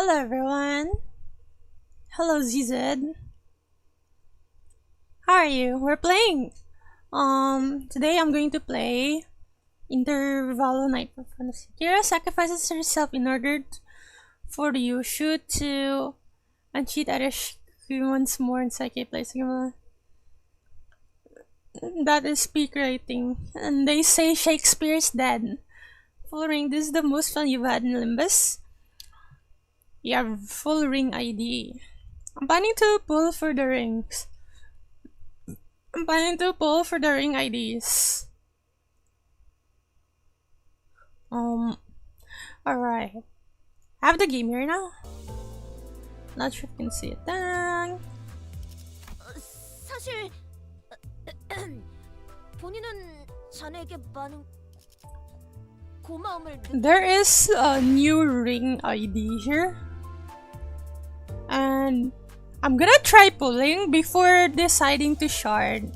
Hello everyone. Hello ZZ. How are you? We're playing. Today I'm going to play Intervallo Night for Fantasy. Kira sacrifices herself in order for Ryoshu to uncheat Arashiki once more in Psyche Place. That is peak rating. And they say Shakespeare's dead. Following this is the most fun you've had in Limbus. You have full ring ID. I'm planning to pull for the rings. I'm planning to pull for the ring IDs. Alright. I have the game here now. Not sure if you can see it. Dang. 사실 본인은 자네에게 많은 고마움을 There is a new ring ID here. And I'm gonna try pulling before deciding to shard.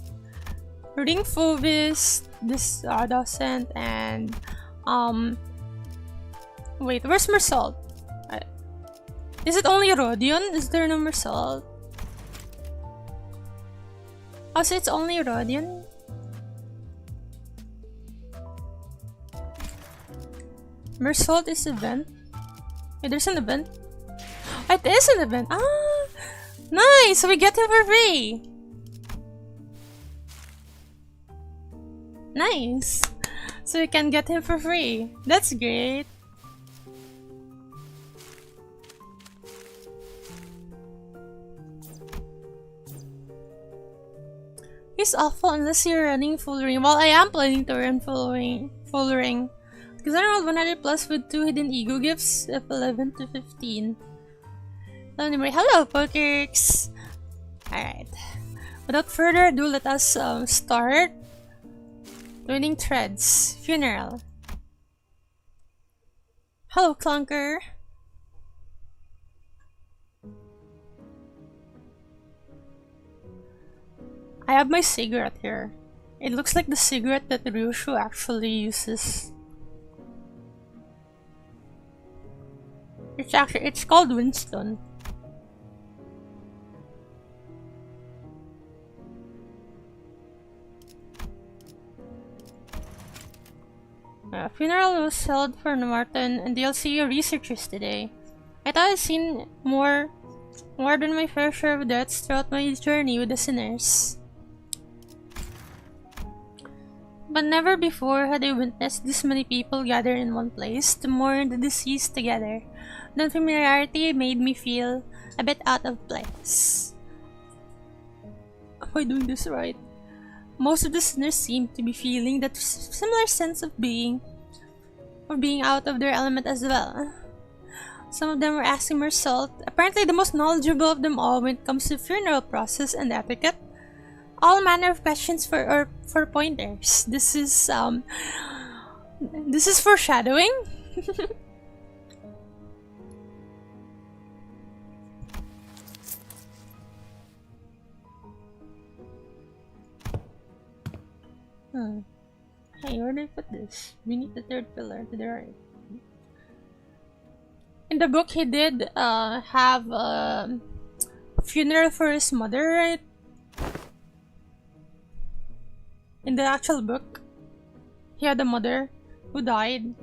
Ring Phovis, this Docent, and wait, where's Mersalt? Is it only Rodion? Is there no Mersalt? Oh, so it's only Rodion? Mersalt is event? Wait, there's an event? It is an event! Ah! Nice! So we get him for free! Nice! So we can get him for free. That's great. He's awful unless you're running full ring. Well, I am planning to run full ring. Because I rolled 100 plus with 2 hidden ego gifts of 11 to 15. Hello, Nemuri. Hello, Pokers! Alright. Without further ado, let us start joining threads. Funeral. Hello, Clunker. I have my cigarette here. It looks like the cigarette that Ryoshu actually uses. It's called Winston. Funeral was held for Martin and DLC researchers today. I thought I'd seen more than my fair share of deaths throughout my journey with the sinners. But never before had I witnessed this many people gather in one place to mourn the deceased together. The unfamiliarity made me feel a bit out of place. Am I doing this right? Most of the sinners seemed to be feeling that similar sense of being out of their element as well. Some of them were asking Mersalt, apparently the most knowledgeable of them all when it comes to funeral process and etiquette. All manner of questions for pointers. This is foreshadowing. Hey, where did I put this? We need the third pillar to the right. In the book, he did have a funeral for his mother, right? In the actual book, he had a mother who died.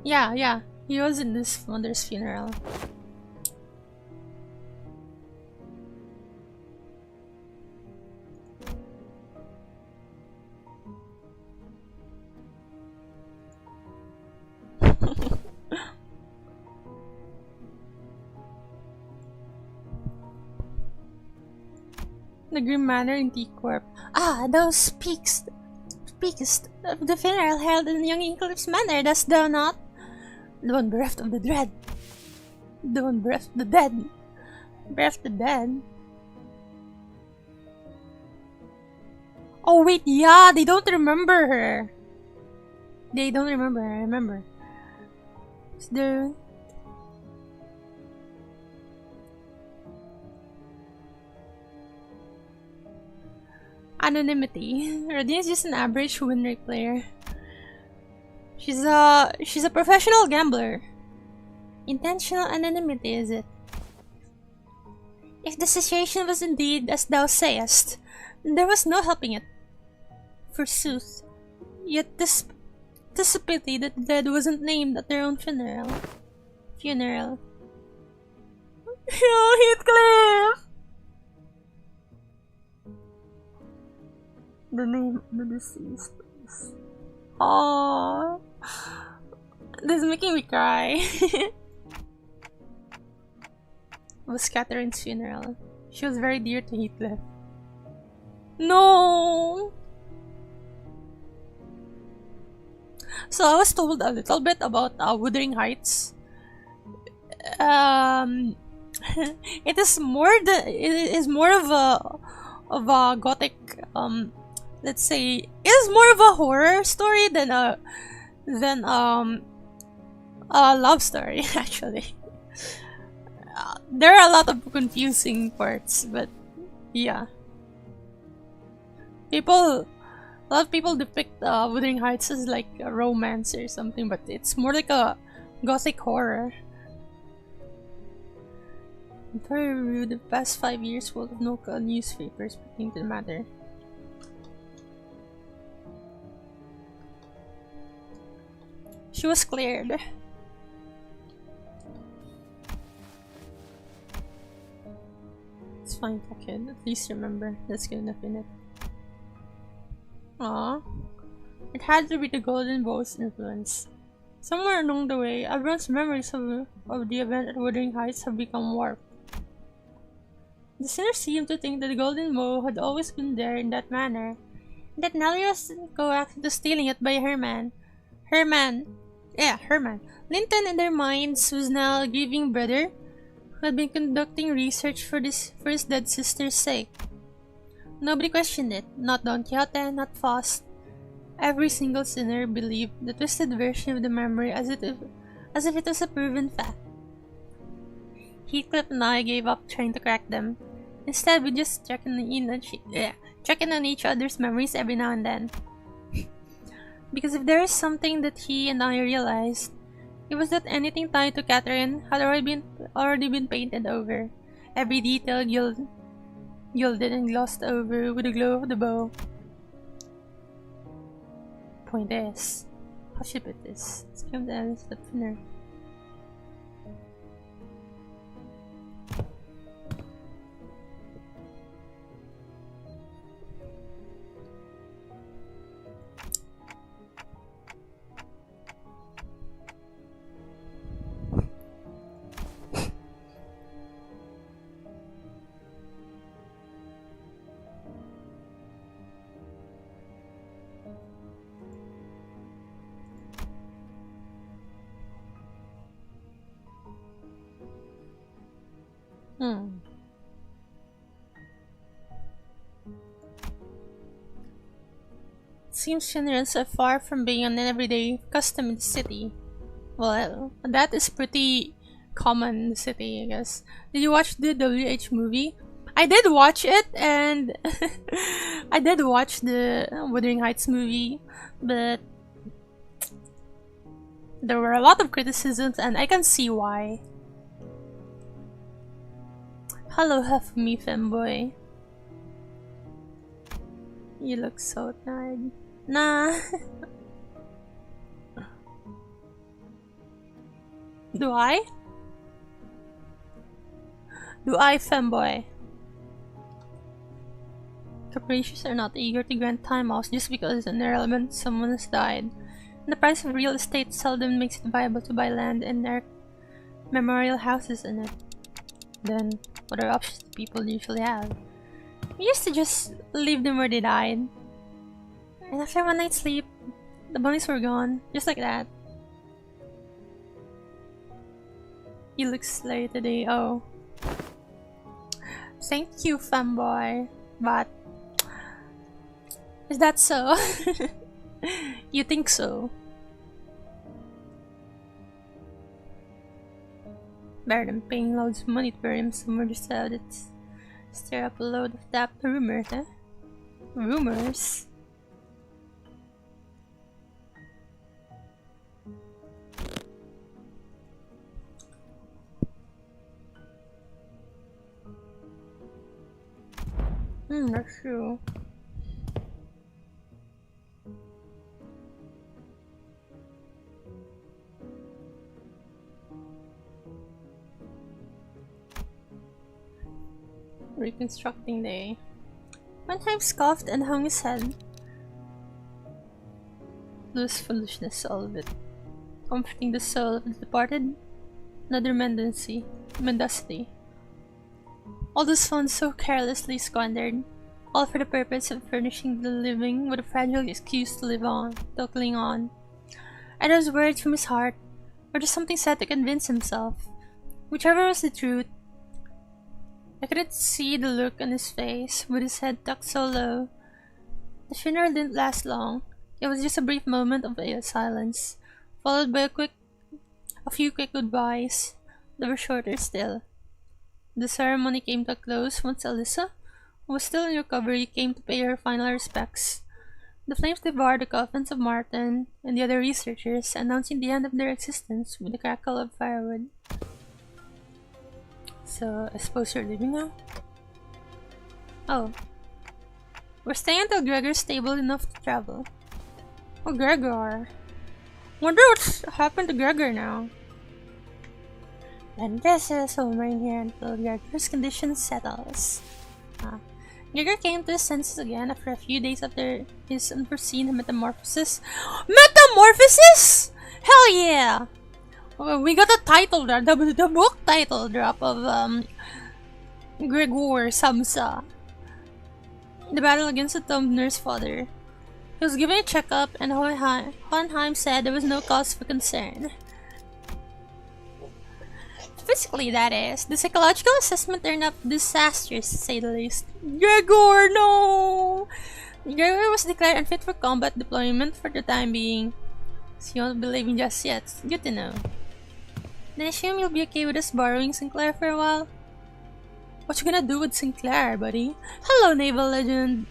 Yeah, he was in this mother's funeral. The Grim Manor in T-Corp. Ah, those peaks of the funeral held in Young Eclipse Manor, dost thou not? The one bereft of the dread. The one bereft of the dead. Bereft the dead. Oh wait, yeah, they don't remember her. They don't remember her, I remember. Is there... Anonymity. Radine is just an average win rate player. She's a professional gambler. Intentional anonymity, is it? If the situation was indeed as thou sayest, there was no helping it. Forsooth. Yet this a pity that the dead wasn't named at their own funeral. Oh, Heathcliff! The name of the deceased. Aww. This is making me cry. It was Catherine's funeral. She was very dear to Heathcliff. No! So I was told a little bit about Wuthering Heights. It is more of a gothic, let's say, it is more of a horror story than a love story. Actually, there are a lot of confusing parts, but yeah, a lot of people depict Wuthering Heights as like a romance or something, but it's more like a gothic horror. Very rude. The past 5 years full of local newspapers pertaining to the matter. She was cleared. It's fine, kid. At least remember. That's good enough, innit? Aww. It had to be the Golden Bow's influence. Somewhere along the way, everyone's memories of the event at Wuthering Heights have become warped. The sinners seemed to think that the Golden Bow had always been there in that manner, and that Nellie was coaxed to stealing it by Herman. Herman. Linton, in their minds, was now a grieving brother who had been conducting research for his dead sister's sake. Nobody questioned it, not Don Quixote, not Faust. Every single sinner believed the twisted version of the memory as if it was a proven fact. Heathcliff and I gave up trying to crack them. Instead, we just check in on each other's memories every now and then. Because if there is something that he and I realized, it was that anything tied to Catherine had already been painted over. Every detail gilded and glossed over with the glow of the bow. Point is, how should I put this? Let's come to Alice the thinner. Seems funerals are far from being an everyday custom in the city. Well, that is pretty common in the city, I guess. Did you watch the W.H. movie? I did watch it, and I did watch the Wuthering Heights movie, but there were a lot of criticisms, and I can see why. Hello, half of me, femboy. You look so tired. Nah. Do I? Do I, femboy? Corporations are not eager to grant time offs just because an irrelevant someone has died. And the price of real estate seldom makes it viable to buy land and erect memorial houses in it. Then, what are options do people usually have? We used to just leave them where they died. And after one night's sleep, the bunnies were gone, just like that. You look slay today, oh. Thank you, femboy. But is that so? You think so? Better than paying loads of money to bury him somewhere just to have it stir up a load of that rumor, huh? Rumors? That's true. Reconstructing day. Mannheim scoffed and hung his head. Lose foolishness, all of it. Comforting the soul of the departed. Another mendacity. All those funds so carelessly squandered, all for the purpose of furnishing the living with a fragile excuse to live on, to cling on. Are those words from his heart, or just something said to convince himself? Whichever was the truth, I couldn't see the look on his face, with his head tucked so low. The funeral didn't last long. It was just a brief moment of silence, followed by a few quick goodbyes that were shorter still. The ceremony came to a close once Alyssa, who was still in recovery, came to pay her final respects. The flames devoured the coffins of Martin and the other researchers, announcing the end of their existence with a crackle of firewood. So, I suppose you're leaving now? Oh. We're staying until Gregor's stable enough to travel. Oh, Gregor. Wonder what's happened to Gregor now. And this is over here until Gregor's condition settles. Gregor came to his senses again after a few days after his unforeseen metamorphosis. Metamorphosis?! Hell yeah! We got a title drop, the book title drop of Gregor Samsa. The battle against the Tomb Nurse Father. He was given a checkup and Hohenheim said there was no cause for concern. Physically, that is. The psychological assessment turned out disastrous, to say the least. Gregor, no! Gregor was declared unfit for combat deployment for the time being. So you won't be leaving just yet. Good to know. Then I assume you'll be okay with us borrowing Sinclair for a while? What you gonna do with Sinclair, buddy? Hello, naval legend!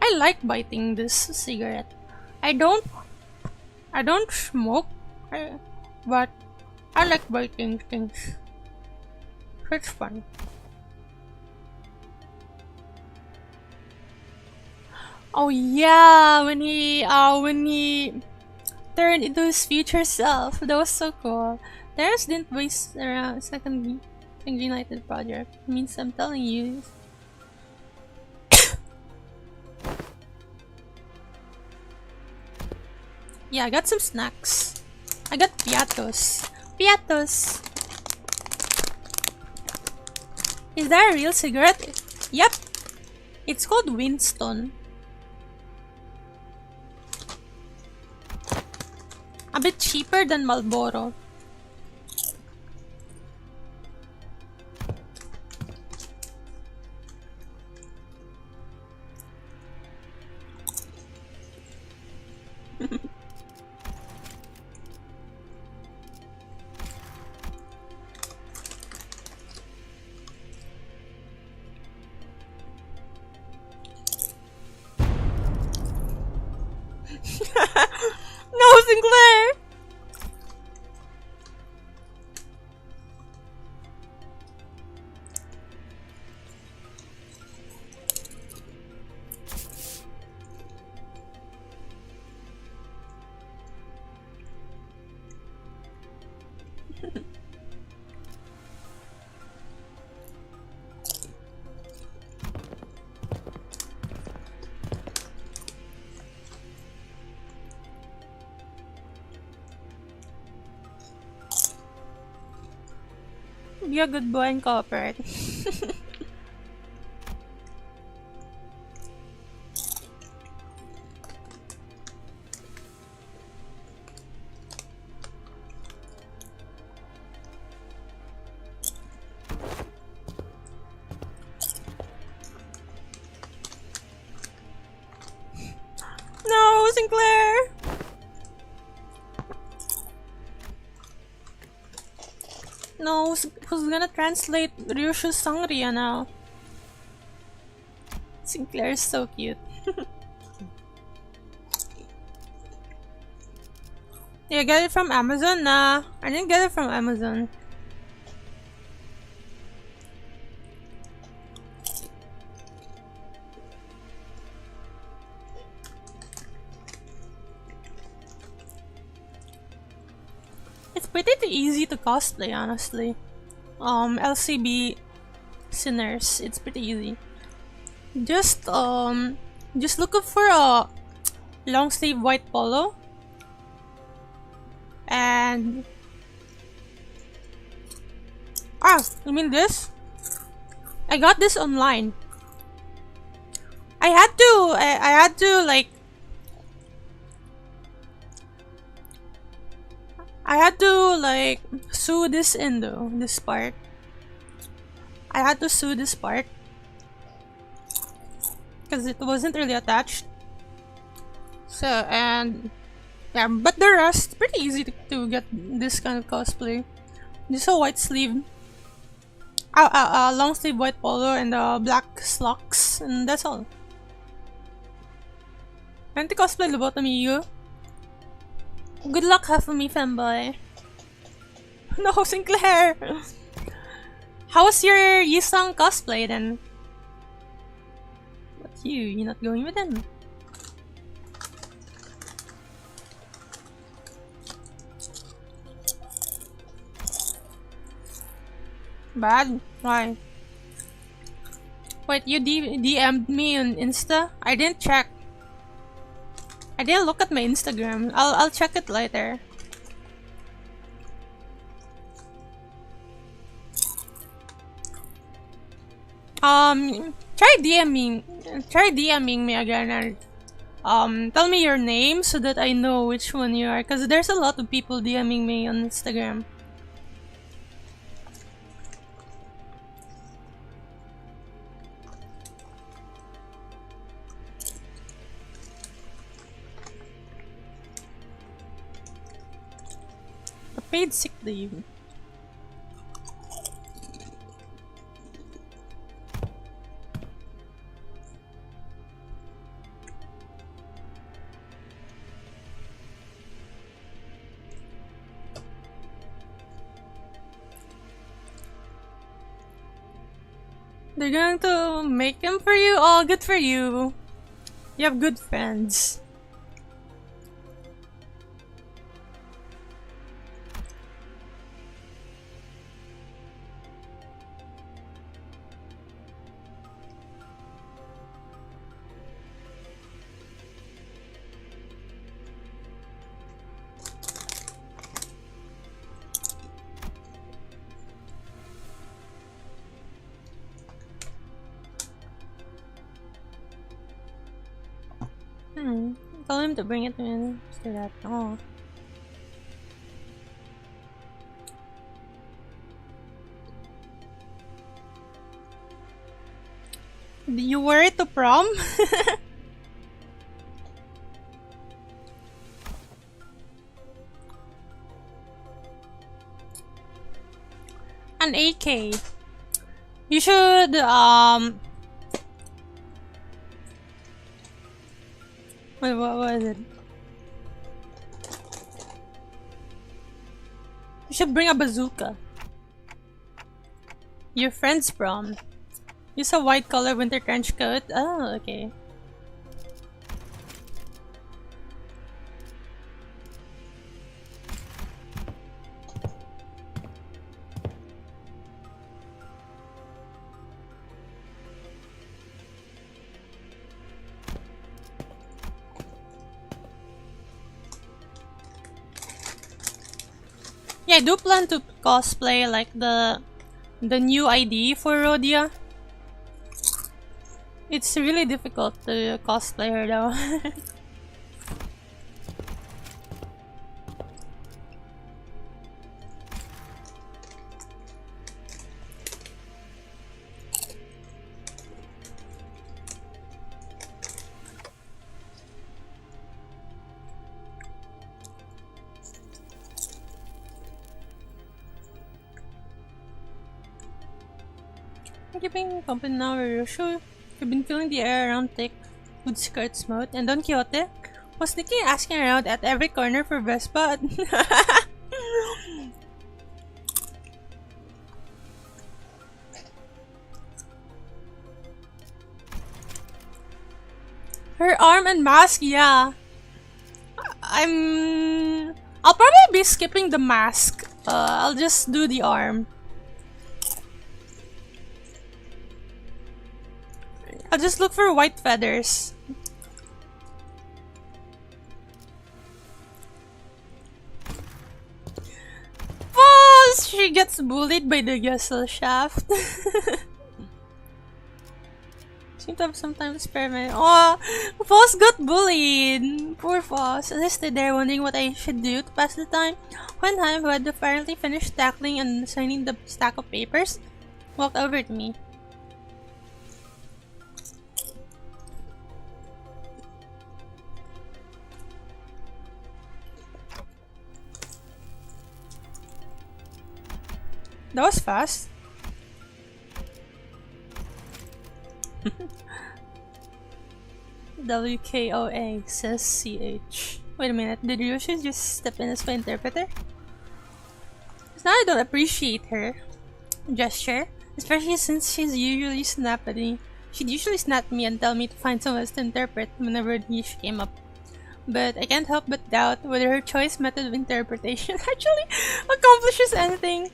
I like biting this cigarette. I don't smoke, but I like biting things. It's fun. Oh yeah, when he turned into his future self, that was so cool. Darius didn't waste around second United project. It means I'm telling you. Yeah, I got some snacks. I got piatos. Piatos! Is that a real cigarette? Yep! It's called Winston. A bit cheaper than Marlboro. No, Sinclair! Be a good boy and cooperate. No, Sinclair! No, who's gonna translate Ryoshu's Sangria now? Sinclair is so cute. You get it from Amazon? Nah, I didn't get it from Amazon. It's pretty easy to cosplay, honestly. LCB Sinners, it's pretty easy. Just look up for a long sleeve white polo. And you mean this? I got this online. I had to like sew this in though, this part. I had to sew this part because it wasn't really attached. So, and yeah, but the rest, pretty easy to get this kind of cosplay. Just a white sleeve, long sleeve white polo and black slacks, and that's all. Anti-cosplay lobotomy. Good luck, Hafumi fanboy. No, Sinclair! How was your Yisang cosplay then? What you're not going with him? Bad? Why? Wait, you DM'd me on Insta? I didn't check. I didn't look at my Instagram. I'll check it later. Try DMing me again and tell me your name so that I know which one you are, because there's a lot of people DMing me on Instagram. A paid sick leave. They're going to make him for you? Oh, good for you. You have good friends. Tell him to bring it in. Let's do that. Oh. You wear it to prom? An AK. You should wait, what was it? You should bring a bazooka. Your friend's prom. Use a white color winter trench coat. Oh, okay. Yeah, I do plan to cosplay like the new ID for Rhodia. It's really difficult to cosplay her though. Are you being company now, Ryoshu? I've been feeling the air around thick with skirt smoke, and Don Quixote was sneaking asking around at every corner for Vespa. Her arm and mask, yeah. I'll probably be skipping the mask. I'll just do the arm. I'll just look for white feathers. False! She gets bullied by the Gessel shaft. Seem to have some time to spare my— Oh! False got bullied! Poor False. As I stood there wondering what I should do to pass the time, Juanheim, who had apparently finished tackling and signing the stack of papers, walked over to me. That was fast. WKOA says CH. Wait a minute, did Ryoshu just step in as my interpreter? Now I don't appreciate her gesture, especially since she's usually snapped at me. She'd usually snap me and tell me to find someone else to interpret whenever the issue came up. But I can't help but doubt whether her choice method of interpretation actually accomplishes anything.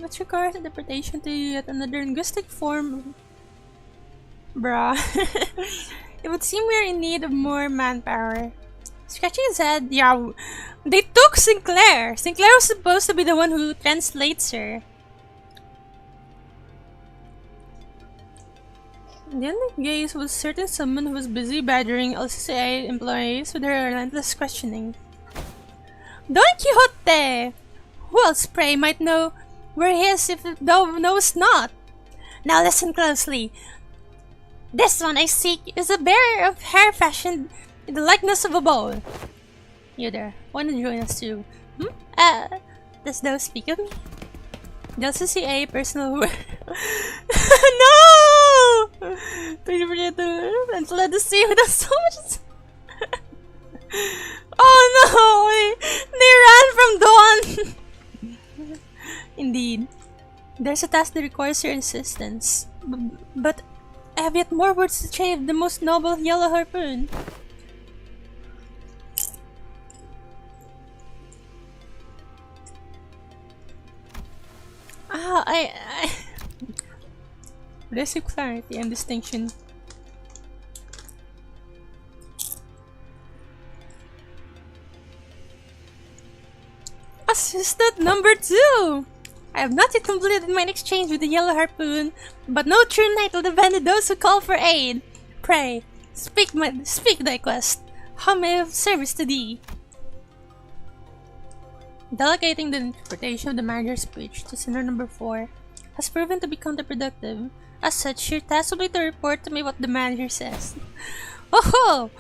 Which requires interpretation to yet another linguistic form. Bruh. It would seem we're in need of more manpower. Scratching his head, yeah, they took Sinclair! Sinclair was supposed to be the one who translates her. The only gaze was certain someone who was busy badgering LCCA employees with her relentless questioning. Don Quixote! Who else, pray, might know where he is if thou knowest not? Now listen closely. This one I seek is a bearer of hair fashioned in the likeness of a bowl. You there, wanna join us too? Does thou speak of me? Does see a personal word? No! And let us see with us so much. Oh no! They ran from Dawn! Indeed. There's a task that requires your insistence. But I have yet more words to say of the most noble yellow harpoon. Receive clarity and distinction. Assistant number 2! I have not yet completed mine exchange with the yellow harpoon, but no true knight will abandon those who call for aid. Pray, speak thy quest. How may I have service to thee? Delegating the interpretation of the manager's speech to Sinner number 4 has proven to be counterproductive. As such, your task will be to report to me what the manager says. Oh ho!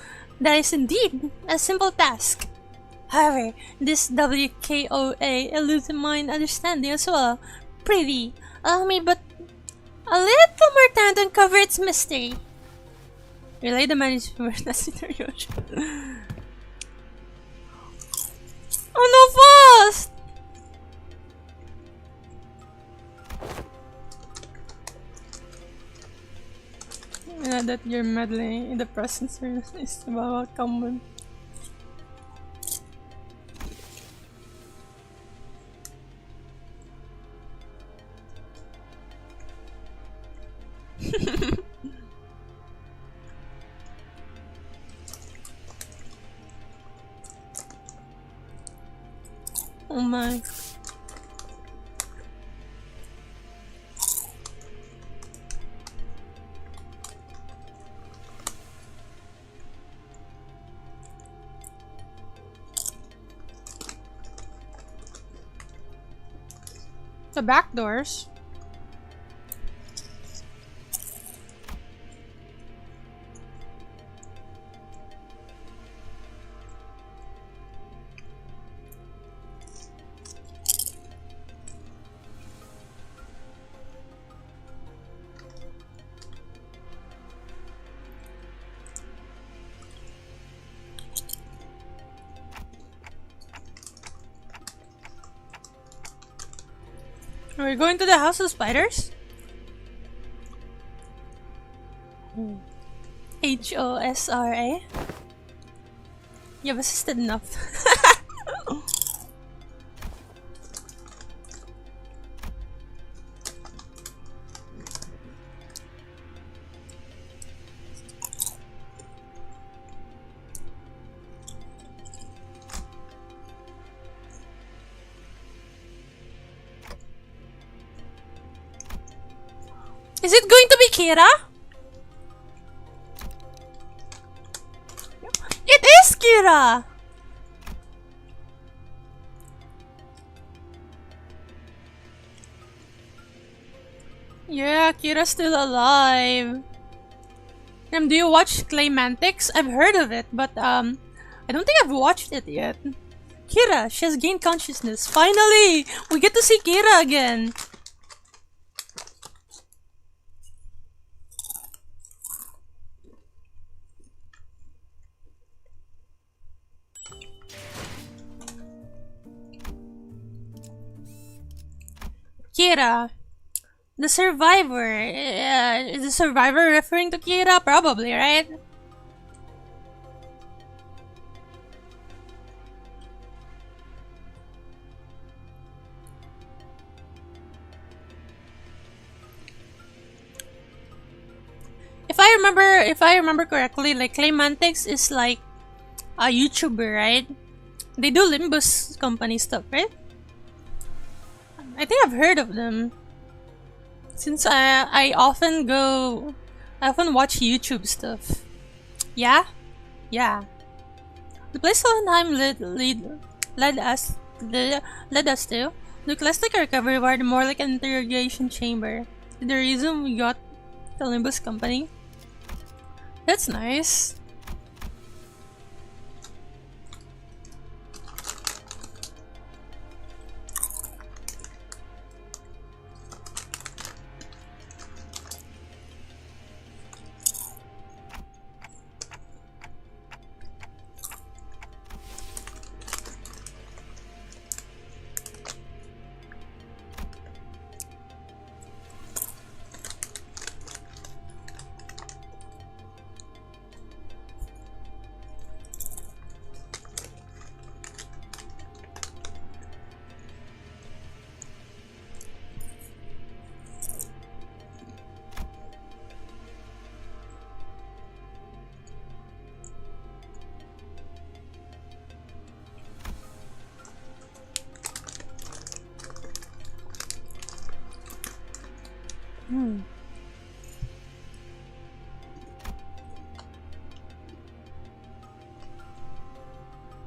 That is indeed a simple task. However, this WKOA eludes my understanding as well. Prithee, allow me but a little more time to uncover its mystery. Relay the manager's word as in Ryoshu. Oh no, fast! Yeah, that you're meddling in the presence is welcome. Oh my. The back doors. We're going to the House of Spiders? H-O-S-R-A? You've assisted enough. Is it going to be Kira? It is Kira! Yeah, Kira's still alive. Do you watch Claymantics? I've heard of it, but I don't think I've watched it yet. Kira, she has gained consciousness. Finally! We get to see Kira again! Kira. The survivor. Is the survivor referring to Kira? Probably, right? If I remember correctly, like Claymantics is like a YouTuber, right? They do Limbus company stuff, right? I think I've heard of them. Since I often watch YouTube stuff. Yeah? Yeah. The place Hohenheim led us to look less like a recovery ward, more like an interrogation chamber. The reason we got the Limbus company. That's nice.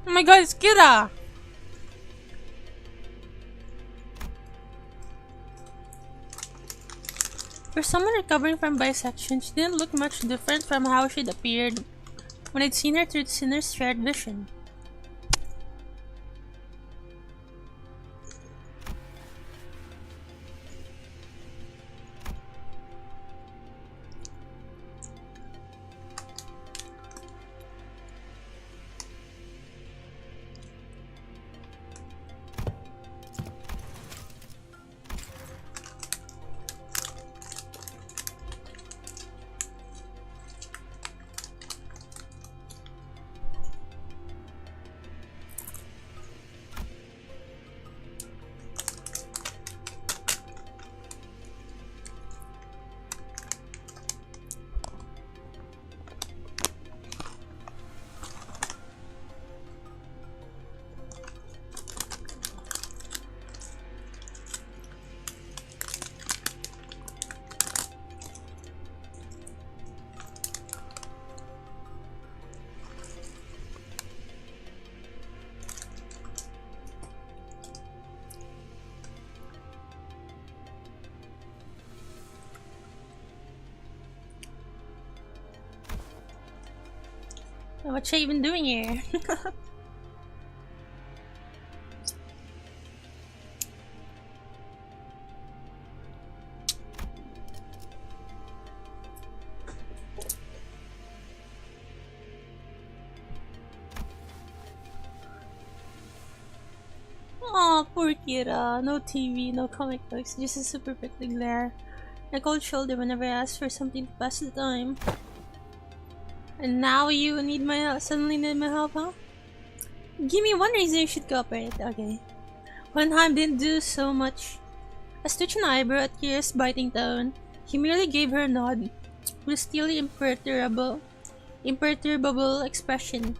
Oh my god, it's Kira! For someone recovering from bisection, she didn't look much different from how she'd appeared when I'd seen her through the Sinner's shared vision. What's she even doing here? Oh, poor Kira. No TV, no comic books, just a super prickly glare. A cold shoulder whenever I ask for something to pass the time. And now you need my suddenly need my help, huh? Give me one reason you should cooperate. Okay. Hohenheim didn't do so much. A twitch an eyebrow at Kira's biting tone. He merely gave her a nod, with a steely imperturbable expression.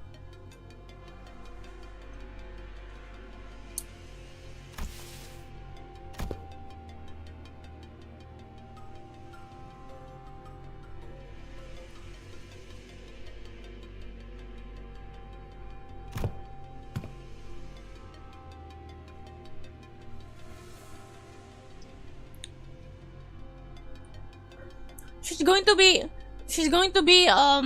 She's going to be uh,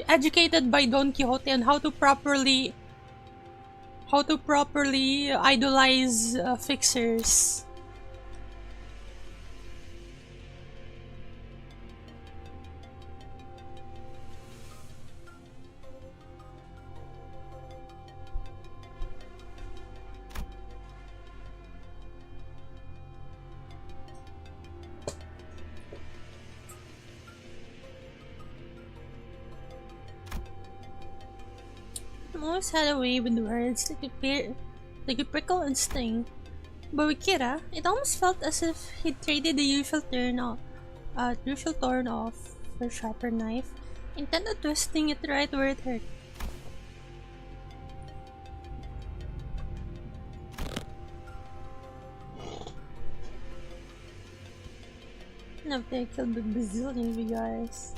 educated by Don Quixote on how to properly idolize fixers. I always had a way with words like a prickle and sting. But with Kira, it almost felt as if he'd traded the usual thorn off for a sharper knife, intent on twisting it right where it hurt. And after I killed the bazillion of you guys.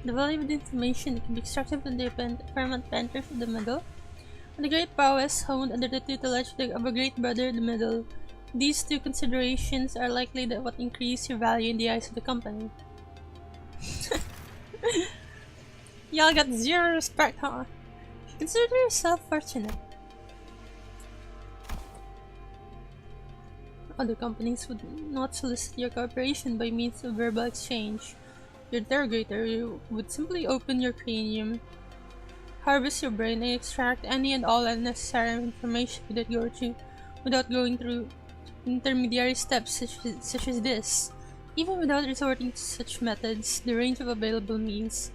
The value of the information that can be extracted from the paramount painters of the middle, and the great prowess honed under the tutelage of a great brother in the middle. These two considerations are likely what increase your value in the eyes of the company. Y'all got zero respect, huh? Consider yourself fortunate. Other companies would not solicit your cooperation by means of verbal exchange. Your interrogator would simply open your cranium, harvest your brain, and extract any and all unnecessary information without going through intermediary steps such as this. Even without resorting to such methods, the range of available means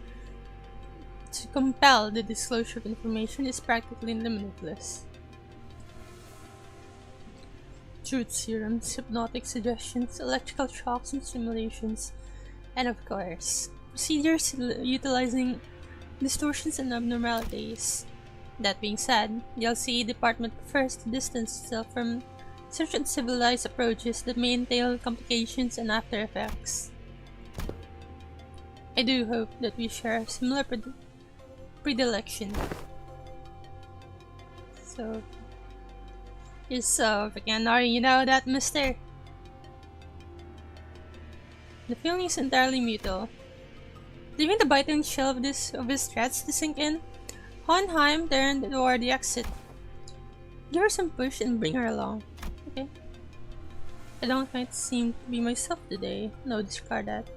to compel the disclosure of information is practically limitless. Truth serums, hypnotic suggestions, electrical shocks and simulations, and of course, procedures utilizing distortions and abnormalities. That being said, the LCE department prefers to distance itself from certain civilized approaches that may entail complications and after effects. I do hope that we share a similar predilection. So, you're so freaking annoying, you know that, mister? The feeling is entirely mutual. Leaving the biting shell of his threats to sink in, Hohenheim turned toward the exit. Give her some push and bring her along. Okay. I don't quite seem to be myself today. No, discard that.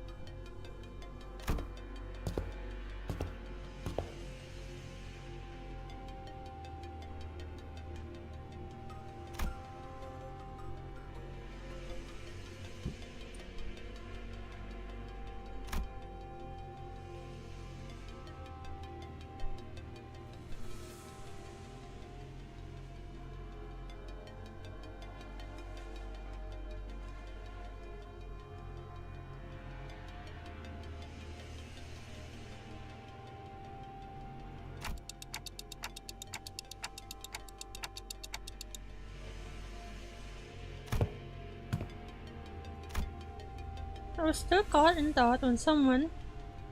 I was still caught in thought when someone,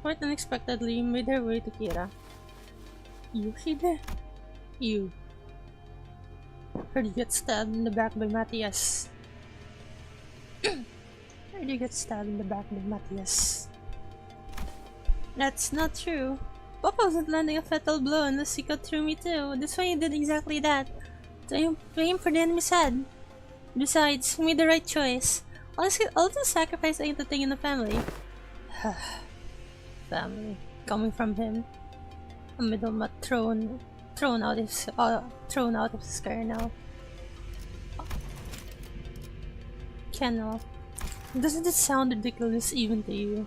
quite unexpectedly, made her way to Kira. Yoshide? You. Heard you get stabbed in the back by Matthias. You get stabbed in the back by Matthias. That's not true. Papa wasn't landing a fatal blow unless he cut through me too. That's why he did exactly that. To aim for the enemy's head. Besides, he made the right choice. All the sacrifice ain't a thing in the family. Family. Coming from him. A middleman thrown out of his kernel. Kennel. Doesn't it sound ridiculous even to you?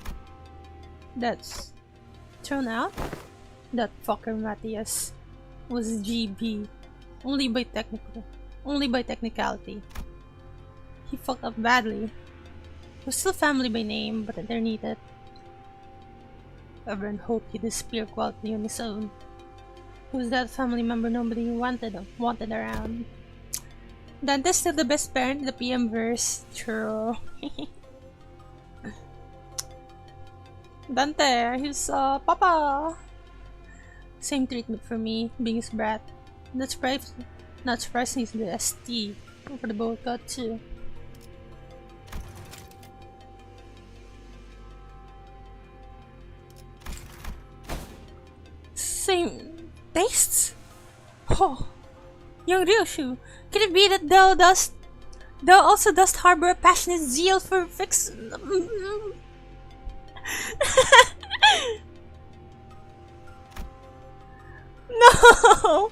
That's thrown out? That fucker Matthias was GB. Only by technicality. He fucked up badly. We're still family by name, but underneath it, everyone hoped he'd disappear quietly on his own. Who's that family member nobody wanted around? Dante's still the best parent in the PM verse. True. Dante, he's Papa. Same treatment for me, being his brat. Not surprising he's the ST for the boat cut too. Same tastes? Oh, young Ryoshu, can it be that thou also dost harbor a passionate zeal for fix? No!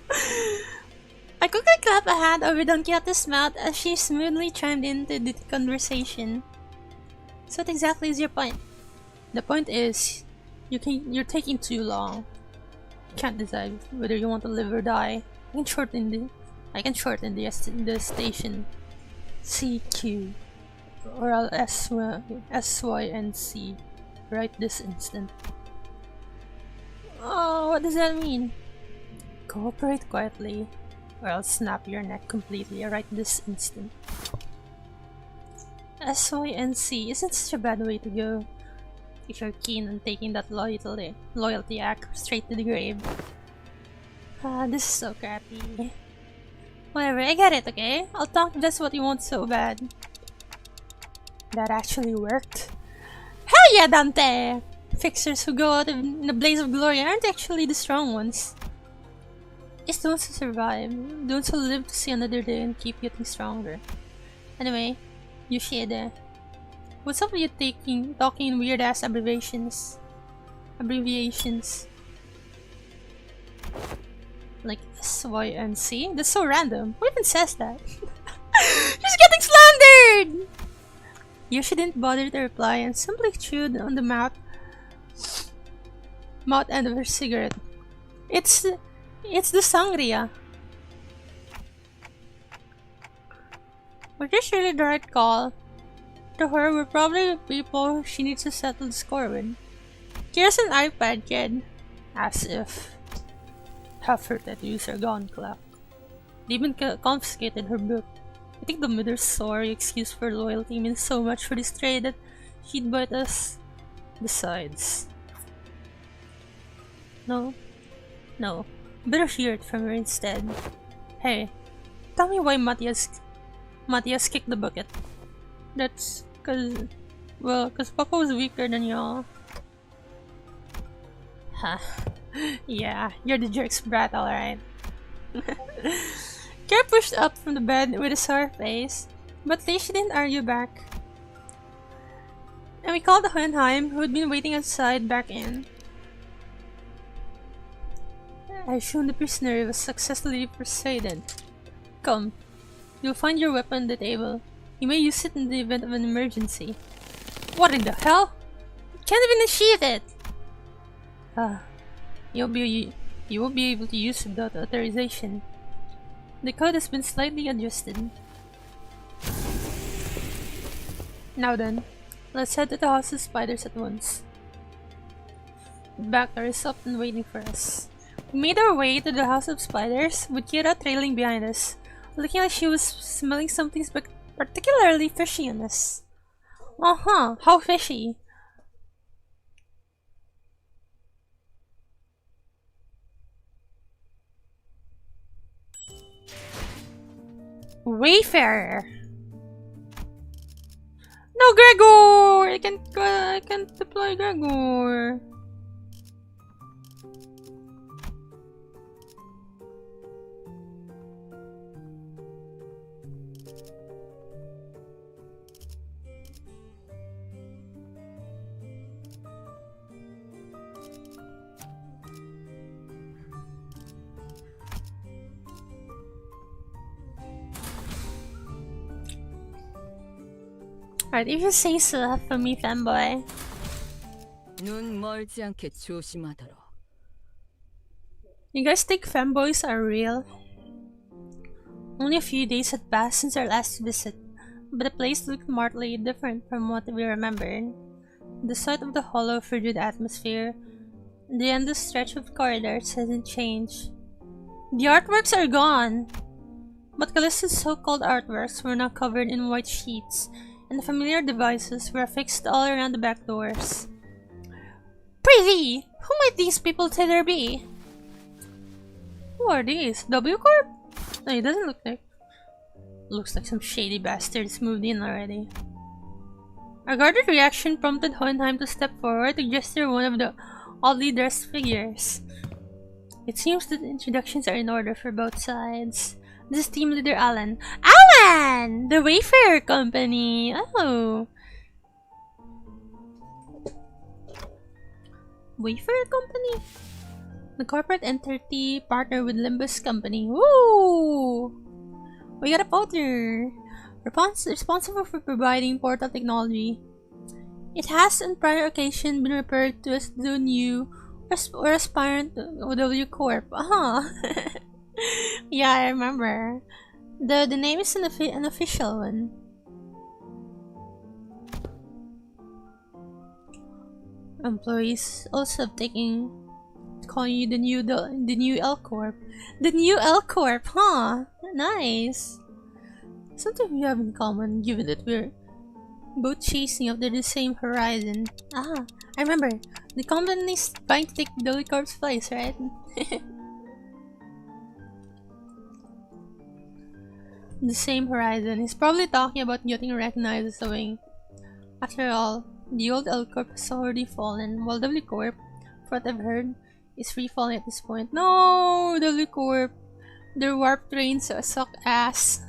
I quickly clapped a hand over Don Quixote's mouth as she smoothly chimed into the conversation. So what exactly is your point? The point is, you're taking too long. Can't decide whether you want to live or die. I can shorten the station CQ or I'll SYNC right this instant. Oh, what does that mean? Cooperate quietly or I'll snap your neck completely right this instant. SYNC isn't such a bad way to go if you're keen on taking that loyalty act straight to the grave. This is so crappy. Whatever, I get it, okay? I'll talk just what you want so bad. That actually worked. Hell yeah, Dante! Fixers who go out in a blaze of glory aren't actually the strong ones. It's the ones who survive, the ones who live to see another day and keep getting stronger. Anyway, Yoshida. What's up with you talking in weird ass abbreviations? Like SYNC? That's so random. Who even says that? She's getting slandered! Yoshi didn't bother to reply and simply chewed on the mouth end of her cigarette. It's the sangria. Was this really the right call? To her, we're probably the people she needs to settle the score with. Here's an iPad, kid. As if. Half her tattoos are gone, Clap. They even confiscated her book. I think the mother's sorry excuse for loyalty means so much for this trade that she'd bite us. Besides. No. Better hear it from her instead. Hey, tell me why Matthias kicked the bucket. That's cause Papa was weaker than y'all. Huh. Yeah, you're the jerk's brat, alright. Kara pushed up from the bed with a sour face, but at least she didn't argue back. And we called the Hohenheim, who had been waiting outside, back in. I assume the prisoner was successfully persuaded. Come, you'll find your weapon on the table. You may use it in the event of an emergency. What in the hell? You can't even achieve it! You won't be able to use it without authorization. The code has been slightly adjusted. Now then, let's head to the House of Spiders at once. The back door is up and waiting for us. We made our way to the House of Spiders, with Kira trailing behind us, looking like she was smelling something particularly fishy on us. How fishy? Wayfarer! No No, Gregor! I can't deploy Gregor. Alright, if you say so for me, fanboy. 눈 멀지 않게 조심하도록. You guys think fanboys are real? Only a few days had passed since our last visit, but the place looked markedly different from what we remembered. The sight of the hollow, frigid atmosphere, and the endless stretch of corridors hasn't changed. The artworks are gone! But Callisto's so-called artworks were now covered in white sheets, and the familiar devices were affixed all around the back doors. Prithee! Who might these people tether be? Who are these? W Corp? No, it doesn't look like. Looks like some shady bastards moved in already. Our guarded reaction prompted Hohenheim to step forward to gesture one of the oddly dressed figures. It seems that introductions are in order for both sides. This is team leader Alan. Alan! The Wayfarer Company! Oh! Wayfarer Company? The corporate entity partnered with Limbus Company. Woo! We got a voter! Responsible for providing portal technology. It has on prior occasion been referred to as the new or aspirant W Corp. Yeah, I remember. The name is an official one. Employees also have taken calling you the new L Corp. The new L Corp, huh? Nice. Something we have in common, given that we're both chasing after the same horizon. I remember. The company's trying to take W Corp's place, right? The same horizon. He's probably talking about getting recognized as a wing. After all, the old L Corp has already fallen, while W Corp, for what I've heard, is free falling at this point. No, W Corp. Their warp trains suck ass.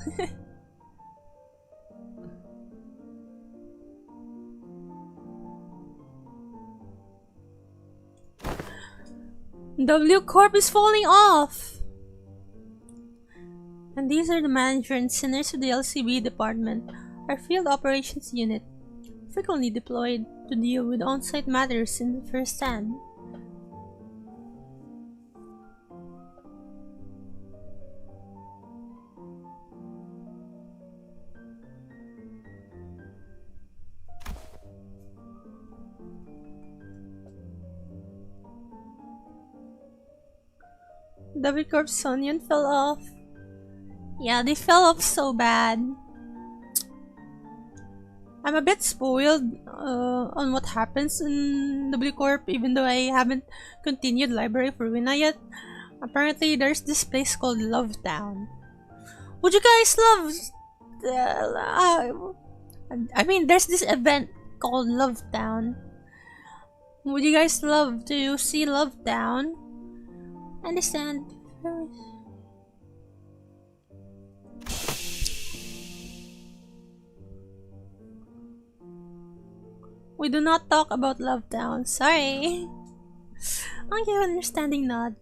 W Corp is falling off! And these are the manager and sinners of the LCB department, our field operations unit, frequently deployed to deal with on-site matters in the first hand. W Corp's onion fell off. Yeah, they fell off so bad. I'm a bit spoiled on what happens in W Corp, even though I haven't continued Library for Ruina yet. Apparently, there's this place called Love Town. Would you guys love... I mean, there's this event called Love Town. Would you guys love to see Love Town? Understand? We do not talk about Love Town. Sorry. I'll give an understanding nod.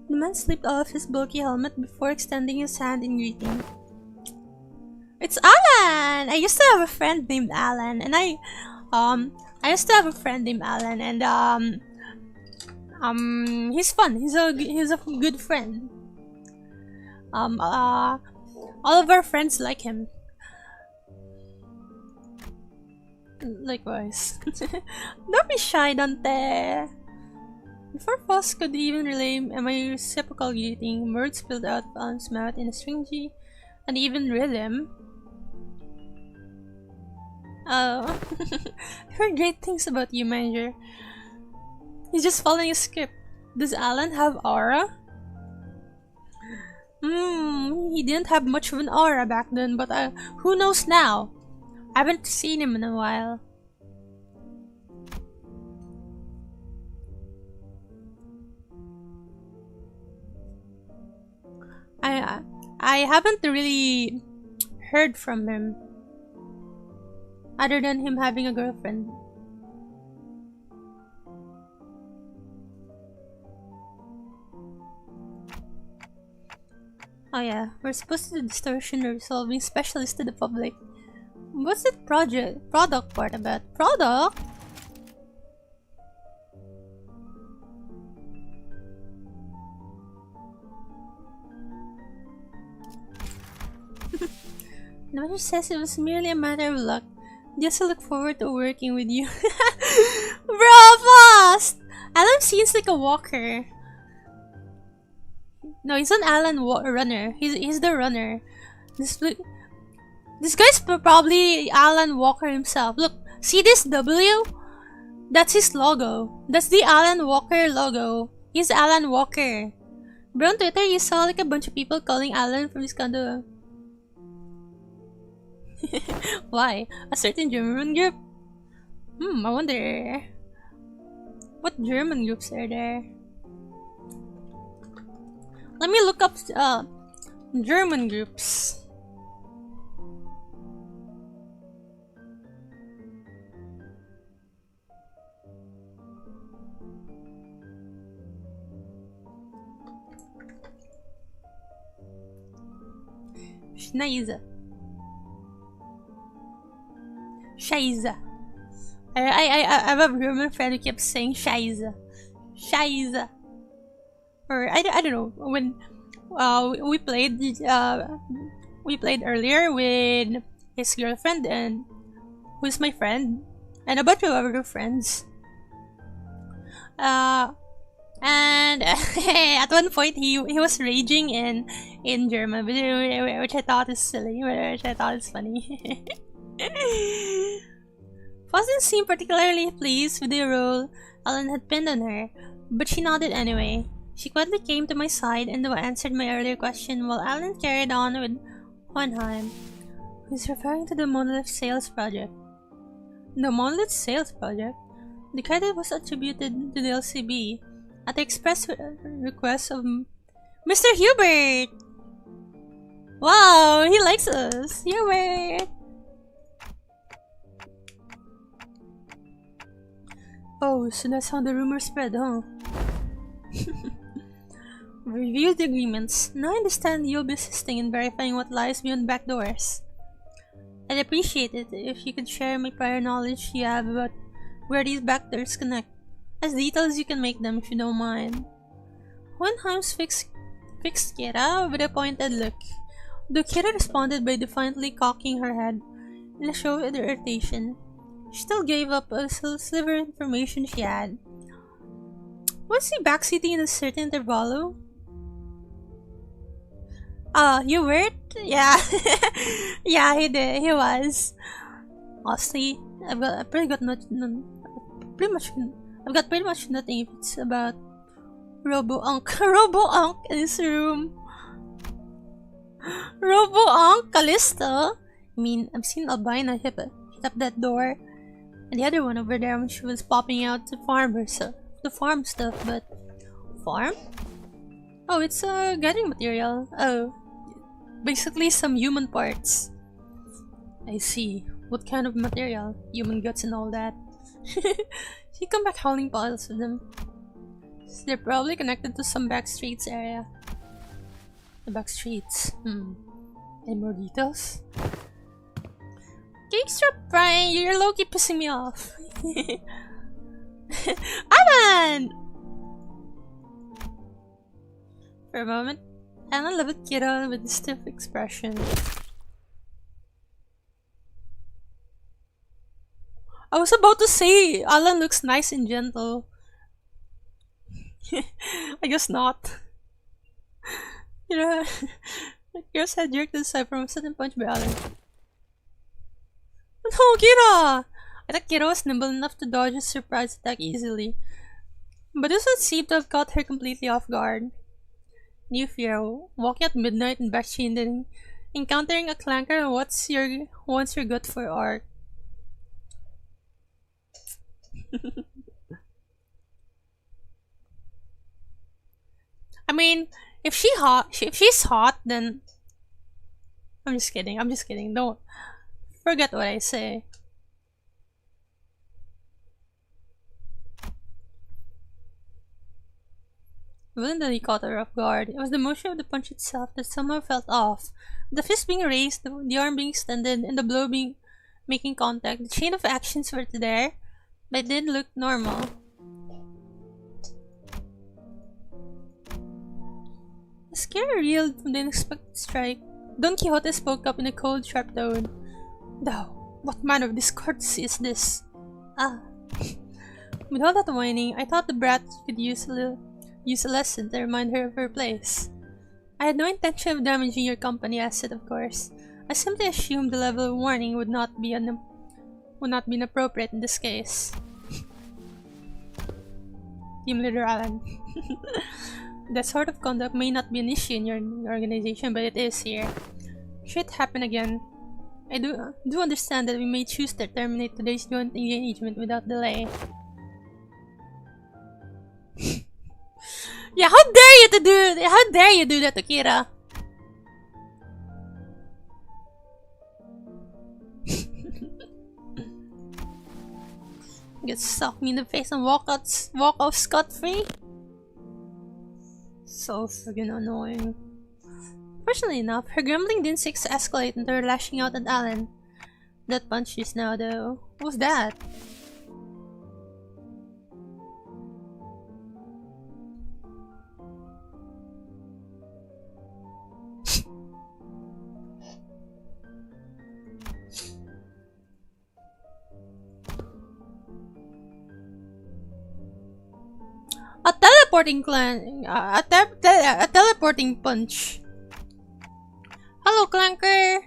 The man slipped off his bulky helmet before extending his hand in greeting. It's Alan! I used to have a friend named Alan, and he's fun. He's a good friend. All of our friends like him. Likewise. Don't be shy, Dante. Before Foss could even relay my reciprocal greeting, words spilled out of Alan's mouth in a stringy, uneven rhythm. Oh, I heard great things about you, Manager. He's just following a script. Does Alan have aura? He didn't have much of an aura back then, but who knows now? I haven't seen him in a while. I haven't really heard from him other than him having a girlfriend. Oh yeah, we're supposed to do distortion resolving specialist to the public. What's that product part about? Product? The manager says it was merely a matter of luck. Just to look forward to working with you. Bro, fast! Alan seems like a walker. No, he's an Alan runner. He's the runner. This guy's probably Alan Walker himself. Look, see this W? That's his logo. That's the Alan Walker logo. He's Alan Walker. Bro, on Twitter, you saw like a bunch of people calling Alan from this kind of... Why? A certain German group? I wonder... What German groups are there? Let me look up German groups. Schneise. Scheiße. I have a German friend who kept saying Scheiße. Scheiße. Or I don't know, when we played earlier with his girlfriend and who's my friend and a bunch of other friends. And at one point he was raging in German, which I thought is silly, which I thought is funny. Foss didn't seem particularly pleased with the role Alan had pinned on her, but she nodded anyway. She quietly came to my side and answered my earlier question while Alan carried on with Hohenheim. He's referring to the Monolith Sales Project. The Monolith Sales Project? The credit was attributed to the LCB at the express request of Mr. Hubert! Wow, he likes us! Hubert! Oh, so that's how the rumor spread, huh? Review the agreements. Now I understand you'll be assisting in verifying what lies beyond back doors. I'd appreciate it if you could share my prior knowledge you have about where these back doors connect. As detailed as you can make them, if you don't mind. Hohenheim's fixed Kira with a pointed look. The Kira responded by defiantly cocking her head in a show of irritation. She still gave up a sliver of information she had. Was he backseating in a certain Intervallo? You were? Yeah. Yeah, he did. He was. Honestly, I've got pretty much nothing if it's about Robo-Unk. Robo-Unk in his room. Robo-Unk? Callisto? I mean, I've seen Albina hit up that door. And the other one over there when she was popping out to farm herself. The farm stuff, but... Farm? Oh, it's gathering material. Oh. Basically some human parts. I see. What kind of material? Human guts and all that. She come back hauling piles of them. So they're probably connected to some back streets area. The back streets. Any more details? Can you stop, Brian? You're low-key pissing me off. Alan! For a moment, Alan looked at Kira with a stiff expression. I was about to say, Alan looks nice and gentle. I guess not. You know, Kira's head jerked aside from a sudden punch by Alan. No, Kira! I thought Kira was nimble enough to dodge a surprise attack easily. But this one seemed to have caught her completely off guard. New fear, walking at midnight and backseating Encountering a clanker wants your gut for art. I mean, if she's hot, then I'm just kidding. I'm just kidding. Don't forget what I say. Willingly caught her off guard. It was the motion of the punch itself that somehow felt off. The fist being raised, the arm being extended, and the blow being making contact. The chain of actions were there, but it didn't look normal. The scare reeled from the unexpected strike. Don Quixote spoke up in a cold, sharp tone. Thou, what manner of discourtesy is this? Ah. With all that whining, I thought the brat could use a lesson to remind her of her place. I had no intention of damaging your company asset, of course. I simply assumed the level of warning would not be inappropriate in this case. Team Leader Alan. That sort of conduct may not be an issue in your organization, but it is here. Should it happen again, I do understand that we may choose to terminate today's joint engagement without delay. Yeah, how dare you do that to Kira? Get socked me in the face and walk off scot-free? So friggin' annoying. Fortunately enough, her grumbling didn't escalate into her lashing out at Alan. That punch just now though. What was that? A teleporting punch. Hello, Clanker.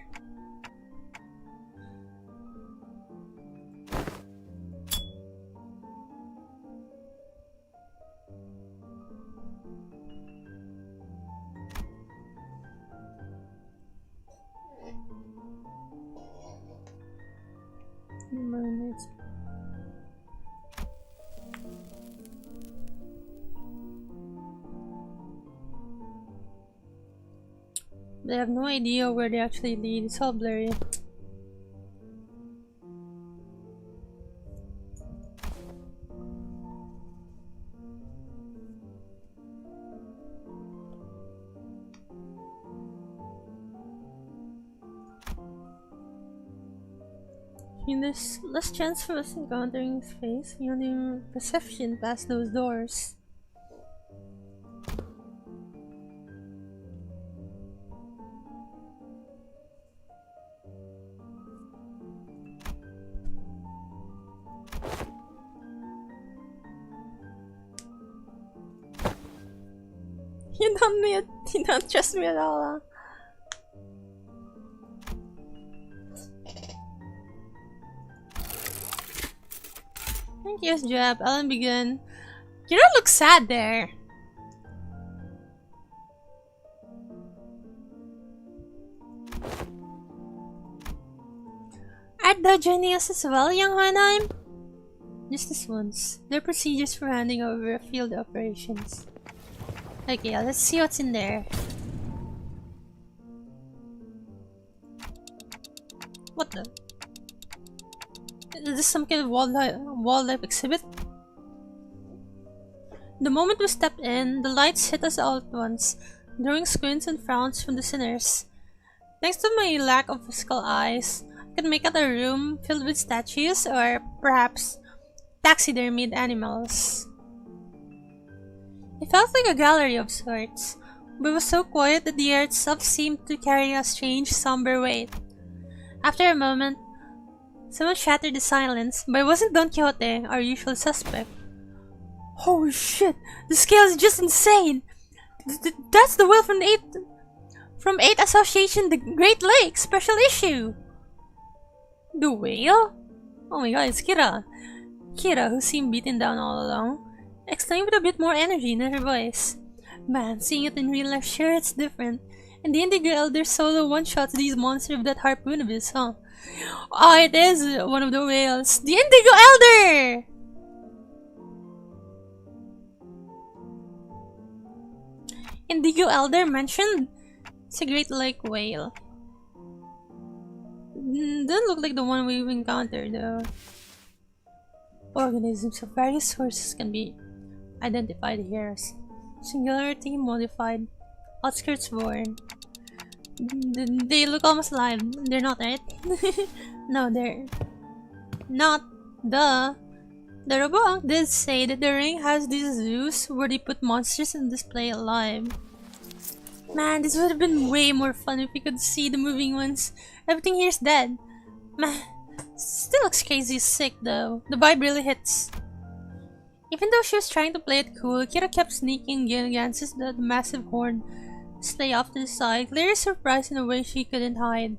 Mermaids. They have no idea where they actually lead. It's all blurry. I mean, there's less chance for us encountering space beyond the perception past those doors. You don't trust me at all, Thank you, Jab. Alan began. You don't look sad there. Are thou joining us as well, young Hohenheim? Just this once. There are procedures for handing over field operations. Okay, let's see what's in there. What the? Is this some kind of wildlife exhibit? The moment we stepped in, the lights hit us all at once, drawing squints and frowns from the sinners. Thanks to my lack of physical eyes, I could make out a room filled with statues or perhaps taxidermied animals. It felt like a gallery of sorts, but it was so quiet that the air itself seemed to carry a strange, somber weight. After a moment, someone shattered the silence, but it wasn't Don Quixote, our usual suspect. Holy shit! The scale is just insane! That's the will from the 8th Association, the Great Lakes Special Issue! The whale? Oh my god, it's Kira. Kira, who seemed beaten down all along, exclaimed with a bit more energy in her voice. Man, seeing it in real life, sure it's different. And the Indigo Elder solo one-shots these monsters with that harpoon of his, huh? Oh, it is one of the whales. The Indigo Elder! Indigo Elder mentioned? It's a great lake whale. Doesn't look like the one we've encountered though. Organisms of various sources can be identified here as singularity modified, outskirts born. They look almost alive. They're not, right? No, they're not. The Roboank did say that the ring has these zoos where they put monsters and display alive. Man, this would have been way more fun if we could see the moving ones. Everything here's dead. Man, still looks crazy sick though. The vibe really hits. Even though she was trying to play it cool, Kira kept sneaking against the massive horn stay off to the side, clearly surprised in a way she couldn't hide.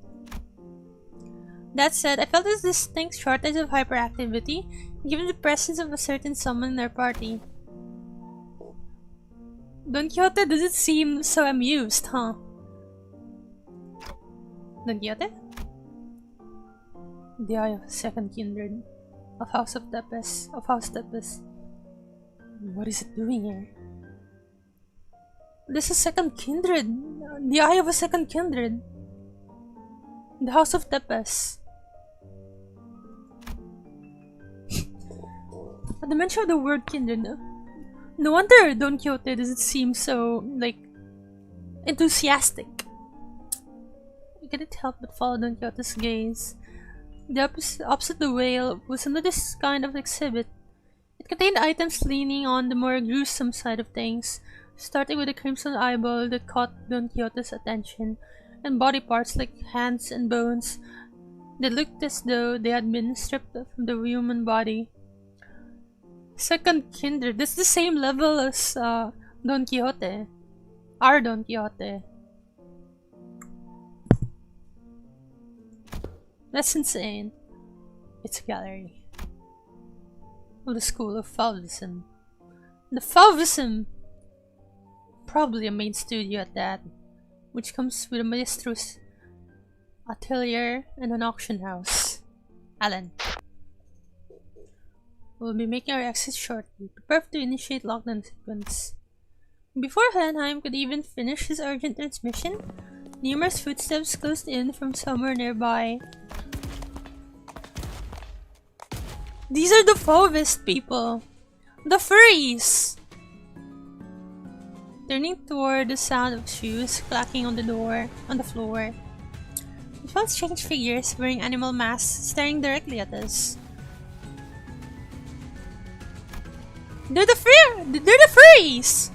That said, I felt a distinct shortage of hyperactivity given the presence of a certain summon in our party. Don Quixote doesn't seem so amused, huh? Don Quixote? The Eye of a Second Kindred of House Tepes. What is it doing here? This is Second Kindred. The Eye of a Second Kindred. The House of Tepes. At the mention of the word kindred, no wonder Don Quixote doesn't seem so, like, enthusiastic. I couldn't help but follow Don Quixote's gaze. The opposite the whale was another kind of exhibit. It contained items leaning on the more gruesome side of things, starting with a crimson eyeball that caught Don Quixote's attention, and body parts like hands and bones that looked as though they had been stripped from the human body. Second Kindred, that's the same level as Don Quixote. Our Don Quixote. That's insane. It's a gallery of the school of Fauvism. The Fauvism! Probably a main studio at that, which comes with a maestro's atelier and an auction house. Alan. We'll be making our exit shortly. Prepare to initiate lockdown sequence. Before Henheim could even finish his urgent transmission, numerous footsteps closed in from somewhere nearby. These are the Fauvist people! The furries! Turning toward the sound of shoes clacking on the floor. We found strange figures wearing animal masks staring directly at us. They're the furries!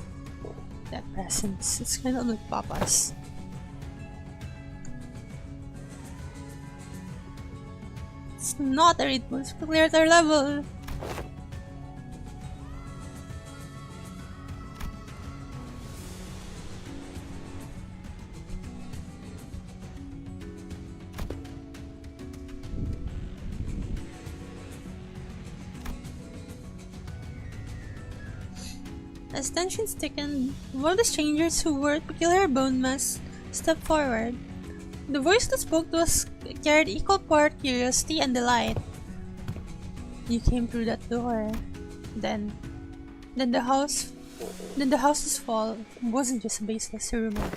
That presence, it's kind of like Papa's. It's not a raid boost, we cleared our level. As tensions thickened, one of the strangers who wore a peculiar bone mask stepped forward. The voice that spoke to us carried equal part curiosity and delight. You came through that door. Then the house's fall wasn't just a baseless rumor.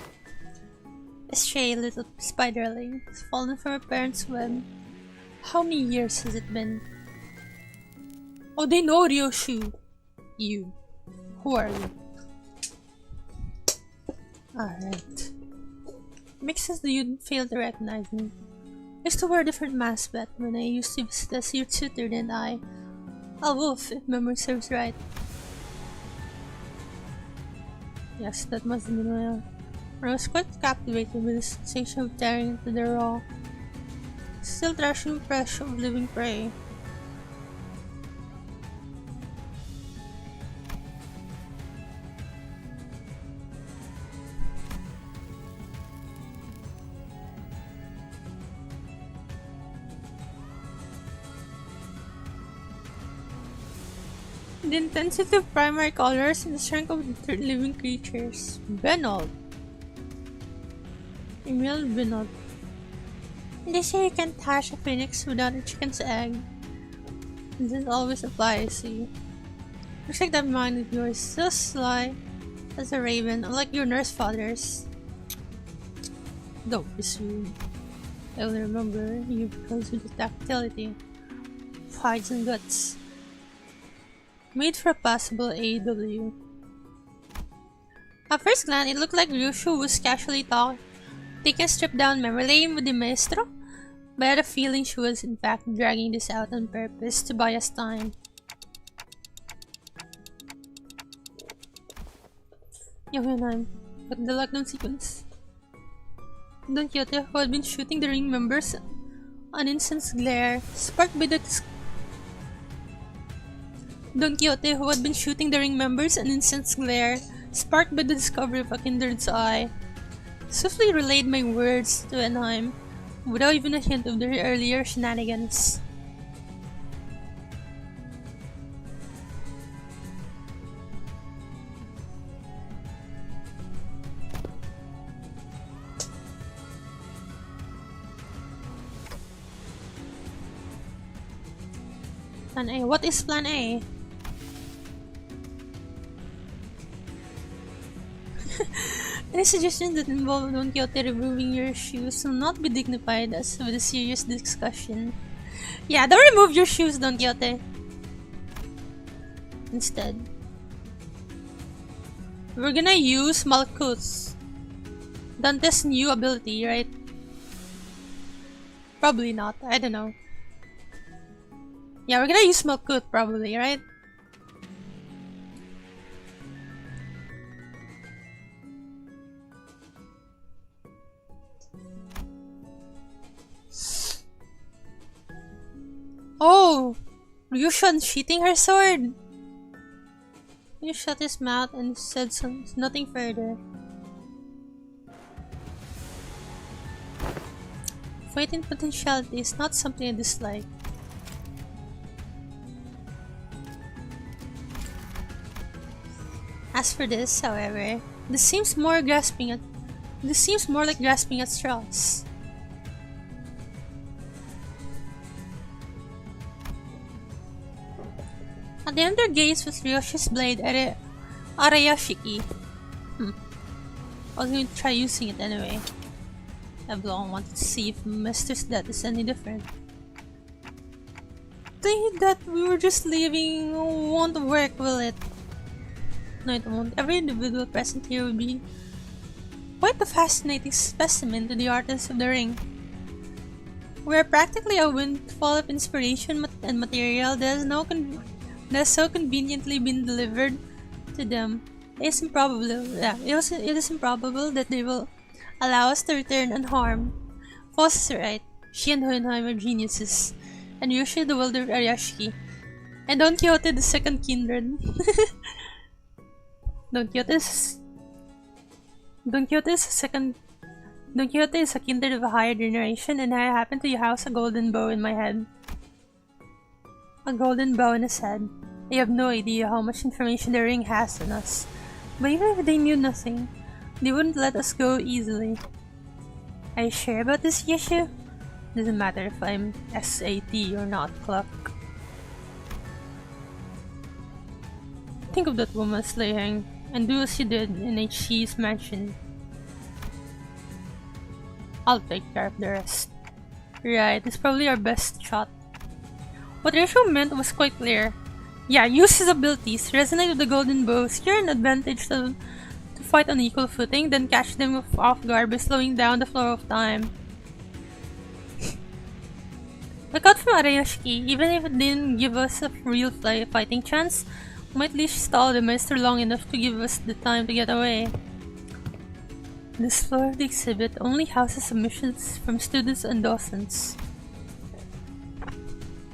A stray little spiderling has fallen from her parents' web. How many years has it been? Oh, they know Ryoshu. You. Who are you? Alright. Makes sense that you'd fail to recognize me. I used to wear a different mask back when I used to visit a seared suitor than I. A wolf, if memory serves right. Yes, that must have been real. I was quite captivated with the sensation of tearing into the raw, still thrashing flesh of living prey. The intensity of primary colors and the strength of the living creatures. Benold. Emil Binot. They say you can't hatch a phoenix without a chicken's egg. This always applies, see. Looks like that mind of yours is so sly as a raven, unlike your nurse fathers. Don't be rude. I will remember you because of the tactility of hides and guts. Made for a passable AW. At first glance, it looked like Ryoshu was casually taking a stripped-down memory lane with the maestro, but I had a feeling she was in fact dragging this out on purpose to buy us time. Yohanan, but the lockdown sequence. Don Quixote, who had been shooting the ring members, an intense glare sparked by the discovery of a kindred's eye, swiftly relayed my words to Enheim, without even a hint of their earlier shenanigans. Plan A. What is Plan A? Any suggestion that involve Don Quixote removing your shoes will not be dignified as with a serious discussion. Yeah, don't remove your shoes, Don Quixote. Instead, we're gonna use Malkuth, Dante's new ability, right? Probably not, I don't know. Yeah, we're gonna use Malkuth probably, right? Oh! Ryoshu unsheathing her sword! He shut his mouth and said nothing further. Faith in potentiality is not something I dislike. As for this, however, this seems more like grasping at straws. At the end of their gaze was Ryoshu's blade Arayashiki. I was going to try using it anyway. I've long wanted to see if Mister's death is any different. Think that we were just leaving won't work, will it? No, it won't. Every individual present here will be quite a fascinating specimen to the artists of the ring. We are practically a windfall of inspiration and material that has so conveniently been delivered to them. It is improbable that they will allow us to return unharmed. Foss is right. She and Hohenheim are geniuses, and Ryoshu the Wilder Ariashiki, and Don Quixote the second kindred. Don Quixote is a kindred of a higher generation, and I happen to house a golden bow in my head. A golden bow in his head. They have no idea how much information the ring has on us. But even if they knew nothing, they wouldn't let us go easily. Are you sure about this, Ryoshu? Doesn't matter if I'm SAT or not, Cluck. Think of that woman slaying, and do as you did in H.G.'s mansion. I'll take care of the rest. Right, it's probably our best shot. What Ryoshu meant was quite clear. Yeah, use his abilities, resonate with the golden bow, secure an advantage to fight on equal footing, then catch them off guard by slowing down the flow of time. Look out for Arayashiki. Even if it didn't give us a real fighting chance, we might at least stall the master long enough to give us the time to get away. This floor of the exhibit only houses submissions from students and docents.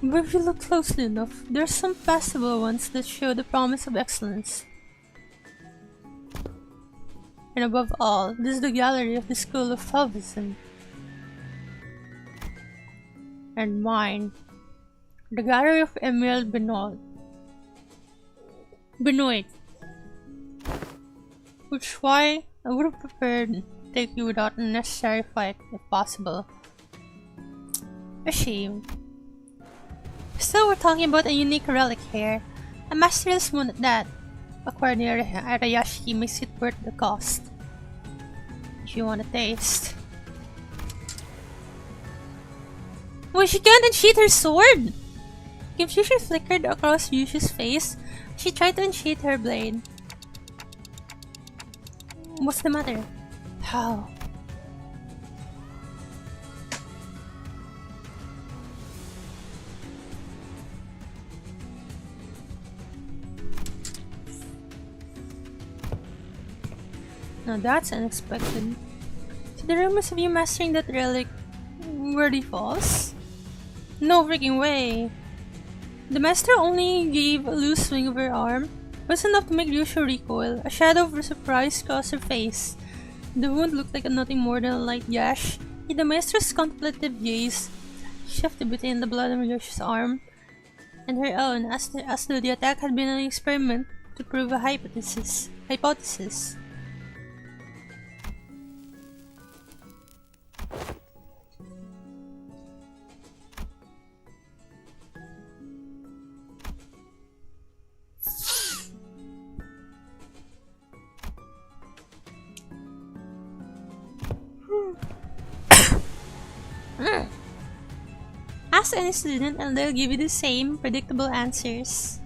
But if you look closely enough, there are some passable ones that show the promise of excellence. And above all, this is the gallery of the School of Falvism. And mine, the gallery of Emil Benoit. Which why I would have preferred take you without unnecessary fight, if possible. A shame. Still, we're talking about a unique relic here. A masterless moon at that. Acquired near Ryoshu makes it worth the cost. If you want a taste. Well, she can't unsheath her sword! Confusion flickered across Ryoshu's face. She tried to unsheath her blade. What's the matter? How? Now that's unexpected. So the rumors of you mastering that relic were they false? No freaking way! The master only gave a loose swing of her arm. It was enough to make Ryoshu recoil. A shadow of surprise crossed her face. The wound looked like nothing more than a light gash, yet the master's contemplative gaze shifted between the blood on Ryoshu's arm and her own, as though the attack had been an experiment to prove a hypothesis. Ask any student and they'll give you the same predictable answers.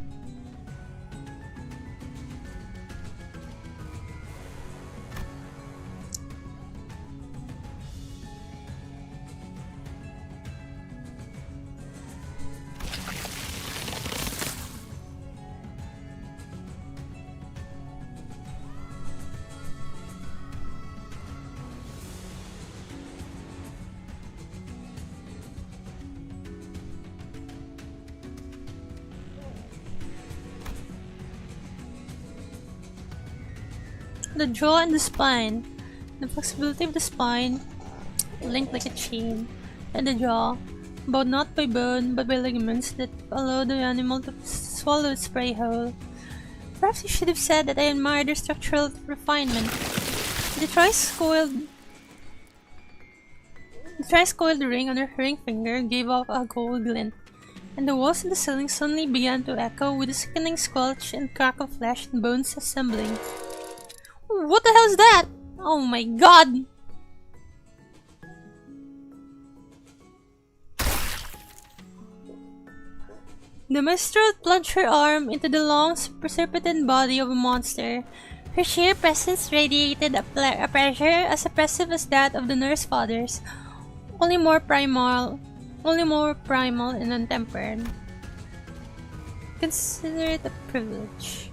The jaw and the spine. The flexibility of the spine, linked like a chain, and the jaw, bound not by bone but by ligaments that allow the animal to swallow its prey whole. Perhaps you should have said that I admire their structural refinement. The tricoiled ring on her ring finger gave off a gold glint, and the walls and the ceiling suddenly began to echo with a sickening squelch and crack of flesh and bones assembling. What the hell is that? Oh my god! The minstrel plunged her arm into the long, serpentine body of a monster. Her sheer presence radiated a pressure as oppressive as that of the nurse fathers, only more primal and untempered. Consider it a privilege.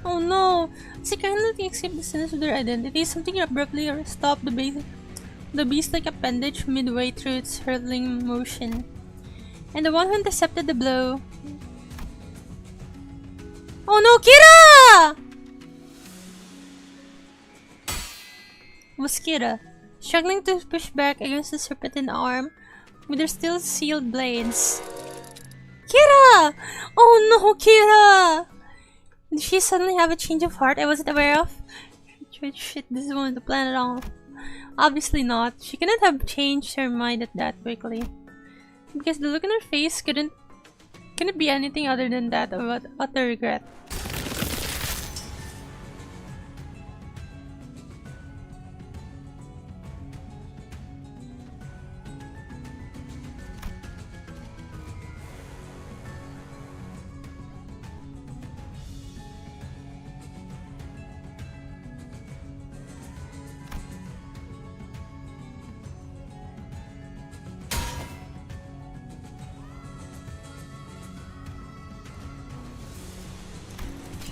Oh no! As he cannot accept the sense of their identity, something abruptly stopped the beast-like appendage midway through its hurtling motion. And the one who intercepted the blow... Oh no, Kira! Was Kira, struggling to push back against the serpentine arm with her still sealed blades. Kira! Oh no, Kira! Did she suddenly have a change of heart I wasn't aware of? Shit, this is one of the plan at all. Obviously not. She couldn't have changed her mind that quickly. Because the look on her face couldn't be anything other than that of utter regret.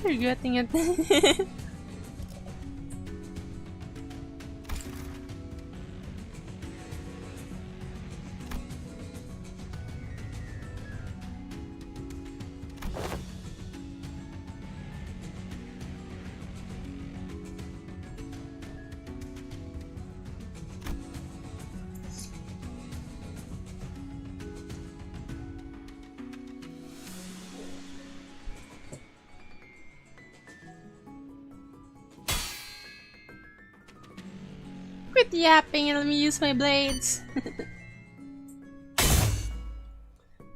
Regretting it. Quit yapping and let me use my blades.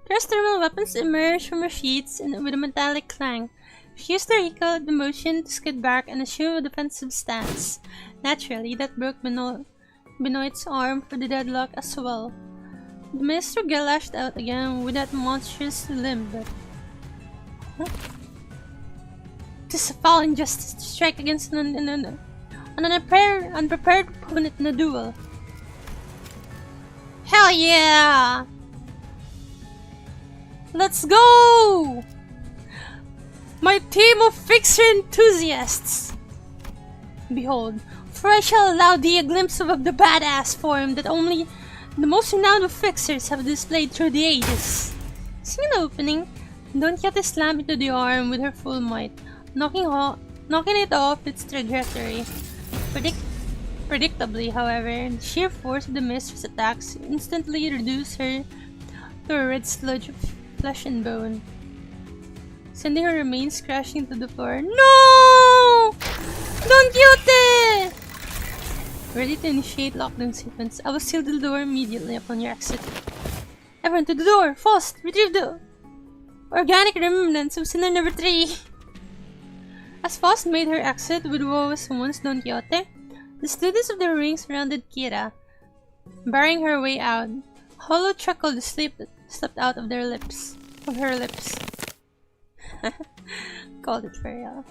Thrust thermal weapons emerged from her sheaths and with a metallic clang. She used the recoil of the motion to skid back and assume a defensive stance. Naturally, that broke Benoit's arm for the deadlock as well. The Minister lashed out again with that monstrous limb. Huh? It is a foul injustice to strike against an unprepared opponent in a duel. Hell yeah! Let's go! My team of fixer enthusiasts! Behold, for I shall allow thee a glimpse of the badass form that only the most renowned of fixers have displayed through the ages. Seeing the opening, Don Quixote slammed into the arm with her full might, knocking it off its trajectory. Predictably, however, the sheer force of the mistress' attacks instantly reduced her to a red sludge of flesh and bone, sending her remains crashing to the floor. No! Don Quixote! Ready to initiate lockdown sequence, I will seal the door immediately upon your exit. Everyone to the door! Faust! Retrieve the organic remnants of Sinner number 3! As Faust made her exit with woe as once Don Quixote, the students of the ring surrounded Kira, barring her way out. A hollow chuckle slipped out of her lips. Called it for real.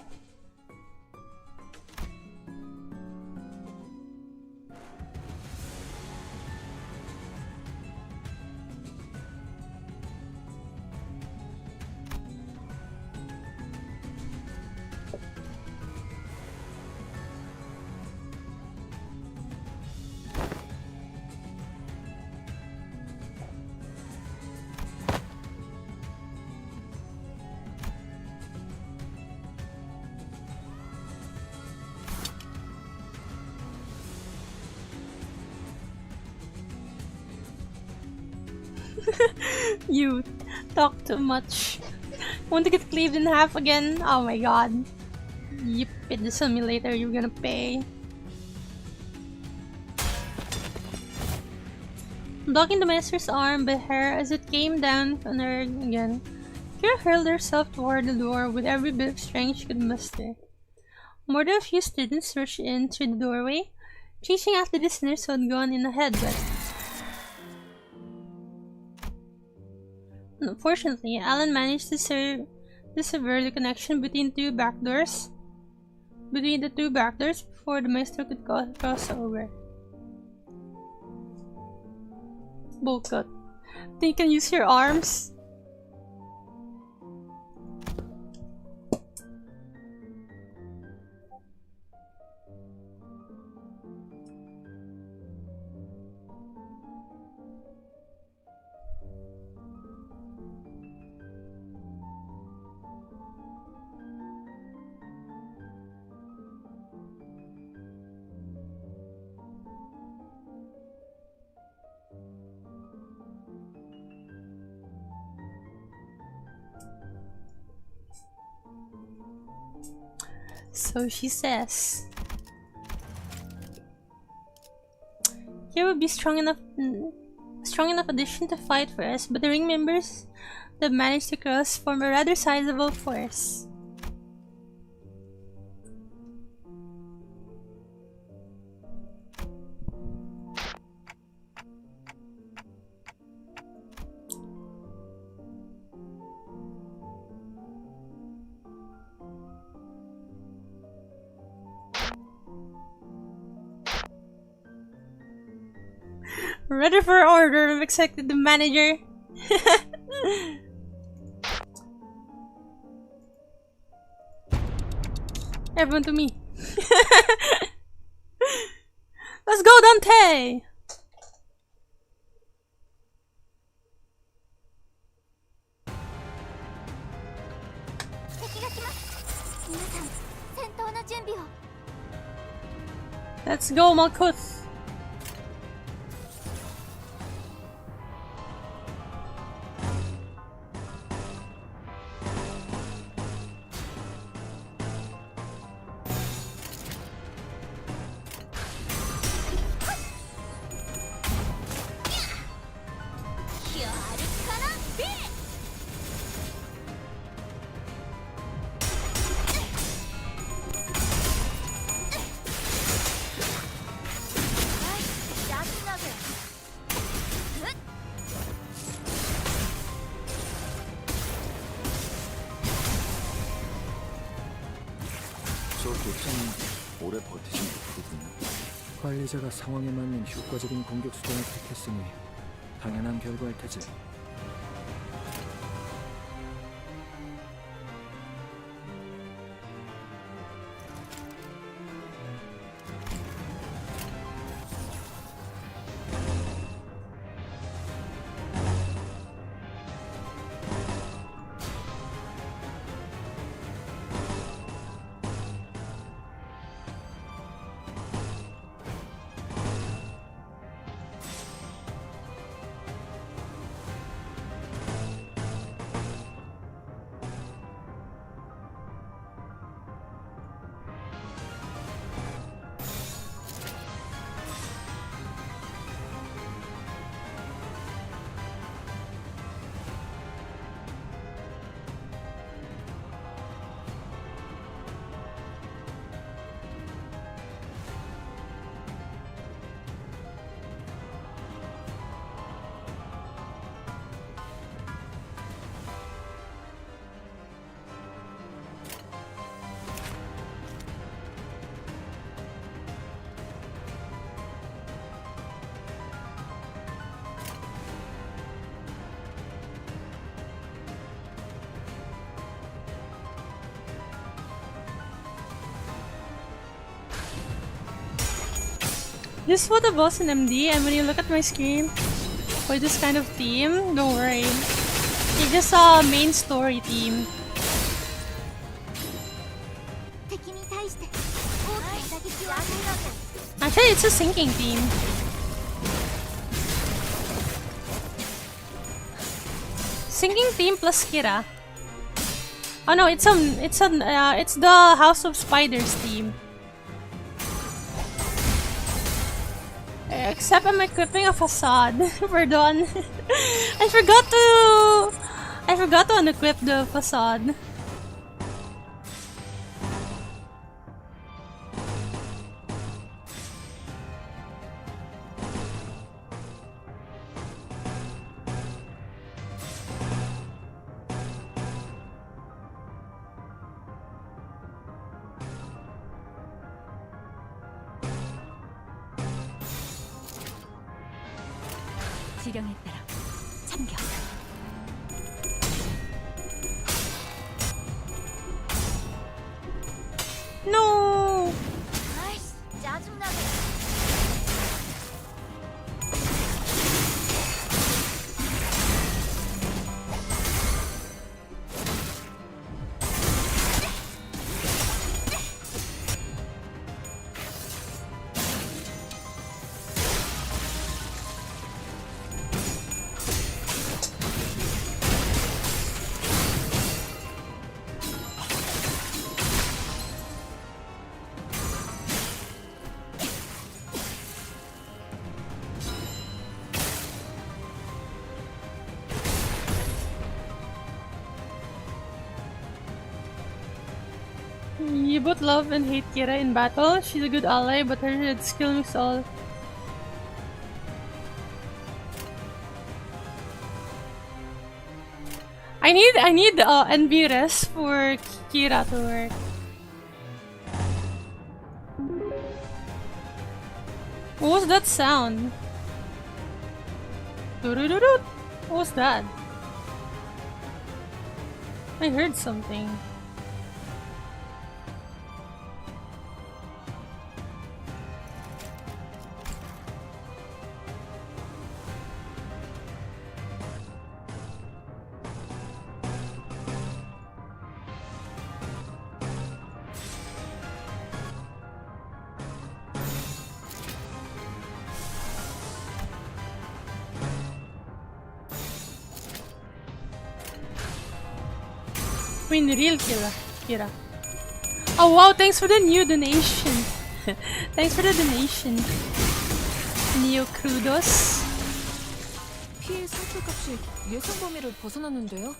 You talk too much. Want to get cleaved in half again? Oh my god. Yep, in the simulator you're gonna pay. Blocking the master's arm by her as it came down on her again, Kira hurled herself toward the door with every bit of strength she could muster. More than a few students rushed in through the doorway, chasing after the sinners who had gone in ahead, but unfortunately, Alan managed to sever the connection between the two back doors before the maestro could cross over. Bullcut. Then you can use your arms. So she says. Here would be strong enough addition to fight for us, but the ring members that managed to cross form a rather sizable force. Ready for order, executive manager. Everyone to me. Let's go, Dante! Let's go, Malkuth! 오래 버티신 덕분이군요. 관리자가 상황에 맞는 효과적인 공격 수단을 택했으니 당연한 결과일 테지. This is what the boss in MD, and when you look at my screen for this kind of theme, don't worry. It's just a main story theme. 敵に対して大きな打撃を与えるわけ。 Actually, it's a sinking theme. Sinking theme plus Kira. Oh no, it's the House of Spiders theme. Except I'm equipping a facade. We're done. I forgot to unequip the facade. 지령에 따라 참겨. No. 아이씨, 짜증나게. You both love and hate Kira in battle. She's a good ally, but her skill makes all. I need NB rest for Kira to work. What was that sound? Doo-doo-doo-doo. What was that? I heard something. I mean, real Kira. Oh wow, thanks for the new donation. Thanks for the donation. Neo Crudos. 피해 상처값이 예상 범위를 벗어났는데요.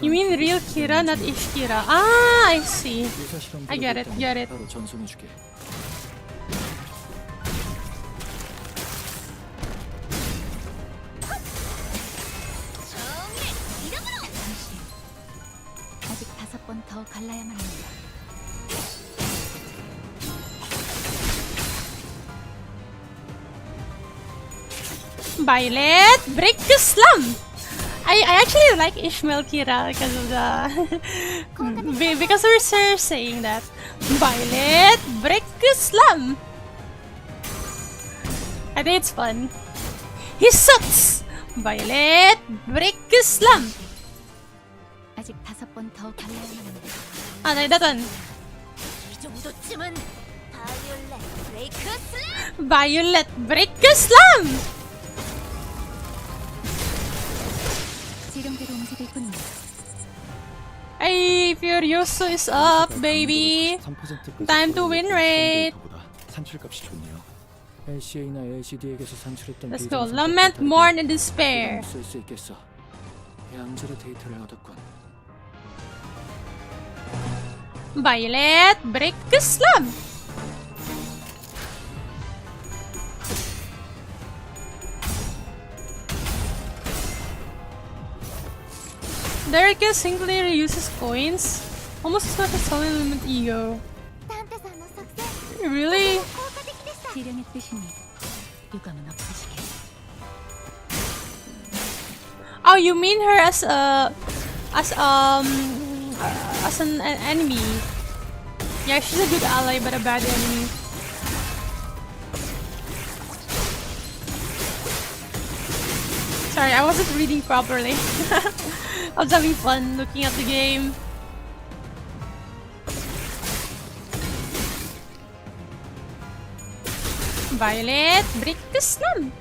You mean real Kira, not Ish Kira. Ah, I see. I get it, get it. 따로 전송해줄게. 아직 5번 더 갈라야만 합니다. Violet, break the slum! I actually like Ishmael Kira because of the because we're saying that. Violet, break the slum! I think it's fun. He sucks! Violet, break the slum! 아직 5번 더 갈라야 하는데. Ah, that one. 이 정도쯤은 바이올렛 브레이크 슬램! Violet, break the slum! 지름대로 움직일 뿐입니다. Hey, Ryoshu is up, baby! Time to win rate! 산출값이 좋네요. LCA나 LCD에게서 산출했던 Let's go. Lament, mourn, and despair. 쓸수 있겠어. 양질의 데이터를 얻었군. Violet, break the slum! Derek singly uses coins, almost as much as Solid Element Ego. タンテさんの作戦 Really? 効果的でした 지령의 뜻이니 유감은 없으시게. Oh, you mean her as an enemy? Yeah, she's a good ally but a bad enemy. Sorry, I wasn't reading properly. I was having fun looking at the game. Violet, break the slum!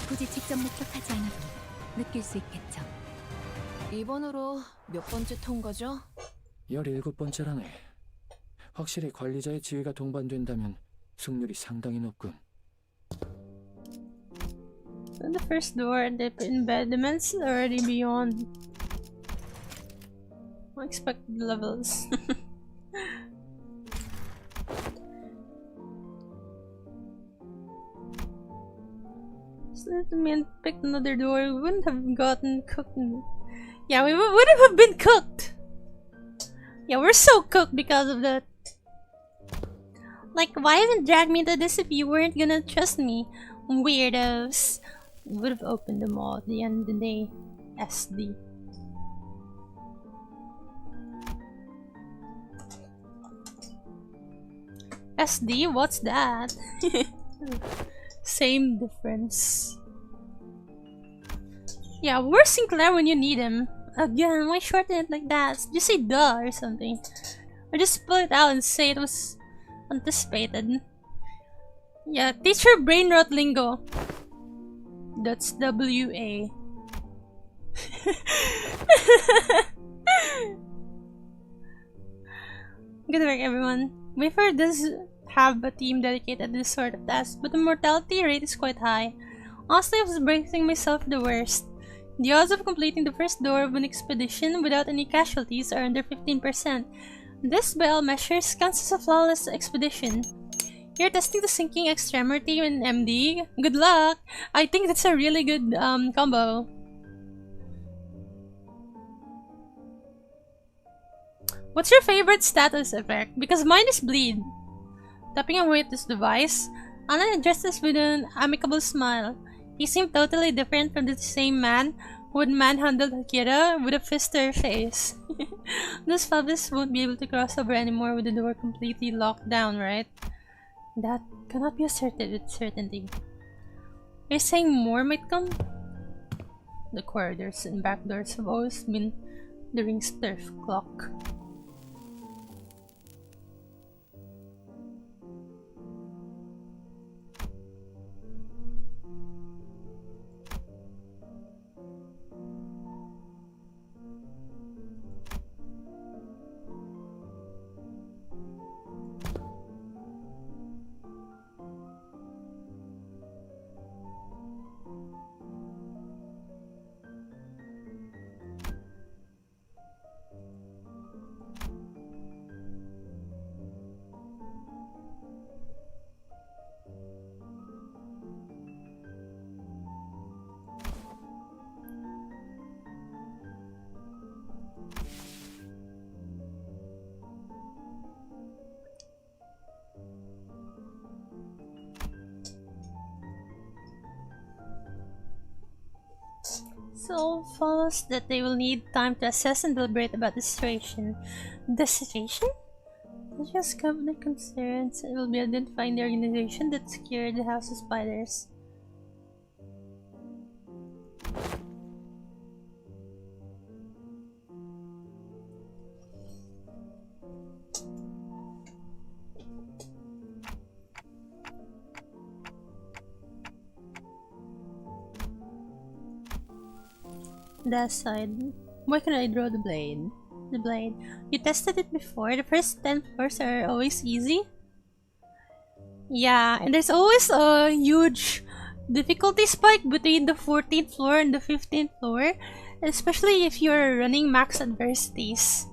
굳이 직접 목격하지 않아도 느낄 수 있겠죠. 이번으로 몇 번째 통과죠? 17번째라네. 확실히 관리자의 지위가 동반된다면 승률이 상당히 높군. On the first door, the embedment's already beyond unexpected levels. So if the man picked another door, we wouldn't have gotten cooked. Yeah, we wouldn't have been cooked! Yeah, we're so cooked because of that. Like, why even drag me into this if you weren't gonna trust me? Weirdos. Would have opened them all at the end of the day. SD. SD? What's that? Same difference. Yeah, where's Sinclair when you need him? Again, why shorten it like that? Just say duh or something. Or just pull it out and say it was anticipated. Yeah, teach her brain rot lingo. That's WA. Good work, everyone. Wafer does have a team dedicated to this sort of task, but the mortality rate is quite high. Honestly, I was bracing myself the worst. The odds of completing the first door of an expedition without any casualties are under 15%. This, by all measures, counts as a flawless expedition. You're testing the sinking extremity in MD? Good luck! I think that's a really good combo. What's your favorite status effect? Because mine is bleed. Tapping away at this device, Alan addressed this with an amicable smile. He seemed totally different from the same man who would manhandle Akira with a fist to her face. Those fabulous won't be able to cross over anymore with the door completely locked down, right? That cannot be asserted with certainty. Are you saying more might come? The corridors and back doors have always been the ring's turf clock. So follows that they will need time to assess and deliberate about the situation. The situation? Not just cabinet concerns, it will be identifying the organization that secured the House of Spiders. That side. Why can I draw the blade? The blade. You tested it before? The first 10 floors are always easy? Yeah, and there's always a huge difficulty spike between the 14th floor and the 15th floor, especially if you're running max adversities.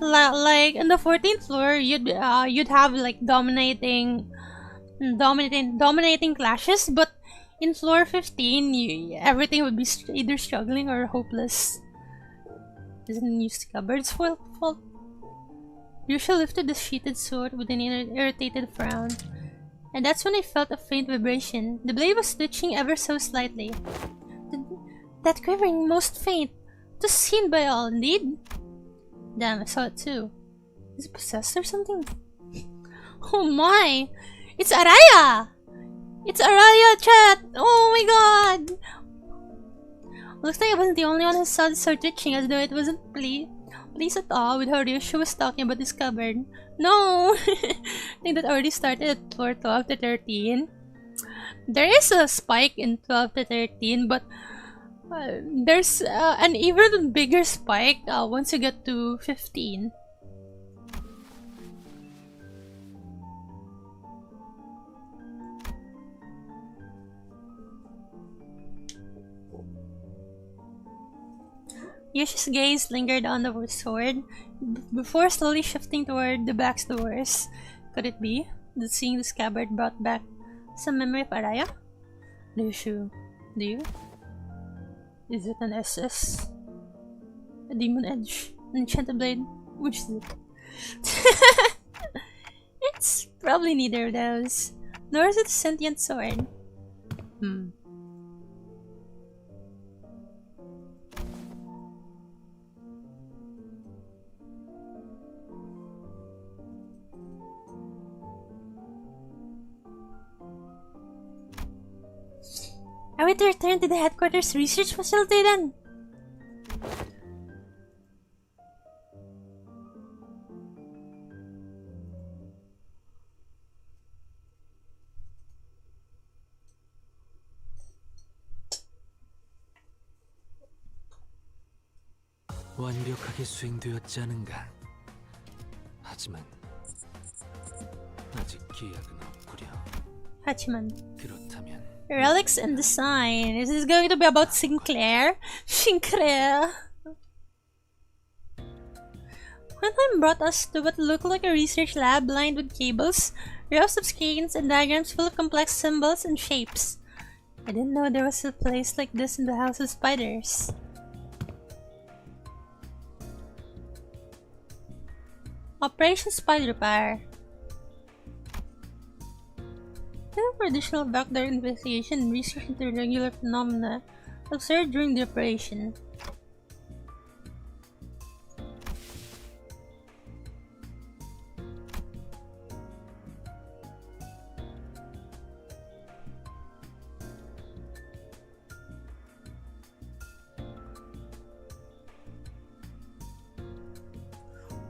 Like in the 14th floor, you'd have like dominating clashes, but in floor 15, everything would be either struggling or hopeless. Isn't used cupboard's fault? Ryoshu lifted the sheeted sword with an irritated frown, and that's when I felt a faint vibration. The blade was twitching ever so slightly. That quivering, most faint. It was seen by all, indeed. Damn, I saw it too. Is it possessed or something? Oh my! It's Araya! It's Araya, chat! Oh my god! Looks like I wasn't the only one who saw the sword twitching, as though it wasn't pleased at all with how Ryoshu was talking about this cupboard. No! I think that already started at floor 12 to 13. There is a spike in 12 to 13, but there's an even bigger spike once you get to 15. Yoshi's gaze lingered on the sword before slowly shifting toward the back doors. Could it be that seeing the scabbard brought back some memory of Araya? Ryoshu, do you? Is it an SS? A demon edge? An enchanted blade? Which is it? It's probably neither of those. Nor is it a sentient sword. Are we to return to the headquarters research facility then? 완벽하게 수행되었지 않은가? 하지만 아직 기약은 없구려. 그렇다면 Relics and design. Is this going to be about Sinclair? Sinclair. One time brought us to what looked like a research lab lined with cables, rows of screens, and diagrams full of complex symbols and shapes. I didn't know there was a place like this in the House of Spiders. Operation Spider Power. For additional backdoor investigation and research into irregular phenomena observed during the operation.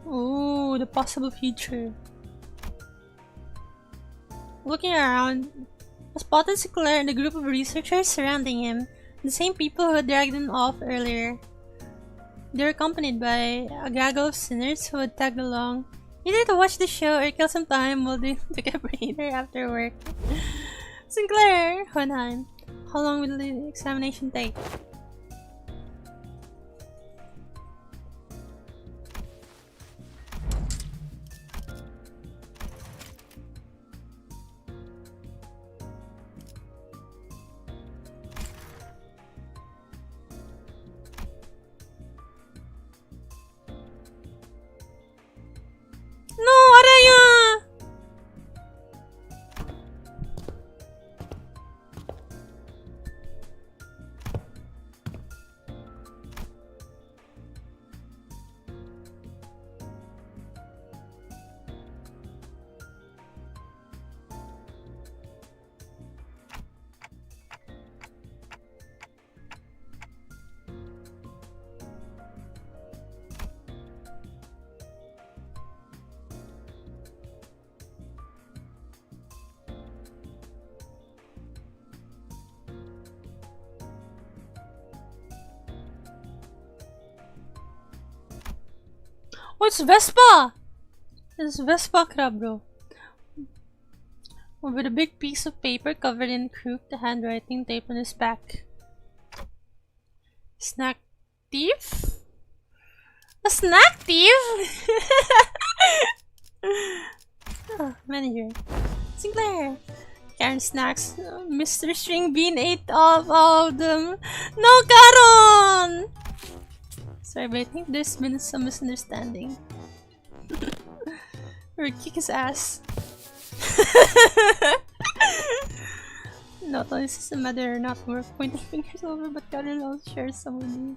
Ooh, the possible future. Looking around, I spotted Sinclair and a group of researchers surrounding him, the same people who had dragged him off earlier. They were accompanied by a gaggle of sinners who had tagged along, either to watch the show or kill some time while they took a breather after work. Sinclair! Hohenheim, how long will the examination take? Oh, it's Vespa! It's Vespa crab, bro. With a big piece of paper covered in crooked handwriting taped on his back. Snack thief? A snack thief? Oh, manager. Sinclair. Karen snacks. Mr. String Bean ate off all of them. No, Karon! Sorry, but I think there's been some misunderstanding. Or kick his ass. Not only is this a matter not worth pointing fingers over, but Karon also shares some with me.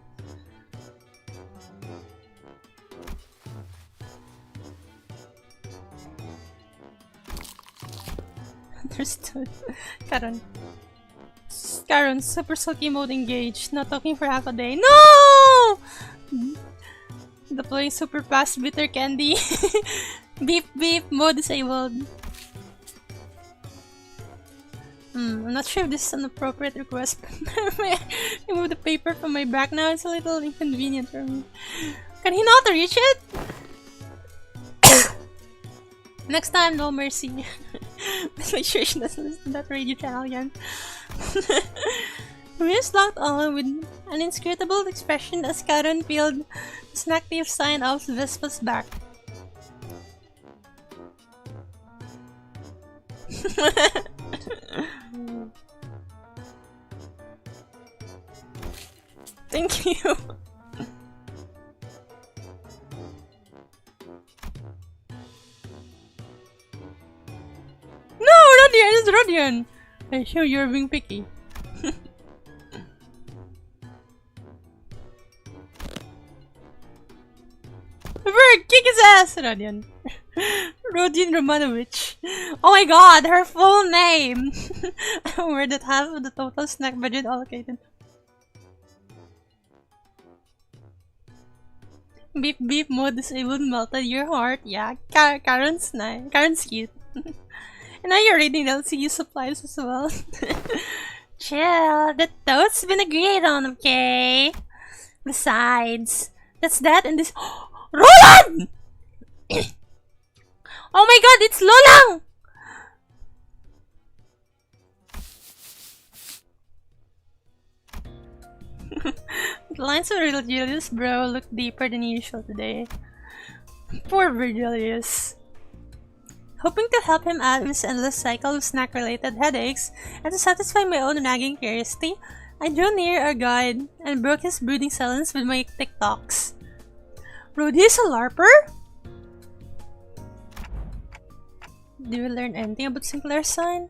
Understood. Karon. Karon, super sulky mode engaged. Not talking for half a day. No! Deploying super fast bitter candy. Beep beep, mode disabled. I'm not sure if this is an appropriate request, but may I remove the paper from my back now? It's a little inconvenient for me. Can he not reach it? Next time, no mercy. Let's make sure she doesn't listen to that radio channel again. Rhys locked on with an inscrutable expression as Karon peeled the snack thief sign off Vespa's back. Thank you. No, Rodian, it's Rodian. I show you're being picky. Bird, kick his ass, Rodian. Rodian Romanovich. Oh my god, her full name! I'm aware that half of the total snack budget allocated. Beep beep mode disabled melted your heart. Yeah, Karen's nice. Karen's cute. And now you're reading LCU supplies as well. Chill, the toast's been agreed on, okay? Besides, that's that and this. Roland! Oh my god, it's Lolang! The lines of Virgilius, bro, look deeper than usual today. Poor Virgilius. Hoping to help him out of his endless cycle of snack-related headaches, and to satisfy my own nagging curiosity, I drew near our guide and broke his brooding silence with my TikToks. Rudy is a LARPer? Did we learn anything about Sinclair's sign?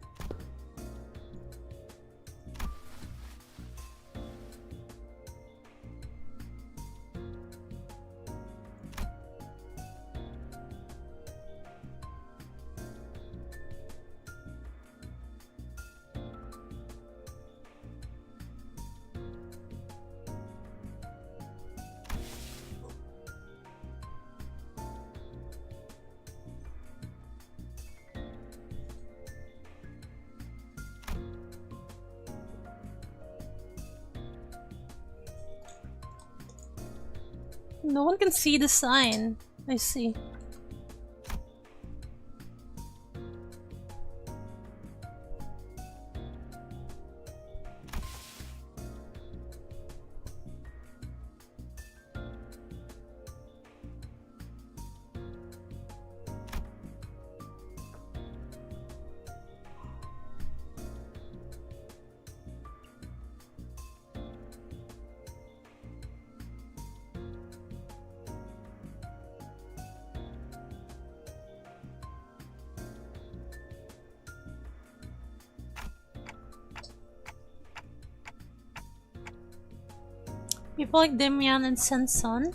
No one can see the sign. I see. People like Demian and Senson.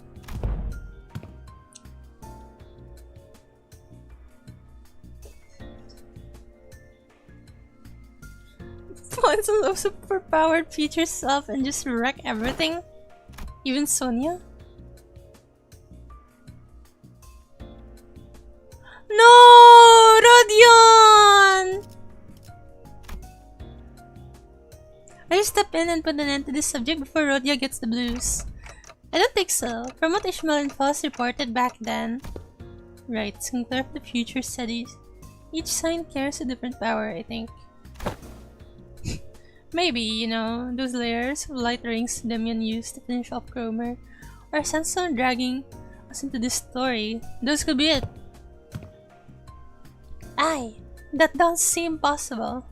Want some of superpowered features stuff and just wreck everything? Even Sonia? No! Rodion! I just step in and put an end to this subject before Rodia gets the blues. I don't think so. From what Ishmael and Foss reported back then, right, Sinclair of the Future studies, each sign carries a different power, I think. Maybe, you know, those layers of light rings Demian used to finish off Cromer, or Sandstone dragging us into this story. Those could be it. Aye, that does seem plausible.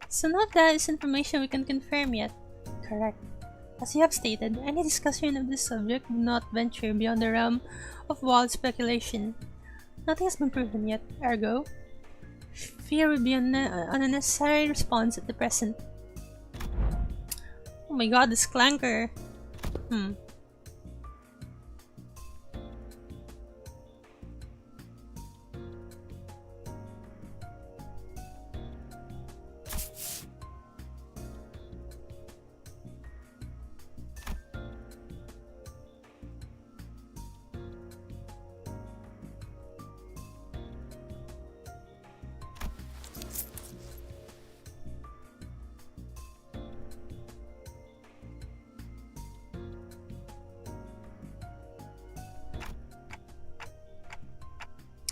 So none of that is information we can confirm yet. Correct. As you have stated, any discussion of this subject would not venture beyond the realm of wild speculation. Nothing has been proven yet, ergo, fear would be an unnecessary response at the present. Oh my god, this clanker.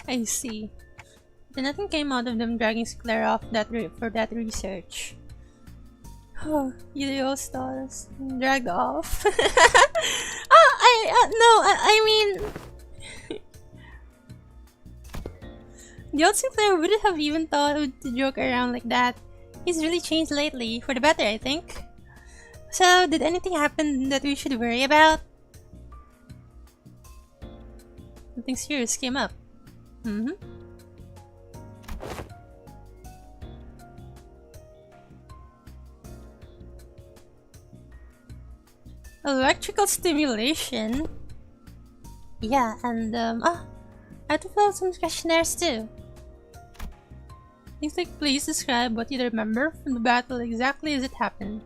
I see. Then nothing came out of them dragging Sinclair off for that research. Oh, you all stalls dragged off. I mean, the old Sinclair wouldn't have even thought to joke around like that. He's really changed lately, for the better, I think. So, did anything happen that we should worry about? Something serious came up. Electrical stimulation? Yeah, and I had to fill out some questionnaires too. Things like, please describe what you remember from the battle exactly as it happened.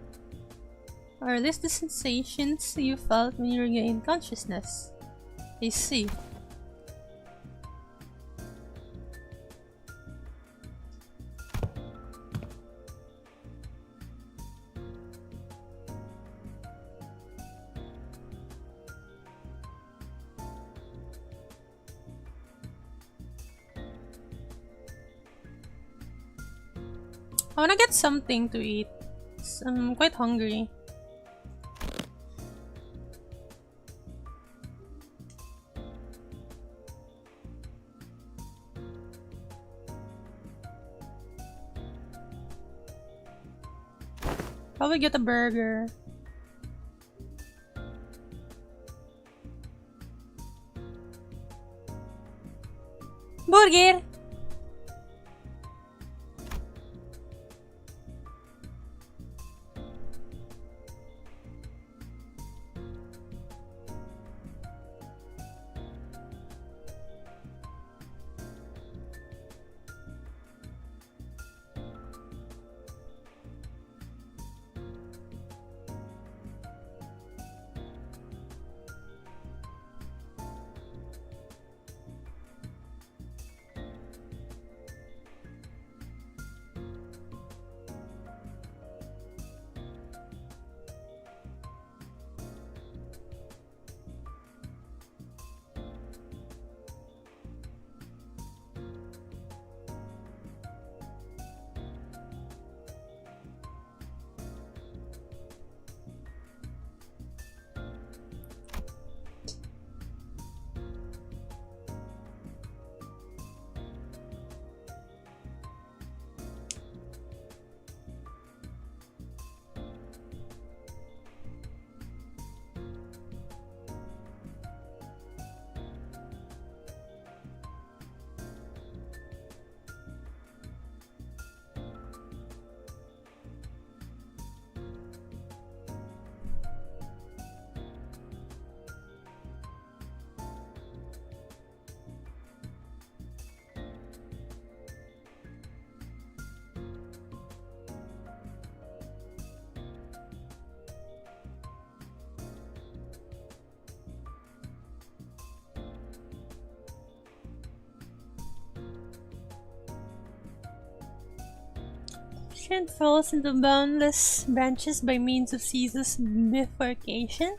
Or list the sensations you felt when you regained consciousness. I see. I wanna get something to eat. I'm quite hungry. Probably get a burger. Burger! Ocean falls into boundless branches by means of season's bifurcation.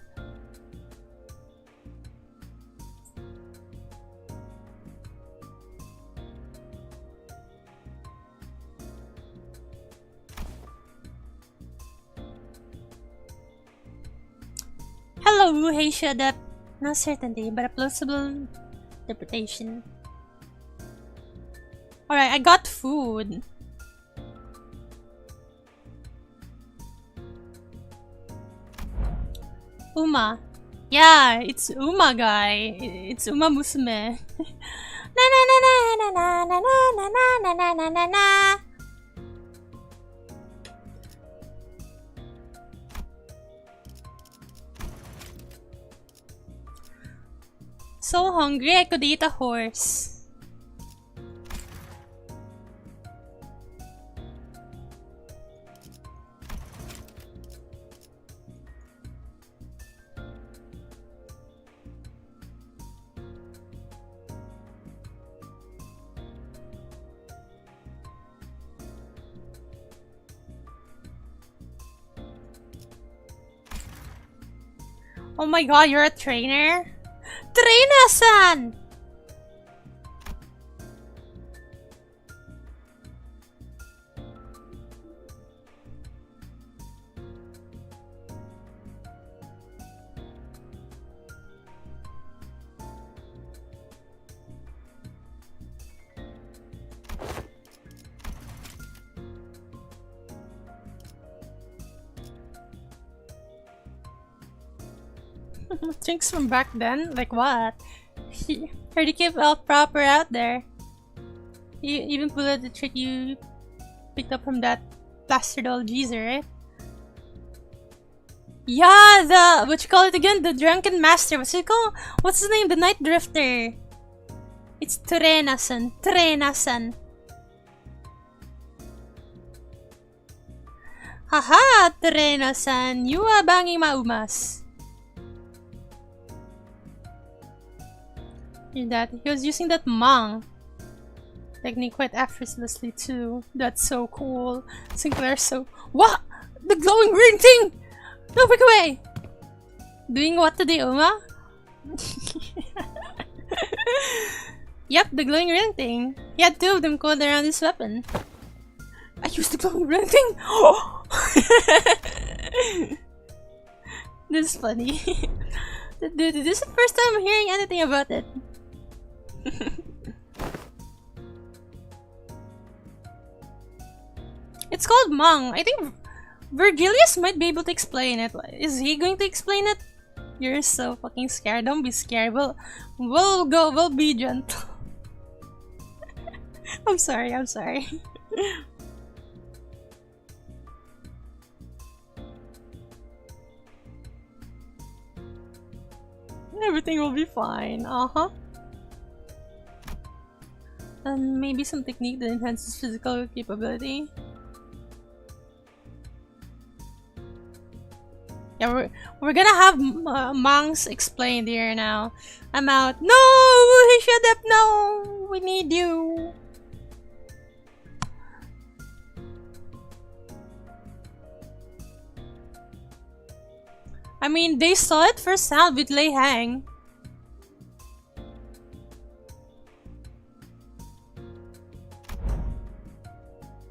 Hello, O.S.H.A.R.E. That not certainty, but a plausible interpretation. Alright, I got food. Uma. Yeah, it's Uma guy. It's Uma Musume. Na na na na na na na na na na na na. So hungry, I could eat a horse. Oh my god, you're a trainer? Trainer-san! Drinks from back then? Like what? Heard you keep all proper out there. You even pulled out the trick you picked up from that plastered old geezer, right? Yeah, the what you call it again? The drunken master. What's it called? What's his name? The night drifter. It's Trena-san. Trena-san. Haha, Trena-san. You are banging maumas. That he was using that Mang technique quite effortlessly too. That's so cool. Sinclair's so what? The glowing green thing! No, quick away! Doing what to the Uma? Yep, the glowing green thing. He had two of them caught around his weapon. I used the glowing green thing! This is funny. Dude, this is the first time I'm hearing anything about it. It's called Mang. I think Virgilius might be able to explain it. Is he going to explain it? You're so fucking scared. Don't be scared. We'll be gentle. I'm sorry. Everything will be fine. And maybe some technique that enhances physical capability. Yeah, we're gonna have Mangs explained here now. I'm out. No, shut up! No, we need you. I mean, they saw it firsthand with Lei Hang.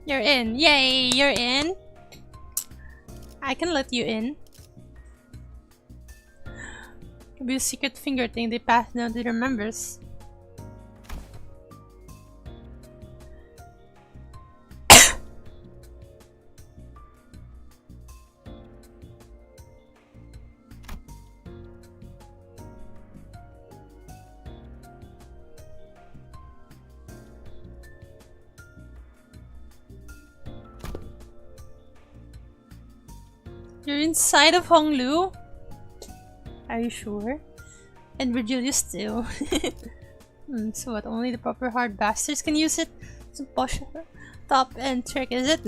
You're in. Yay, you're in. I can let you in. Could be a secret finger thing they pass down to their members. You're inside of Honglu? Are you sure? And Virgilius too. So what, only the proper hard bastards can use it? It's a posh top end trick, is it?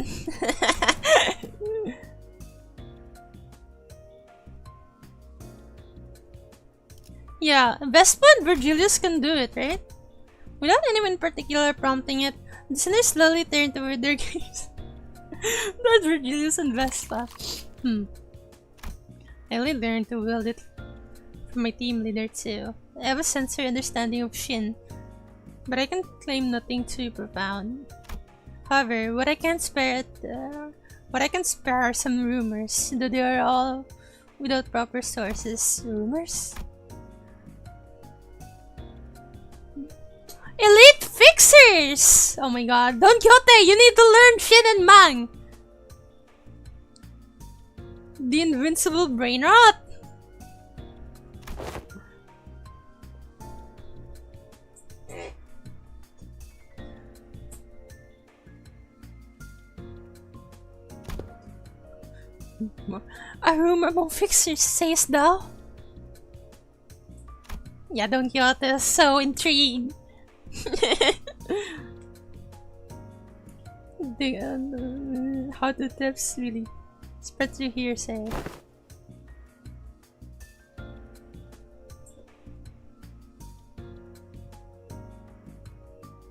Yeah, Vespa and Virgilius can do it, right? Without anyone in particular prompting it, the sinners slowly turn toward their gaze. Lord Virgilius and Vespa. I only learned to wield it from my team leader too. I have a sensory understanding of Shin, but I can claim nothing too profound. However, what I can spare are some rumors, though they are all without proper sources. Rumors? Elite Fixers! Oh my god, Don Quixote, you need to learn Shin and Mang! The Invincible Brain Rot! A rumor among fixers, sayest thou? Yeah, Don Quixote is so intrigued. How do tips really spread through hearsay?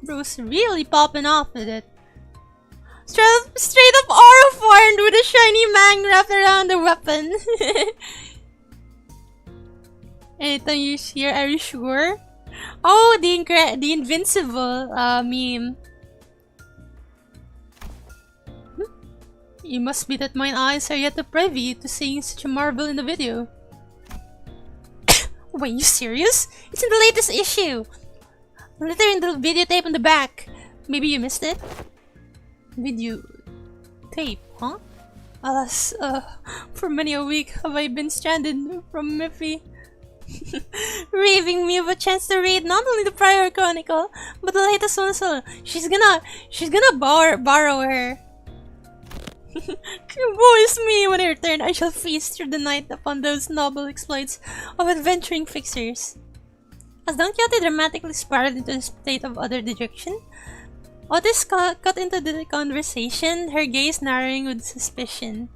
Bro's really popping off with it. Straight up aura formed with a shiny mang wrapped around the weapon. Anytime you hear, are you sure? Oh, the invincible meme. You must be that mine eyes are yet privy to seeing such a marvel in the video. Wait, you serious? It's in the latest issue. Letter in the videotape on the back. Maybe you missed it? Video tape, huh? Alas, for many a week have I been stranded from Miffy, raving me of a chance to read not only the prior chronicle, but the latest one as well. She's gonna borrow her. Woe is me! When I return, I shall feast through the night upon those noble exploits of adventuring fixers. As Don Quixote dramatically spiraled into a state of utter dejection, Otis cut into the conversation, her gaze narrowing with suspicion.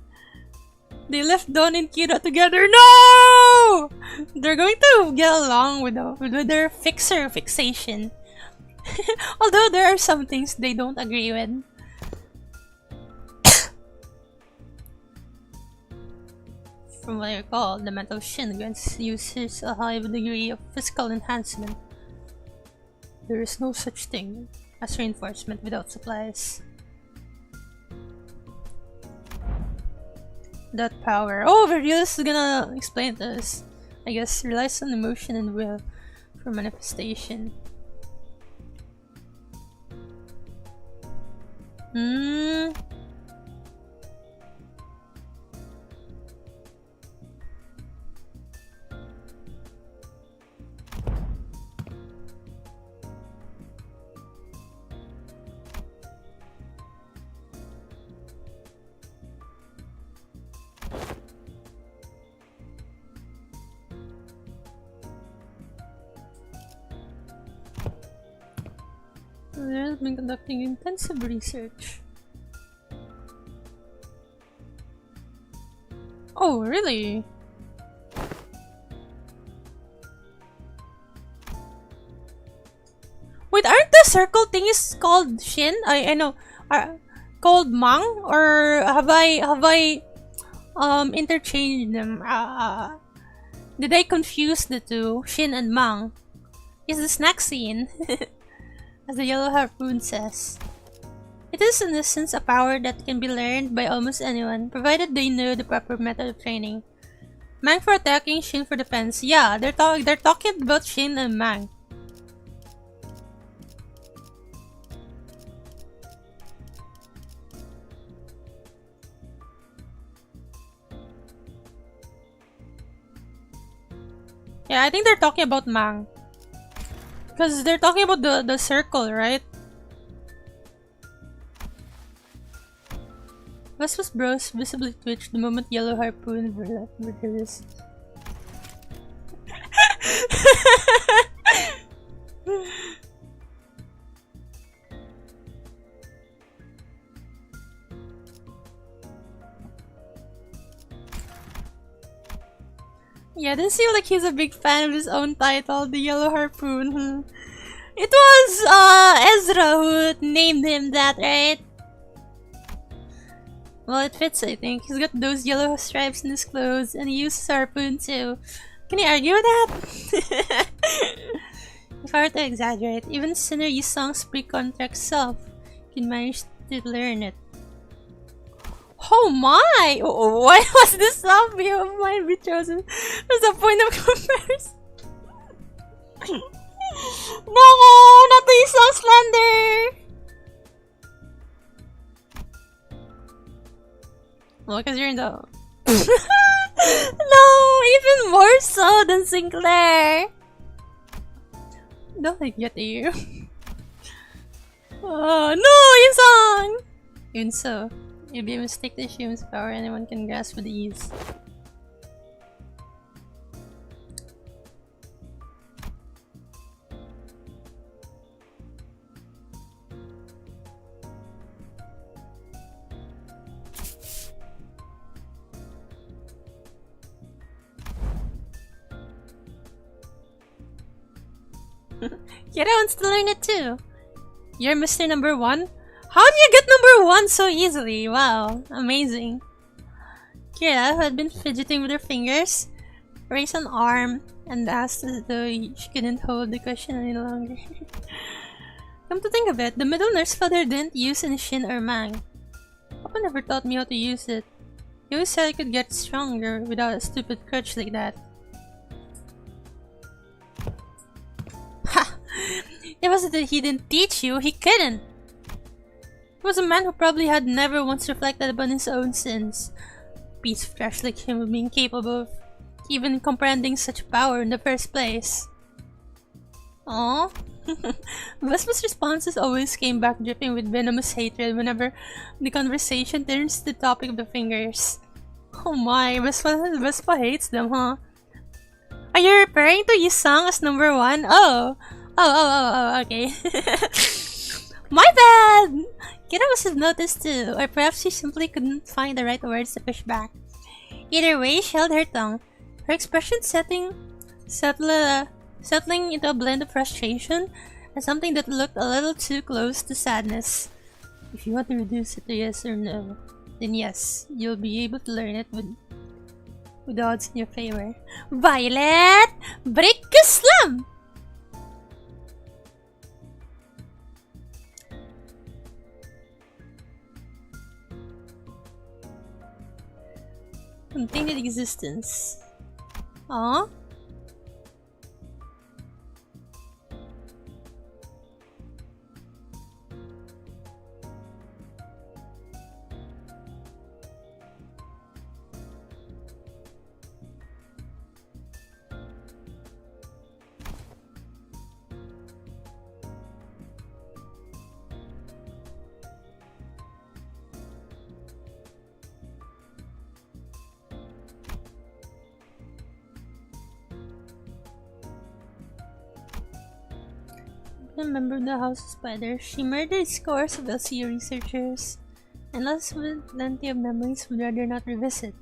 They left Don and Kira together. No! They're going to get along with their fixer fixation. Although there are some things they don't agree with. From what I recall, the mental Shin grants users a high degree of physical enhancement. There is no such thing as reinforcement without supplies. That power. Oh, Virgilius is gonna explain this. I guess relies on emotion and will for manifestation. There has been conducting intensive research. Oh, really? Wait, aren't the circle thingies called Shin? I know. Called Mang? Or have I interchanged them? Did I confuse the two? Shin and Mang? Is the snack scene? As the Yellow Harpoon says. It is in essence a power that can be learned by almost anyone, provided they know the proper method of training. Mang for attacking, Shin for defense. Yeah, they're talking about Shin and Mang. Yeah, I think they're talking about Mang. Because they're talking about the circle, right? Vespa's brows visibly twitched the moment Yellow Harpoon Virgilius. Yeah, it doesn't seem like he's a big fan of his own title, the Yellow Harpoon. It was Ezra who named him that, right? Well, it fits, I think. He's got those yellow stripes in his clothes, and he uses harpoon too. Can you argue with that? If I were to exaggerate, even Sinner Yisong's pre-contract self can manage to learn it. Oh my! Why was this self view of mine be chosen as a point of comparison? No! Not the Yisong slander! Well, because you're in the... No! Even more so than Sinclair! Don't I get you? Oh, no! Yisong! Even so, it'd be a mistake to assume his power anyone can grasp with ease. Kira wants to learn it too. You're Mr. Number 1? How do you get number 1 so easily? Wow, amazing. Kira, who had been fidgeting with her fingers, raised an arm and asked as though she couldn't hold the cushion any longer. Come to think of it, the middle nurse father didn't use any Shin or Mang. Papa never taught me how to use it. He always said I could get stronger without a stupid crutch like that. Ha! It wasn't that he didn't teach you, he couldn't! He was a man who probably had never once reflected upon his own sins. A piece of trash like him would be incapable of even comprehending such power in the first place. Aww. Vespa's responses always came back dripping with venomous hatred whenever the conversation turns to the topic of the fingers. Oh my, Vespa hates them, huh? Are you referring to Yisong as number 1? Oh, okay. My bad! Kira must have noticed too, or perhaps she simply couldn't find the right words to push back. Either way, she held her tongue, her expression settling into a blend of frustration and something that looked a little too close to sadness. If you want to reduce it to yes or no, then yes, you'll be able to learn it with odds in your favor. Violet! Break Islam! Continued existence. Aww. A member of the House of Spider, she murdered scores of LCU researchers, and us with plenty of memories we'd rather not revisit.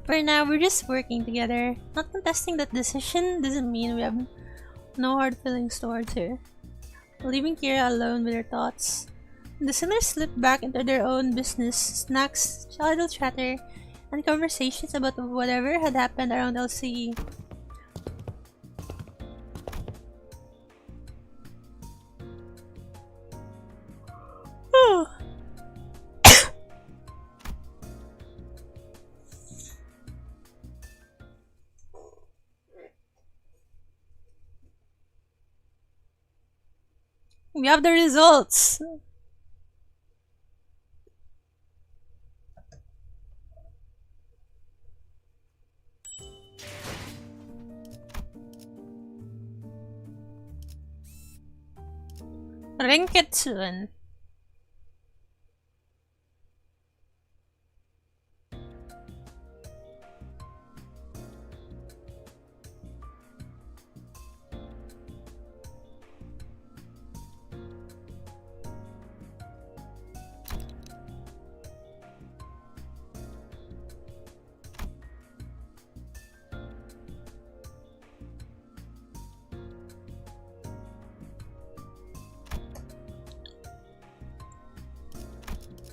For now, we're just working together. Not contesting that decision doesn't mean we have no hard feelings towards her. Leaving Kira alone with her thoughts, the sinners slipped back into their own business, snacks, idle chatter, and conversations about whatever had happened around LCE. We have the results! Renketsun.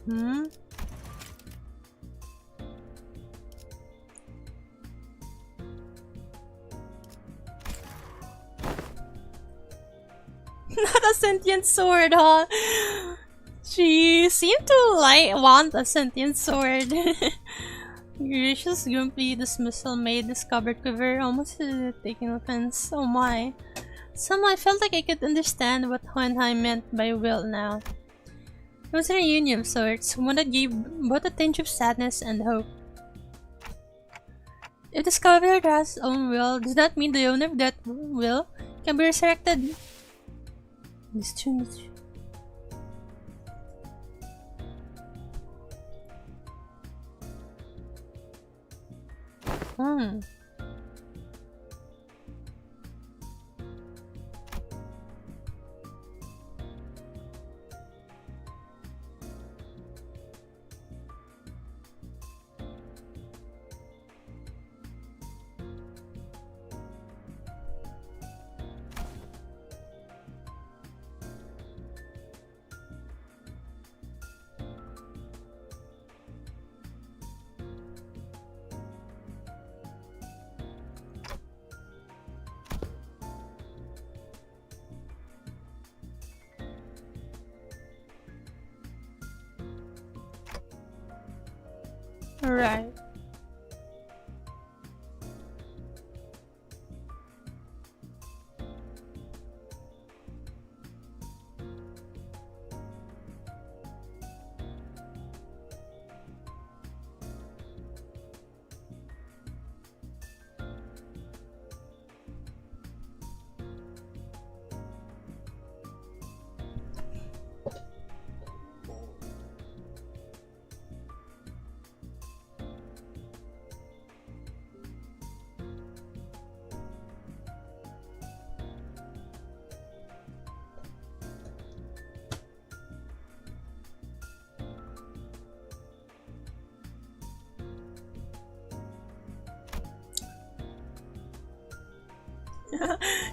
Hmm? Not a sentient sword, huh? She seemed to want a sentient sword. Ryoshu's grumpy dismissal made this cupboard quiver, almost taking offense. Oh my. Somehow I felt like I could understand what Honhai meant by will now. It was a reunion of sorts, one that gave both a tinge of sadness and hope. If the cupboard has its own will, does that mean the owner of that will can be resurrected? It's true, it's true. Hmm. Right.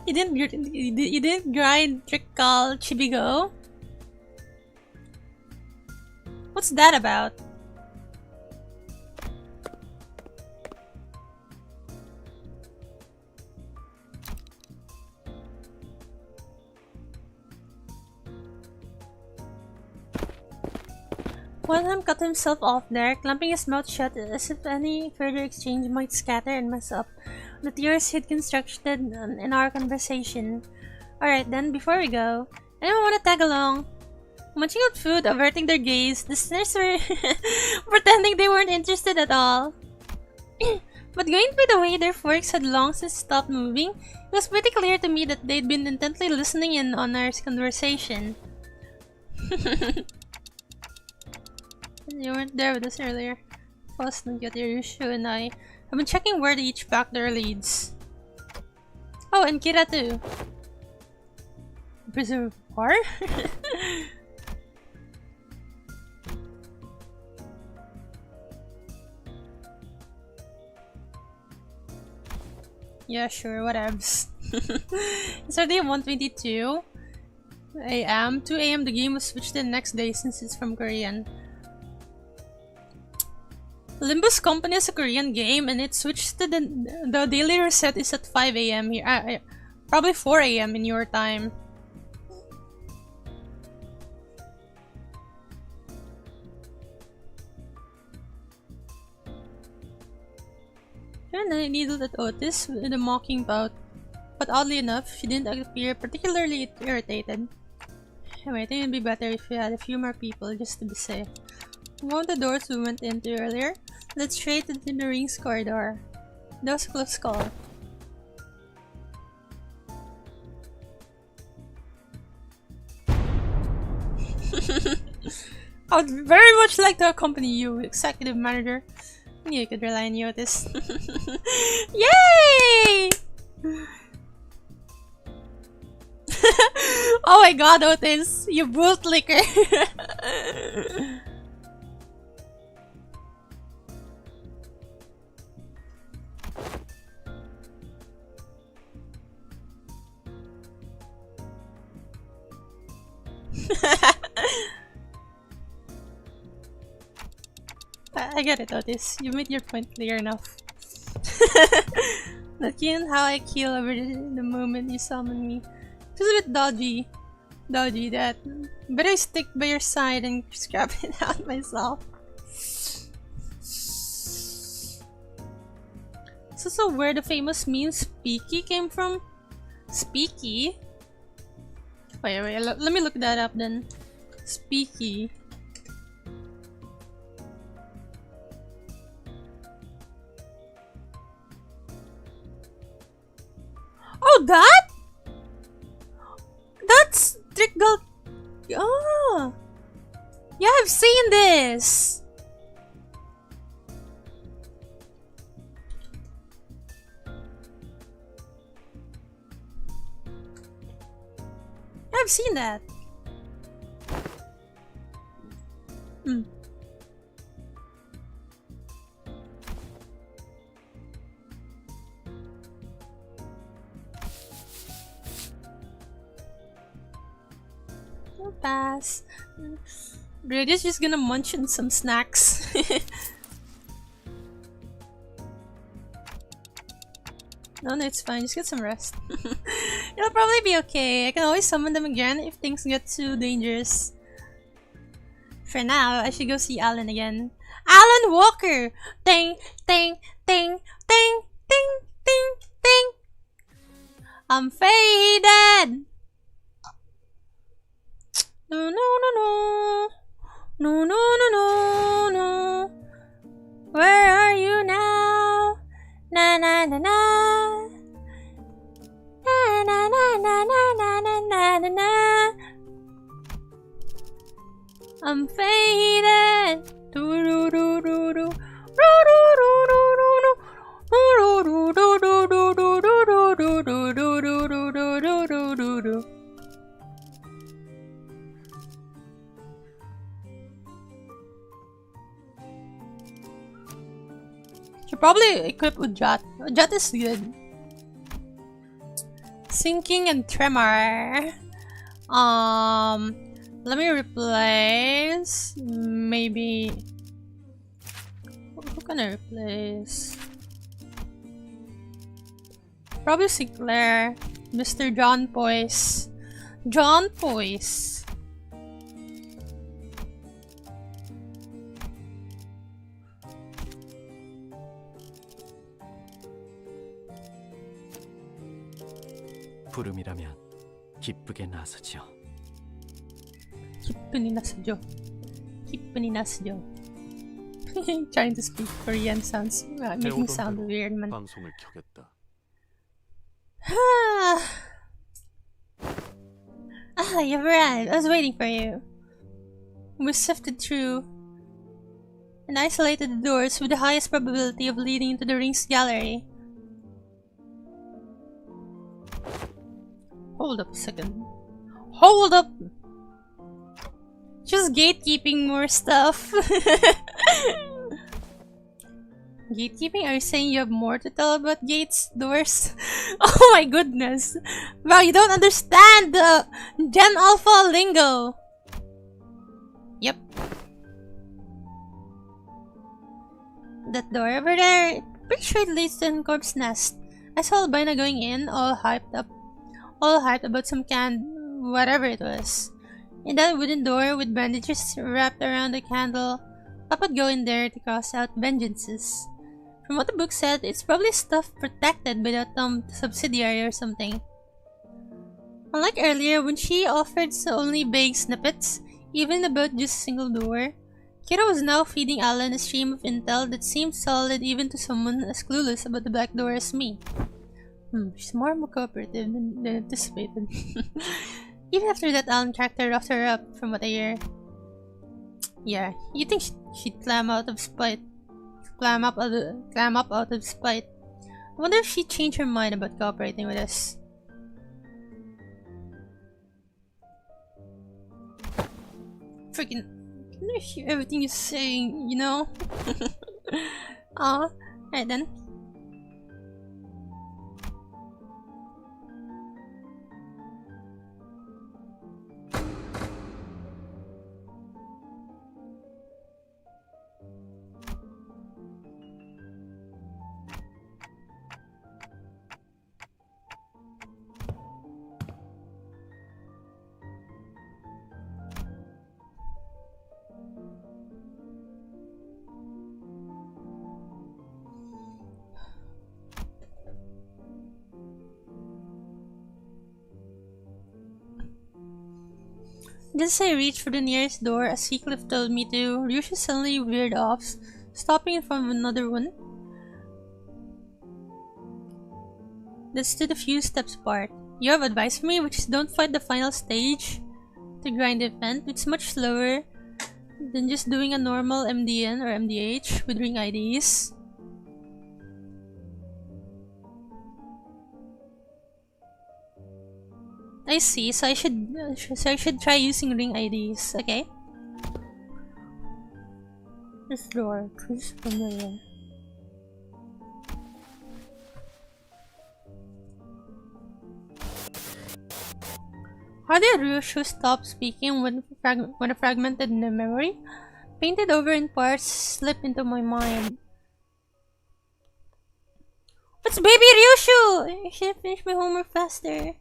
You didn't grind Trickle Chibigo? What's that about? Wilhelm cut himself off there, clamping his mouth shut as if any further exchange might scatter and mess up the theories he'd constructed in our conversation. Alright then, before we go, anyone want to tag along? Munching on food, averting their gaze, the listeners were pretending they weren't interested at all. But going by the way their forks had long since stopped moving, it was pretty clear to me that they'd been intently listening in on our conversation. You weren't there with us earlier. Plus, Ryoshu and I have been checking where they each packed their leads. Oh, and Kira too. Prisoner of war? Yeah, sure, whatevs. It's already 1:22 a.m. 2 a.m. the game was switched the next day since it's from Korean. Limbus Company is a Korean game and it switched to the daily reset is at 5 a.m. here. Probably 4 a.m. in your time. I needled at Otis with a mocking pout, but oddly enough, she didn't appear particularly irritated. Anyway, I think it'd be better if we had a few more people just to be safe. One of the doors we went into earlier led straight into the rings corridor. That was a close call. I would very much like to accompany you, executive manager. I knew you could rely on you at this. Yay! Oh my god, Otis! You bootlicker! I get it, Otis. You made your point clear enough. Not keen how I keel over the moment you summon me. It was a bit dodgy. Dodgy that. Better stick by your side and scrap it out myself. So where the famous meme Speaky came from? Speaky? Wait, let me look that up then. Speaky. Oh, that? That's Trickle. Oh, yeah, I've seen this. I've seen that. Hmm. I'll pass. Brady's just gonna munch on some snacks. No, it's fine. Just get some rest. It'll probably be okay. I can always summon them again if things get too dangerous. For now, I should go see Alan again. Alan Walker! Ding, ding, ding, ding, ding, ding, ding. I'm faded! No, no, no, no. No, no, no, no, no. Where are you now? Na na na na. Na na na na na na na na na. I'm faded. Do do do do do. Do do do do do. Do do do do do do do do do do do do do do do. Should probably equip Ujat. Ujat is good. Sinking and Tremor. Let me replace. Maybe. Who can I replace? Probably Sinclair. Mr. John Poise. John Poise. 부름이라면 기쁘게 나서지요. 기쁘니 나서죠. 기쁘니 나서죠. Trying to speak Korean sounds making sound weird, man. 방송을 켜겠다. You've arrived. I was waiting for you. We sifted through and isolated the doors with the highest probability of leading into the ring's gallery. Hold up a second. Hold up! Just gatekeeping more stuff. Gatekeeping? Are you saying you have more to tell about gates, doors? Oh my goodness! Wow, you don't understand the Gen Alpha lingo! Yep. That door over there, pretty sure it leads to an corpse nest. I saw Albina going in, all hyped about some canned whatever it was. In that wooden door with bandages wrapped around the candle, Papa would go in there to cast out vengeances. From what the book said, it's probably stuff protected by the subsidiary or something. Unlike earlier, when she offered only vague snippets, even about just a single door, Kira was now feeding Alan a stream of intel that seemed solid even to someone as clueless about the back door as me. She's more cooperative than anticipated. Even after that, Alan character roughed her up, from what I hear. Yeah, you think she'd clam out of spite? Clam up out of spite. I wonder if she'd change her mind about cooperating with us. Freaking, can I hear everything you're saying? You know? Alright then. Just as I reached for the nearest door, as Heathcliff told me to, Ryoshu suddenly veered off, stopping in front of another one that stood a few steps apart. You have advice for me, which is don't fight the final stage to grind the event. It's much slower than just doing a normal MDN or MDH with ring IDs. I see, so I should try using ring IDs, okay? This door, please familiar. How did Ryoshu stop speaking when a fragmented memory, painted over in parts, slipped into my mind? It's baby Ryoshu! I should have finished my homework faster.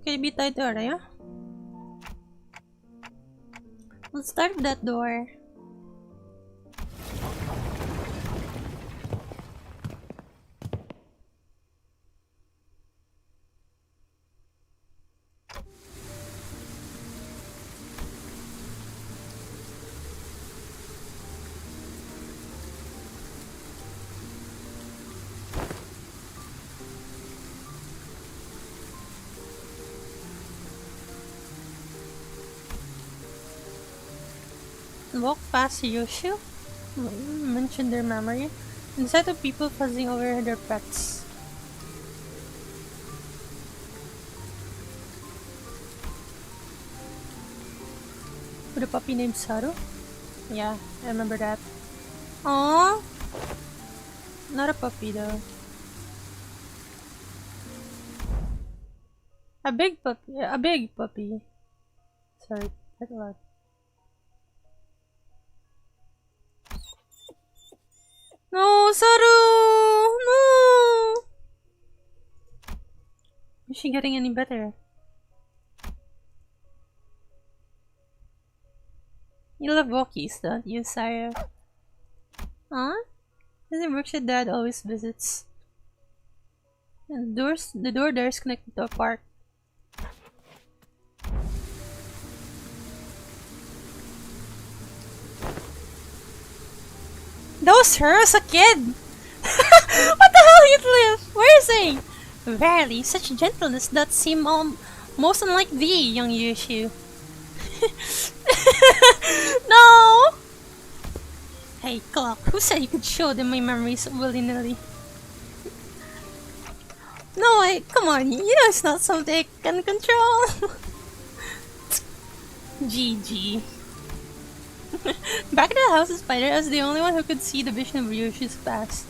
Maybe tayo to area. Let's start with that door. Walk past Ryoshu, mention their memory, instead of people fuzzing over their pets. With a puppy named Saru? Yeah, I remember that. Aww! Not a puppy though. A big puppy. Sorry, quite a lot. No, Saru! No! Is she getting any better? You love walkies, don't you, Saru? Huh? This is works your dad always visits. And the door there is connected to a park. That was her as a kid! What the hell, Heathcliff? Where is he? Verily, such gentleness doth seem most unlike thee, young Ryoshu. No! Hey, Clock, who said you could show them my memories willy-nilly? No, come on, you know it's not something I can control. GG. Back at the house of Spider, I was the only one who could see the vision of Ryoshu's past.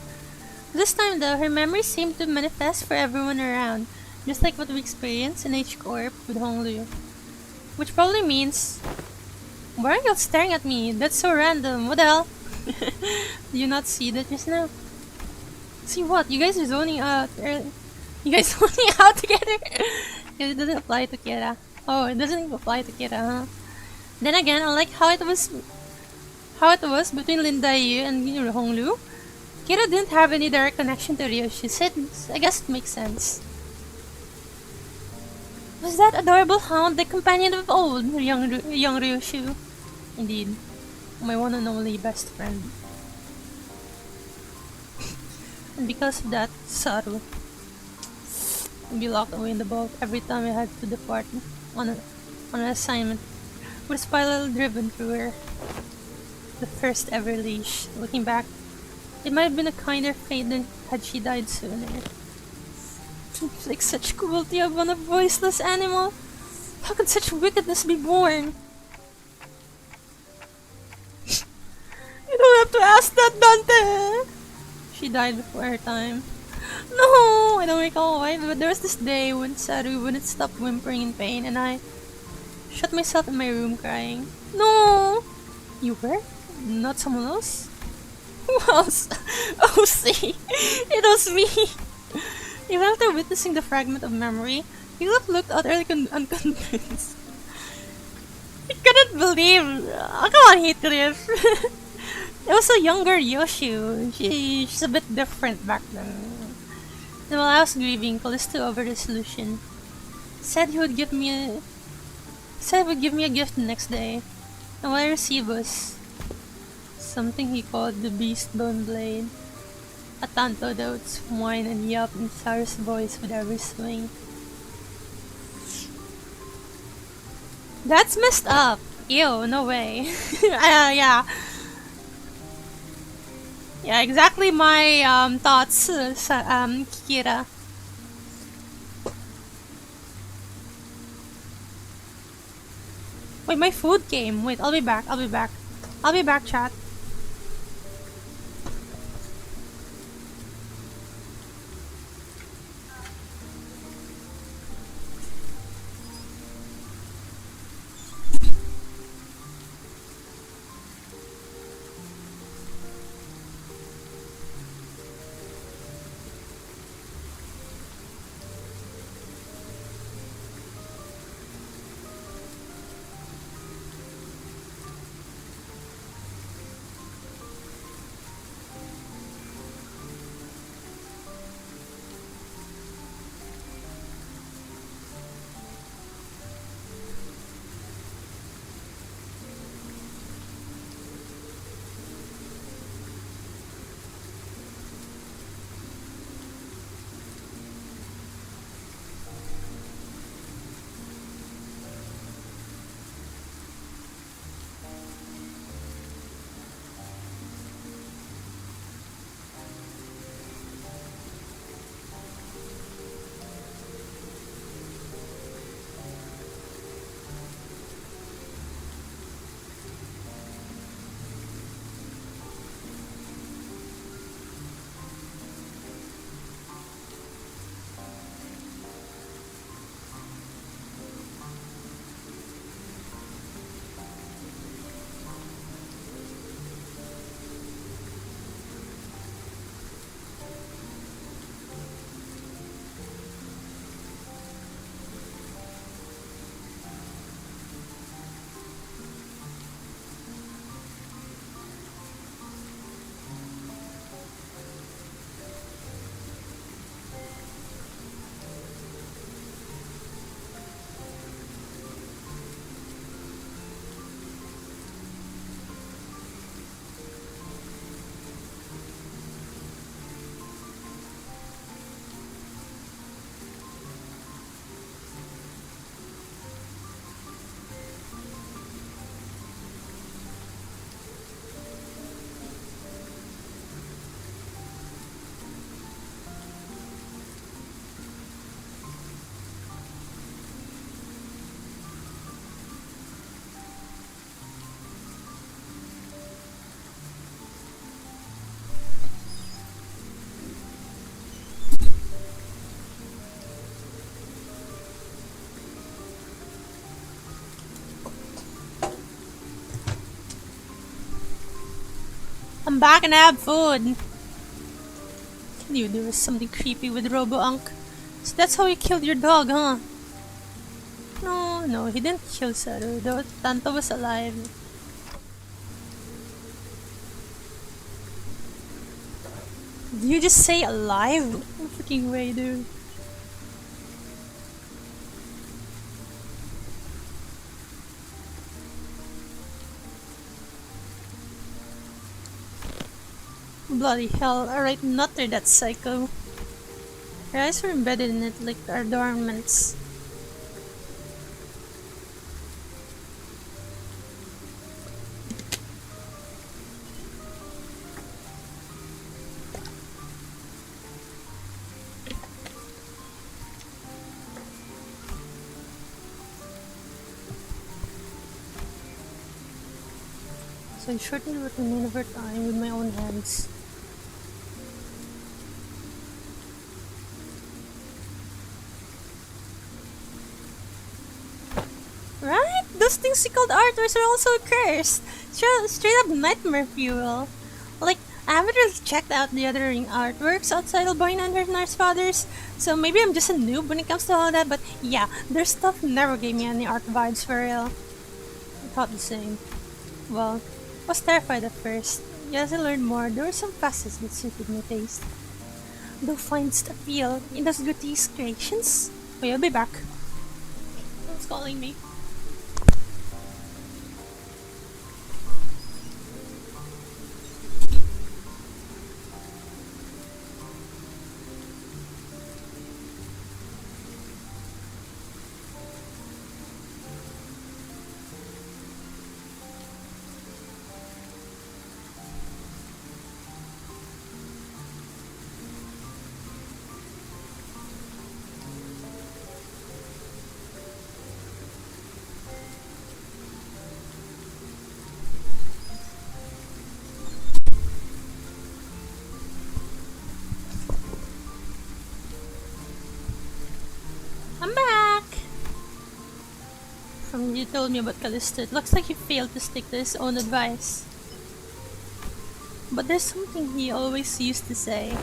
This time though, her memories seemed to manifest for everyone around, just like what we experienced in H.A.R.E with Honglu. Which probably means... Why are you all staring at me? That's so random, what the hell? Did you not see that just now? See what? You guys are zoning out. You guys zoning out together? It doesn't apply to Kira. Oh, it doesn't apply to Kira, huh? Then again, unlike how it was between Lindayu and Honglu, Kira didn't have any direct connection to Ryoshu, so I guess it makes sense. Was that adorable hound the companion of old, young Ryoshu? Indeed, my one and only best friend. And because of that, Saru would be locked away in the vault every time I had to depart on an assignment, with a spiral driven through her. The first ever leash. Looking back, it might have been a kinder fate than had she died sooner. Seems like such cruelty upon a voiceless animal. How could such wickedness be born? You don't have to ask that, Dante! She died before her time. No! I don't recall why, but there was this day when Saru wouldn't stop whimpering in pain and I shut myself in my room crying. No! You were? Not someone else? Who else? Oh, see! It was me! Even after witnessing the fragment of memory, Philip looked utterly unconvinced. He couldn't believe... Oh, come on, Heathcliff! It was a younger Ryoshu. She's a bit different back then. And while I was grieving, Callisto over the solution. Said he would give me a gift the next day. And what I received was something he called the Beast Bone Blade. A tanto that would whine and yelp in Sarah's voice with every swing. That's messed up! Ew, no way. Yeah. Yeah, exactly my thoughts, Kira. Wait, my food came. Wait, I'll be back, chat. I'm back and I have food. I knew there was something creepy with Robo-Unk. So that's how you killed your dog, huh? No, he didn't kill Saru, though Tanto was alive. Did you just say alive? No freaking way, dude. Bloody hell, alright, nutter that psycho. Her eyes were embedded in it like adornments. So I shortened what remained of her time with my own hands. Right? Those things you called artworks are also cursed. Straight up nightmare fuel. Like, I haven't really checked out the other ring artworks outside Albina and Bernard's fathers, so maybe I'm just a noob when it comes to all that, but yeah, their stuff never gave me any art vibes for real. I thought the same. Well, I was terrified at first, As I learned more, there were some facets that suited my taste. Though finds appeal in those grotesque creations. Wait, I'll be back. Someone's calling me. I'm back! From you told me about Callisto, it looks like he failed to stick to his own advice. But there's something he always used to say.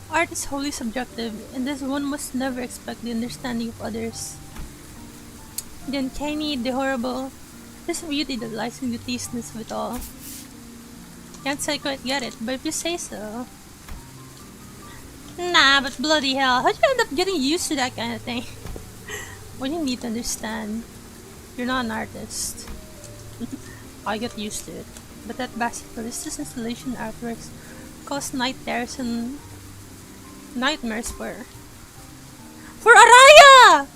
Art is wholly subjective, and thus one must never expect the understanding of others. The uncanny, the horrible, there's a beauty that lies in the tasteless of it all. Can't say I quite get it, but if you say so. Nah, but bloody hell, how'd you end up getting used to that kind of thing? What you need to understand, you're not an artist. I get used to it, but that basic Callisto's installation artworks cause nightmares for Araya!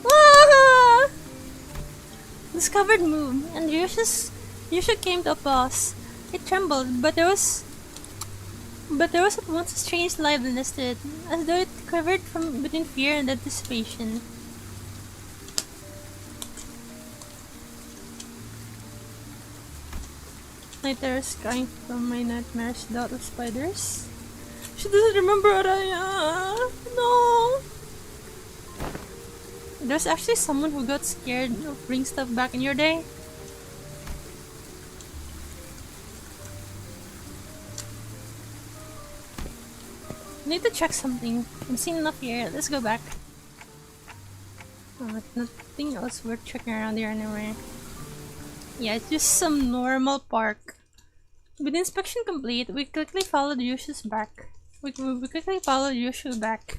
Ah! Discovered move, and Ryoshu came to a pause. It trembled, but there was at once a strange liveliness to it, as though it quivered from between fear and anticipation. Night terrors crying from my nightmares without of spiders. She doesn't remember Araya! No! There's actually someone who got scared of bring stuff back in your day? I need to check something. I've seen enough here. Let's go back. Oh, nothing else worth checking around here anyway. Yeah, it's just some normal park. With inspection complete, we quickly followed Ryoshu's back. We quickly followed Ryoshu back.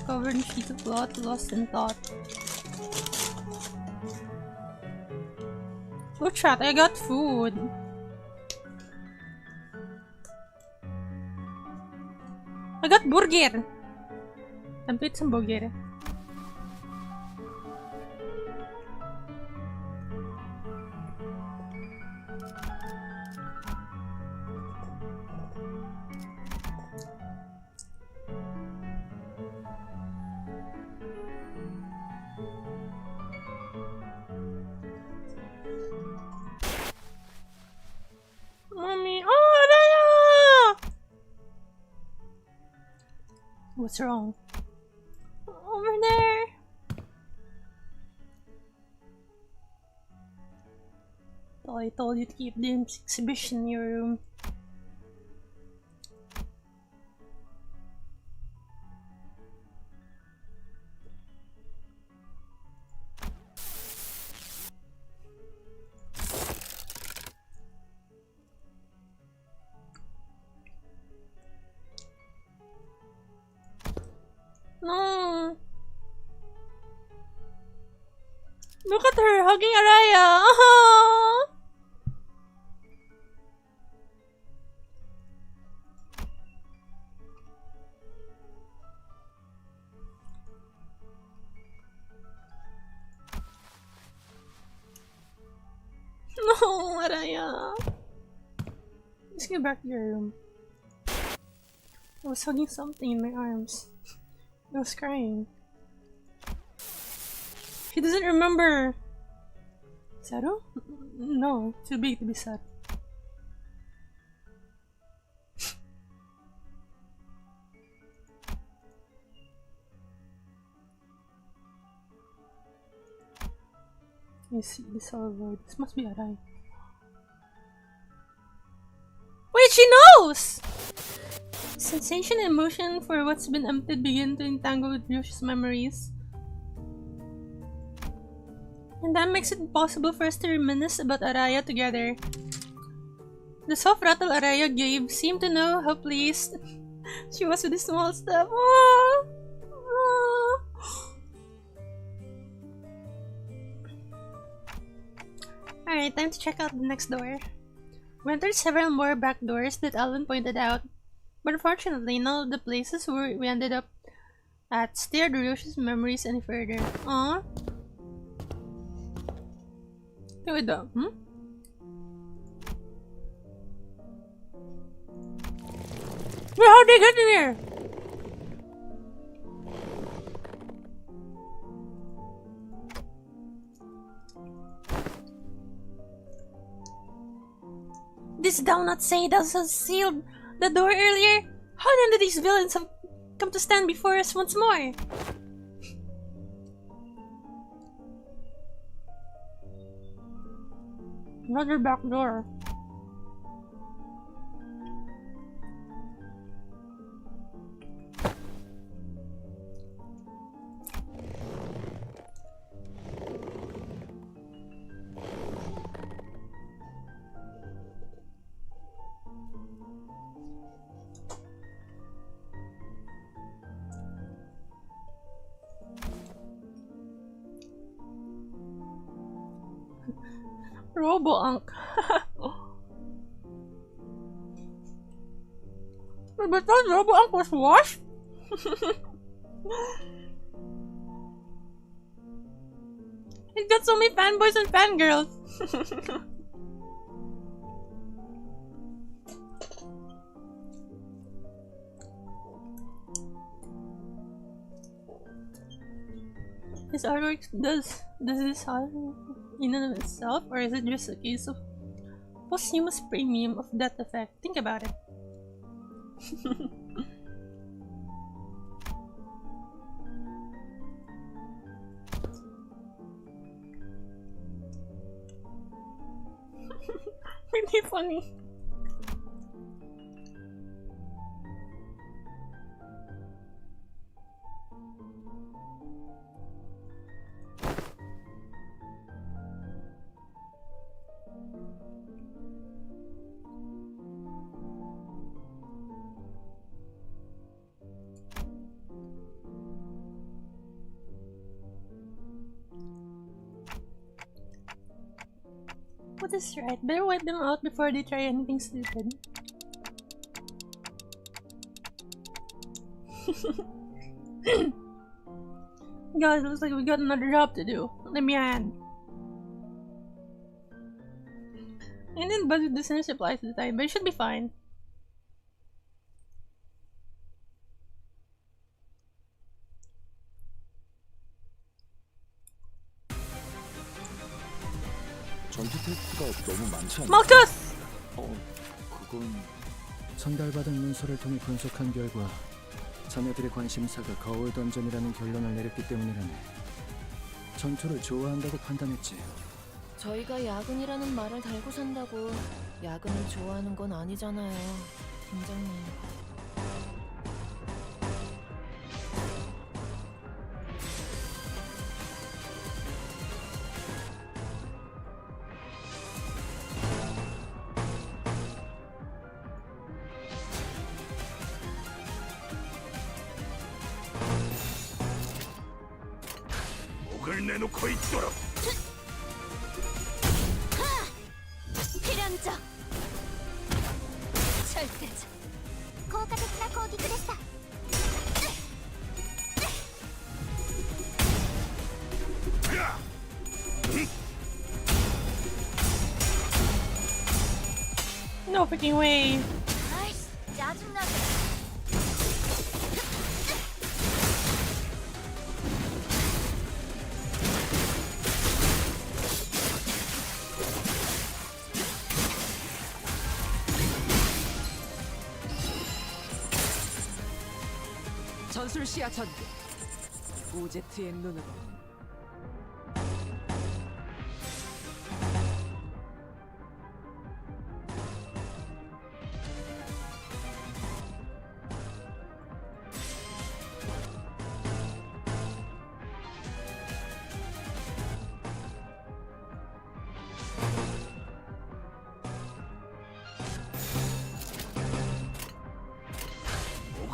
Covered in sheets of blood, lost in thought. Oh chat, I got food. I got burger. I bit some burger. Mommy, oh, Raya! What's wrong? Over there. Oh, I told you to keep the exhibition in your room. No. Look at her hugging Araya. Oh. No, Araya. Let's get back to your room. I was hugging something in my arms. I was crying. She doesn't remember. Saru? No, too big to be sad. Let me see this over. This must be Arai. Wait, she knows! Sensation and emotion for what's been emptied begin to entangle with Ryoshu's memories. And that makes it possible for us to reminisce about Araya together. The soft rattle Araya gave seemed to know how pleased she was with the small stuff. Aww. Aww. Alright, time to check out the next door. We entered several more back doors that Alvin pointed out, but unfortunately none of the places where we ended up at steered Ryoshu's memories any further. Aww. Wait, wait, Wait, how'd they get in here? Didst thou not say thou hast sealed the door earlier? How then did these villains have come to stand before us once more? Another back door. Robo-Unk. But thought Robo-Unk was washed? He's got so many fanboys and fangirls. His artwork does this happen in and of itself, or is it just a case of posthumous premium of that effect? Think about it. Really funny. What is right? Better wipe them out before they try anything stupid. Guys, looks like we got another job to do. Let me hand. I didn't budget the same supplies at the time, but it should be fine. 전투 테스트가 너무 많지 않나? Marcus! 그건 전달받은 문서를 통해 분석한 결과 자네들의 관심사가 거울 던전이라는 결론을 내렸기 때문이라네. 전투를 좋아한다고 판단했지. 저희가 야근이라는 말을 달고 산다고 야근을 좋아하는 건 아니잖아요, 팀장님. 목을 내놓고 있도록. 필연적 절대적 効果的な攻撃でした No freaking way. 아이씨 짜증나게 전술 시야 전개 O.S.H.A.R.E 눈으로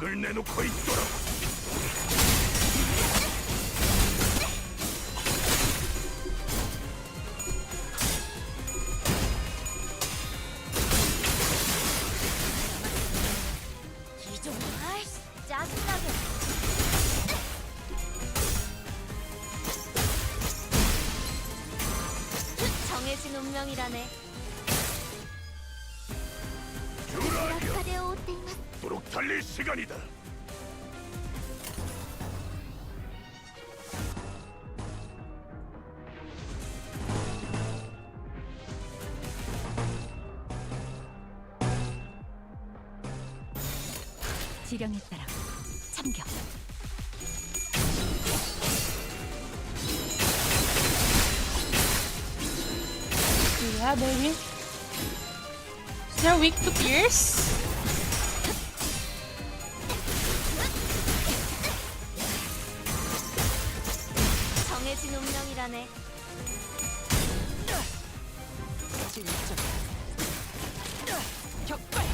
목을 내놓고 있도록. 기종. 아이씨, 짜증나게. 정해진 운명이라네. 주라이여, 風を追っています。 도록 달릴 시간이다. 지령에 따라 참격. Yeah, baby. They're weak to pierce. 정해진 운명이라네. 진짜. 격발.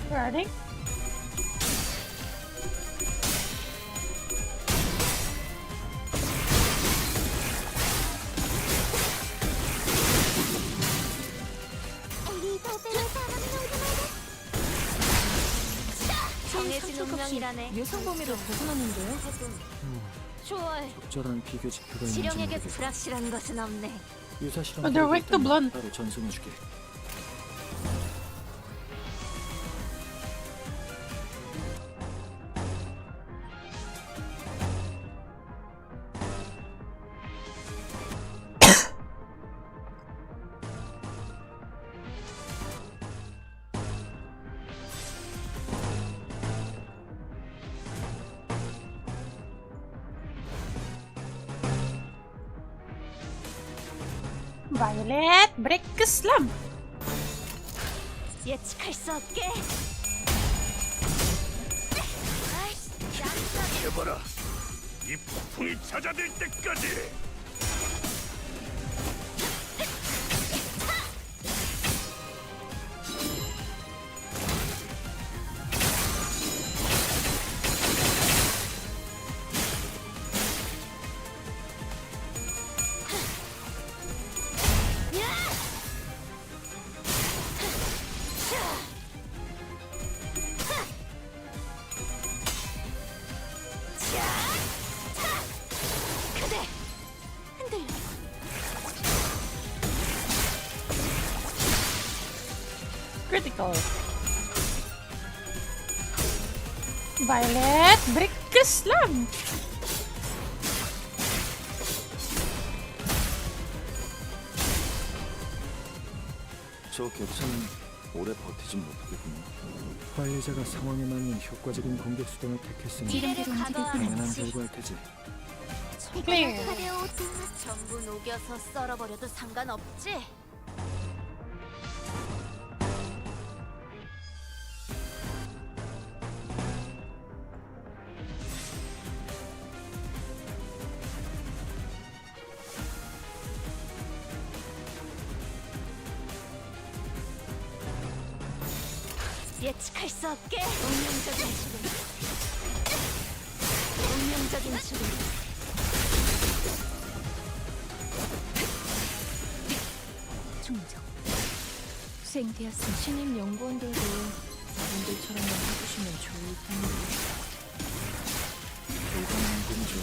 Ready? 엘리트 오페라 사람이 오르마이다. 정해진 운명이라네. 예상 범위를 벗어났는데요. 좋아해. 적절한 비교 지표가 있는지 지령에게 모르겠어. 불확실한 것은 없네. 유사 실험 But they're weak to blood. 바로 전송해줄게. Violet, break the slump. 예측할 수 없게. 아이씨, 짜증나게. 해봐라. 이 폭풍이 잦아들 때까지. Critical. Violet, break the slump. 저 격차는 오래 버티진 못하겠군요. 관리자가 상황에 맞는 효과적인 공격 수단을 택했으니 지름대로 당연한 움직일 결과일 테지. Clear. 전부 녹여서 썰어버려도 상관없지? 예측할 수 없게 운명적인 죽음. 운명적인 죽음. 충정. 수행되었음. 신임 연구원들도 저분들처럼만 해주시면 좋을 텐데. 이번엔 꿈이죠.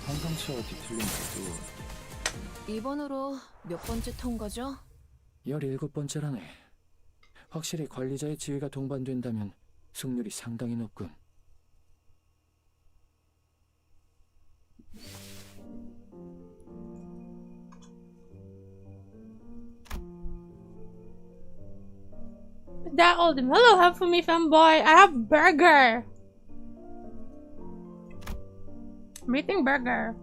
항상치와 뒤틀린 것도 이번으로 몇 번째 통과죠? 17번째라네. 확실히 관리자의 지위가 동반된다면 승률이 상당히 높군. That old him. Hello, have for me, fanboy. I have burger. I'm eating burger.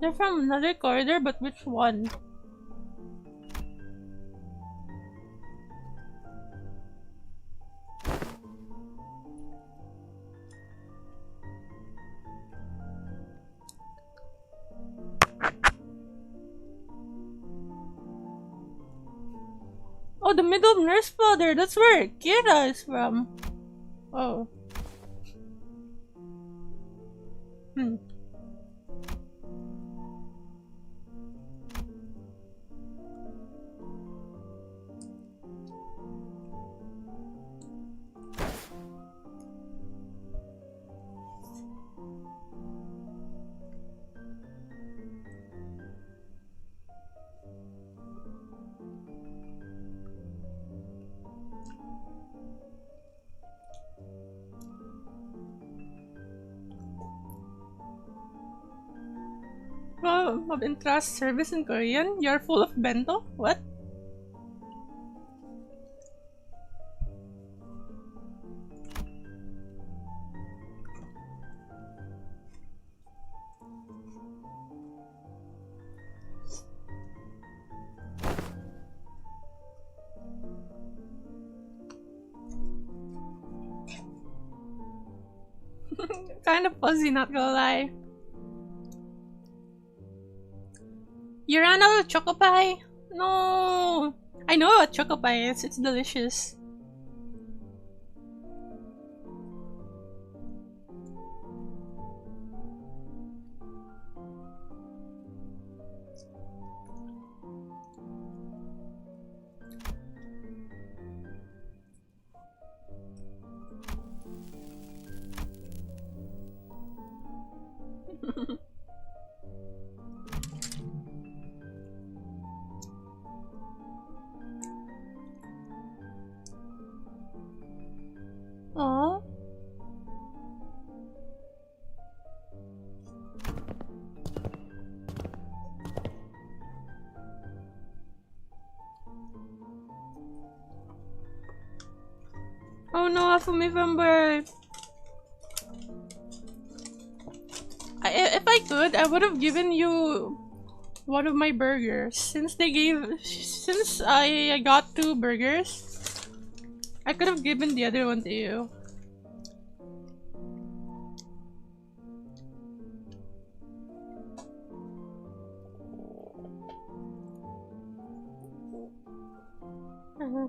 They're from another corridor, but which one? Oh, the middle nurse father. That's where Kira is from. Oh. Of entrust service in Korean? You're full of bento? What? Kind of fuzzy, not gonna lie. You ran out of choco pie? No! I know what choco pie is, it's delicious. Aww. Oh no, Afumifember. If I could, I would have given you one of my burgers. Since I got 2 burgers, I could have given the other one to you.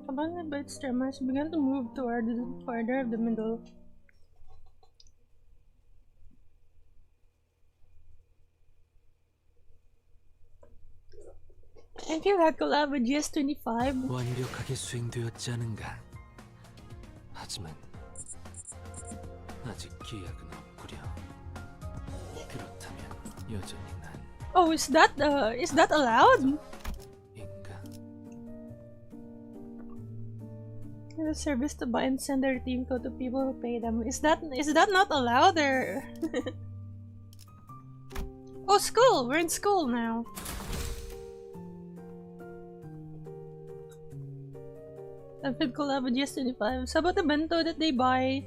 Combined by its tremors began to move toward the corridor of the middle. I feel like collab with GS25. 완벽하게 수행되었지 않은가? 하지만 아직 기약은 없구려. 그렇다면 여전히 난 Oh, is that allowed? 인가? The service to buy and send their team code to people who pay them. Is that not allowed or? Oh, school! We're in school now. I've been collab with GS25. So about the bento that they buy,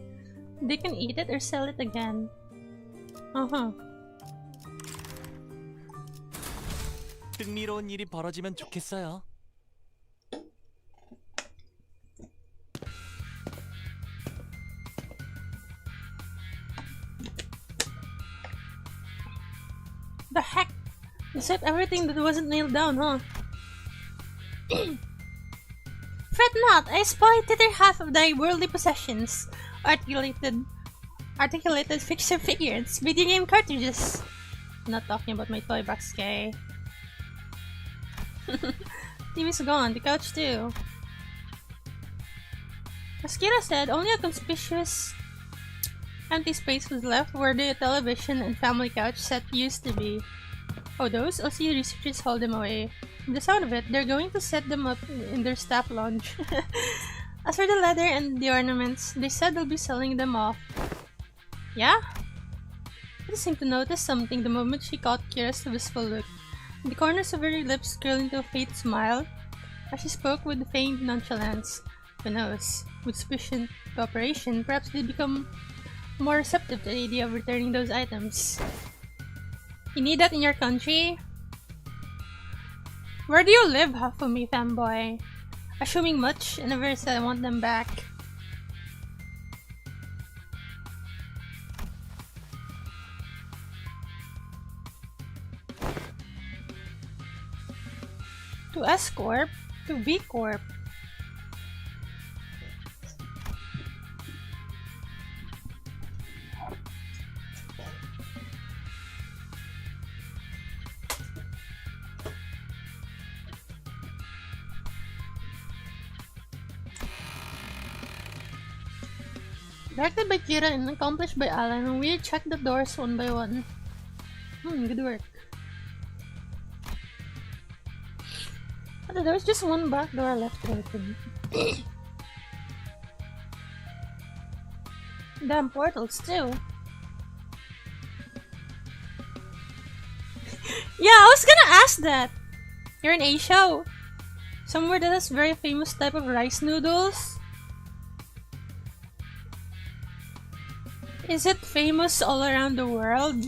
they can eat it or sell it again. 흥미로운 일이 벌어지면 좋겠어요. The heck? Except everything that wasn't nailed down, huh? Fret not, I spy thither half of thy worldly possessions. Articulated fiction figures, video game cartridges. I'm not talking about my toy box, okay? TV's gone, the couch too. As Kira said, only a conspicuous empty space was left where the television and family couch set used to be. Oh, those? LC researchers hauled them away. From the sound of it, they're going to set them up in their staff lounge. As for the leather and the ornaments, they said they'll be selling them off. Yeah? I seemed to notice something the moment she caught Kira's wistful look. The corners of her lips curled into a faint smile as she spoke with faint nonchalance. Who knows? With sufficient cooperation, perhaps they'd become more receptive to the idea of returning those items. You need that in your country? Where do you live, Hafumi fanboy? Assuming much, I never said I want them back. To S Corp? To B Corp? Directed by Kira and accomplished by Alan, we check the doors one by one. Good work. But there's just one back door left open. Damn portals too. Yeah, I was gonna ask that. You're in Asia. Somewhere that has very famous type of rice noodles. Is it famous all around the world?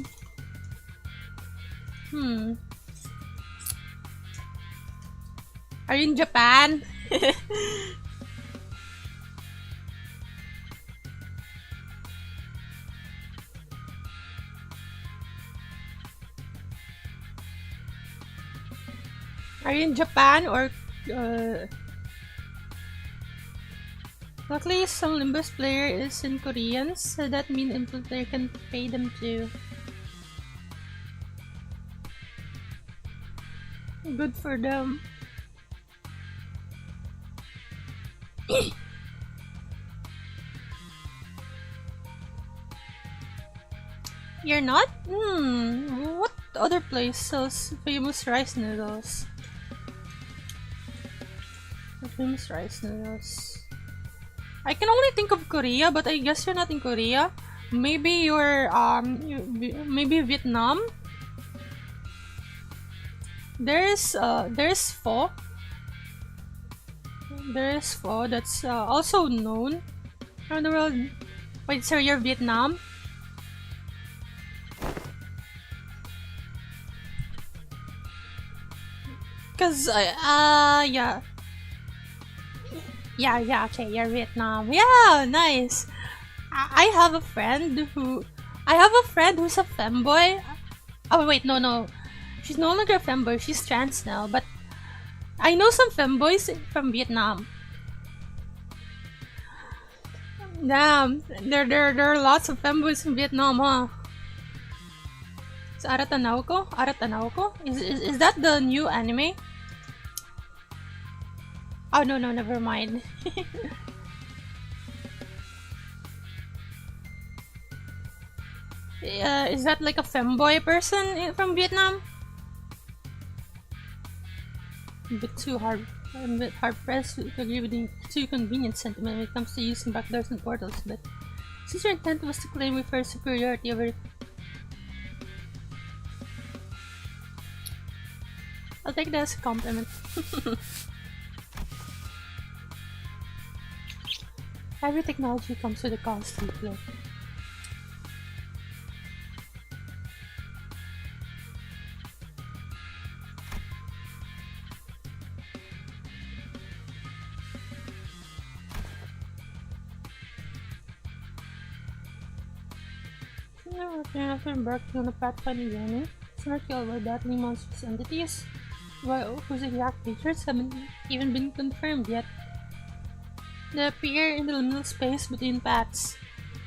Are you in Japan? Are you in Japan or luckily some Limbus player is in Korean, so that means input player can pay them too. Good for them. You're not? What other place sells famous rice noodles? Famous rice noodles. I can only think of Korea, but I guess you're not in Korea. Maybe you're maybe Vietnam. There's pho. There's pho that's also known around the world. Wait, sir, you're Vietnam? Cause yeah. Yeah, okay, you're Vietnam. Yeah, nice. I have a friend who's a femboy. Oh wait, no. She's no longer a femboy, she's trans now, but I know some femboys from Vietnam. Damn, there are lots of femboys in Vietnam, huh? Is Aratanauko? Is that the new anime? Oh no, never mind. Is that like a femboy person from Vietnam? I'm a bit hard pressed to agree with the too convenient sentiment when it comes to using backdoors and portals, but since your intent was to claim with her superiority over... I'll take that as a compliment. Every technology comes with a cost, Hitler. After embarking on a pathfinding journey, Snarky by battling monstrous entities, whose exact features haven't even been confirmed yet. They appear in the liminal space between paths.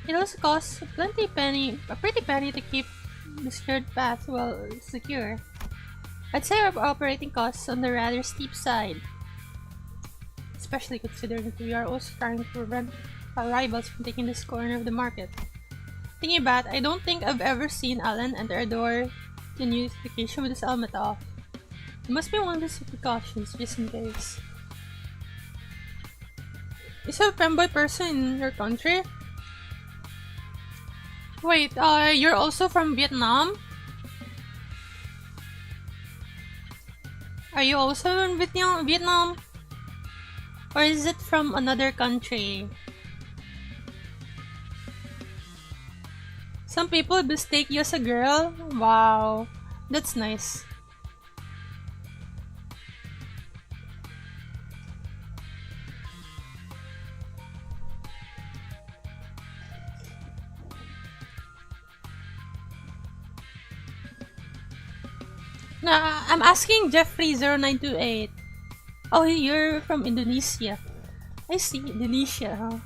It also costs a pretty penny to keep the secured path well secure. I'd say our operating costs on the rather steep side, especially considering that we are also trying to prevent our rivals from taking this corner of the market. Thinking about it, I don't think I've ever seen Alan enter a door to a new location with his helmet off. It must be one of his precautions, just in case. Is there a femboy person in your country? Wait, you're also from Vietnam? Are you also in Vietnam? Or is it from another country? Some people mistake you as a girl? Wow. That's nice. Nah, I'm asking Jeffrey0928. Oh, you're from Indonesia. I see, Indonesia, huh?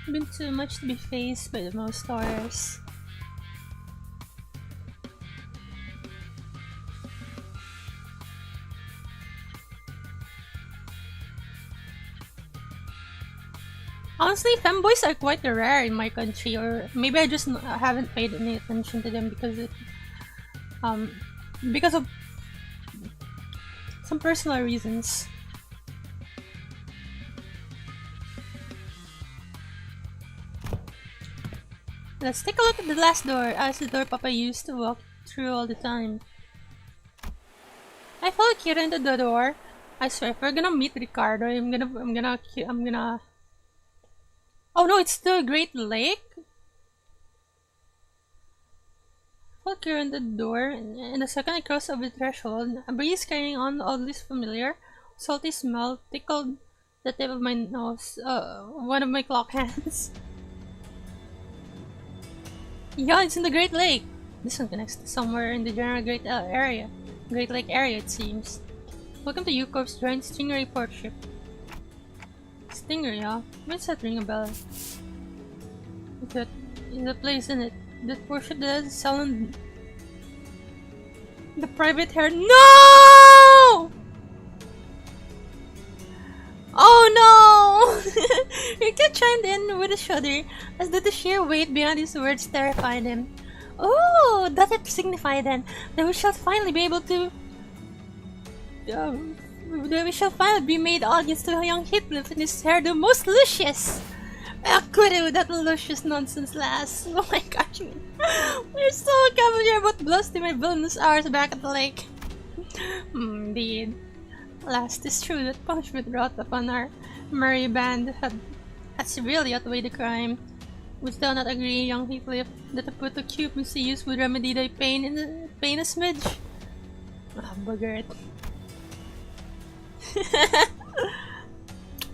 Been too much to be faced by the most horrors. Honestly, femboys are quite rare in my country, or maybe I just haven't paid any attention to them um, because of some personal reasons. Let's take a look at the last door, as the door Papa used to walk through all the time. I followed Kira into the door. I swear, if we're gonna meet Ricardo, I'm gonna. Oh no, it's the Great Lake. Followed Kira into the door, and the second I crossed over the threshold, a breeze carrying on oddly familiar, salty smell tickled the tip of my nose. One of my clock hands. Yeah, it's in the Great Lake. This one connects to somewhere in the general Great Lake area, it seems. Welcome to Yukor's giant Stingray port ship. Stingray, huh? What's that ring a bell? That is a place in it. That port ship that has selling the private hair. No! Oh no! Rika chimed in with a shudder, as though the sheer weight behind his words terrified him. Oh, does it signify then that we shall finally be able to... that we shall finally be made audience to a young Heathcliff and his hair the most luscious! Kudu, that luscious nonsense lass. Oh my gosh, we're so familiar about blusting my villainous hours back at the lake. Indeed. Last, it's true that punishment brought upon our merry band had severely outweighed the crime. Would thou not agree, young Heathcliff, that a put of occupancy use would remedy thy pain a smidge? Ah, bugger it.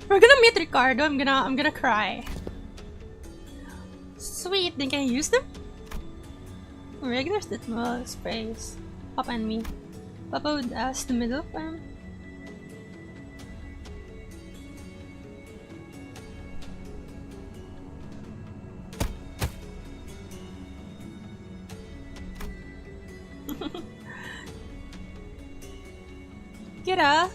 We're gonna meet Ricardo. I'm gonna cry. Sweet, then can I use them? Regulars that smell sprays. Papa and me. Papa would ask the middle farm. Kira,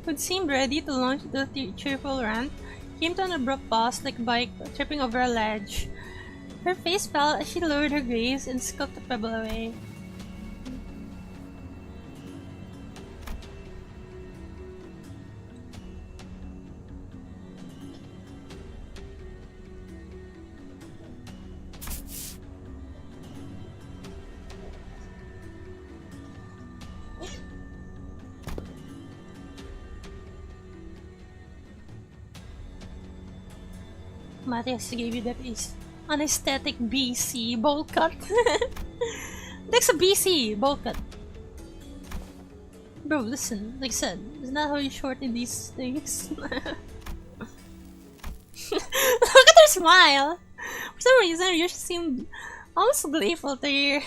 who'd seemed ready to launch the cheerful rant, came to an abrupt pause like a bike tripping over a ledge. Her face fell as she lowered her gaze and scuffed the pebble away. Matthias gave you that is anesthetic BC bowl cut. That's a BC bowl cut. Bro, listen, like I said, it's not how you shorten these things. Look at her smile! For some reason, you seemed almost gleeful to hear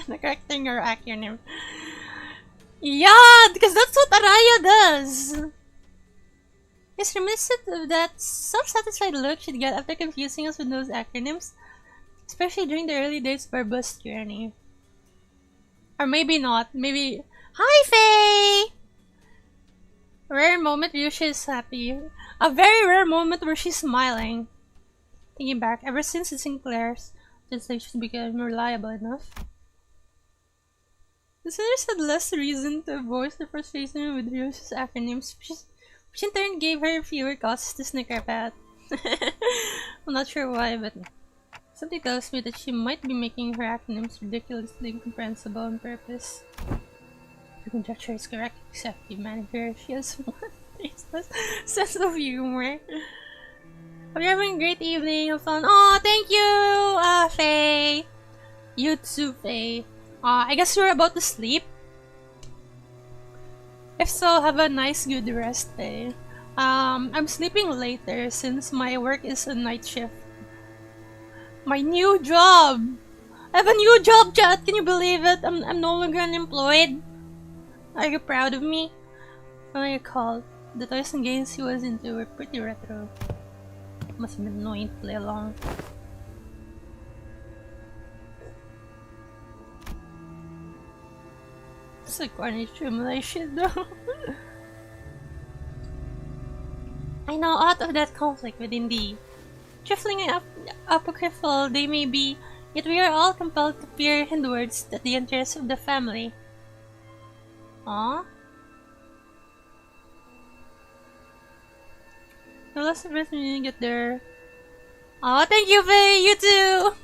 correcting your acronym. Yeah, because that's what Araya does! He's reminiscent of that self-satisfied look she'd get after confusing us with those acronyms, especially during the early days of our bus journey. Or maybe not, maybe... Hi, Faye! Rare moment Ryoshu is happy. A very rare moment where she's smiling. Thinking back, ever since the Sinclair's translation became reliable enough, the sinners had less reason to voice their frustration with Ryoshu's acronyms, which in turn gave her fewer causes to snicker at. I'm not sure why, but something tells me that she might be making her acronyms ridiculously incomprehensible on purpose. The conjecture is correct, except the manager, she has one tasteless sense of humor. Hope you're having a great evening. Have fun. Oh, thank you, Faye. You too, Faye. I guess you're about to sleep. If so, have a nice good rest day. I'm sleeping later since my work is a night shift. My new job! I have a new job, chat! Can you believe it? I'm no longer unemployed. Are you proud of me? When I recall, the toys and games he was into were pretty retro. Must have been annoying to play along. It's like corny tribulation though. I know out of that conflict within the trifling and apocryphal they may be, yet we are all compelled to peer inwards at the interests of the family. Aww. The last of us when you get there. Aw, thank you, Faye! You too!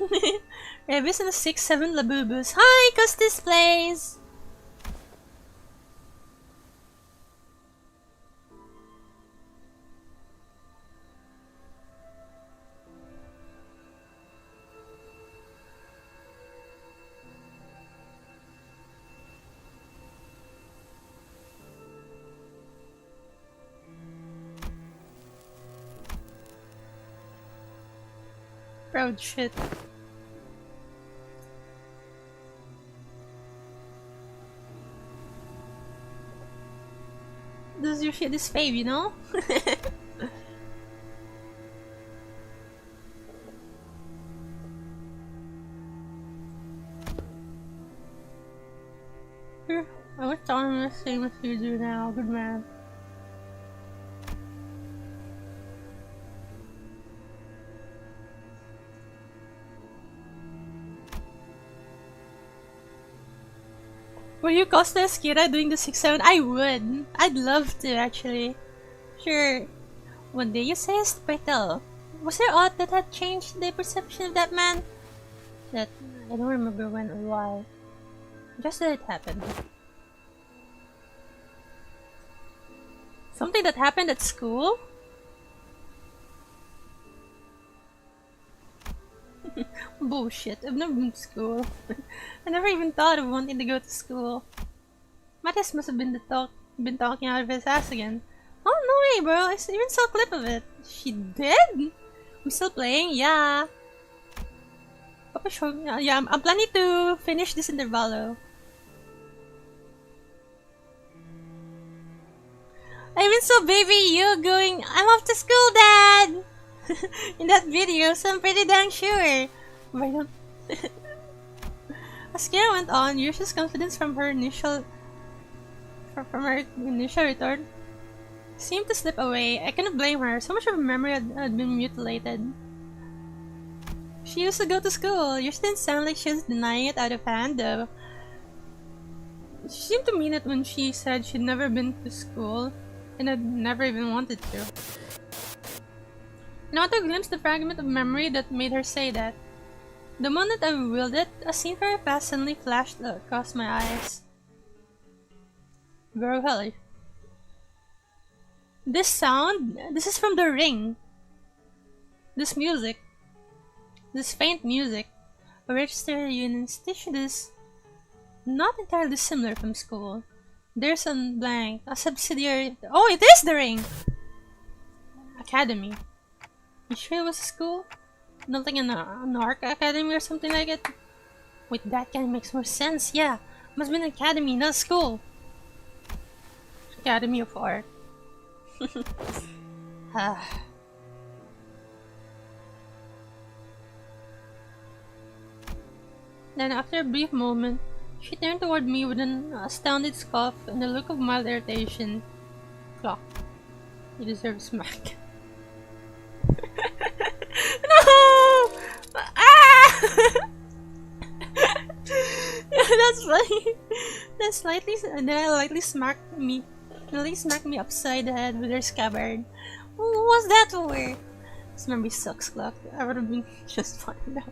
Rebus and the 6-7 Labubus. Hi, Costis Plays! Proud shit. Does your shit is fave, you know? Here, I was telling the same as you do now. Good man. Will you cosplay as Kira doing the 6-7? I would. I'd love to, actually. Sure. One day you say Spital. Was there aught that had changed the perception of that man? That I don't remember when or why. Just that it happened. Something that happened at school? Bullshit, I've never been to school. I never even thought of wanting to go to school. Matthias must have been talking out of his ass again. Oh, no way, bro. I even saw a clip of it. She did? I'm still playing? Yeah. Papa showed me. Yeah, I'm planning to finish this Intervallo. I even saw baby you going, I'm off to school, Dad! In that video, so I'm pretty damn sure. But I don't. As Kira went on, Ryoshu's confidence from her initial return seemed to slip away. I cannot blame her. So much of her memory had been mutilated. She used to go to school. Ryoshu didn't sound like she was denying it out of hand, though. She seemed to mean it when she said she'd never been to school and had never even wanted to. And I want to glimpse the fragment of memory that made her say that. The moment I willed it, a scene from her past suddenly flashed across my eyes. Very well. This sound, this is from The Ring. This music, this faint music, a register union station is not entirely similar from school. There's a blank, a subsidiary. Oh, it is The Ring! Academy. You sure it was a school? Not like an ARC academy or something like it? Wait, that kind of makes more sense. Yeah, must be an academy, not a school. Academy of Art. Then, after a brief moment, she turned toward me with an astounded scoff and a look of mild irritation. Clock. You deserve a smack. No! Ah! That's funny. Then I lightly smacked me upside the head with her scabbard. What was that for? This memory sucks, Clock. I would have been just fine now.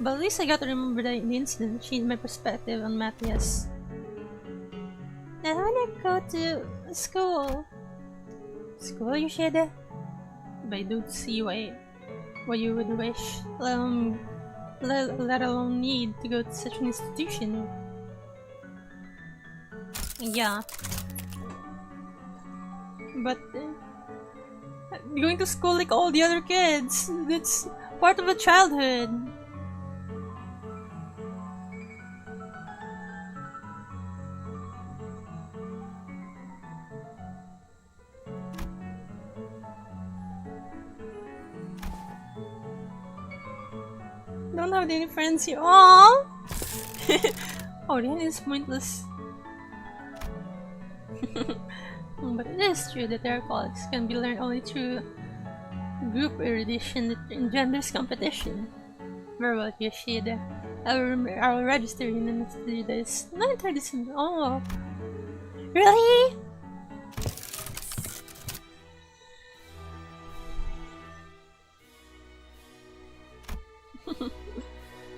But at least I got to remember the incident changed my perspective on Matthias. Now when I quote to school. School, you should. But I don't see why you would wish, let alone need to go to such an institution. Yeah. But going to school like all the other kids, that's part of a childhood. Don't have any friends here. Aww! Oh, that is pointless. But it is true that their qualities can be learned only through group erudition that engenders competition. Very well, Yoshida. I'll register you in this. 9:30. Oh, really?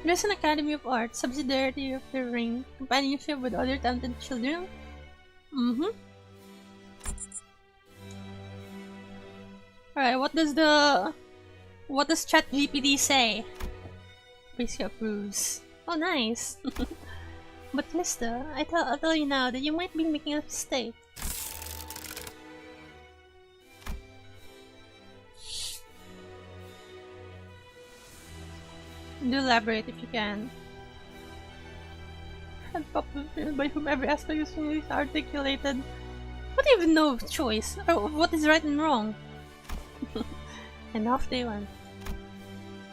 There's an Academy of Art, subsidiary of the Ring, companionship with other talented children. Alright, what does ChatGPT say? Basically approves. Oh, nice. But Lista, I'll tell you now that you might be making a mistake. Do elaborate if you can. And by whom every aspect is articulated. What do you even know of choice? Or what is right and wrong? And off they went.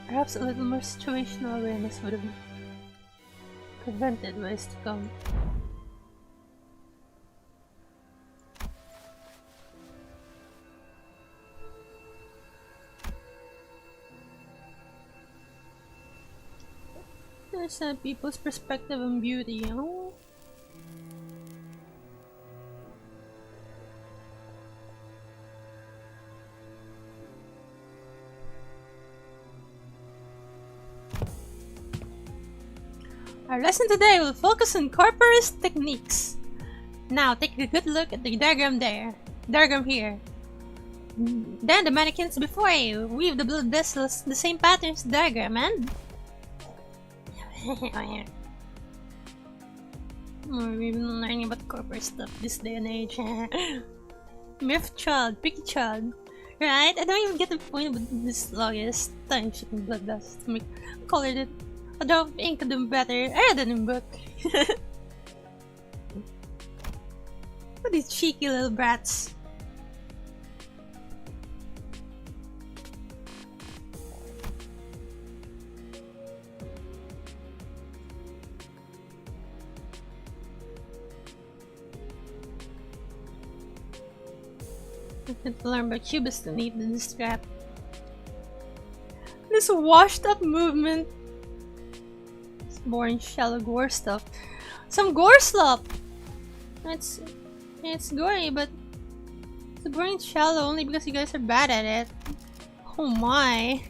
Perhaps a little more situational awareness would have prevented what is to come. Understand people's perspective on beauty, oh? Our lesson today will focus on corporist techniques. Now take a good look at the diagram here. Then the mannequins before you. Weave the blood vessels the same pattern as the diagram and... We've been learning about corporate stuff this day and age. Myth child, picky child. Right? I don't even get the point with this longest time shipping blood vessels to make colored it. A drop of ink could do better. I read it in book. What these cheeky little brats. I had to learn about Cubus to need the strap. This washed up movement. It's boring shallow gore stuff. Some gore slop! It's gory, but it's boring shallow only because you guys are bad at it. Oh my.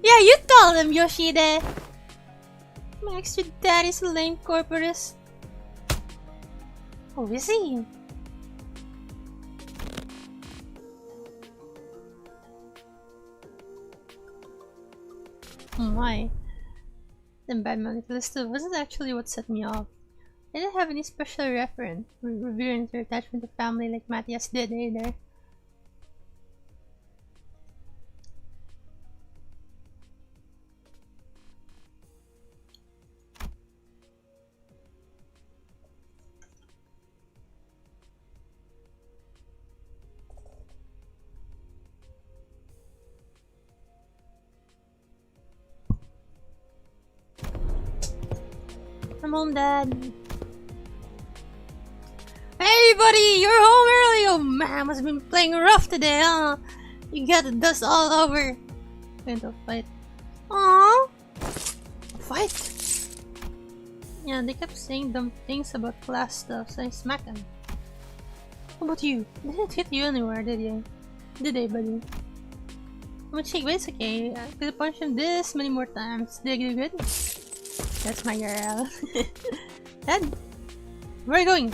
Yeah, you tell them, Yoshida! My extra daddy's a lame corporist. Oh, is he? Oh my. The bad manipulation wasn't actually what set me off. I didn't have any special reference revering their attachment to family like Matthias did either. I'm home, Dad. Hey, buddy, you're home early. Oh man, must have been playing rough today, huh? You got the dust all over. Going to fight. Aww. A fight? Yeah, they kept saying dumb things about class stuff, so I smacked them. How about you? They didn't hit you anywhere, did you? Did they, buddy? I'm a cheek, but it's okay. I could punch him this many more times. Did I do good? That's my girl. Dad, where are you going?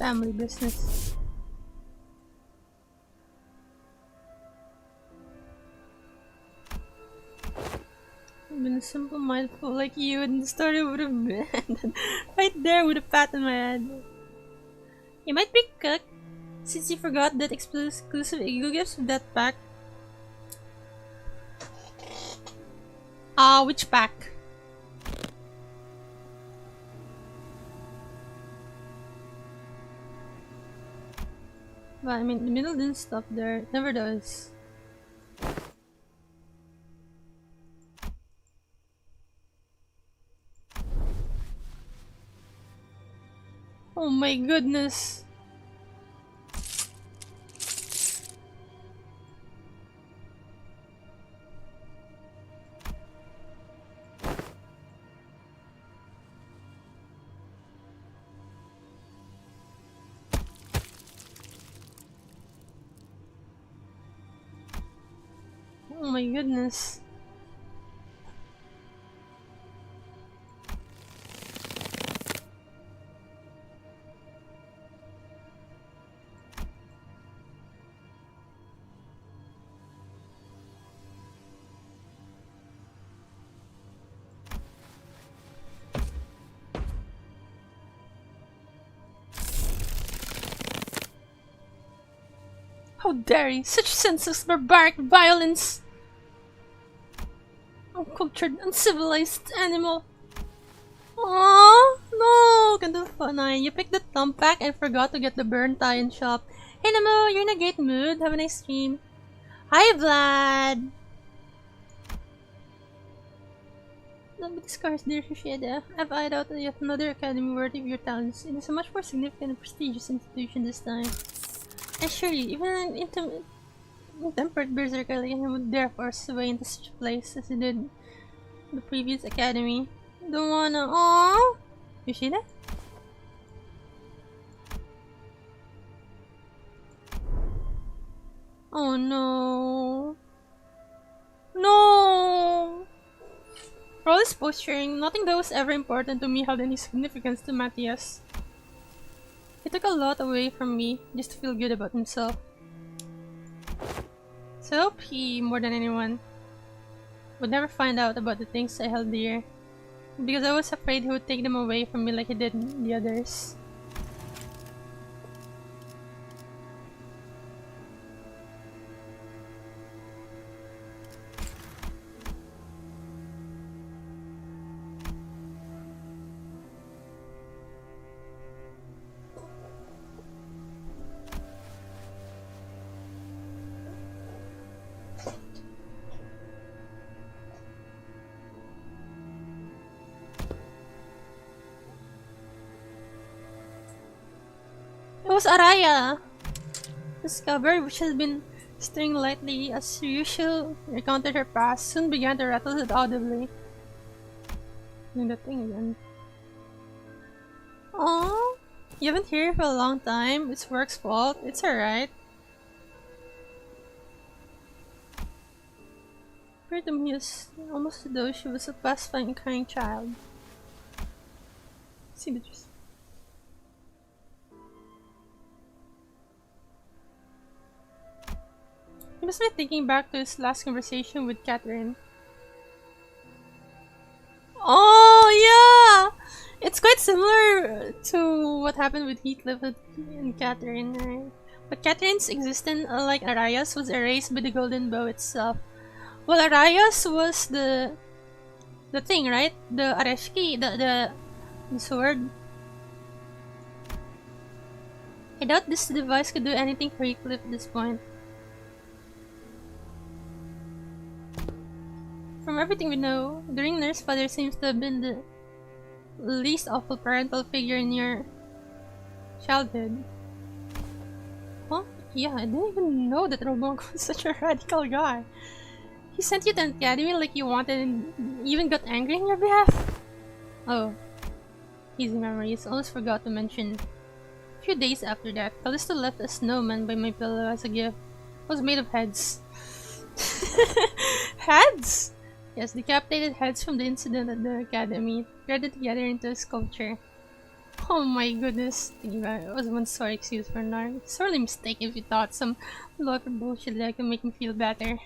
family business. I've been a simple mindful like you, and the story would have been ended right there with a pat on my head. You might be cooked, since you forgot that exclusive ego gifts with that pack. Which pack? Well, I mean, the middle didn't stop there. It never does. Oh my goodness. Oh my goodness. How dare you! Such senseless barbaric violence! Uncultured, uncivilized animal! Aww, no! Kandufanay, you picked the thumb pack and forgot to get the burn tie-in shop. Hey Nemo, you're in a great mood. Have a nice stream. Hi Vlad! Don't be discouraged, dear Shushida. I've eyed out yet another academy worthy of your talents. It is a much more significant and prestigious institution this time. I assure you, even an intemperate berserker like him would dare force his way into such a place as he did the previous academy. Don't wanna. Aww! Yoshida? Oh no. No! For all his posturing, nothing that was ever important to me held any significance to Matthias. He took a lot away from me just to feel good about himself. So I hope he, more than anyone, would never find out about the things I held dear, because I was afraid he would take them away from me like he did the others. It was Araya! Discovered, which has been stirring lightly as Ryoshu recounted her past, soon began to rattle it audibly. Doing that thing again. Aww! You haven't heard for a long time. It's work's fault. It's alright. Appeared to me as almost as though she was a pacifying, crying child. See the truth. He must be thinking back to his last conversation with Catherine. Oh yeah! It's quite similar to what happened with Heathcliff and Catherine, right? But Catherine's existence, unlike Araya's, was erased by the golden bow itself. Well, Araya's was the thing, right? The Areshki, the sword. I doubt this device could do anything for Heathcliff at this point. From everything we know, the ring nurse father seems to have been the least awful parental figure in your childhood. Huh? Yeah, I didn't even know that Robonk was such a radical guy. He sent you to an academy like you wanted and even got angry on your behalf? Oh. Easy memories. Almost forgot to mention. A few days after that, Callisto left a snowman by my pillow as a gift. It was made of heads. Heads? Yes, decapitated heads from the incident at the academy, threaded together into a sculpture. Oh my goodness. It was one sorry excuse for Nar. It's sorely a mistake if you thought some lot of bullshit that could make me feel better.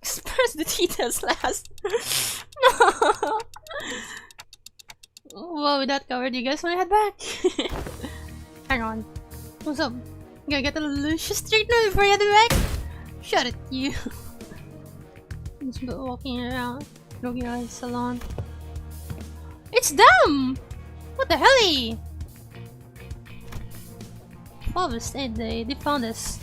Express the details last. No. Well, with that covered, you guys wanna head back? Hang on. What's up? Gotta get a luscious treatment before you head back? Shut it, you. Just walking around, looking at the salon. It's them! What the hell? Father's Day, they found us.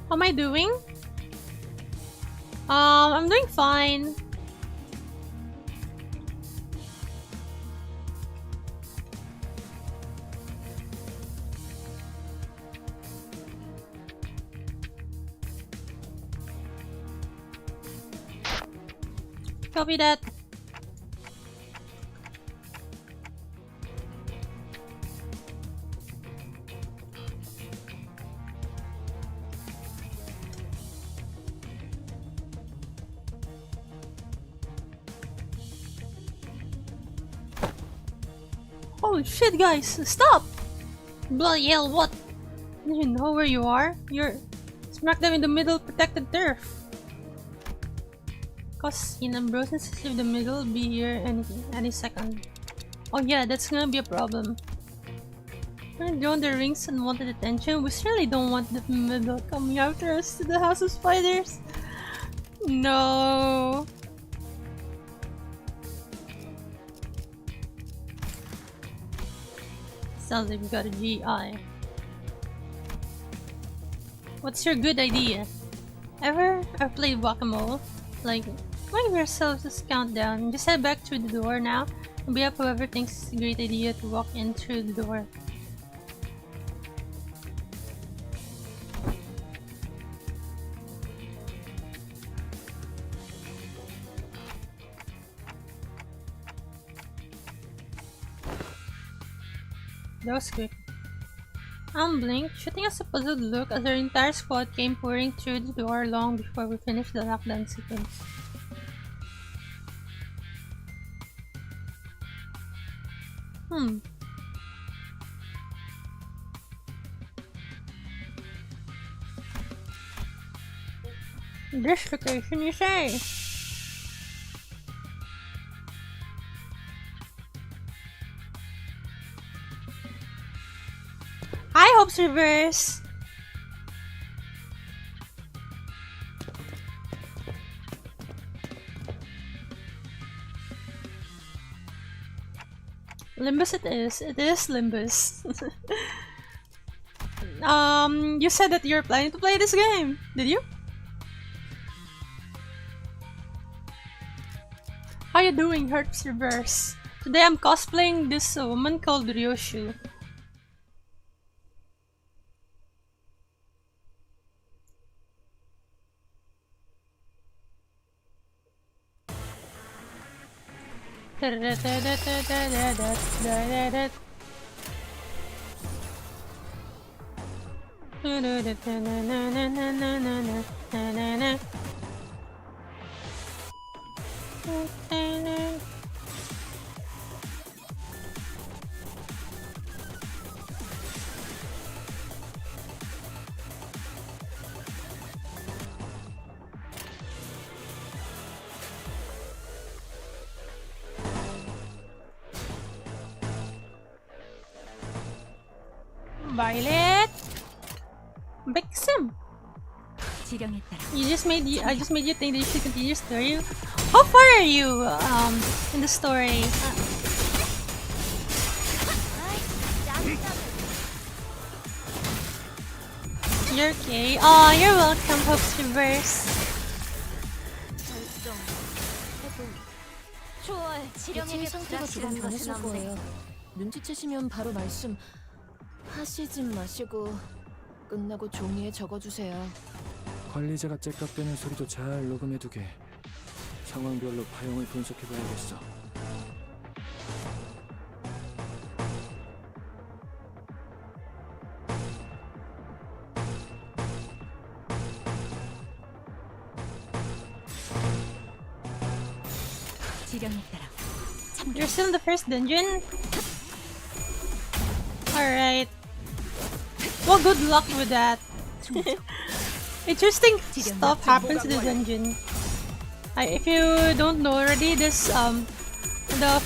How am I doing? I'm doing fine. Copy that. Holy shit, guys! Stop! Bloody hell, what? Do you know where you are? You're smack them in the middle protected turf. Cause in Ambrosius if the middle be here any second. Oh yeah, that's gonna be a problem. We're drawn the rings and wanted attention. We certainly don't want the middle coming after us to the House of Spiders. No. Sounds like we got a GI. What's your good idea? Ever played whack-a-mole? Like, give yourselves a countdown. Just head back through the door now and be up whoever thinks it's a great idea to walk in through the door. That was quick. Unblinked, shooting us a puzzled look as our entire squad came pouring through the door long before we finished the lockdown sequence. This location, you say? Hi, Hope's Reverse! Limbus it is. It is Limbus. You said that you're planning to play this game, did you? How you doing, Hope's Reverse? Today I'm cosplaying this woman called Ryoshu. Violet, Bixim. I just made you think that you should continue your story. How far are you in the story? You're okay. Aw, you're welcome, Hopsiverse. 결정. 해동. 초월. 제 지령에게 상태가 조금 불확실한 것은 변했을 없네. 거예요. 눈치채시면 바로 말씀 하시지 마시고 끝나고 종이에 적어주세요. 관리자가 째깍대는 소리도 잘 녹음해두게. 상황별로 파형을 분석해봐야겠어. 지령에 따라 You're still in the first dungeon? Alright. Well, good luck with that. Interesting stuff happens in the dungeon. If you don't know already, the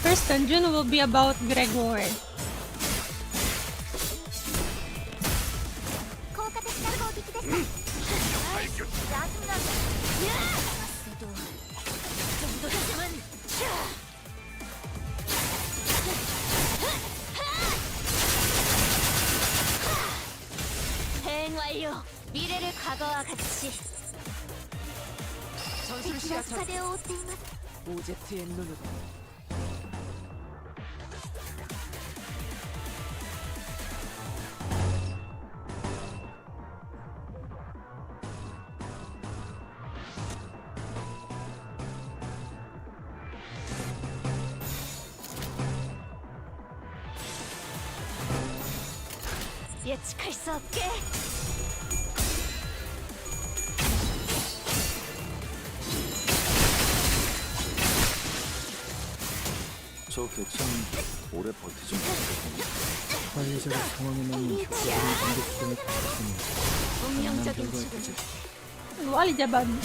first dungeon will be about Gregor. 効果的な攻撃でした。はい、짜증나게. 봤어도 이 정도 되면 대행 완료. 미래를 과거와 같이. 전술敵が 시야처럼 風を追っています。 오제트의 눈으로 예측할 수 없게. 저 교체는 오래 버티지 못하겠군요. 관리자가 상황에 맞는 효과적인 공격 수단을 가졌으니 운명적인 죽음. Wali jaban.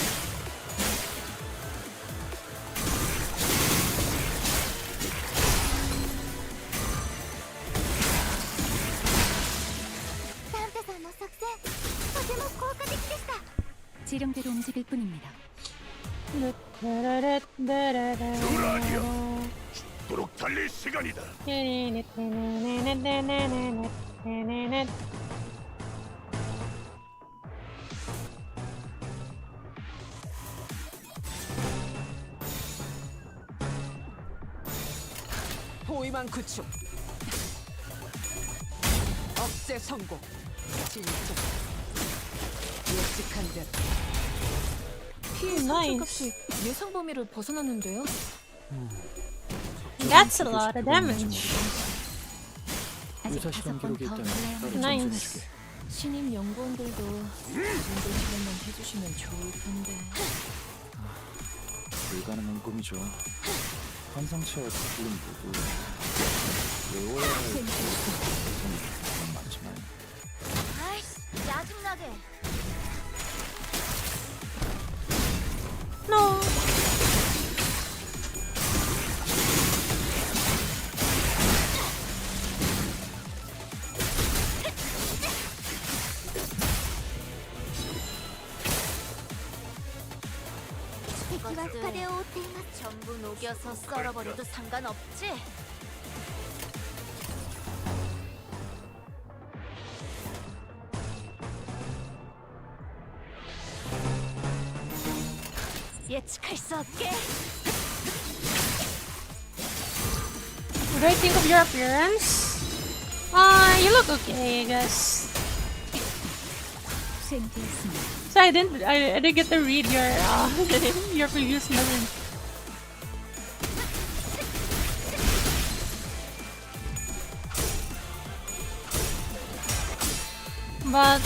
산타さんの作戦とても効果的でした。 지령대로 움직일 뿐입니다. 죽도록 달릴 시간이다. 포위망 구축 억제 성공 진짜 예측한 대로 피해 Nice. 상처값이 예상 범위를 벗어났는데요. That's a lot of damage. 아직 유사 실험 5번 기록이 더 있다면 골라야 따로 합니다. Nice. 점검해주게. 신입 연구원들도 정도처럼만 해주시면 좋을 텐데. 불가능한 꿈이죠. 환상체와 부분 모두 외워야 할 것은 많지만 아이씨, 짜증나게. No.敵は風を追っています。 전부 녹여서 썰어버려도 상관없지. 예측할 수 없게. What do I think of your appearance? You look okay, I guess. 수행되었습니다. So I didn't get to read your your previous message. But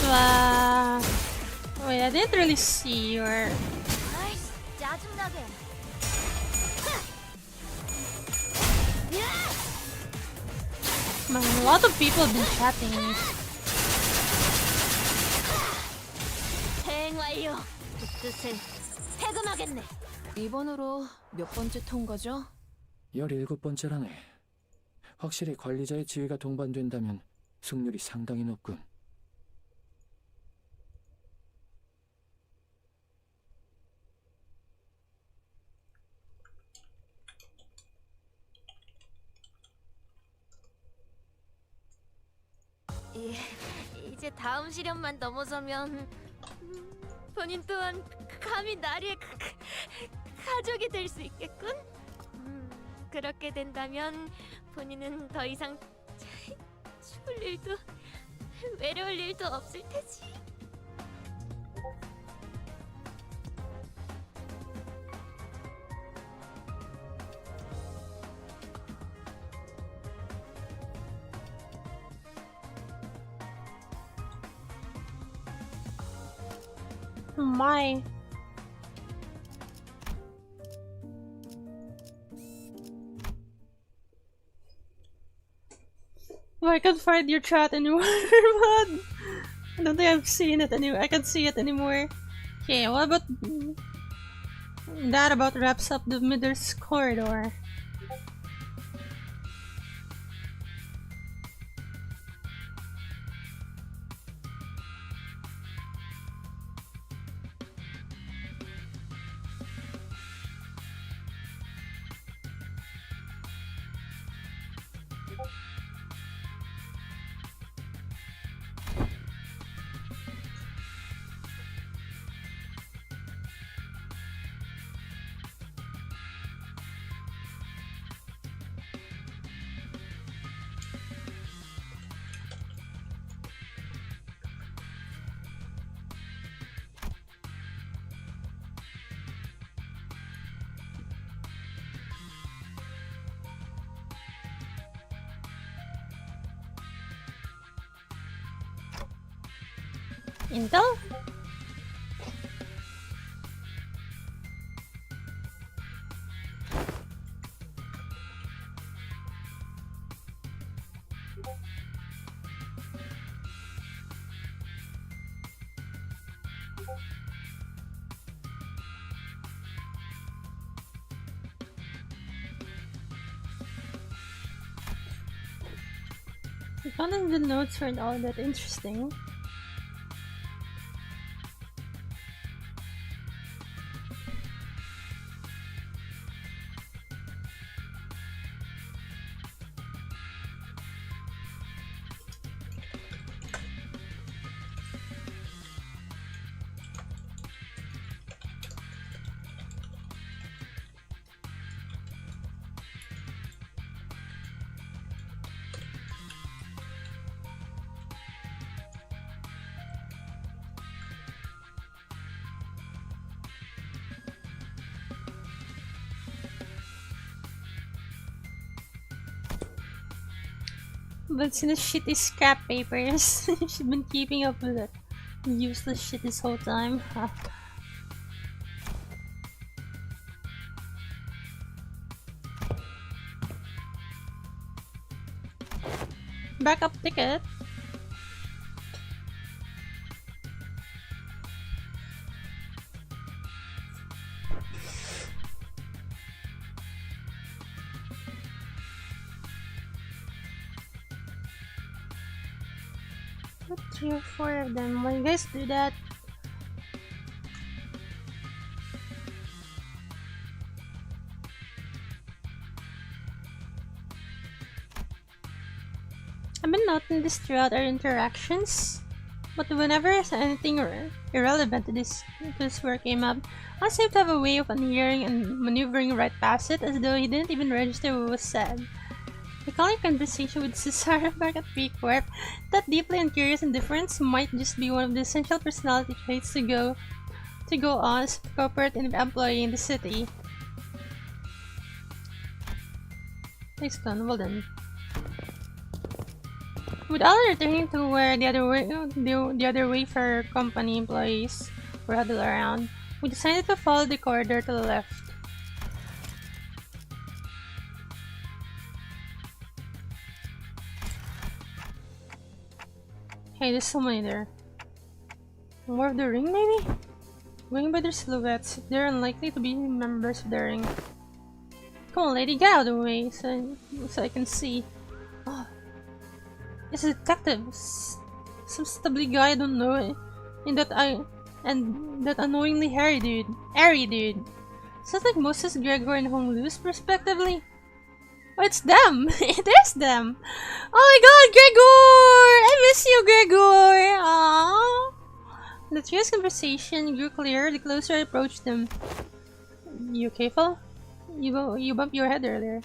wait, I didn't really see your. 아이씨, 짜증나게. Man, a lot of people have been chatting. 대행 완료. 그 뜻은 해금하겠네. 이번으로 몇 번째 통과죠? 17번째라네. 확실히 관리자의 지위가 동반된다면 승률이 상당히 높군. 예, 이제 다음 시련만 넘어서면 본인 또한 감히 나리의 가족이 될 수 있겠군. 그렇게 된다면 본인은 더 이상 죽을 일도 외로울 일도 없을 테지. Oh my. Oh, I can't find your chat anymore. Man. I don't think I've seen it anymore. I can't see it anymore. Okay, what about that about wraps up the Middle's corridor? Intel? None of the notes aren't all that interesting. But since the shit is scrap papers, she's been keeping up with it. Useless shit this whole time. Backup ticket? What, 3 or 4 of them? Why you guys do that? I've been noting this throughout our interactions, but whenever anything irrelevant to this work came up, I seem to have a way of unhearing and maneuvering right past it as though he didn't even register what was said. Recalling conversation with Cesaro back at P Corp, that deeply and curious indifference might just be one of the essential personality traits to go on as a corporate employee in the city. Thanks, Con. Well done. With all returning to where the other Wayfarer company employees were huddled around, we decided to follow the corridor to the left. Hey, there's someone there. More of the ring, maybe? Going by their silhouettes, they're unlikely to be members of the ring. Come on, lady, get out of the way so I can see. Oh, it's a detective. Some stubbly guy I don't know. And that annoyingly hairy dude. Sounds like Moses, Gregor, and Hong Luz, respectively. Oh, it's them! There's them! Oh my god, Gregor! I miss you, Gregor! Aww. The trio's conversation grew clearer the closer I approached them. You okay, Phil? You bumped your head earlier.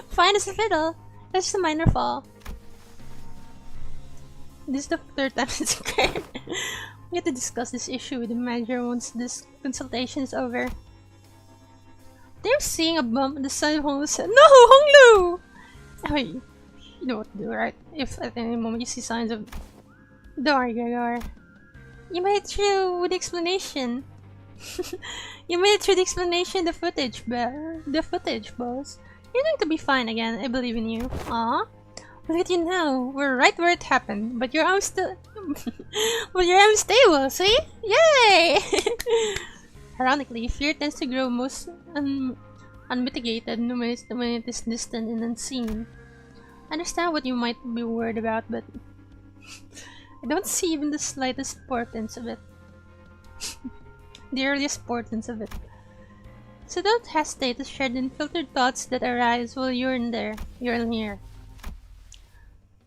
Fine as a fiddle. That's just a minor fall. This is the third time it's occurred. We have to discuss this issue with the manager once this consultation is over. They're seeing a bump on the side of Honglu's head. No! Honglu! Oh, you know what to do, right? If at any moment you see signs of... Don't worry, Gregor. You made it through with the explanation. You made it through the explanation, the footage, boss. You're going to be fine again, I believe in you. Aw. Look at you now. We're right where it happened, but your arm's still... but your arm's stable, see? Yay! Ironically, fear tends to grow most unmitigated when it is distant and unseen. I understand what you might be worried about, but I don't see even the slightest portents of it. The earliest portents of it. So don't hesitate to share the unfiltered thoughts that arise while you're in there. You're in here.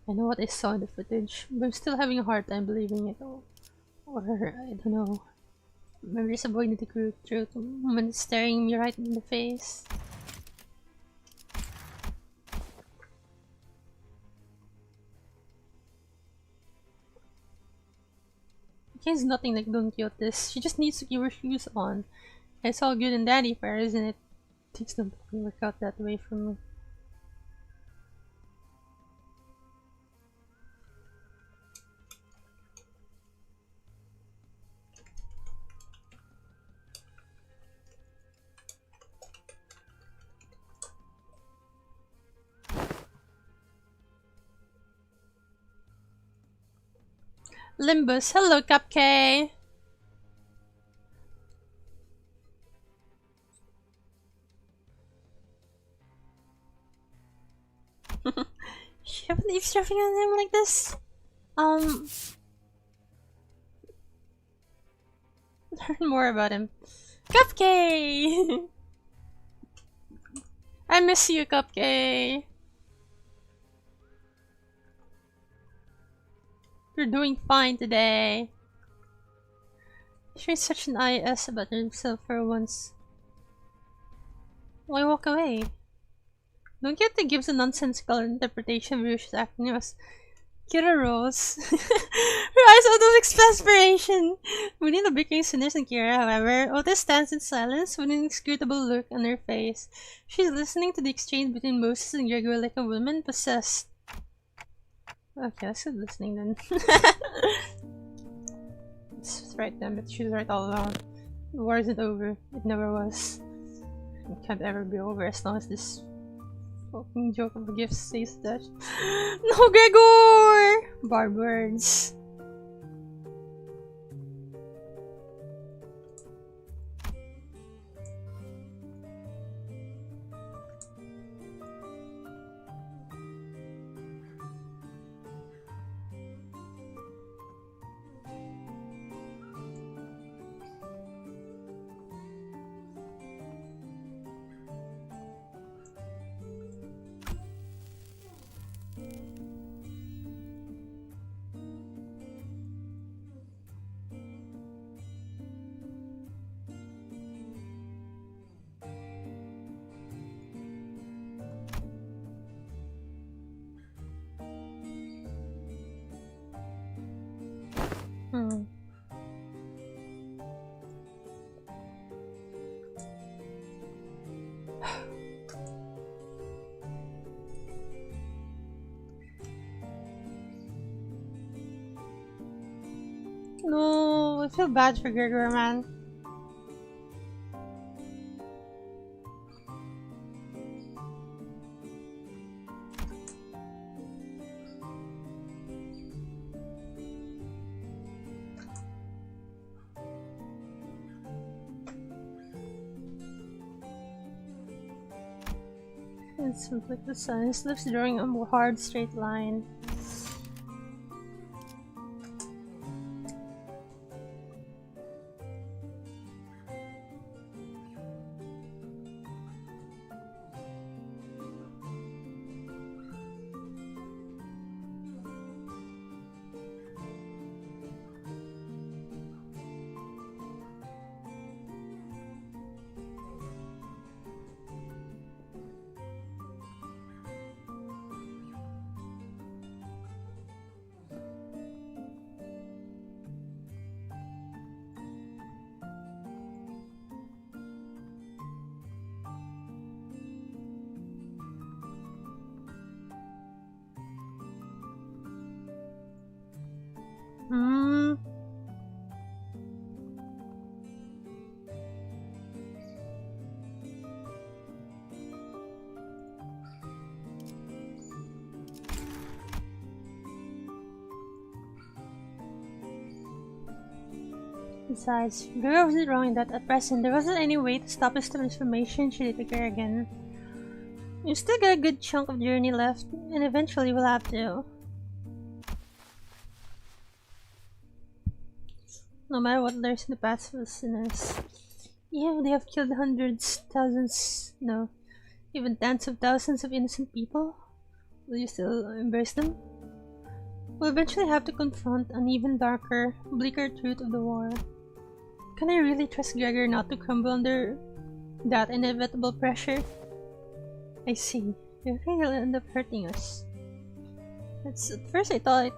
I know what I saw in the footage, but I'm still having a hard time believing it. Or I don't know. Maybe there's a void in the truth when it's staring me right in the face. It's nothing like Don Quixote's. She just needs to keep her shoes on. It's all good and dandy for her, isn't it? Things don't work out that way for me. Limbus, hello Cupcake! Should I be eavesdropping on him like this? Learn more about him. Cupcake! I miss you, Cupcake! You're doing fine today. She's such an IS about himself for once. Why walk away? Don't get to give a nonsensical interpretation of Ryoshu's acting as Kira rose. Her eyes out of exasperation. Within the bickering sinners and Kira, however, Otis stands in silence with an inscrutable look on her face. She's listening to the exchange between Moses and Gregory like a woman possessed. Okay, let's keep listening then. It's right then, but she's right all along. The war isn't over. It never was. It can't ever be over as long as this fucking joke of a gift stays attached. No, Gregor! Barbed words. No, I feel bad for Gregor, man. It's like the sun, his lips drawing a hard straight line. Besides, Gregor wasn't wrong in that at present there wasn't any way to stop his transformation should it occur again. We've still got a good chunk of journey left, and eventually we'll have to. No matter what lurks in the path for the sinners. Yeah, they have killed hundreds, thousands, no, even tens of thousands of innocent people. Will you still embrace them? We'll eventually have to confront an even darker, bleaker truth of the war. Can I really trust Gregor not to crumble under that inevitable pressure? I see. You think he'll end up hurting us. At first I thought I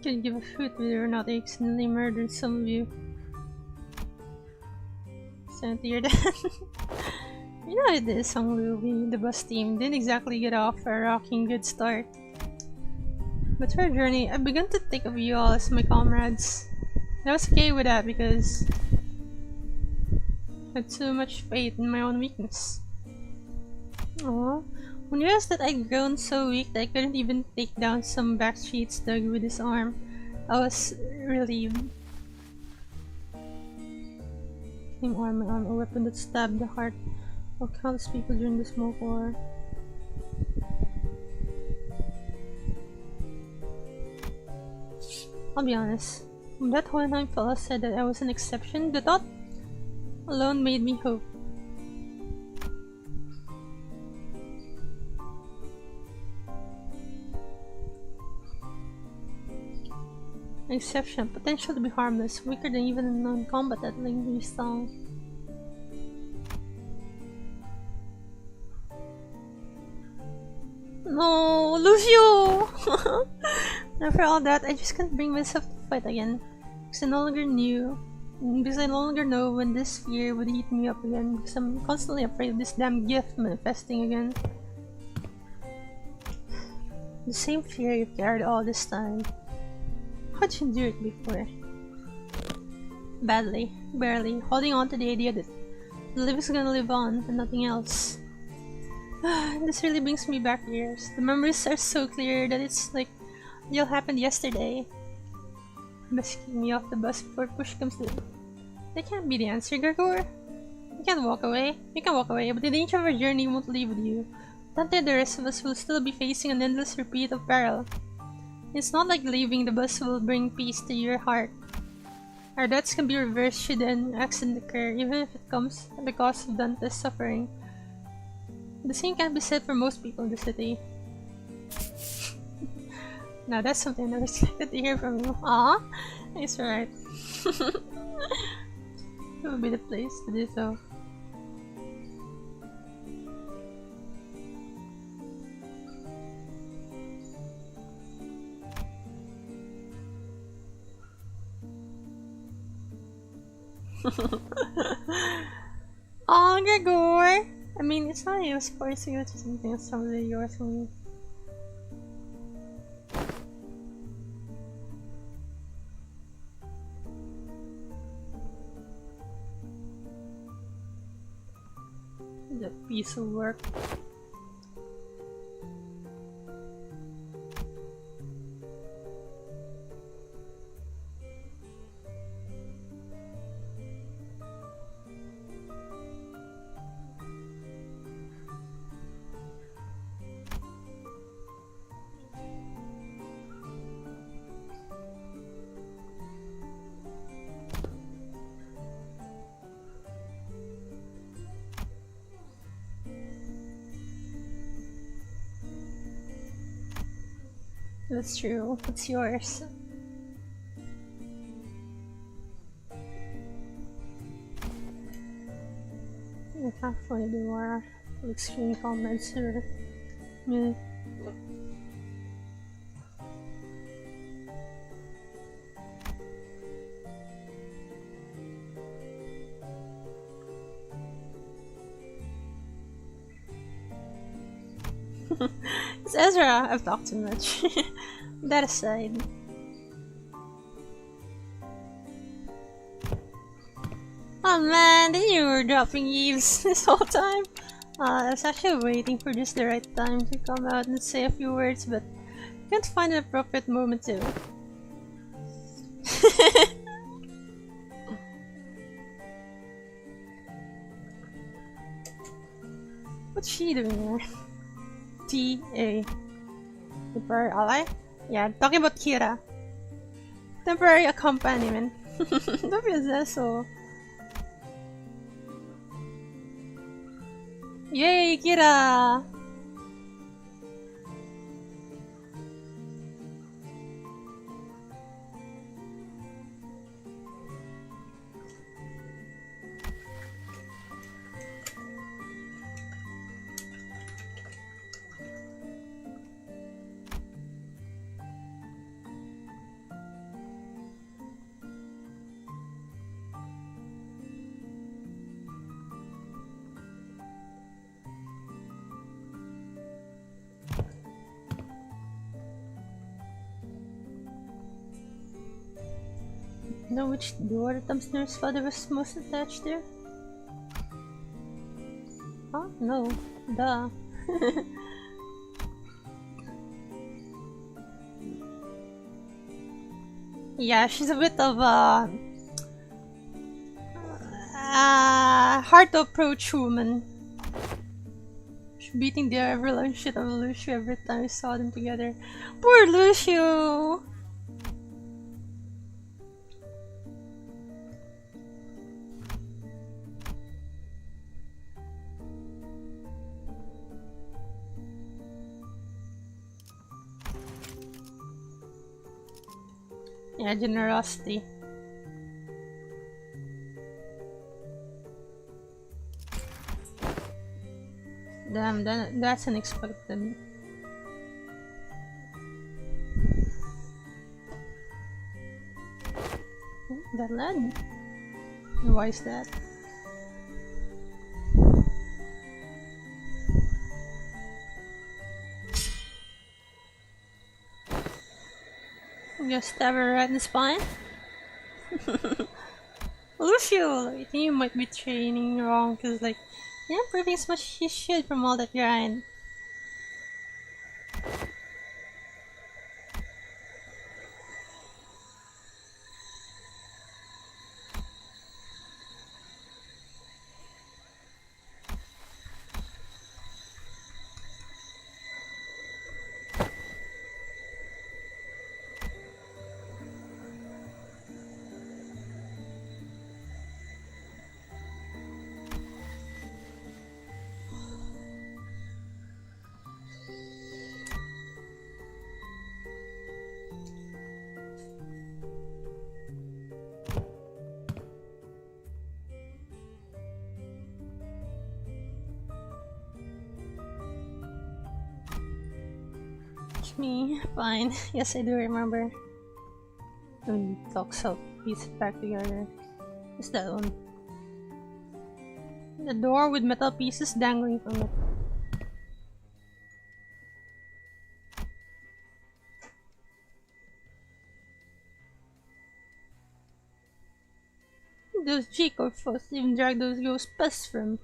could give a hoot whether or not I accidentally murdered some of you. Sent to your dad. You know it is, Honglu. The bus team didn't exactly get off a rocking good start. But for our journey, I've begun to think of you all as my comrades. And I was okay with that because I had so much faith in my own weakness. Aww. When you realized that I'd grown so weak that I couldn't even take down some backstreets dug with his arm, I was relieved. Same arm, my arm, a weapon that stabbed the heart of countless people during the Smoke War. I'll be honest, when that Hohenheim fella said that I was an exception, the thought alone made me hope. An exception, potential to be harmless, weaker than even a non-combatant like Yusong. No, Lucio! After all that, I just can't bring myself to fight again. Because I no longer know when this fear would eat me up again. Because I'm constantly afraid of this damn gift manifesting again. The same fear you've carried all this time. How'd you endure it before? Badly, barely, holding on to the idea that the living's gonna live on and nothing else. This really brings me back years. The memories are so clear that it's like it all happened yesterday. Basking me off the bus before push comes to it. That can't be the answer, Gregor. You can't walk away. You can walk away, but the danger of our journey won't leave with you. Until the rest of us will still be facing an endless repeat of peril. It's not like leaving the bus will bring peace to your heart. Our deaths can be reversed should an accident occur, even if it comes at the cost of Dante's suffering. The same can't be said for most people in the city. Now that's something I never expected to hear from you. Aw, it's right. It would be the place to do so. Oh, Gregor! I mean, it's not yours forcing you to something that's probably yours for me. The piece of work. That's true. It's yours. I can't find the war. Extreme comments here. Yeah. It's Ezra. I've talked too much. That aside. Oh man, then you were dropping eaves this whole time? I was actually waiting for just the right time to come out and say a few words, but I can't find an appropriate moment to. What's she doing here? T.A. Temporary ally? Yeah, talking about Kira. Temporary accompaniment. Don't be so. Yay, Kira! Know which door the Thumbsnur's father was most attached to? Oh, no. Duh. Yeah, she's a bit of a hard to approach woman. She's beating the everlong shit of Lucio every time we saw them together. Poor Lucio! Yeah, generosity. Damn, that's unexpected. That led? Why is that? Just stab her right in the spine? Lucio, I think you might be training wrong because, like, you're improving as much as you should from all that grind. Me, fine. Yes, I do remember. When we talk so piece it back together. It's that one. The door with metal pieces dangling from it. Those G-Corp folks even drag those ghosts past from.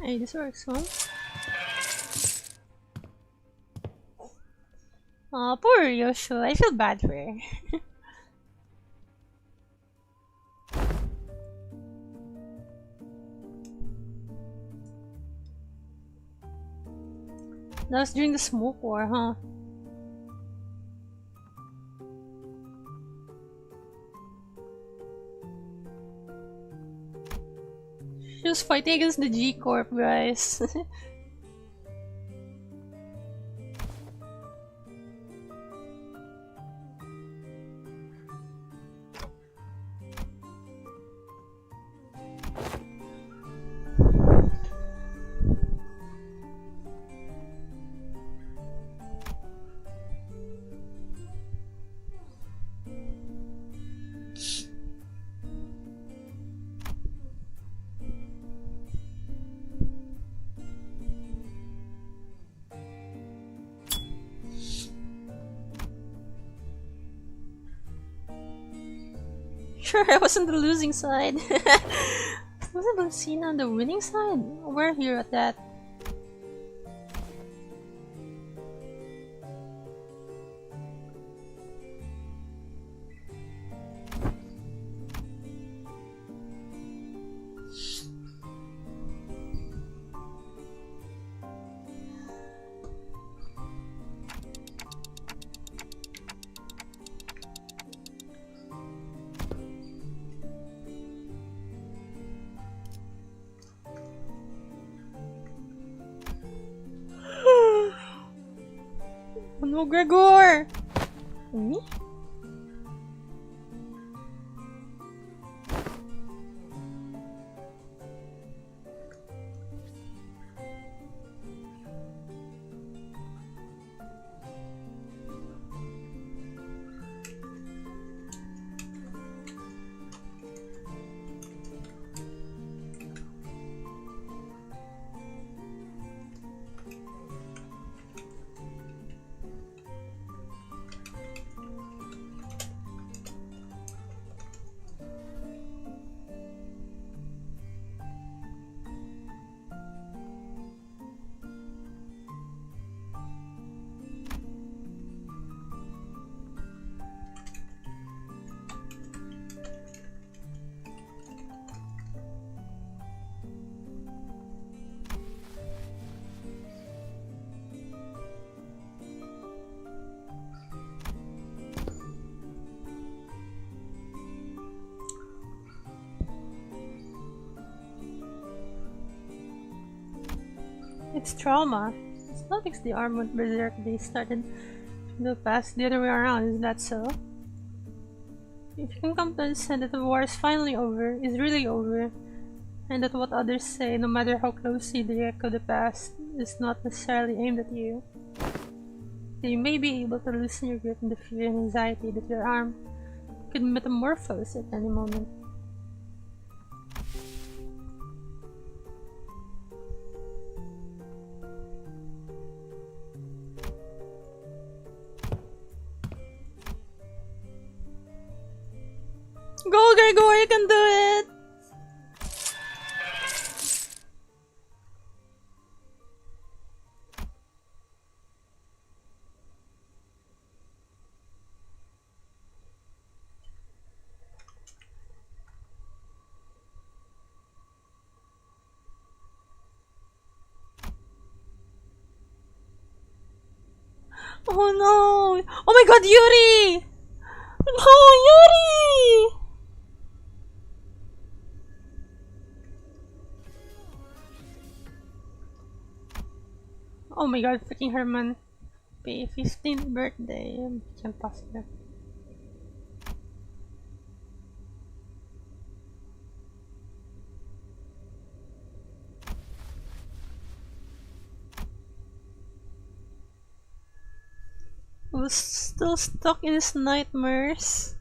Hey, this works, huh? Aw, poor Ryoshu. I feel bad for her. That was during the smoke war, huh? She was fighting against the G-Corp, guys. sure I was on the losing side. Was seen on the winning side? We're here at that. Oh no, Gregor! Me? It's trauma. It's not because the arm went berserk, they started from the past the other way around, isn't that so? If you can come to understand that the war is finally over, is really over, and that what others say, no matter how closely they echo the past, is not necessarily aimed at you, then you may be able to loosen your grip in the fear and anxiety that your arm could metamorphose at any moment. Go, Gregor, you can do it! Oh no! Oh my god, Yuri! No, Yuri! Oh my god, freaking Herman. Happy 15th birthday. Can't possible. I was still stuck in his nightmares.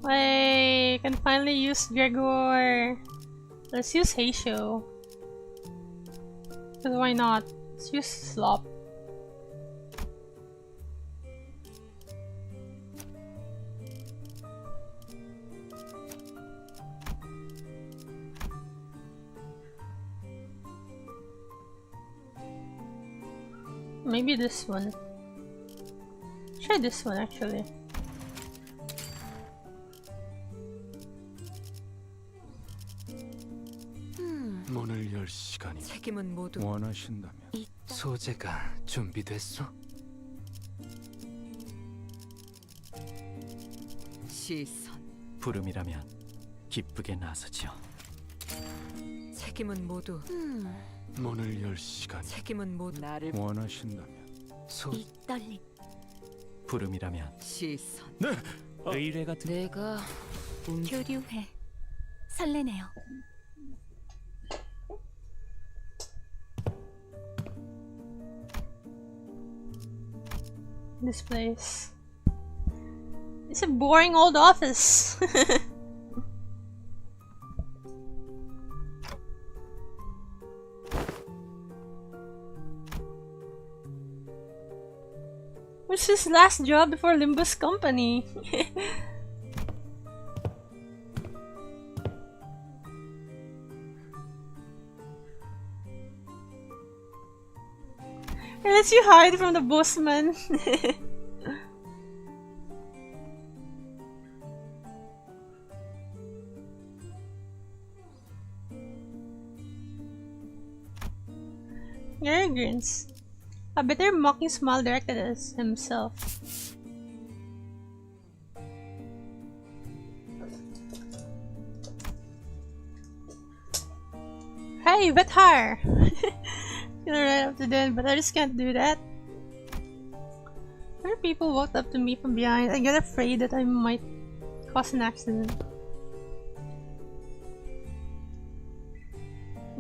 I can finally use Gregor. Let's use Heisho. Because why not? Let's use Slop. Maybe this one. Try this one actually. 문을 열 시간이 책임은 모두 원하신다면 소재가 준비됐어? 시선. 부름이라면 기쁘게 나서지요. 책임은 모두 문을 열 시간이 책임은 모두 나를 원하신다면 이 떨림 부름이라면 시선. 의뢰가 내가 교류회 설레네요. This place. It's a boring old office. What's his last job before Limbus company? It lets you hide from the bossman. Gary grins. A bitter mocking smile directed at himself. Hey, O.S.H.A.R.E! Gonna right up to them, but I just can't do that. Other people walked up to me from behind. I got afraid that I might cause an accident.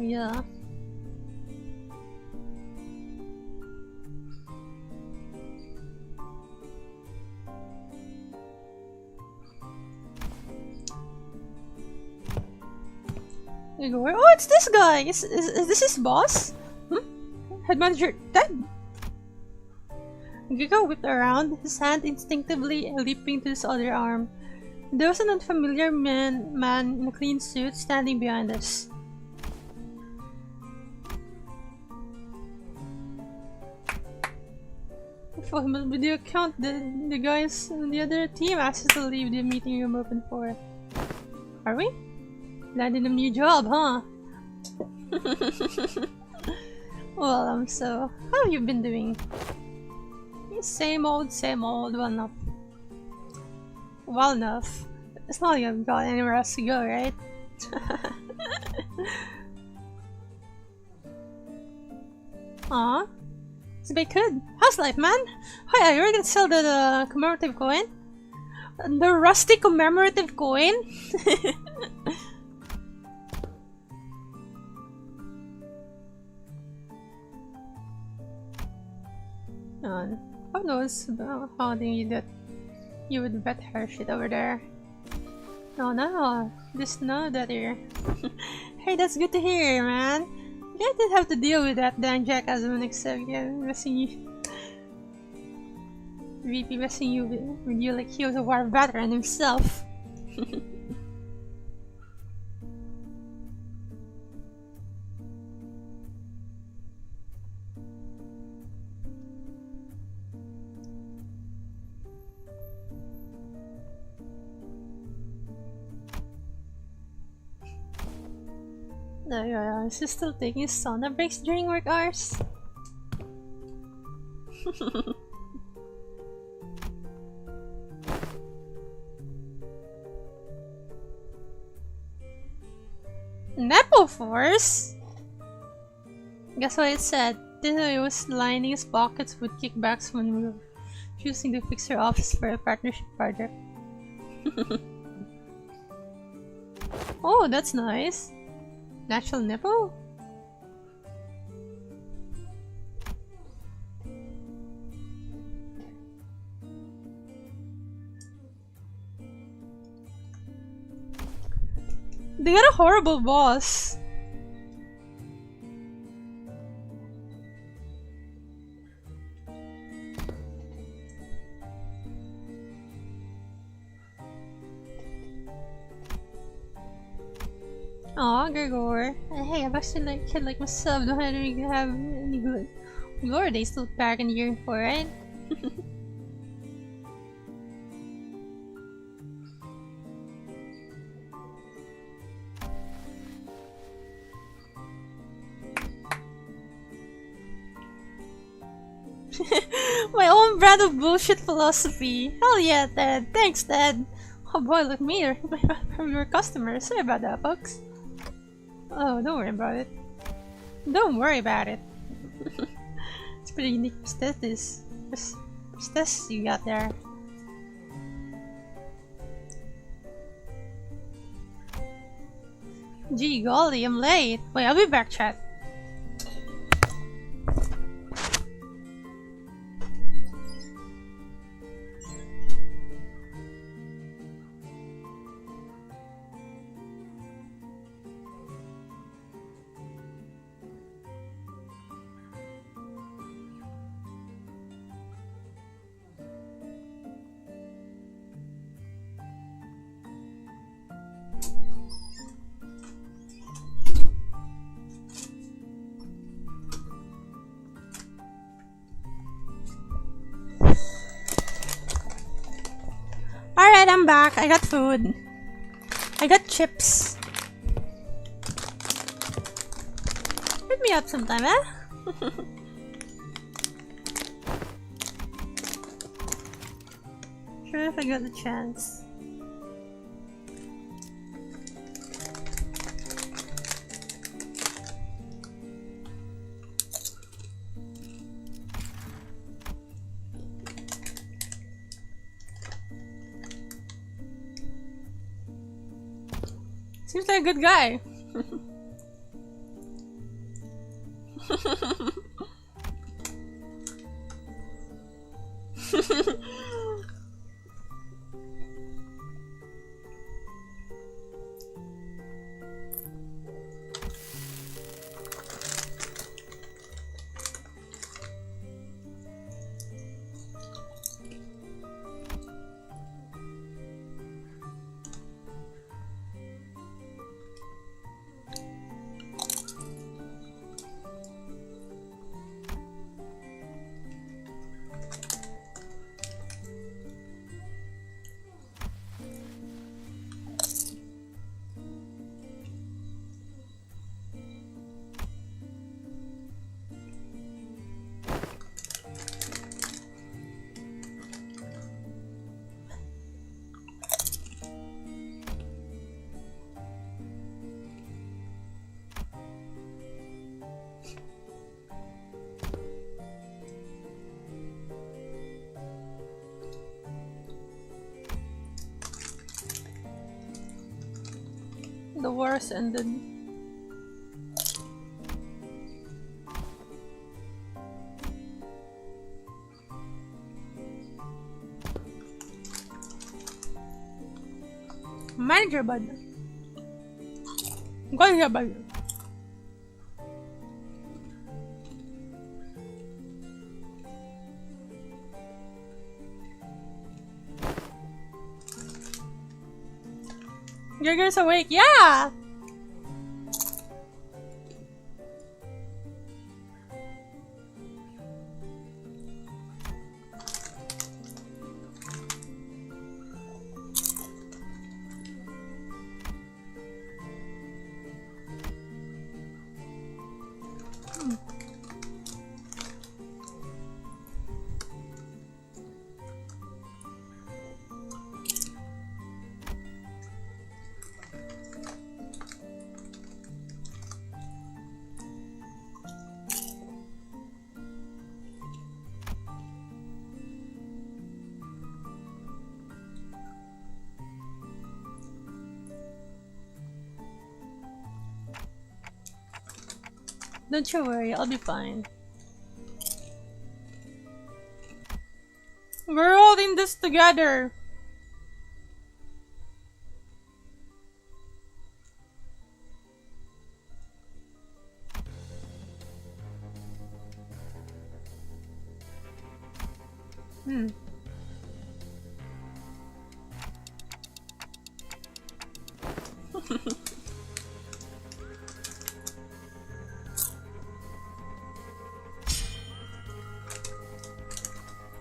Yeah. Oh, it's this guy! Is this his boss? Head manager dead! Giga whipped around, his hand instinctively leaping to his other arm. There was an unfamiliar man in a clean suit standing behind us. For him on video account, the guys on the other team asked us to leave the meeting room open for it. Are we? Landing a new job, huh? Well, so how have you been doing? Same old, well enough. It's not like I've got anywhere else to go, right? Aw, it's a bit good. How's life, man? Hi, are you gonna sell the commemorative coin? The rusty commemorative coin? Who knows about how you would bet her shit over there. No, just know that here. Hey, that's good to hear, man. You didn't have to deal with that damn jackass when except messing you. VP messing you with you like he was a war veteran himself. Is he still taking sauna breaks during work hours? Nepo Force? Guess what it said? Didn't know it was lining his pockets with kickbacks when we were choosing to fix our office for a partnership project. Oh, that's nice. Natural nipple? They got a horrible boss. Aw, Gregor. Hey, I've actually like kid like myself. Don't really have any good glory days to look back and yearn for, right? My own brand of bullshit philosophy. Hell yeah, Ted. Thanks, Ted. Oh boy, look me. From your customers. Sorry about that, folks. Oh, don't worry about it. Don't worry about it. It's pretty unique prosthesis you got there. Gee golly, I'm late. Wait, I'll be back, chat. Alright, I'm back. I got food. I got chips. Hit me up sometime, eh? Sure if I got the chance. Seems like a good guy. The war's ended. Manager ba? Kaya ba? Gregor's awake. Yeah! Don't you worry, I'll be fine. We're all in this together.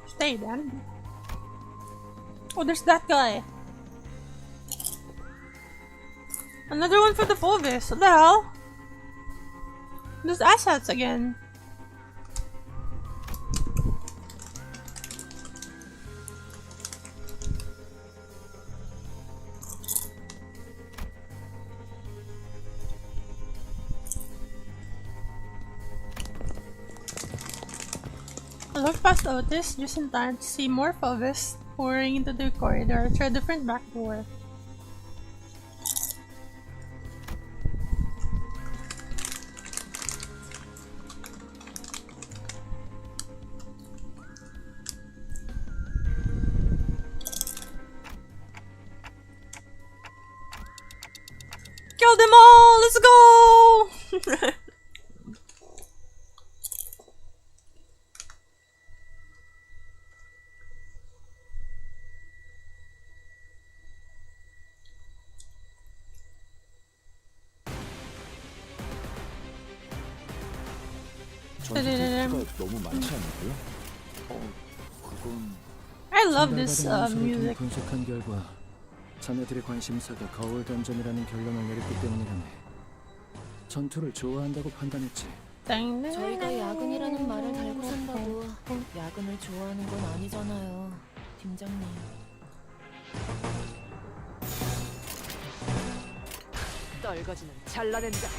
Stay then. Oh, there's that guy. Another one for the Fulvis. What the hell? Those assets again. I looked past Otis just in time to see more Fulvis pouring into the corridor through a different back door. Kill them all! Let's go! 전투 테스트가 너무 많지 않나요? 그건... I love this 전달받은 문서를 통해 music. 분석한 결과 자네들의 관심사가 거울 던전이라는 결론을 내렸기 때문이라네. 전투를 좋아한다고 판단했지. 저희가 야근이라는 말을 달고 산다고 야근을 좋아하는 건 아니잖아요, 팀장님. 떨거지는 잘라낸다.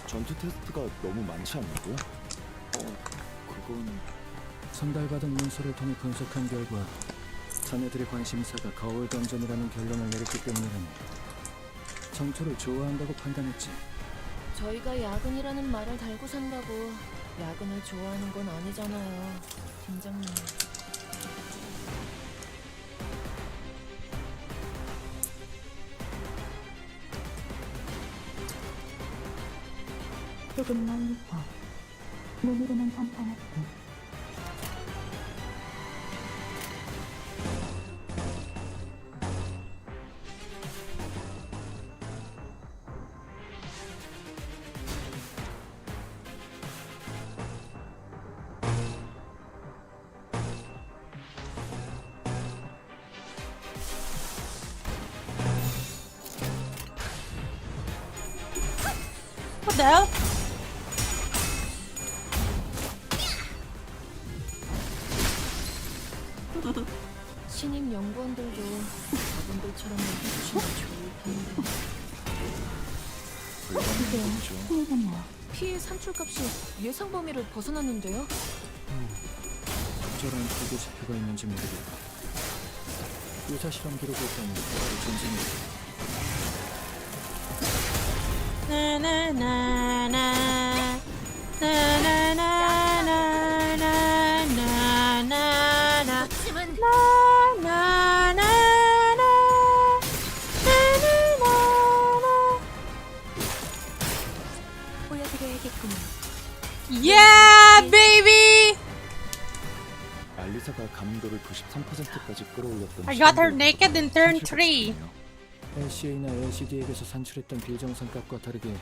전투 테스트가 너무 많지 않냐고요? 그건 선달받은 문서를 통해 분석한 결과 자네들의 관심사가 거울 던전이라는 결론을 내렸기 때문이라네. 전투를 좋아한다고 판단했지. 저희가 야근이라는 말을 달고 산다고 야근을 좋아하는 건 아니잖아요, 팀장님. 조금 멀리서 눈으로만 판단했지. What the hell? 신입 연구원들도 저분들처럼 해주시면 좋을 텐데. 불가능하죠. 흥미롭네요. 피해 산출값이 예상 범위를 벗어났는데요? 적절한 표기 지표가 있는지 모르겠다. 유사 실험 기록을 따면 바로 전쟁이 나나나나 나나나나나나나나 지만 나나나나 보여드려야겠군요. Yeah, baby! 알리사가 감도를 93%까지 끌어올렸던 I got her naked in turn 3. LCA나 LCD에게서 산출했던 비정상 값과 다르게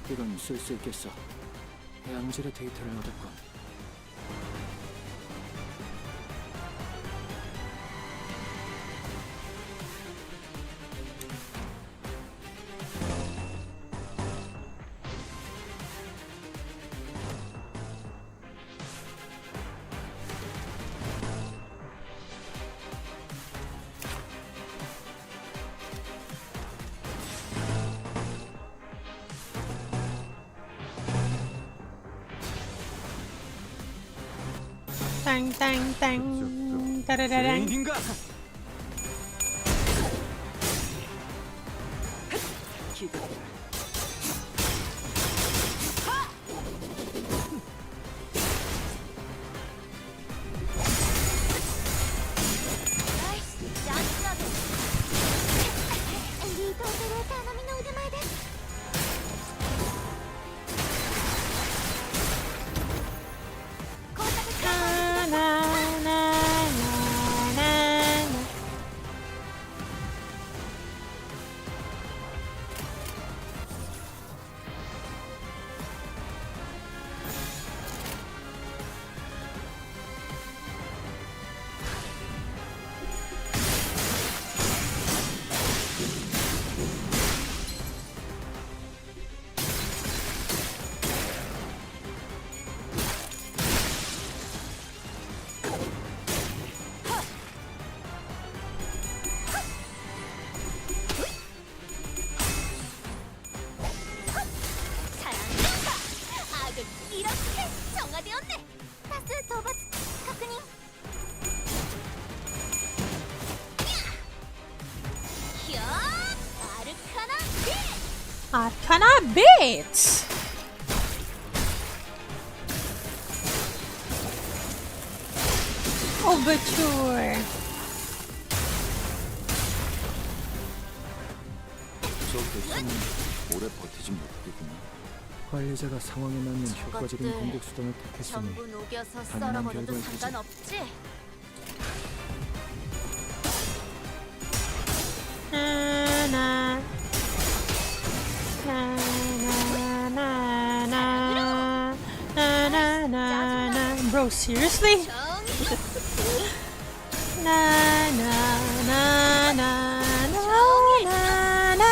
이건 쓸 수 있겠어. 양질의 데이터를 얻었군. 땅땅땅 따라라랑. 기도. 나나나나나나. 악은 이렇게 정화되었네. 다스 도박確認. 히어 아르카나 빌. 아르카나 Rabbits! O.S.H.A.R.E. 저 교체는 오래 버티진 못하겠군요. 관리자가 상황에 맞는 효과적인 저것들 공격 수단을 택했으니 전부 녹여서 당연한 썰어버려도 결과일 테지. 상관없지? Na na na na na na na na. Bro, seriously? Na na na na na na na na na.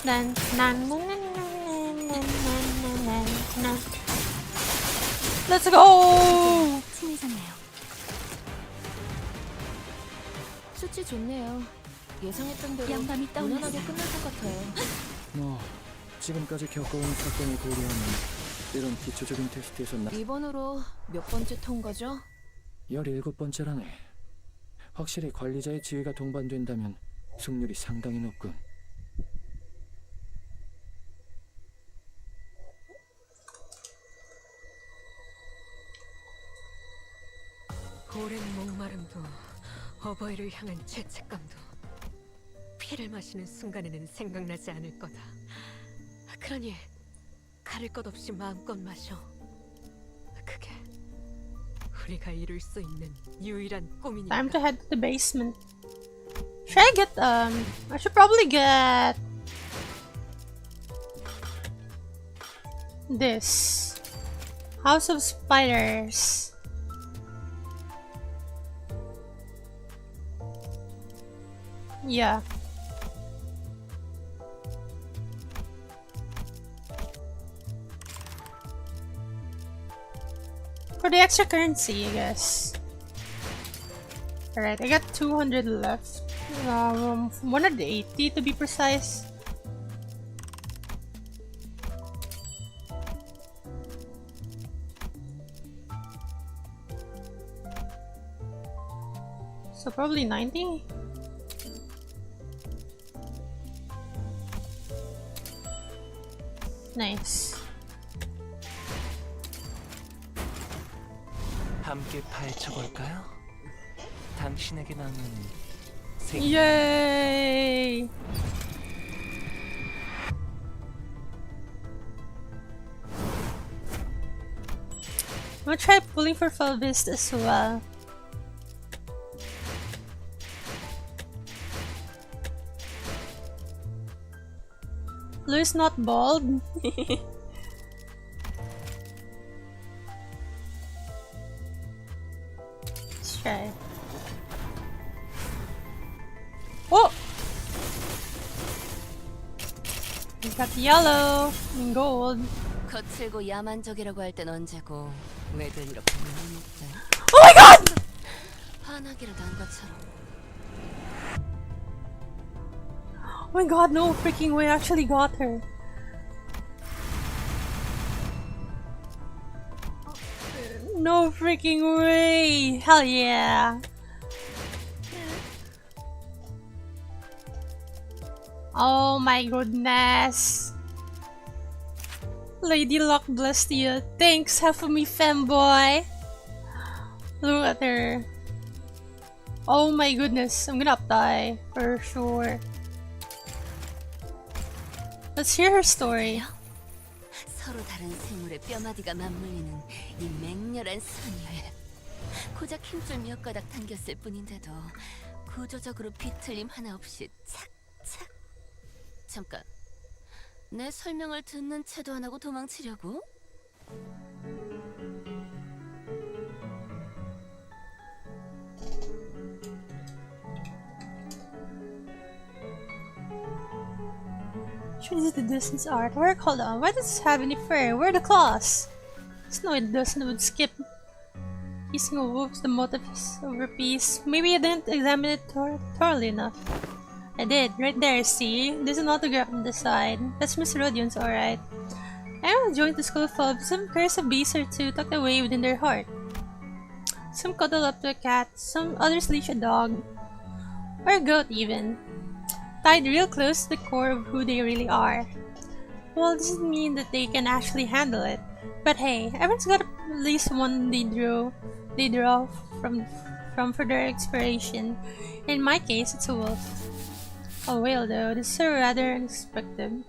Nan nan nan nan nan nan nan nan. Let's go! 친해졌네요. 수치 좋네요. 예상했던 대로 영감이 떠올랐어요. 무난하게 끝날 것 같아요. 뭐 지금까지 겪어온 사건을 고려하면 이런 기초적인 테스트에서 이번으로 몇 번째 통과죠? 17번째라네. 확실히 관리자의 지위가 동반된다면 승률이 상당히 높군. 오랜 목마름도 어버이를 향한 죄책감도 피를 마시는 순간에는 생각나지 않을 거다. 그러니 가릴 것 없이 마음껏 마셔. 그게 우리가 이룰 수 있는 유일한 꿈이니까. Time to head to the basement. Should I get I should probably get this House of Spiders. Yeah. For the extra currency, I guess. Alright, I got 200 left. 180 to be precise. So probably 90? Nice. 함께 파헤쳐 볼까요? 당신에게 남은 Yay! I'm gonna try pulling for Felvist as well. Louis not bald. Let's try. Oh! We got yellow and gold. 거칠고 야만적이라고 할 땐 언제고 왜들 이렇게 무능했대? Oh my god! 화나기라도 한 것처럼. Oh my god, no freaking way, I actually got her. No freaking way! Hell yeah! Oh my goodness! Lady Luck bless you. Thanks, half of me femboy! Look at her. Oh my goodness, I'm gonna die for sure. Let's hear her story. 서로 다른 생물의 뼈마디가 맞물리는 이 맹렬한 선율. 고작 힘줄 몇 가닥 당겼을 뿐인데도 구조적으로 비틀림 하나 없이 착착. 잠깐, 내 설명을 듣는 채도 안 하고 도망치려고? Which one is the distance artwork? Hold on, why does it have any fur? Where are the claws? There's no way the doesn't would skip kissing a wolf's the motive over piece. Maybe I didn't examine it thoroughly enough. I did, right there, see? There's an autograph on the side. That's Miss Rodion's, alright. Everyone joined the school club. Some carries a beast or two tucked away within their heart. Some cuddle up to a cat, some others leash a dog. Or a goat, even. Tied real close to the core of who they really are. Well, this doesn't mean that they can actually handle it. But hey, everyone's got at least one they draw from for their inspiration. In my case, it's a wolf. A whale, though. This is rather unexpected.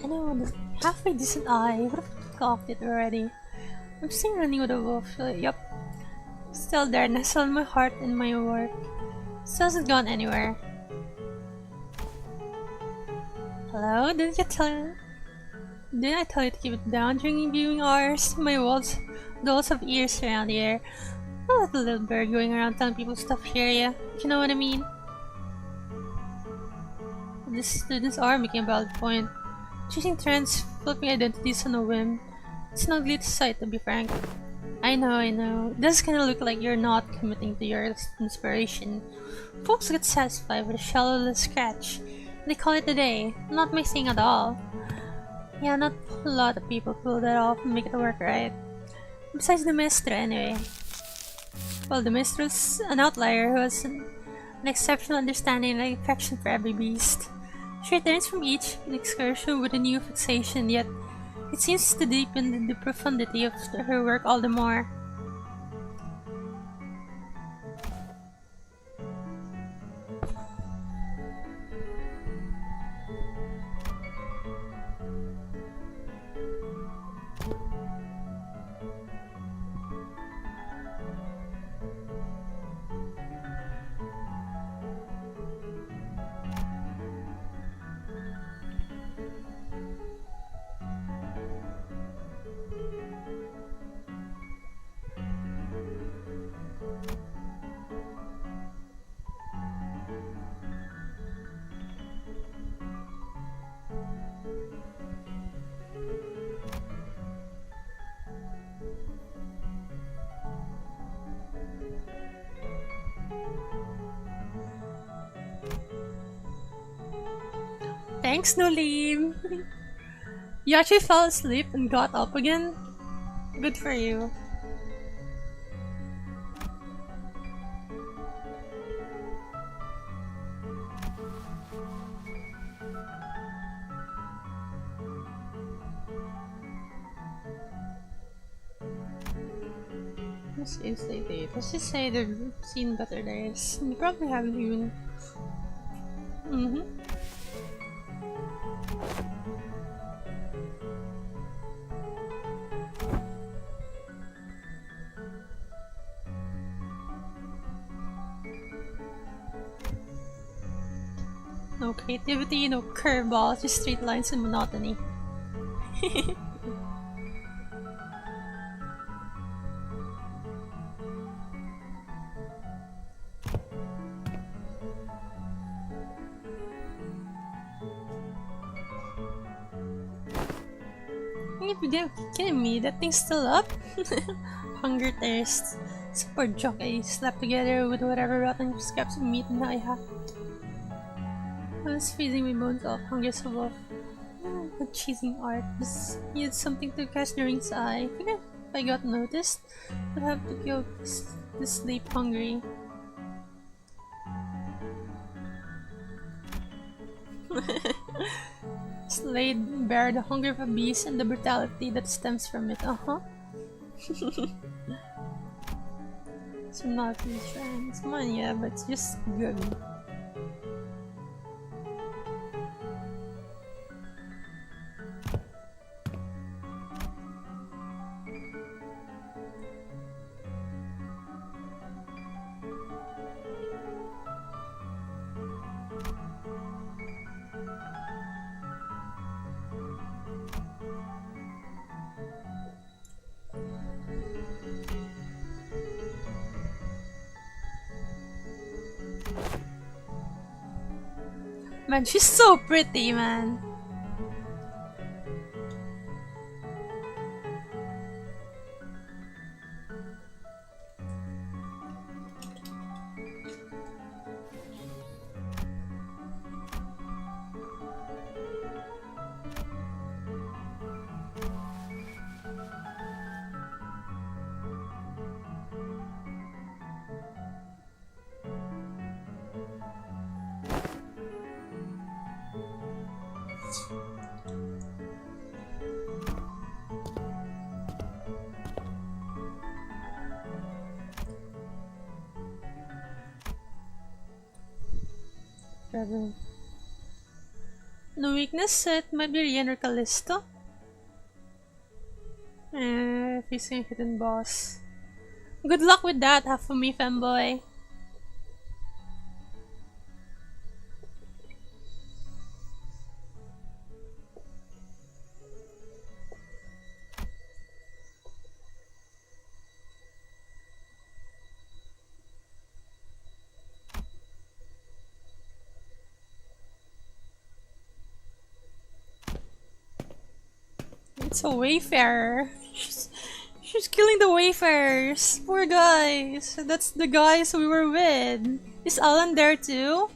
I know, this halfway decent eye. Would have clocked it already. I'm still running with a wolf. Yup. Still there, nestled in my heart and my work. Still hasn't gone anywhere. Hello? Didn't I tell you to keep it down during viewing hours? My walls have ears around here. Not like the little bird going around telling people stuff hear ya. You know what I mean? The students are making a valid point. Chasing trends, flipping identities on a whim. It's an ugly sight, to be frank. I know. It does kinda look like you're not committing to your inspiration. Folks get satisfied with a shallow little scratch. They call it a day. Not my thing at all. Yeah, not a lot of people pull that off and make it work right. Besides the Maestro, anyway. Well, the Maestro's an outlier who has an exceptional understanding and affection for every beast. She returns from each excursion with a new fixation, yet it seems to deepen the profundity of her work all the more. Thanks, Nolim! You actually fell asleep and got up again? Good for you. Let's just say they've seen better days. You probably haven't even. No creativity, no curveballs, just straight lines and monotony. You're kidding me, that thing's still up? Hunger thirst. Some poor junk I slapped together with whatever rotten scraps of meat I have. I was freezing my bones off, hunger so off. Good cheesing art. This needs something to catch the ring's eye. I think if I got noticed, I'd have to go to sleep hungry. Laid bare the hunger of a beast and the brutality that stems from it. It's not it's mine, yeah, but it's just good. Man, she's so pretty, man. No weakness set might be Rian or Callisto. Facing a hidden boss. Good luck with that, half of me femboy. It's a wayfarer. She's killing the wayfarers. Poor guys. That's the guys we were with. Is Alan there too?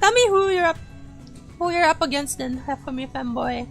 Tell me who you're up against then, Hefumi femboy.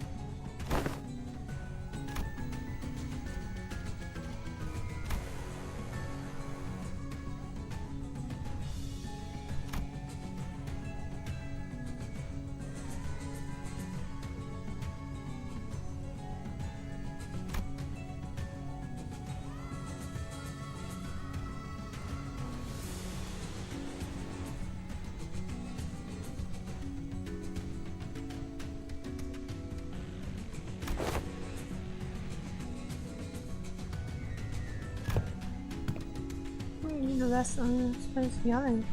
The rest on space yelling.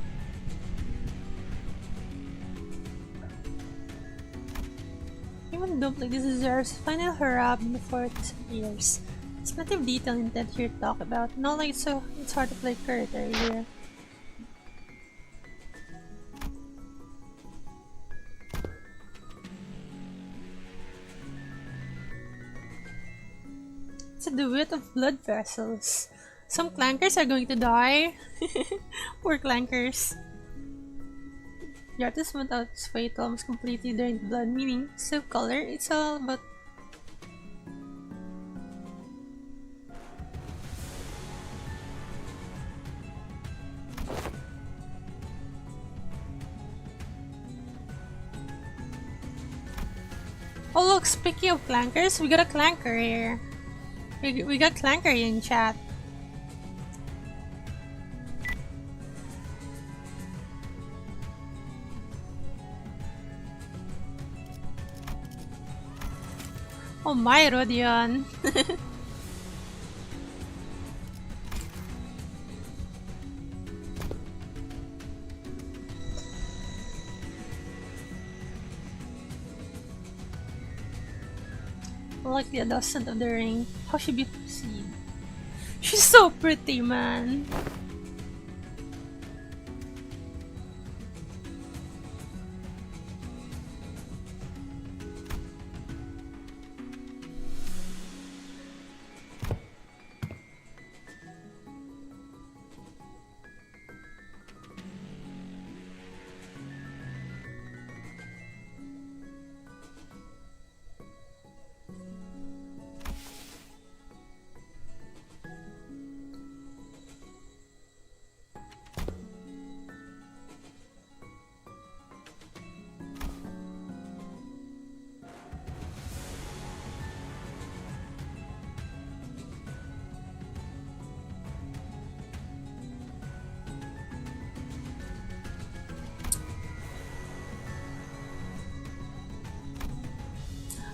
Even though like this deserves final hurrah before it disappears. There's plenty of detail intent here to talk about. Not like so it's hard to play character here. It's a duet of blood vessels. Some clankers are going to die. Poor clankers. The artist went out his way to almost completely drain the blood, meaning so color, it's all about oh look, speaking of clankers, we got a clanker here. We got clanker in chat. Oh my, Rodion. I like the adolescent of the ring. How should we proceed? She's so pretty, man.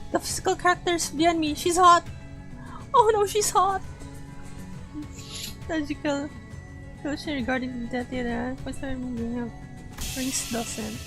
The physical characters beyond me. She's hot. Oh no, she's hot. Logical question regarding the data. What's the meaning of rings doesn't?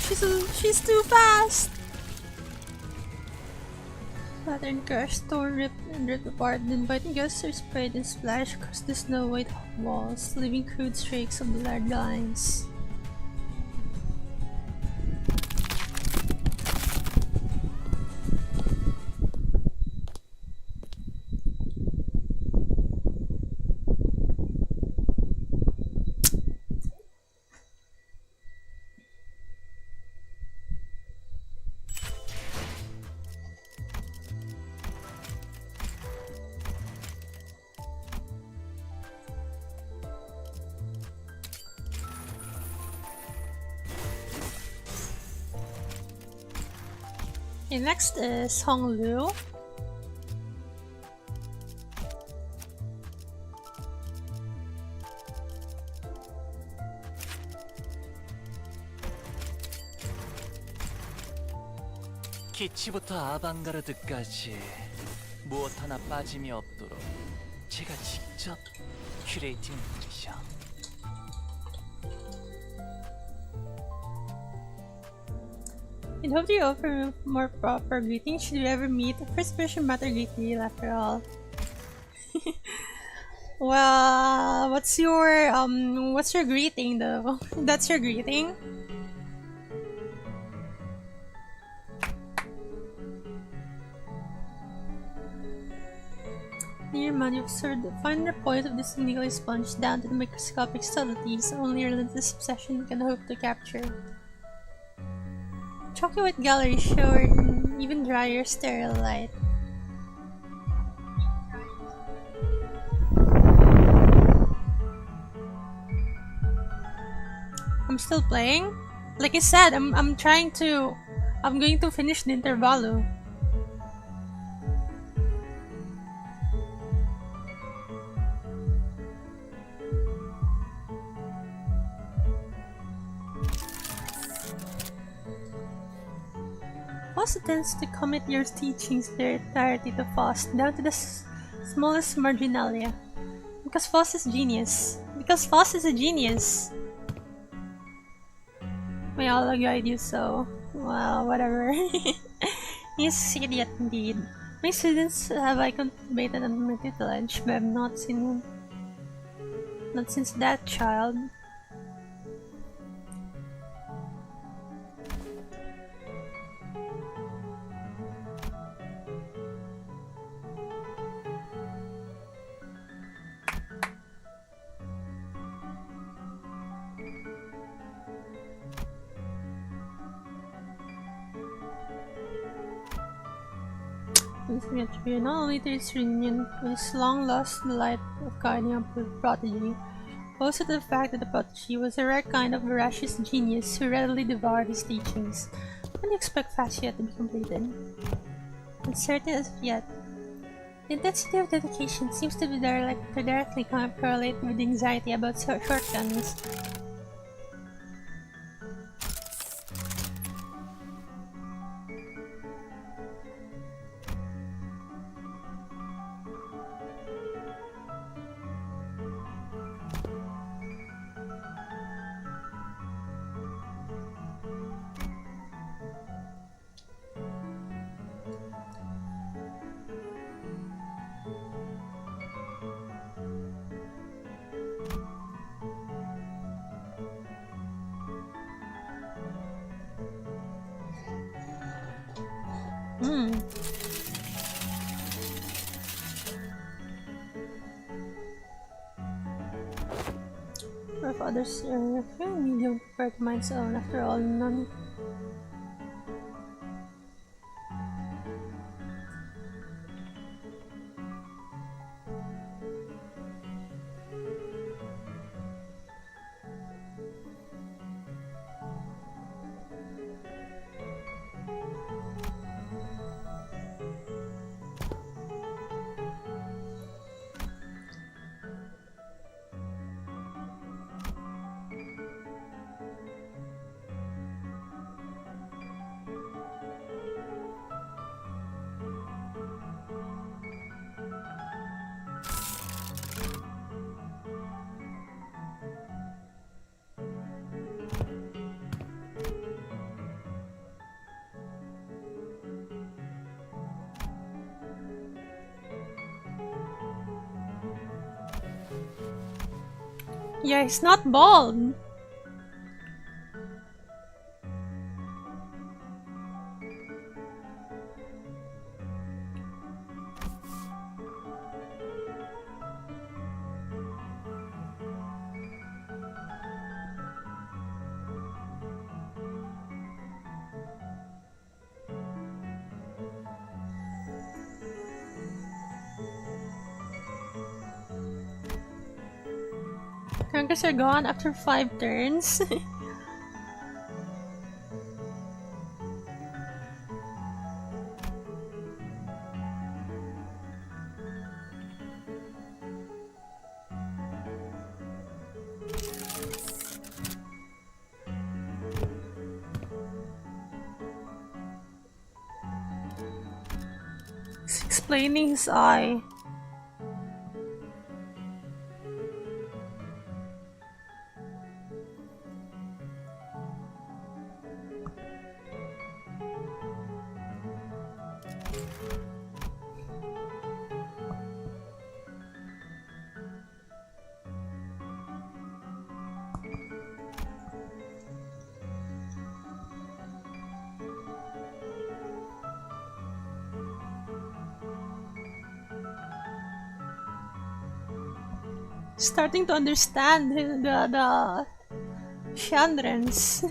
She's too fast. Pattern crash, torn, ripped, and ripped apart. Then biting gusts are sprayed and splashed across the snow-white walls, leaving crude streaks of blurred lines. Okay, next is Honglu. 키치부터 아방가르드까지 무엇 하나 빠짐이 없도록 제가 직접 큐레이팅을 해주셔. In hope you offer more proper greetings should you ever meet. The first impression matter great deal after all. Well, what's your greeting though? That's your greeting? Near money absurd. Find the point of this neatly sponged down to the microscopic subtleties only relentless obsession can hope to capture. Chalky white gallery show an even drier, sterile light. I'm still playing. Like I said, I'm going to finish the Intervallo. Foss tends to commit your teachings in their entirety to Foss, down to the smallest marginalia. Because Foss is genius. Because Foss is a genius. May Allah guide you so. Well, whatever. He's idiot indeed. My students have I contemplated on my tutelage, but I have not seen him. Not since that child. We attribute not only to its reunion with his long-lost delight of guiding a prodigy, but also to the fact that the prodigy was a rare kind of voracious genius who readily devoured his teachings. When do you expect Fascia to be completed? Uncertain as of yet. The intensity of dedication seems to be directly correlated with the anxiety about shortcomings. Or if others are feeling medium compared to mine's own, after all, none. Yeah, he's not bald. Crankers are gone after 5 turns. He's explaining his eye. Starting to understand the genres.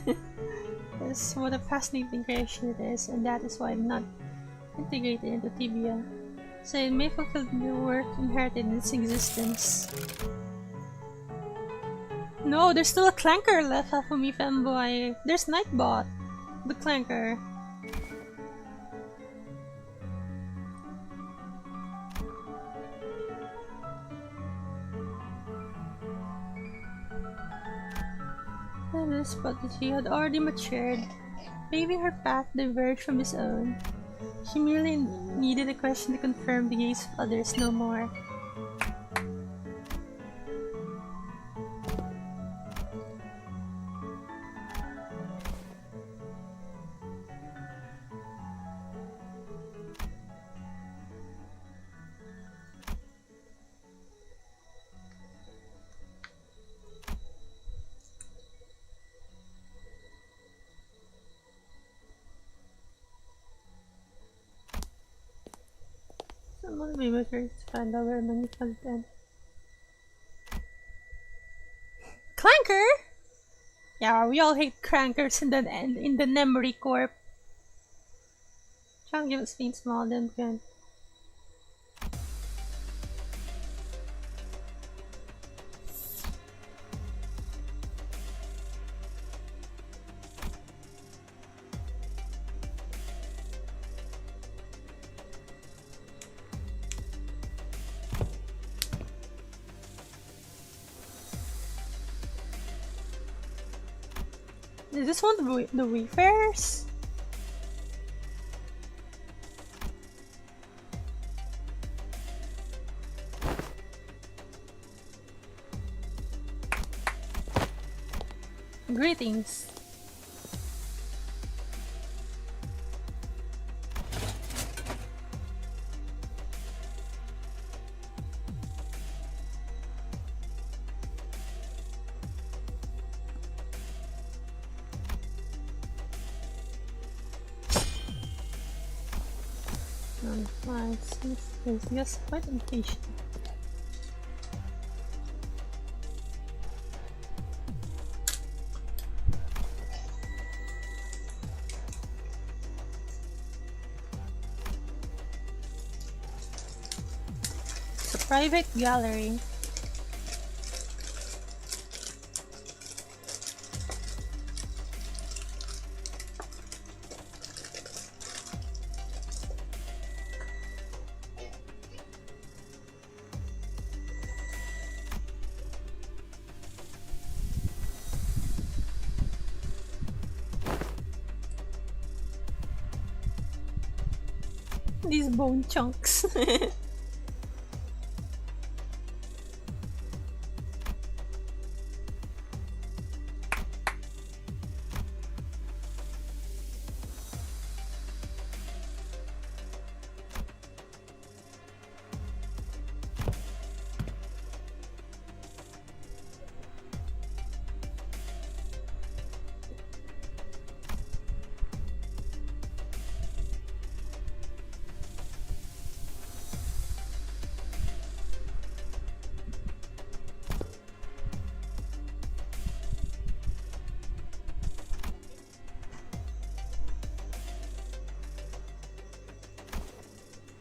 That's what a fascinating creation it is, and that is why I'm not integrated into tibia. So it may fulfill the work inherited in its existence. No, there's still a clanker left, Hafumi fanboy. There's Nightbot, the clanker. But she had already matured, paving her path diverged from his own. She merely needed a question to confirm the gaze of others no more. Someone may be curious to find out where money was dead. Clanker? Yeah, we all hate crankers in the Nemuri Corp. Trying to give us faint small, then good. Is this one the Wayfarers? Greetings. Yes, quite impatient. It's a private gallery. These bone chunks.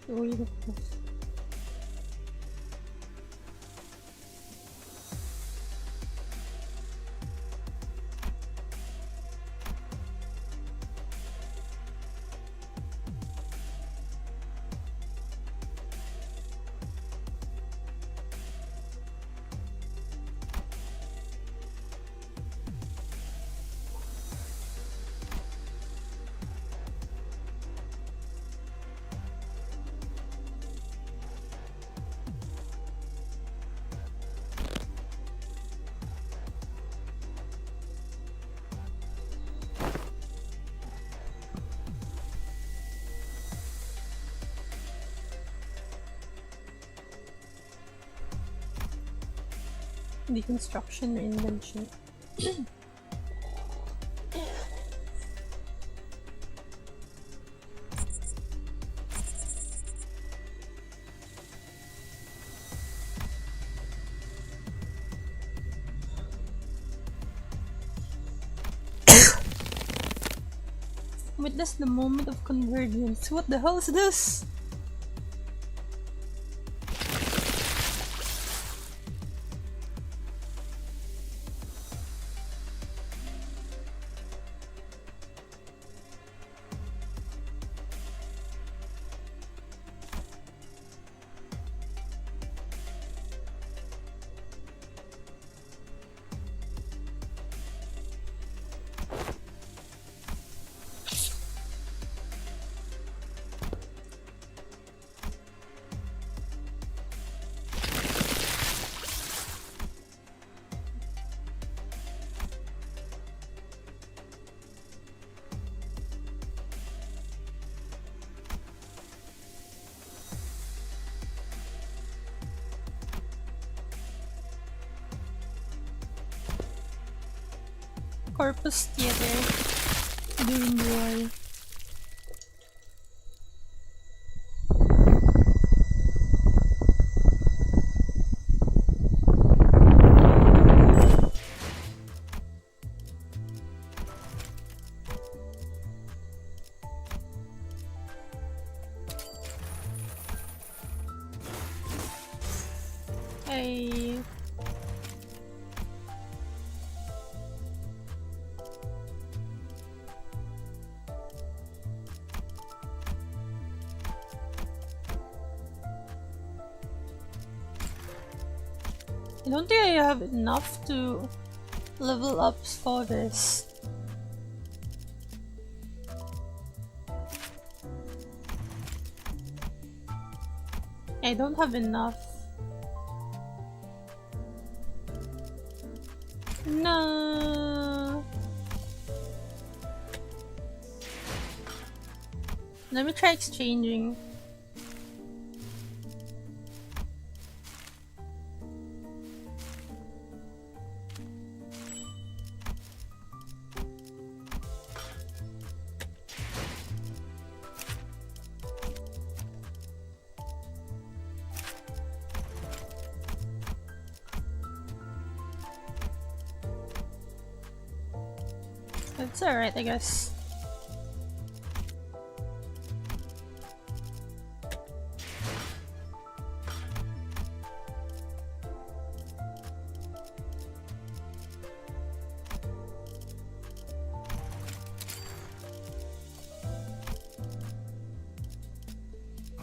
오히려. Deconstruction or invention. Witness the moment of convergence. What the hell is this? Corpus Theater during the war. I don't think I have enough to level up for this. I don't have enough. No. Let me try exchanging. It's alright, I guess.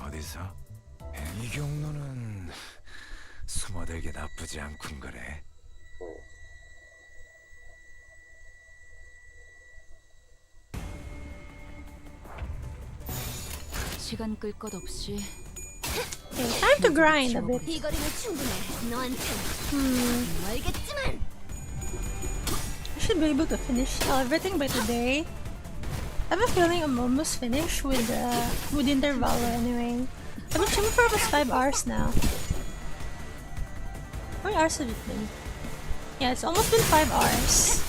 어디서? 이 경로는 숨어들기 나쁘지 않군 그래. 시간 끌 것 없이 Okay, time to grind a bit. 이 거리는 충분해. 너한텐 멀겠지만. I should be able to finish everything by today. I have a feeling I'm almost finished with Intervallo anyway. I've been streaming for almost 5 hours now. How many hours have it been? Yeah, it's almost been 5 hours.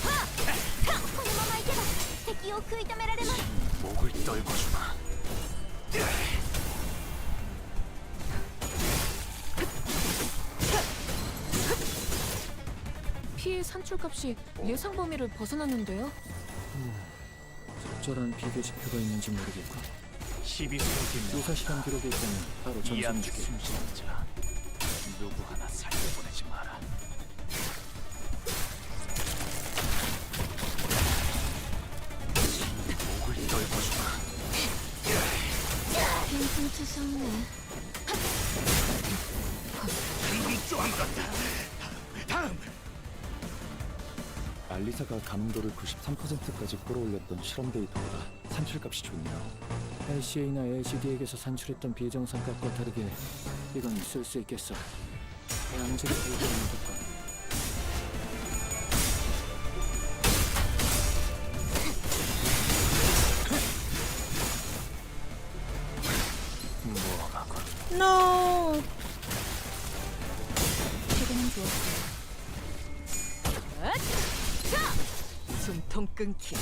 목을 떨궈주마. 피해 산출값이 예상 범위를 벗어났는데요. 적절한 비교 지표가 있는지 모르겠고 12세기 조사시간 기록에 있다면 바로 이 앞에 전송해줄게. 숨쉬는 자 누구 하나 살려보내지 마라. 목을 떨궈주마. 괜찮추셨네. 한국조한 같다. 다음. 알리사가 가능도를 93%까지 끌어올렸던 실험 데이터보다 산출값이 좋네요. LCA나 LCD에게서 산출했던 비정상값과 다르게 이건 쓸 수 있겠어. 양질의 데이터를 묻었건. 무엄하군. No! 최근은 좋았어요. 숨통 끊기.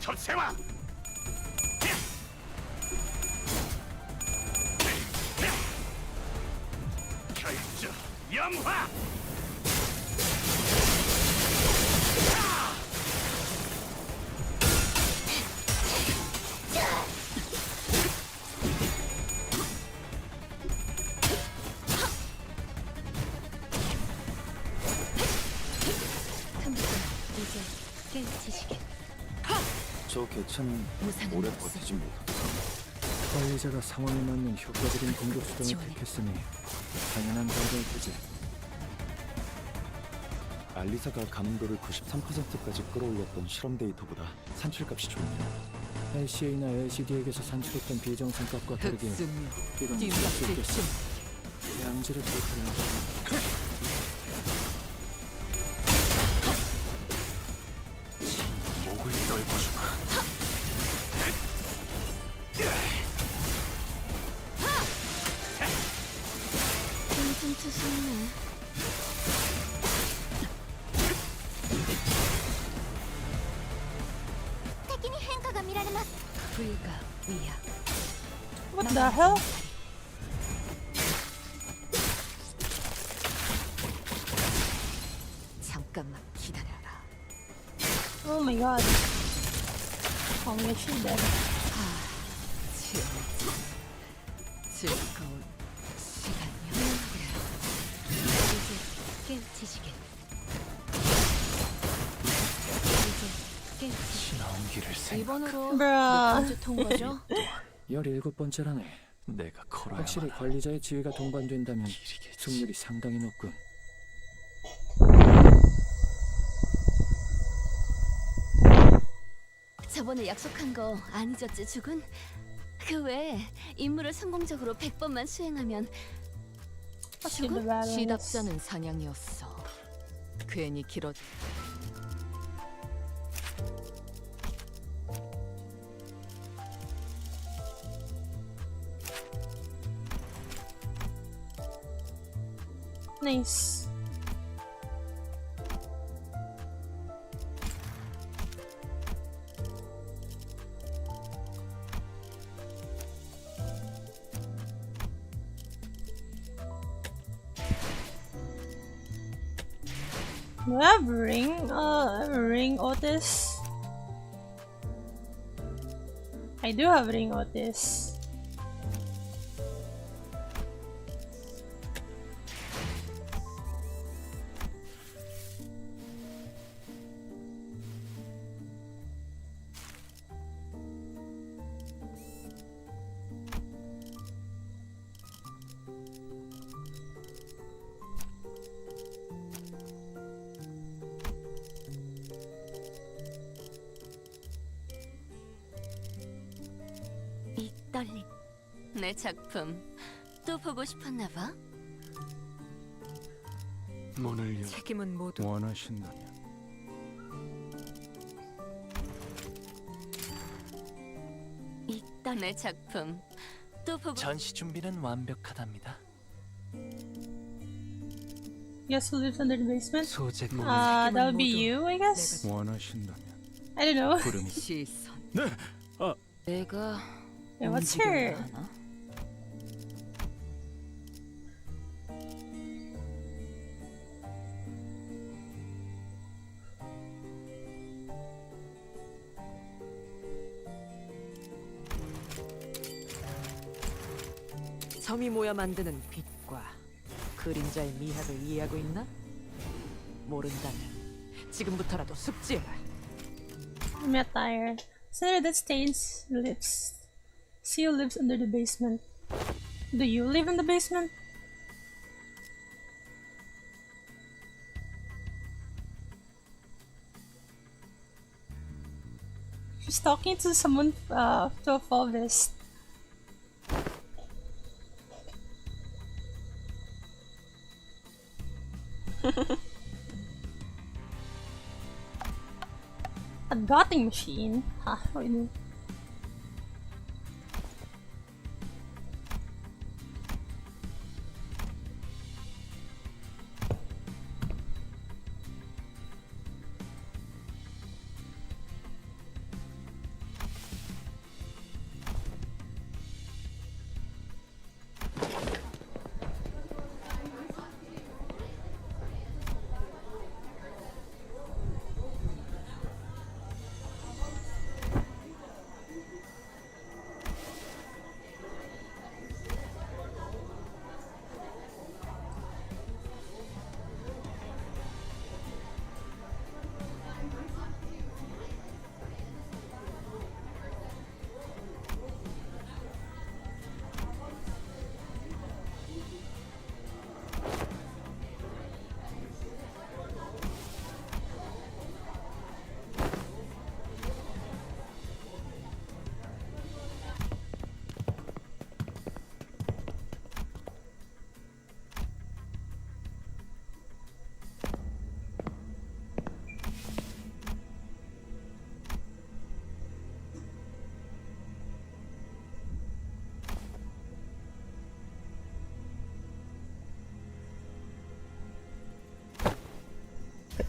톱세와. 결정 영화. 이제 깨우치시게. 저 개체는 무상은 오래 없어. 버티지 못하겠어. 관리자가 상황에 맞는 효과적인 공격 수단을 지원해. 택했으니 당연한 결과일 테지. 알리사가 가능도를 93%까지 끌어올렸던 실험 데이터보다 산출값이 좋네요. LCA나 LCD에게서 산출했던 비정상값과 다르게 흑승류. 이건 쓸 수 뒷막질 있겠어. 침. 양질의 데이터를 묻었건. 목을 떨궈주마. 괜찮추셨네. 불가 위야. What the hell? 잠깐만 기다려라. Oh my god. Oh my god. 즐거운 시간이야. 이제 깨우치시게. 이제 깨우치시게. 신혼기를 생각. 이번으로 몇 Bruh. 번째 통과죠? 17번째라네. 내가 걸어야만 확실히 관리자의 지위가 동반된다면 길이겠지. 승률이 상당히 높군. 저번에 약속한 거 안 잊었지, 죽은? 그 외에 임무를 성공적으로 100번만 수행하면 Civilized. 시답자는 사냥이었어. 괜히 길었. Nice. Do I have a ring? I have a ring, Otis. I do have a ring, Otis. 이 떨림. 내 작품 또 보고 싶었나 봐. 문을 책임은 모두 원하신다면 이 떨림. 내 작품 또 보고 전시 준비는 완벽하답니다. Guess who lives under the basement? 소재 That would be you, I guess? 원하신다면 I don't know. 구름이 시선. 네. 내가 Hey, what's her? 하나? 섬이 모여 만드는 빛과 그림자의 미학을 이해하고 있나? 모른다면 지금부터라도 숙지해라. Attire. Senator that stains lives. Seal lives under the basement. Do you live in the basement? She's talking to someone, to a Fulvist. A gotting machine? Huh, what do you mean?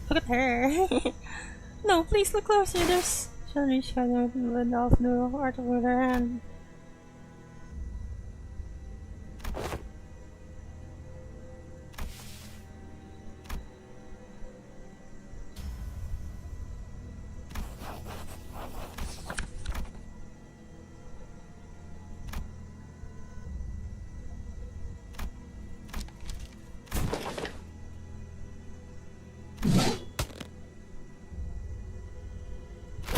Look at her. No, please look closer. There's Shiny Shadow with off the art with her hand.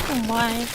Oh my.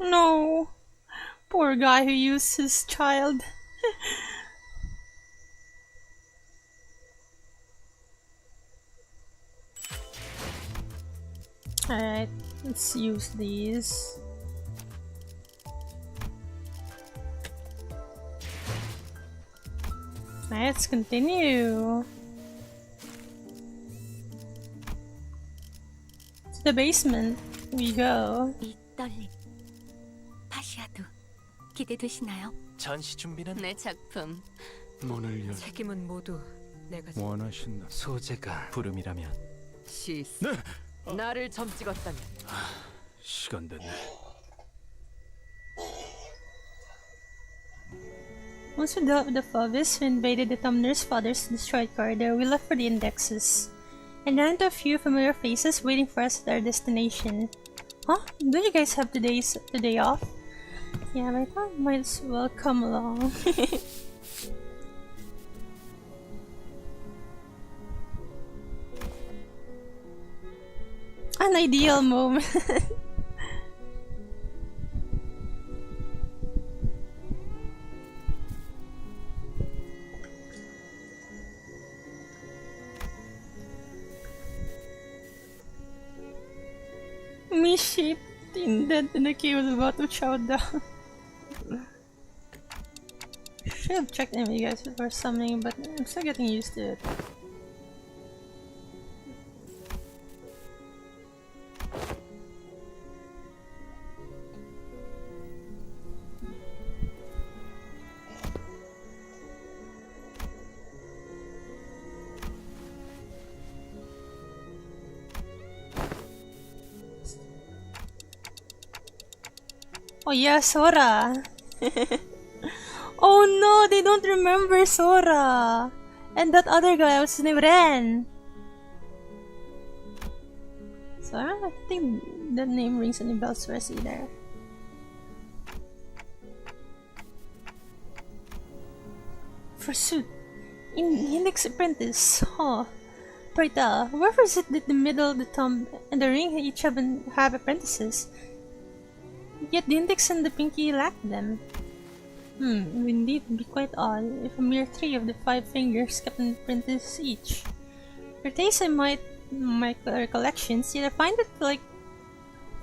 No. Poor guy who used his child. Alright, let's use these. Let's continue. To the basement we go. 이 떨림. 파시아도 기대되시나요? 전시 준비는 내 작품 문을 열 책임은 모두 내가 원하신다. 소재가 부름이라면 시스. 나를 점 찍었다면 시간 됐네. Once we dealt with the Fulvist who invaded the Tumblr's father's destroyed corridor, we left for the indexes and ran into a few familiar faces waiting for us at our destination. Huh? Don't you guys have today off? Yeah, but I thought I might as well come along. An ideal moment. Me-shaped indent in the cave was about to chow down. Should have checked in with you guys before summoning, but I'm still getting used to it. Oh yeah, Sora! Oh no, they don't remember Sora! And that other guy, what's his name? Ren! Sora? I think that name rings any bells for us either. Forsooth, Index Apprentice, huh? Pray tell, whoever is it that the middle, the thumb, and the ring each have apprentices? Yet the index and the pinky lack them. It would indeed be quite odd if a mere 3 of the 5 fingers kept an apprentice each. For taste I might my recollections, yet I find it like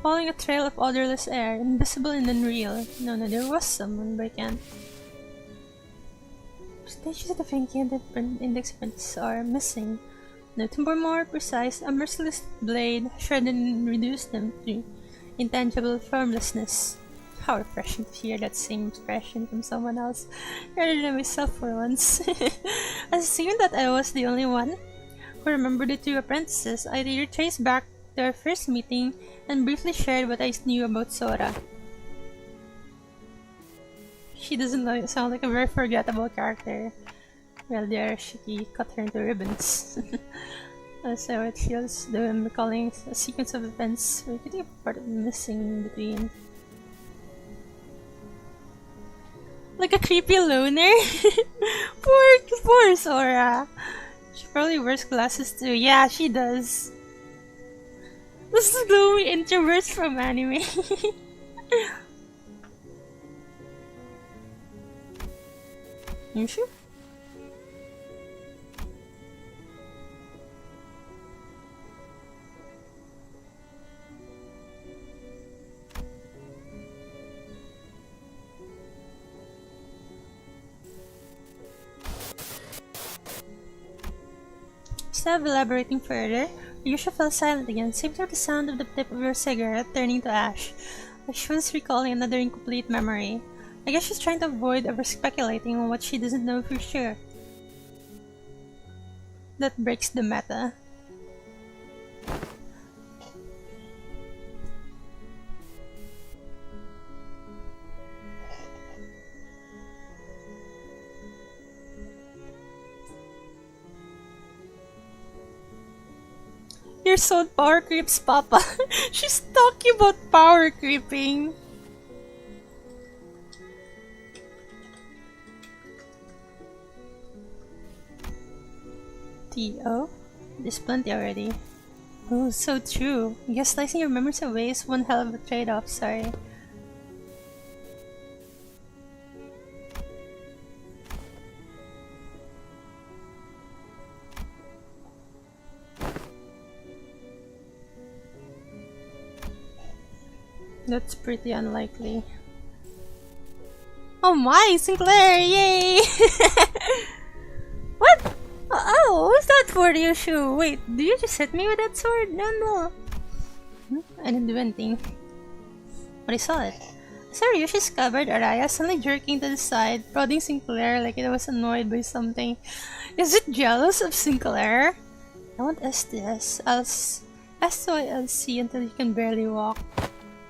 following a trail of odorless air, invisible and unreal. No, there was someone, but I can't. Stages of the pinky and the index apprentice are missing. No, to be more precise, a merciless blade shredded and reduced them to intangible formlessness. How refreshing to hear that same expression from someone else, rather than myself for once. I assumed that I was the only one who remembered the 2 apprentices. I retraced back to our first meeting and briefly shared what I knew about Sora. She doesn't sound like a very forgettable character. Well, there she cut her into ribbons. That's how it feels, though I'm recalling a sequence of events where could be part of the missing in between. Like a creepy loner? Poor Sora. She probably wears glasses too. Yeah, she does. This is gloomy introverts from anime. You sure? Instead of elaborating further, Ryoshu fell silent again, save for the sound of the tip of her cigarette turning to ash, like she was recalling another incomplete memory. I guess she's trying to avoid ever speculating on what she doesn't know for sure. That breaks the meta. Your soul power creeps, Papa. She's talking about power creeping. T.O.? There's plenty already. Oh, so true. I guess slicing your memories away is one hell of a trade-off, sorry. That's pretty unlikely. Oh my, Sinclair! Yay! What? Oh, what's that for, Ryoshu? Wait, did you just hit me with that sword? No. I didn't do anything. But I saw it. I saw Ryoshu's covered Araya suddenly jerking to the side, prodding Sinclair like it was annoyed by something. Is it jealous of Sinclair? I want SDS. I'll see until you can barely walk.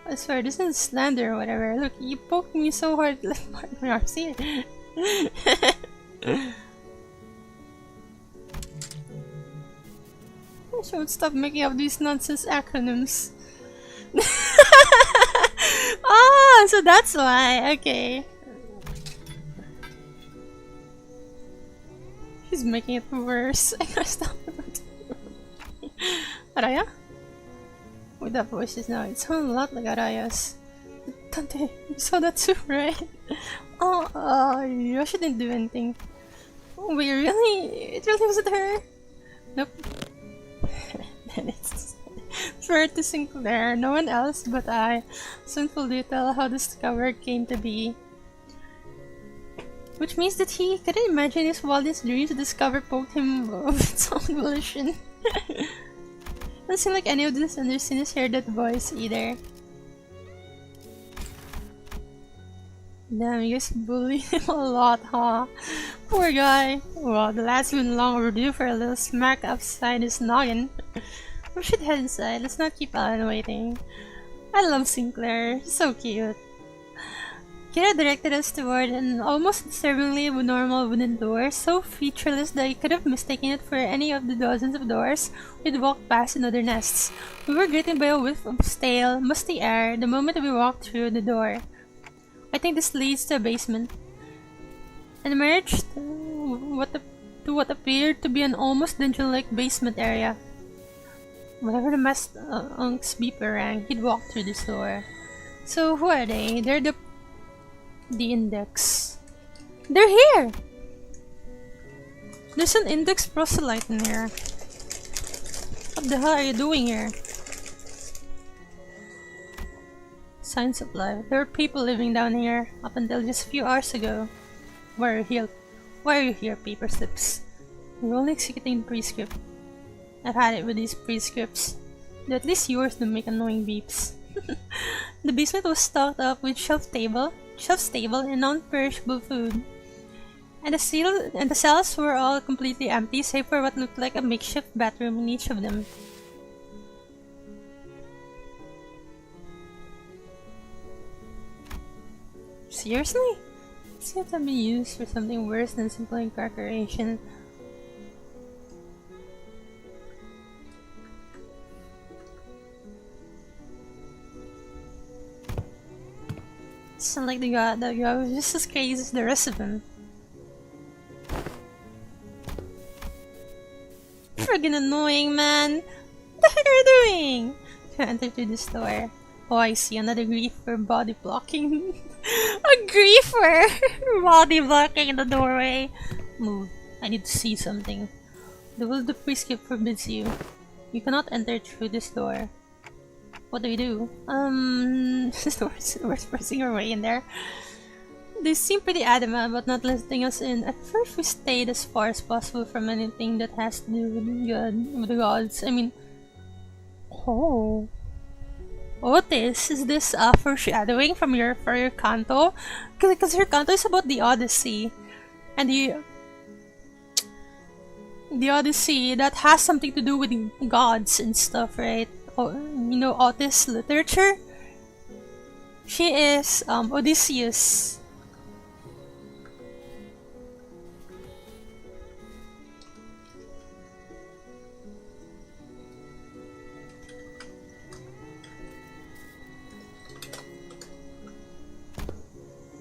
I swear, this isn't slander or whatever. Look, you poked me so hard like Martin see it. I should stop making up these nonsense acronyms. Ah, so that's why. Okay. He's making it worse. I gotta stop it. Araya? With that voice just now, it sounds a lot like Araya's. Tante, you saw that too, right? Yoshi didn't do anything. Oh, wait, really? It really wasn't her? Nope. Then it's referred to Sinclair, no one else but I. Soon will detail how the discoverer came to be. Which means that he couldn't imagine his wildest dreams to discover poked him of its own volition. Doesn't seem like any of the undersinners heard that voice either. Damn, you guys bullied him a lot, huh? Poor guy. Well, the lad's been long overdue for a little smack upside his noggin. We should head inside. Let's not keep Alan waiting. I love Sinclair. He's so cute. Kira directed us toward an almost disturbingly normal wooden door, so featureless that I could have mistaken it for any of the dozens of doors we'd walked past in other nests. We were greeted by a whiff of stale, musty air the moment we walked through the door. I think this leads to a basement. And emerged to what appeared to be an almost dungeon-like basement area. Whenever the masked unc's beeper rang, he'd walk through this door. So who are they? They're the index. They're here! There's an index proselyte in here. What the hell are you doing here? Signs of life. There are people living down here up until just a few hours ago. Why are you here, paper slips? You're only executing the prescript. I've had it with these prescripts. Though at least yours don't make annoying beeps. The basement was stocked up with shelf-stable and non-perishable food. And the cells were all completely empty, save for what looked like a makeshift bathroom in each of them. Seriously? This seems to be used for something worse than simple incarceration. It's not like that guy was just as crazy as the rest of them. Friggin' annoying, man! What the heck are you doing? To enter through this door. Oh, I see, another griefer body blocking. A griefer! Body blocking in the doorway. Move. I need to see something. The will of the prescript forbids you. You cannot enter through this door. What do we do? We're pressing our way in there. They seem pretty adamant about not letting us in. At first we stayed as far as possible from anything that has to do with the gods. I mean... Oh... What is this foreshadowing from your canto? Because your canto is about the Odyssey. And the Odyssey that has something to do with gods and stuff, right? Oh, you know Otis literature? She is Odysseus.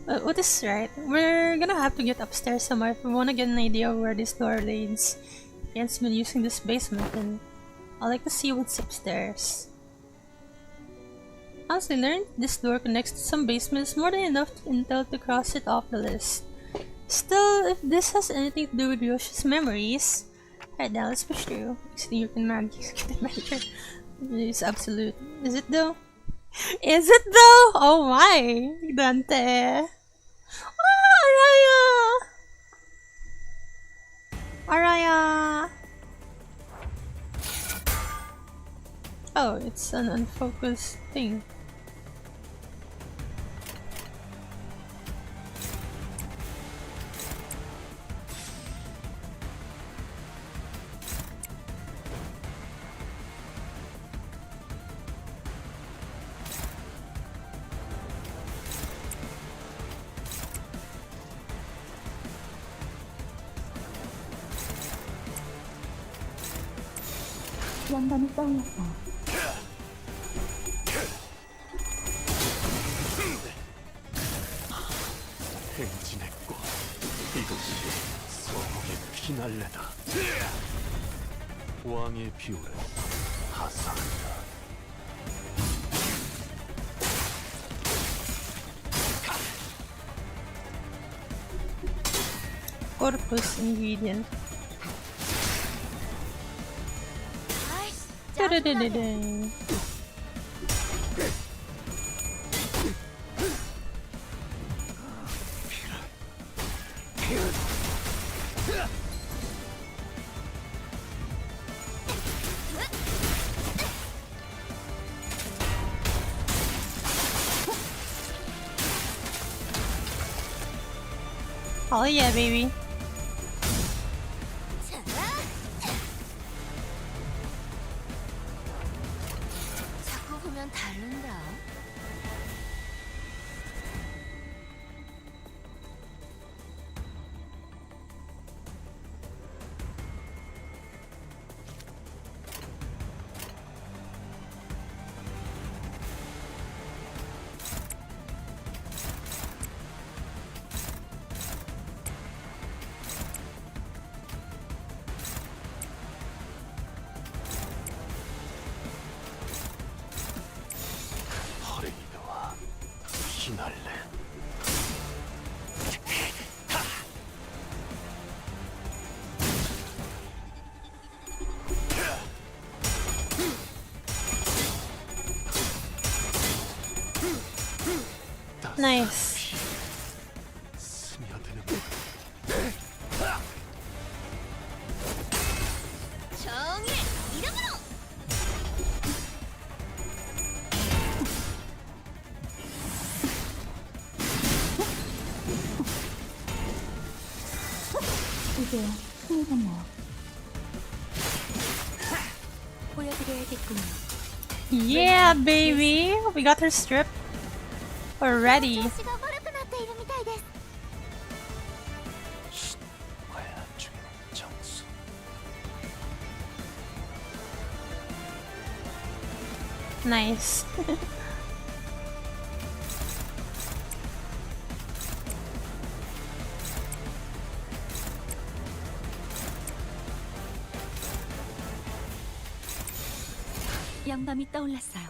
What is right? We're gonna have to get upstairs somewhere if we wanna get an idea of where this door leads. Ian's been using this basement and I'd like to see what's upstairs. Honestly, learning this door connects to some basement is more than enough intel to cross it off the list. Still, if this has anything to do with Ryoshu's memories... Alright, now let's push through. Actually, you can manage it. It's absolute. Is it though? Is it though? Oh my! Dante! Ah, Araya! Araya! Oh, it's an unfocused thing. 양반이 떠올랐어. 행진했고 이것이 소목의 피날레다. 왕의 비율을 하사한다. Corpus ingredient. Da-da-da-da-da. Oh yeah, baby. 자꾸 보면 다른다. 허레이드와 휘날레. Nice. 스며드는 정의 이름으로. 보여드려야겠군요. Yeah, baby. We got her stripped already. 관람 중인 정수. Nice. 영감이 떠올랐어요.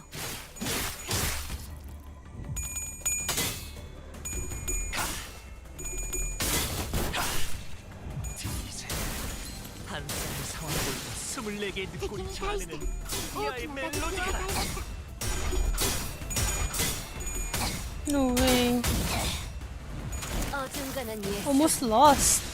이제 한 사람의 상황을 24개의 늑골이 자아내는 이하의 멜로디가 No way. 어중간한 예. Almost lost.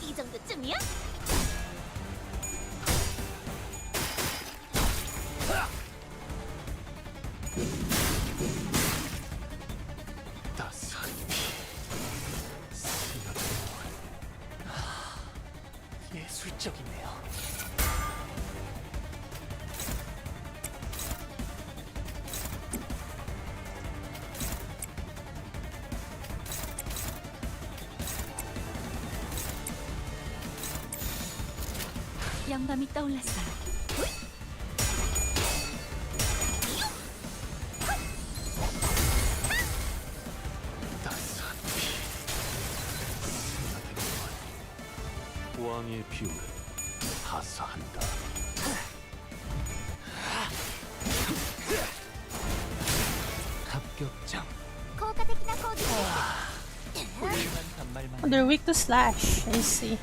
이 정도쯤이야? 따스한 피 스며드는 물. 예술적이네요. 영감이 떠올랐어요. 따스한 피 스며드는 물. 왕의 비율을 하사한다. 합격장. 훌륭한 단말만. Oh, they're weak to slash. I see.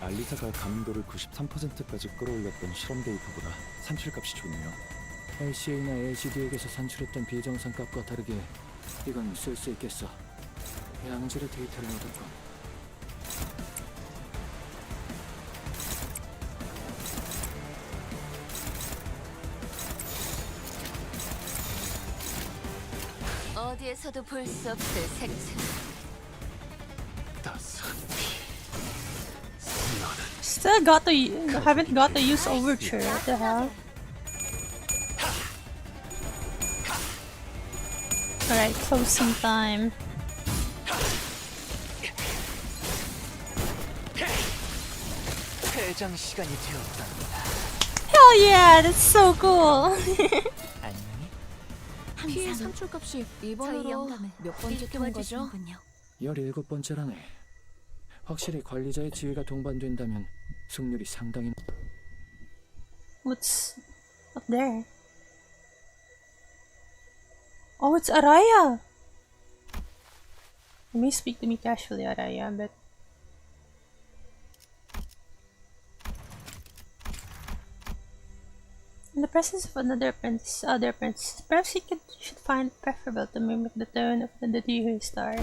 알리사가 감도를 93%까지 끌어올렸던 실험 데이터보다 산출값이 좋네요. LCA나 LCD에게서 산출했던 비정상 값과 다르게 이건 쓸 수 있겠어. 양질의 데이터를 얻었군. 어디에서도 볼 수 없을 색채. 따스한 피 스며드는 Still haven't got to use overture. What the hell? Alright, closing time. 퇴장 시간이 되었답니다. Hell yeah, that's so cool. 안녕히. 피해 산출값이 저희 이번으로 영감을 몇 번째 튼 거죠? 17번째라네. 확실히 관리자의 지위가 동반된다면 승률이 상당히 What's up there? Oh, it's Araya! You may speak to me casually, Araya, but In the presence of other apprentices, perhaps should find it preferable to mimic the tone of the Dihyo-star.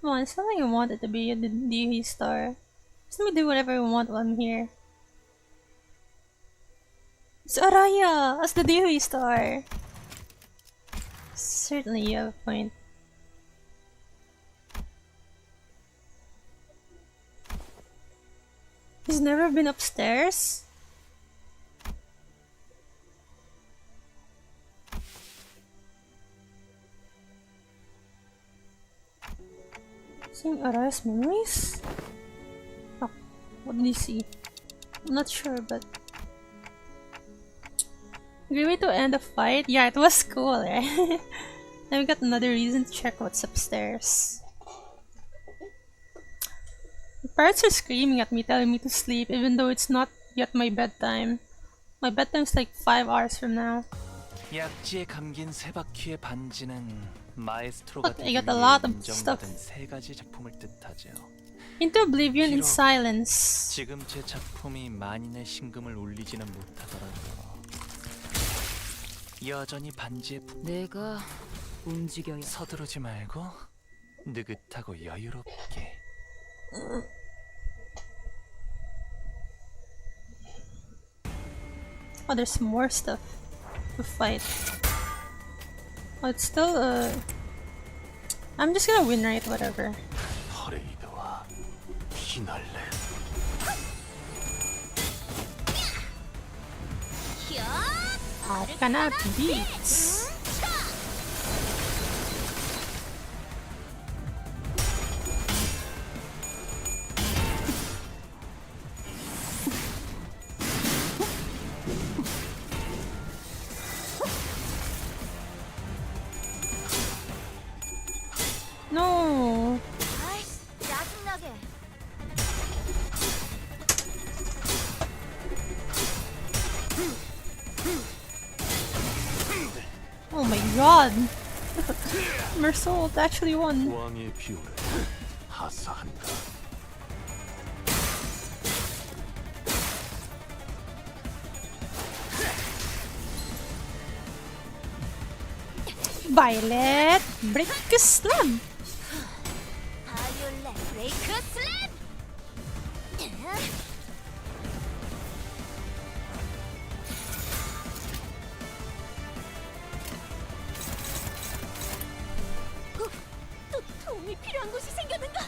Come on, it's not like I wanted to be a Dihyo-star. Just let me do whatever I want while I'm here. It's Araya as the Dihyo-star! Certainly you have a point. He's never been upstairs? Seeing Araya's memories? Oh, what did he see? I'm not sure, but... Great way to end a fight? Yeah, it was cool, right? Then we got another reason to check what's upstairs. The parrots are screaming at me, telling me to sleep, even though it's not yet my bedtime. My bedtime's like 5 hours from now. 약지에 감긴 세 바퀴의 반지는 마에스트로가 Look, I 되기 got a 위해 lot of stuff. 인정받은 세 가지 작품을 뜻하죠. Into oblivion in 비록 silence. 지금 제 작품이 만인의 신금을 울리지는 못하더라도 여전히 반지에 내가 움직여야 서두르지 말고 느긋하고 여유롭게. Oh, there's more stuff to fight. Oh, it's still I'm just gonna win, right? Whatever. 퍼레이드와 피날레. Arcana beats. No. Oh my god! Mersault actually won. 왕의 비호를 하사한다. Violet, break a slam. 또 도움이 필요한 곳이 생겼는가?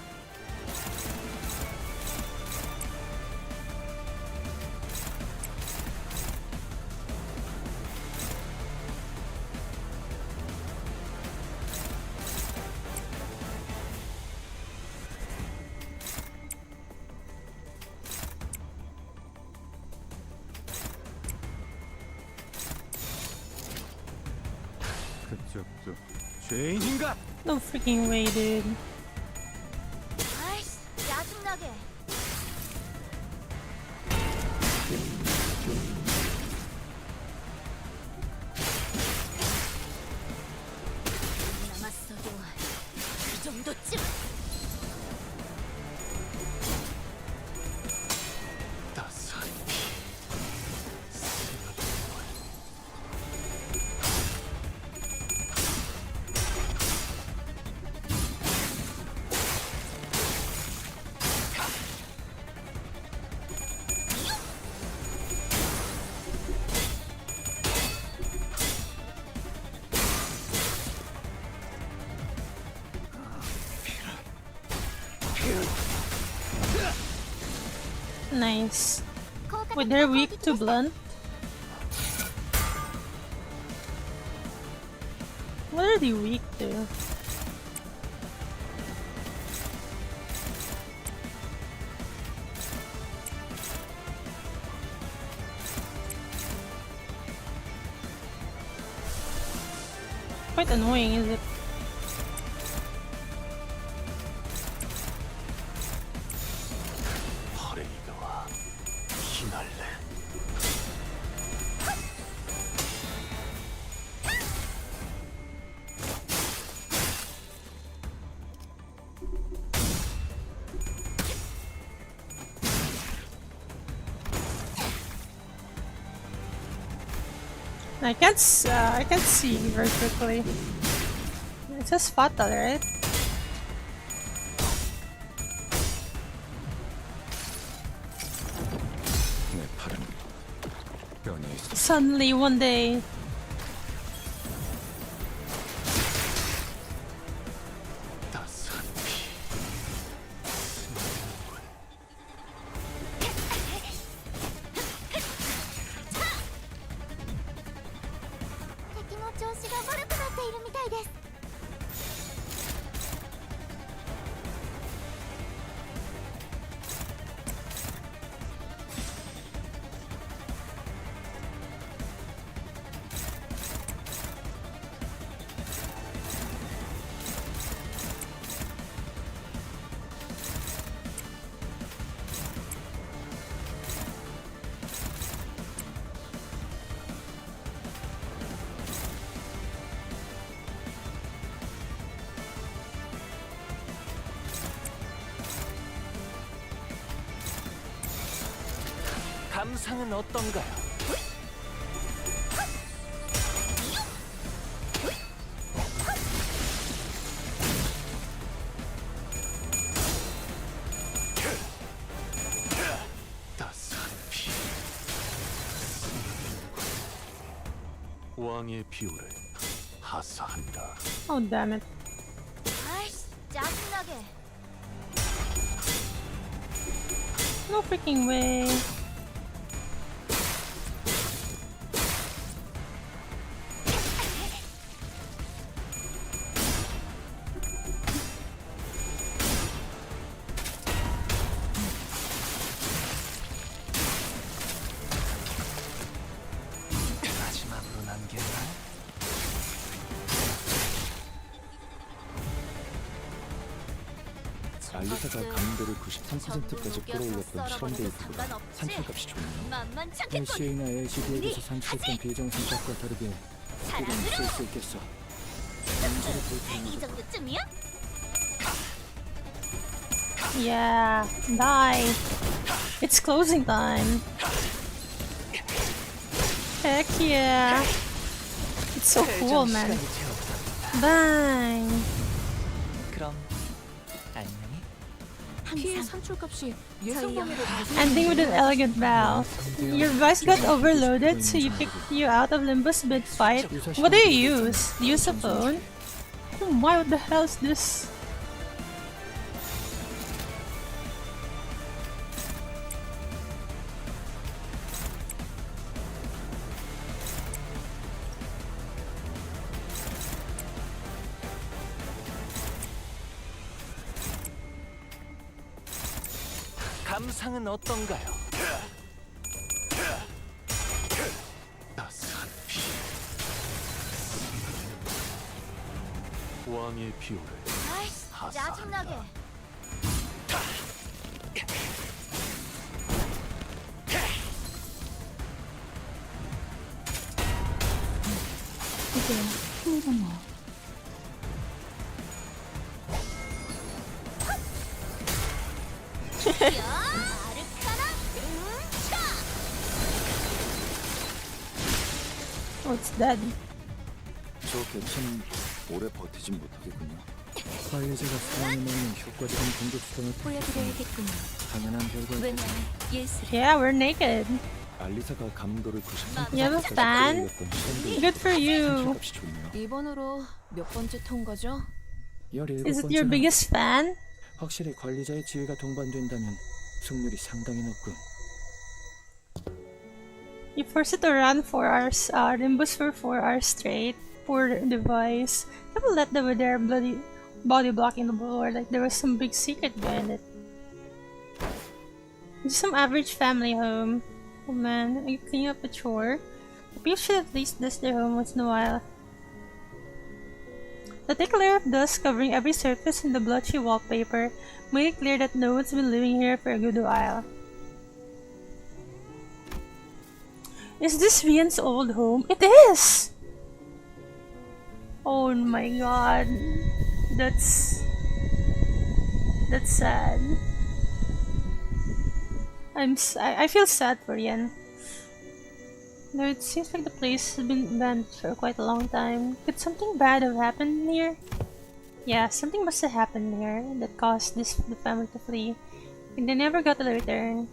그쪽도 죄인인가? No freaking way, dude. 아이씨, 짜증나게. 남았어도 이 정도쯤. 따스한 Nice. Wait, they're weak to blunt? What are they weak to? Quite annoying, is it? 퍼레이드와 피날레. I can't see very quickly. It says fatal, right? 내 팔은 변해 있어. Suddenly one day, 따스한 피. 감상은 어떤가요? 따스한 피. 왕의 비호를 하사한다. oh damn it. 아이씨, 짜증나게. No freaking way. 마지막으로 남겼나? 알리사가 감도를 93%까지 끌어올렸던 실험 데이터보다 산출값이 좋네요. 만만찮겠군. O.S.H.A.R.E 나 LCD에게서 산출했던 비정상값과 다르게 이건 쓸 수 있겠어. 문제를 볼 이 테니 정도쯤이야? Yeah, die. It's closing time. Heck yeah. It's so cool, man. 시간이 채웠다. Bang. 그럼 안녕히. 피해 산출값이 예상 범위를 Ending with an elegant bow. Your device got overloaded, so you picked you out of Limbus mid-fight. What do you use? Do you use a phone? Oh my, what the hell is this? 감상은 어떤가요? 따스한 피. 왕의 비호를 아이씨, 하사한다. 짜증나게. 이게 힘이잖아요. What's that? 저 개체는 오래 버티진 못하겠군요. 파이제가 사용해 먹는 효과적인 공격 수단을 보여드려야겠군요. 당연한 결과를 왠지 예술. Yeah, we're naked. 알리사가 감도를 93%까지 You have a fan? 끌어올렸던 실험 데이터 Good for you. 산출값이 좋네요. 이번으로 몇 번째 통과죠? 17번째는 Is it your biggest fan? 확실히 관리자의 지위가 동반된다면 승률이 상당히 높군. You force it to run 4 hours, Limbus for 4 hours straight. Poor device. Never let them with their bloody body blocking the floor like there was some big secret behind it. It's some average family home. Oh man, are you cleaning up a chore? The people should at least dust their home once in a while. The thick layer of dust covering every surface in the blotchy wallpaper made it clear that no one's been living here for a good while. Is this Rian's old home? It is! Oh my god. That's sad. I feel sad for Rian. Though it seems like the place has been abandoned for quite a long time. Could something bad have happened here? Yeah, something must have happened here that caused the family to flee. And they never got to return.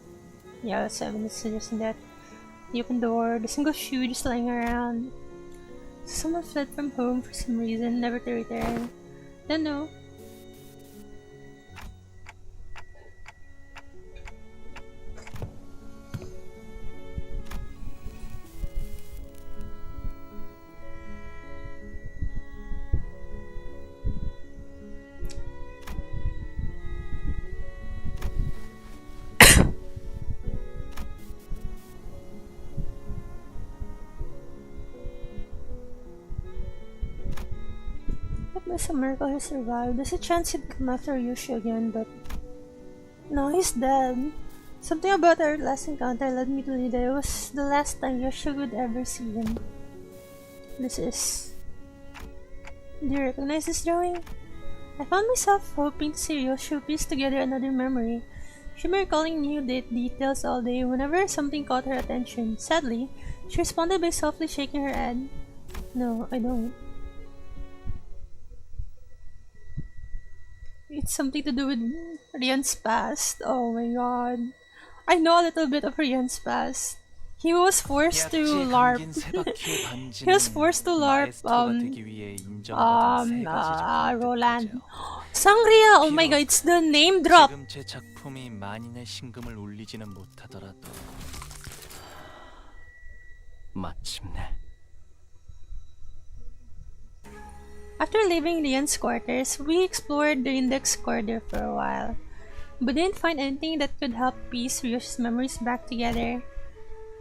Yeah, that's evidence suggesting that. The open door, the single shoe just lying around. Someone fled from home for some reason, never to return. Don't know. It was a miracle he survived. There's a chance he'd come after Ryoshu again, but no, he's dead. Something about our last encounter led me to believe that it was the last time Ryoshu would ever see him. This is... Do you recognize this drawing? I found myself hoping to see Ryoshu piece together another memory. She'd been recalling new details all day whenever something caught her attention. Sadly, she responded by softly shaking her head. No, I don't. It's something to do with Rian's past. Oh my god. I know a little bit of Rian's past. He was forced to LARP. He was forced to LARP Roland. Sangria! Oh my god, it's the name drop! 지금 제 작품이 만인의 신금을 울리지는 못하더라도 마침내 After leaving Rian's quarters, we explored the index corridor for a while, but didn't find anything that could help piece Ryoshi's memories back together.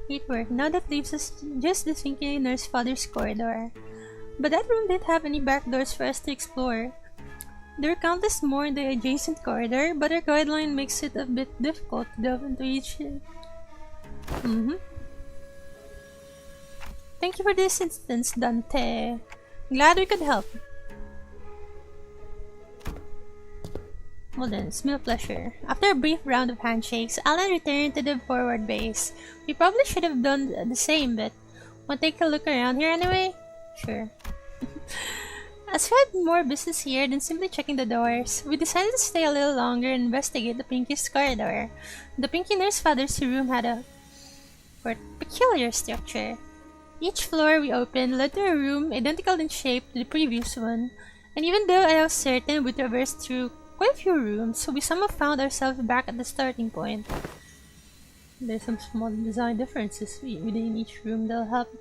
It worked. Now that leaves us just the Stinky Nurse Father's corridor. But that room didn't have any back doors for us to explore. There were countless more in the adjacent corridor, but our guideline makes it a bit difficult to delve into each. Thank you for this assistance, Dante. Glad we could help. Well then, it's been a pleasure. After a brief round of handshakes, Alan returned to the forward base. We probably should have done the same, but want to take a look around here anyway? Sure. As we had more business here than simply checking the doors, we decided to stay a little longer and investigate the Pinky's corridor. The Pinky Nurse Father's room had a peculiar structure. Each floor we opened led to a room identical in shape to the previous one, and even though I was certain we traversed through quite a few rooms, so we somehow found ourselves back at the starting point. There's some small design differences within each room that'll help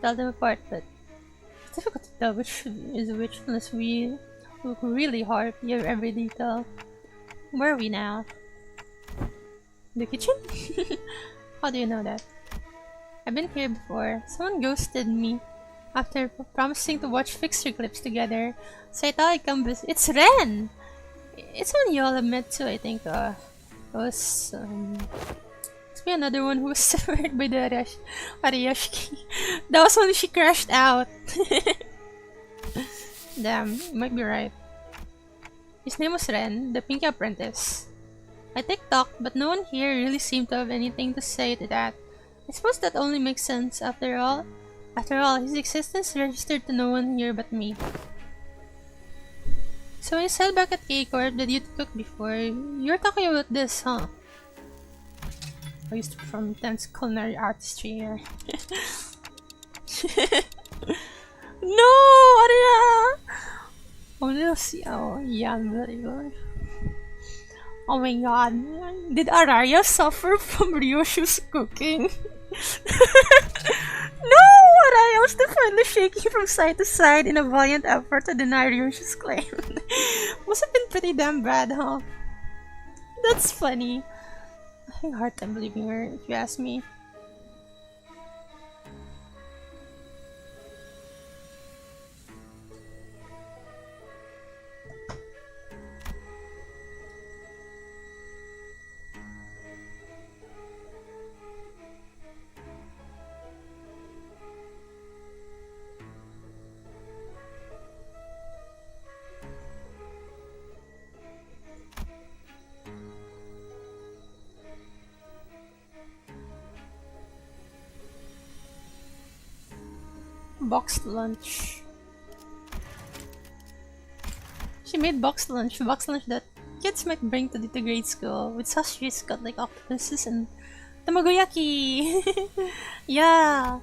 tell them apart, but it's difficult to tell which is which unless we look really hard at every detail. Where are we now? The kitchen? How do you know that? I've been here before. Someone ghosted me after promising to watch fixture clips together, so I thought I'd come visit. It's Ren! It's when y'all have met too, I think. It was must be another one who was separated by the Ryoshu. That was when she crashed out. Damn, you might be right. His name was Ren, the Pinky Apprentice. I TikTok, but no one here really seemed to have anything to say to that. I suppose that only makes sense after all. After all, his existence registered to no one here but me. So when you said back at K-Corp that you took before, you're talking about this, huh? I used to be from intense culinary artistry here. No! Arya! Oh no, oh yeah, very good. Oh my god. Did Araya suffer from Ryoshu's cooking? No! Araya was definitely shaking from side to side in a valiant effort to deny Ryoshu's claim. Must have been pretty damn bad, huh? That's funny. I have a hard time believing her, if you ask me. Boxed lunch. She made boxed lunch that kids might bring to the grade school, with sausages cut like octopuses and tamagoyaki. Yeah,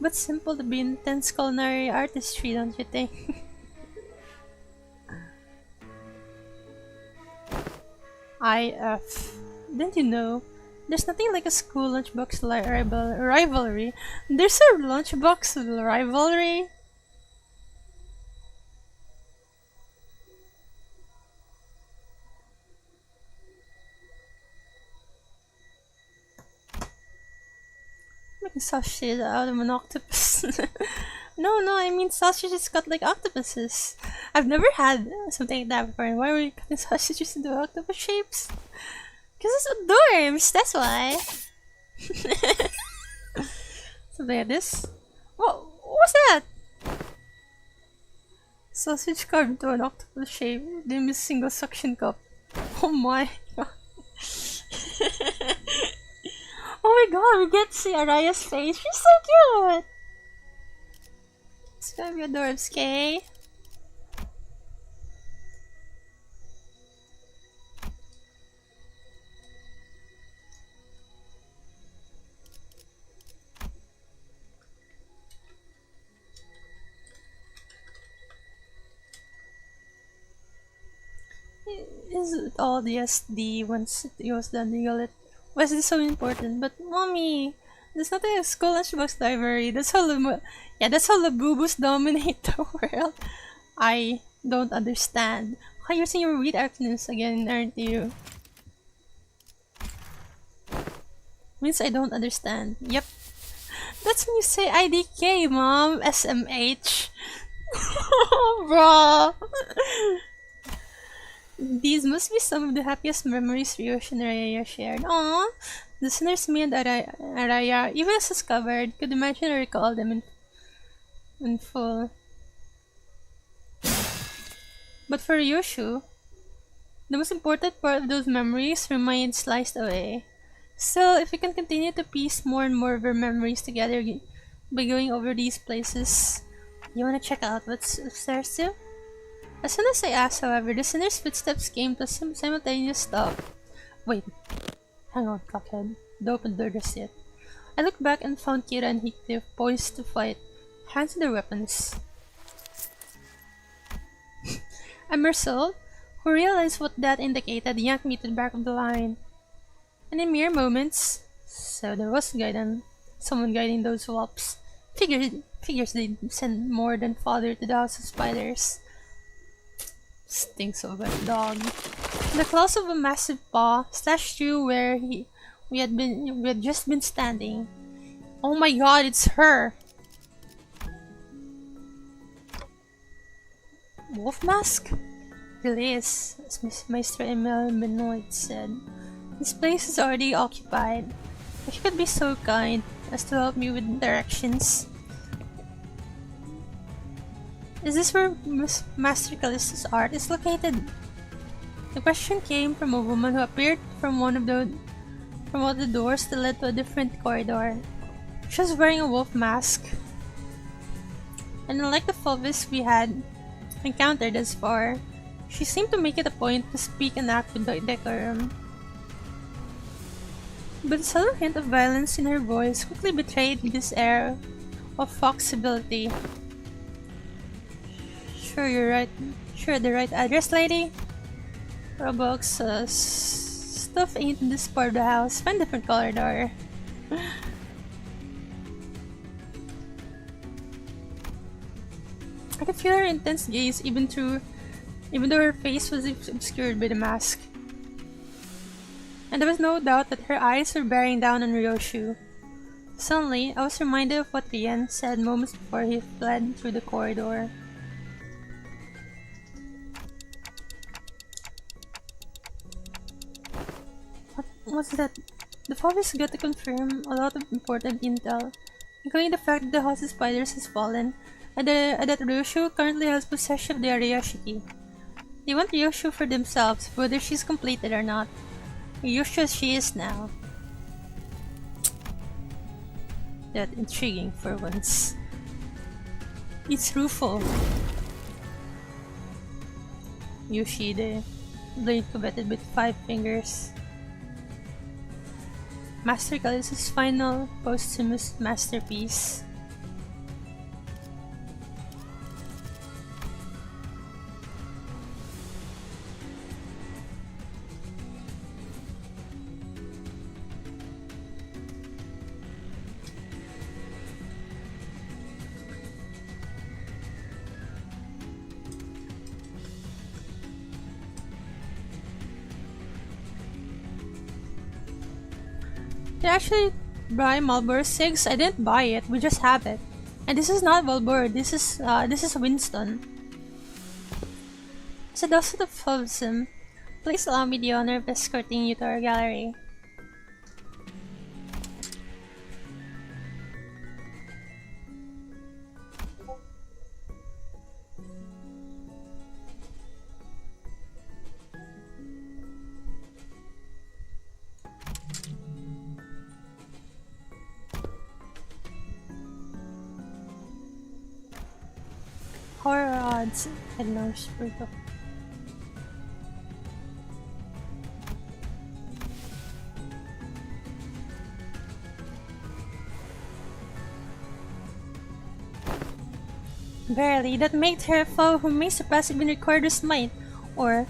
but simple to be intense culinary artistry, don't you think? IF. Didn't you know? There's nothing like a school lunchbox rivalry. There's a lunchbox rivalry? Making sausage out of an octopus. No, I mean sausages cut like octopuses. I've never had something like that before. Why were you cutting sausages into octopus shapes? Because it's adorbs, that's why. Something like this. What's that? Sausage carved into an octopus shape. Then a single suction cup. Oh my god. Oh my god, we get to see Araya's face. She's so cute! It's gonna be adorbs, okay? Is it all the SD once it goes down the gullet? Why is this so important? But mommy, there's nothing a school lunchbox library. That's how Labubus dominate the world. I don't understand. You're using your weird acronyms again, aren't you? Means I don't understand. Yep. That's when you say IDK, mom. SMH. Bro. These must be some of the happiest memories Ryoshu and Araya shared. Aww! Listeners, me and Araya, even as discovered, could imagine or recall them in full. But for Ryoshu, the most important part of those memories remained sliced away. Still, if we can continue to piece more and more of our memories together by going over these places, you wanna check out what's upstairs too? As soon as I asked, however, the sinner's footsteps came to a simultaneous stop. Wait, hang on, cockhead. Don't open the door just yet. I looked back and found Kira and Heathcliff poised to fight, hands to their weapons. A Mersault, who realized what that indicated, yanked me to the back of the line. And in mere moments, so there was someone guiding those whelps. Figures they'd send more than fodder to the house of spiders. Stinks of a dog. The claws of a massive paw slashed through where we had just been standing. Oh my god, it's her! Wolf mask? Really is, as Maestro Emil Benoit said. This place is already occupied. If you could be so kind as to help me with directions. Is this where Master Callisto's art is located? The question came from a woman who appeared from one of the doors that led to a different corridor. She was wearing a wolf mask. And unlike the Fulvis we had encountered thus far, she seemed to make it a point to speak and act with decorum. But a subtle hint of violence in her voice quickly betrayed this air of foxibility. Sure, you're right. Sure, the right address, lady? Robux, stuff ain't in this part of the house. Find a different corridor. I could feel her intense gaze even though her face was obscured by the mask. And there was no doubt that her eyes were bearing down on Ryoshu. Suddenly, I was reminded of what Rian said moments before he fled through the corridor. What's that? The Fulvis got to confirm a lot of important intel, including the fact that the House of Spiders has fallen, and that Ryoshu currently has possession of the Ariyashiki. They want Ryoshu for themselves, whether she's completed or not. Ryoshu as she is now. That intriguing for once. It's Rufo. Yoshide. Blade coveted with 5 fingers. Master Callista's final posthumous masterpiece. They actually buy Marlboro 6. I didn't buy it, we just have it. And this is not Marlboro, this is Winston. So those of Fulsom, please allow me the honor of escorting you to our gallery. Horror odds and no brutal. Verily, that made her a foe who may surpass even Ricardo's might, or,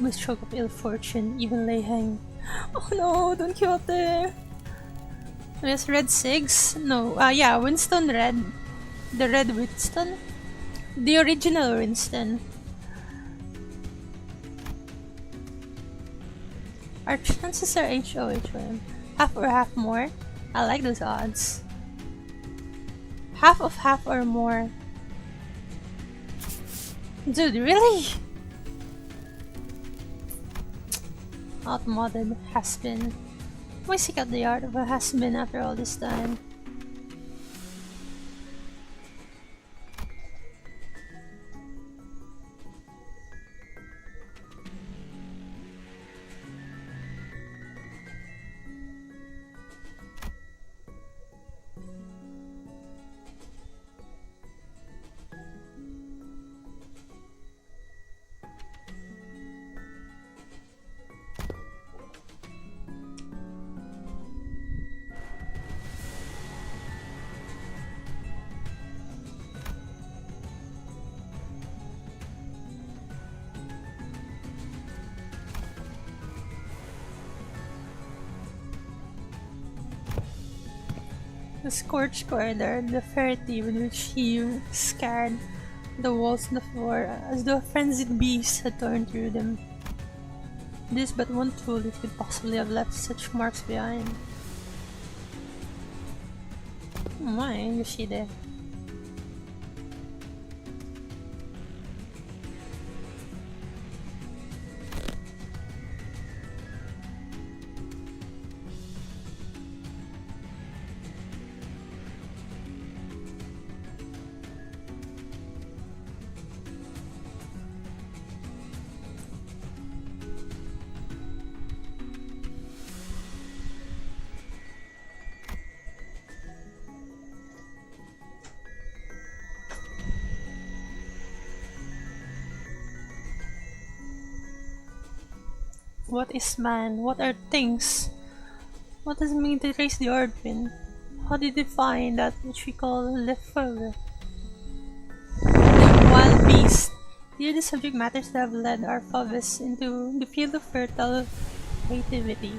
with stroke of ill fortune, even lay hang. Oh no, Don Quixote! Yes, Red Sigs? No, yeah, Winston Red. The Red Winston? The original Winston. Our chances are HOHM. Half or half more? I like those odds. Half of half or more. Dude, really? Outmoded has-been. Why seek out the art of a has-been after all this time? The scorched corridor, the ferity with which he scarred the walls and the floor, as though a frenzied beast had torn through them. This but one tool it could possibly have left such marks behind. Oh my, Yoshide. What is man? What are things? What does it mean to trace the orphan? How do you define that which we call le feu? The wild beast. Here the subject matters that have led our faves into the field of fertile creativity.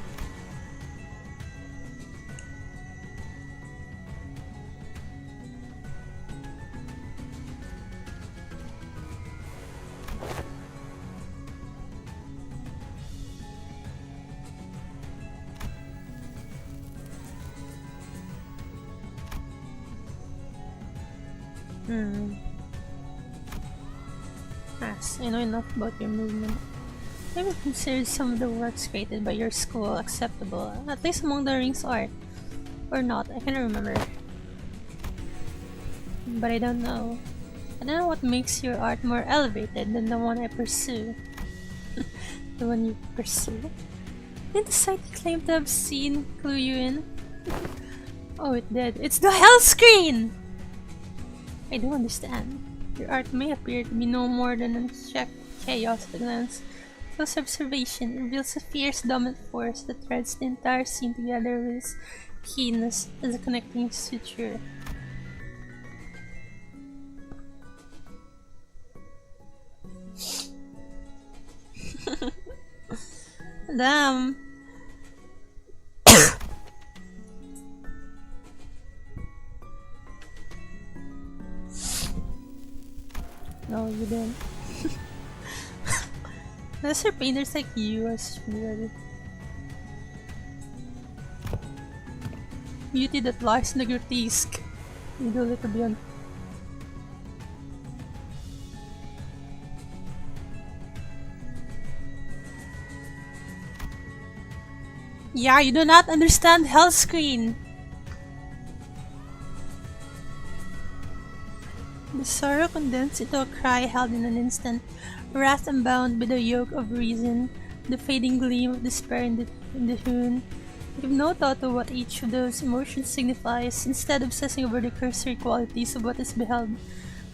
As I know enough about your movement. Maybe consider some of the works created by your school acceptable, at least among the ring's art. Or not, I can't remember. But I don't know. I don't know what makes your art more elevated than the one I pursue. The one you pursue? Didn't the site you claim to have seen clue you in? Oh, it did. It's the hell screen! I do understand. Your art may appear to be no more than unchecked chaos at a glance. Close observation reveals a fierce dominant force that threads the entire scene together with its keenness as a connecting suture. Damn. No, you didn't. Lesser painters like you, I swear. Beauty that lies in the grotesque. You do little beyond. Yeah, you do not understand Hell Screen. The sorrow condensed into a cry held in an instant, wrath unbound by the yoke of reason, the fading gleam of despair in the hoon. Give no thought to what each of those emotions signifies, instead obsessing over the cursory qualities of what is beheld.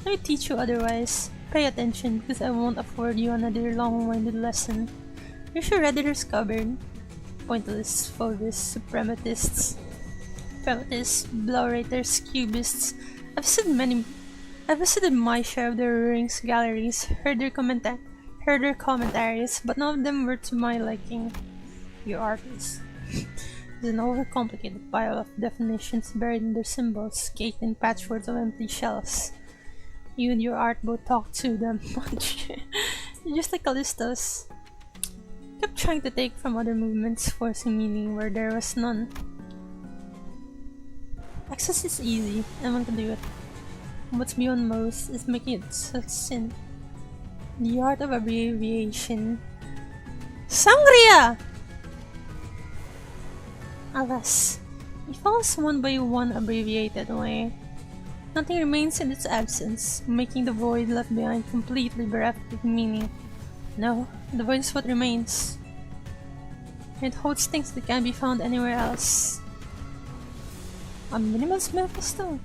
Let me teach you otherwise. Pay attention, because I won't afford you another long-winded lesson. Here's your Redditor's cupboard. Pointless, phobists, suprematists, blowrators, cubists. I've visited my share of their rings galleries, heard their commentaries, but none of them were to my liking. Your artist is an overcomplicated pile of definitions buried in their symbols, caked in patchworks of empty shells. You and your art both talk to them. You're just like Callisto's. Kept trying to take from other movements, forcing meaning where there was none. Access is easy, I want to do it. What's beyond most is making it succinct. The art of abbreviation. Sangria! Alas, it falls one by one abbreviated away. Nothing remains in its absence, making the void left behind completely bereft of meaning. No, the void is what remains. It holds things that can't be found anywhere else. A minimalist manifesto?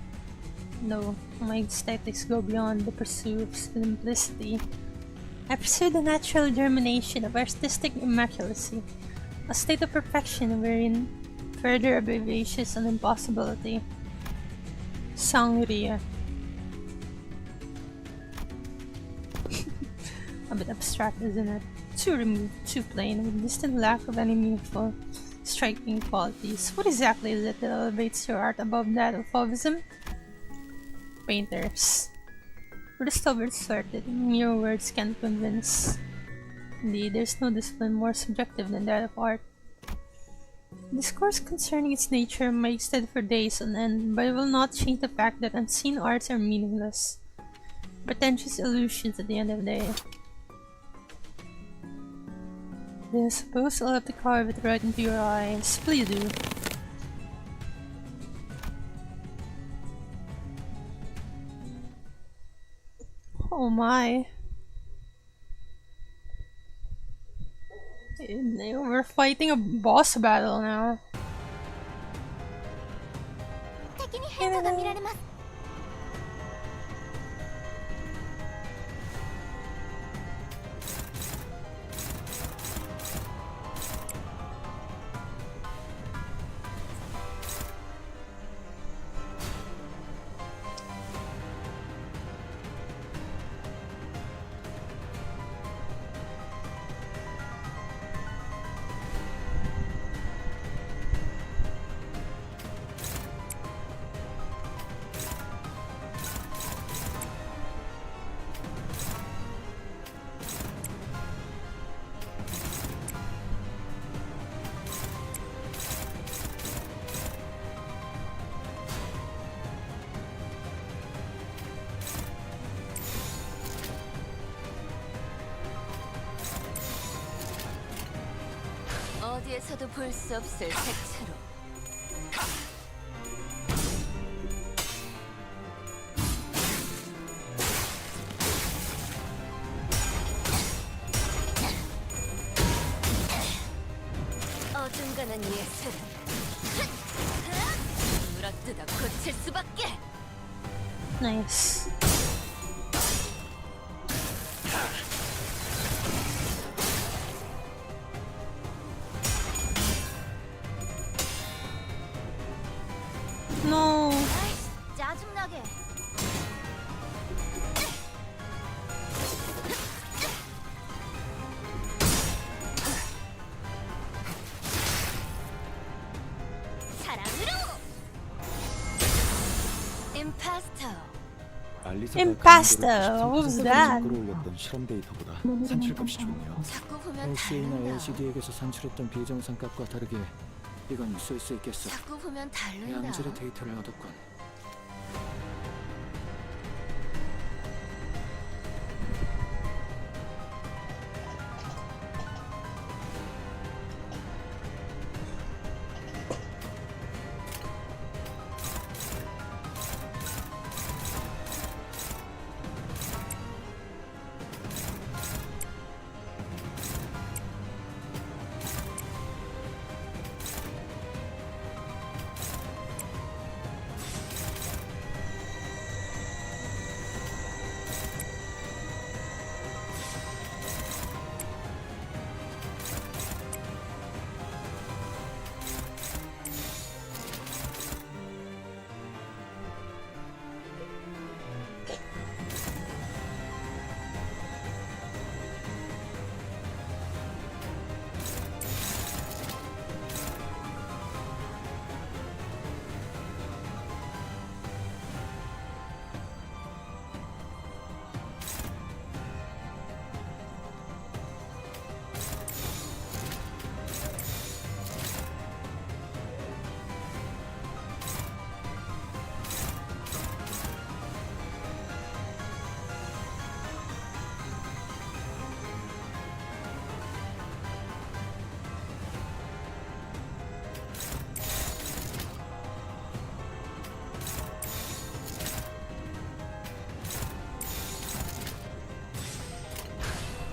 No, my aesthetics go beyond the pursuit of simplicity. I pursue the natural germination of artistic immaculacy, a state of perfection wherein further abbreviation is an impossibility. Sangria. A bit abstract, isn't it? Too removed, too plain, with distant lack of any meaningful, striking qualities. What exactly is it that elevates your art above that of fauvism? Painters. We're the stubborn sort that mere words can't convince. Indeed, there's no discipline more subjective than that of art. Discourse concerning its nature may extend for days on end, but it will not change the fact that unseen arts are meaningless. Pretentious illusions at the end of the day. Then I suppose I'll have to carve it right into your eyes. Please do. Oh my. We're fighting a boss battle now. 敵に変化が見られます。어디에서도 볼 수 없을 색채로. 어중간한 예술은 물어뜯어 고칠 수밖에. Nice. No. 아이씨, 짜증나게. 사랑으로. 임파스터. 알리사가 Imposter. 가운데로 What was 93% that? 끌어올렸던 실험 데이터보다 산출값이 좋네요. 자꾸 보면 LCA나 다른다. LCD에게서 산출했던 비정상 값과 다르게 이건 쓸 수 있겠어. 자꾸 보면 다른다. 양질의 데이터를 얻었군.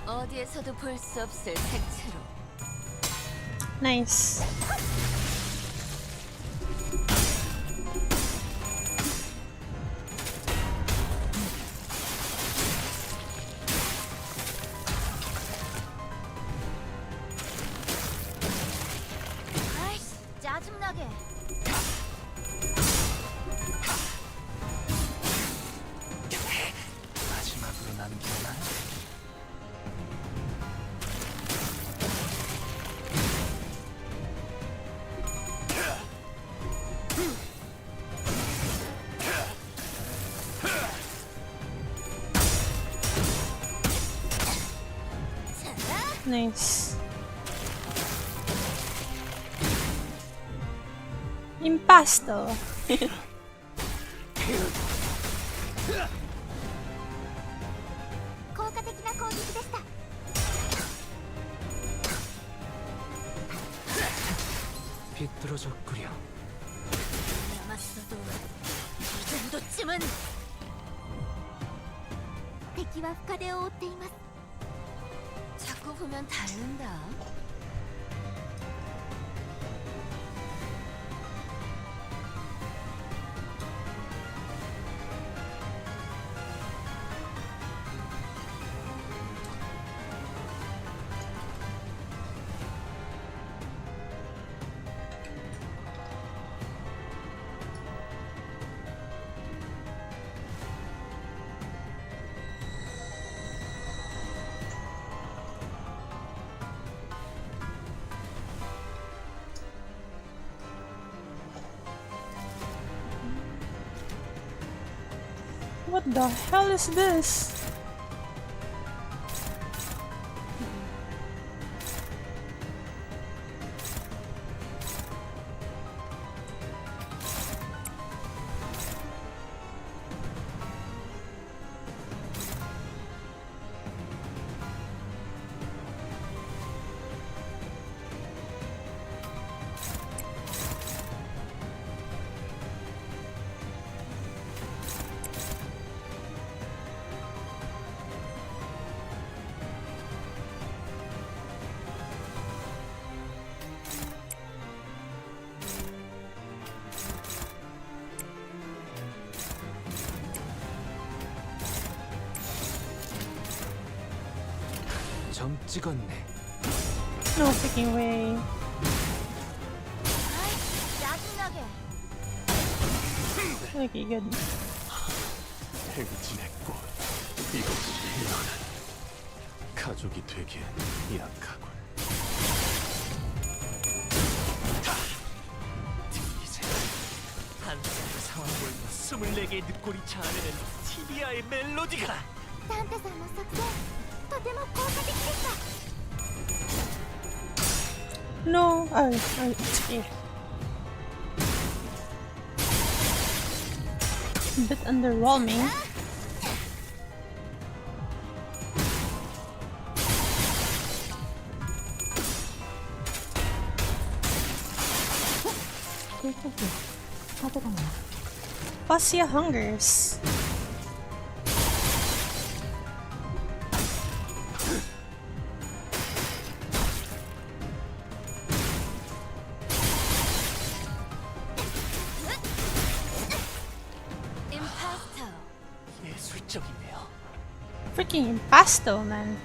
어디에서도 볼 수 없을 색채로. Nice. 아이씨, 짜증나게. 마지막으로 남기나? Nice. Impasto. 効果的な攻撃でした。 비뚤어졌구려. 남았어도 이 정도쯤은. 敵は深手を負っています。 자꾸 보면 다른다. What the hell is this? 점 찍었네. No freaking way. 짜증나게. Okay, good. 행진했고 이것이 너는 가족이 되기엔 약하군. 이제 한 상황 볼고 24개의 늑골이 자아내는 TBI의 멜로디가 サンタさんの作戦とても効果的でした。 No. Oh, it's okay. A bit underwhelming. O.S.H.A.R.E hungers. 임파스터. 예술적이네요. Freaking impasto, man.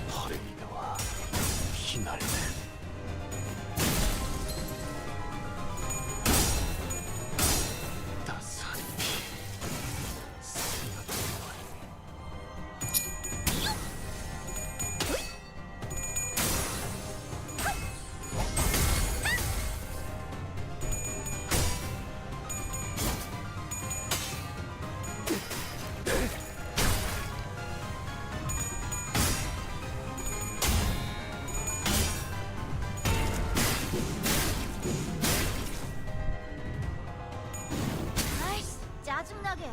퍼레이드와 피날레. 따스한 피. 스며드는 아이씨, 짜증나게.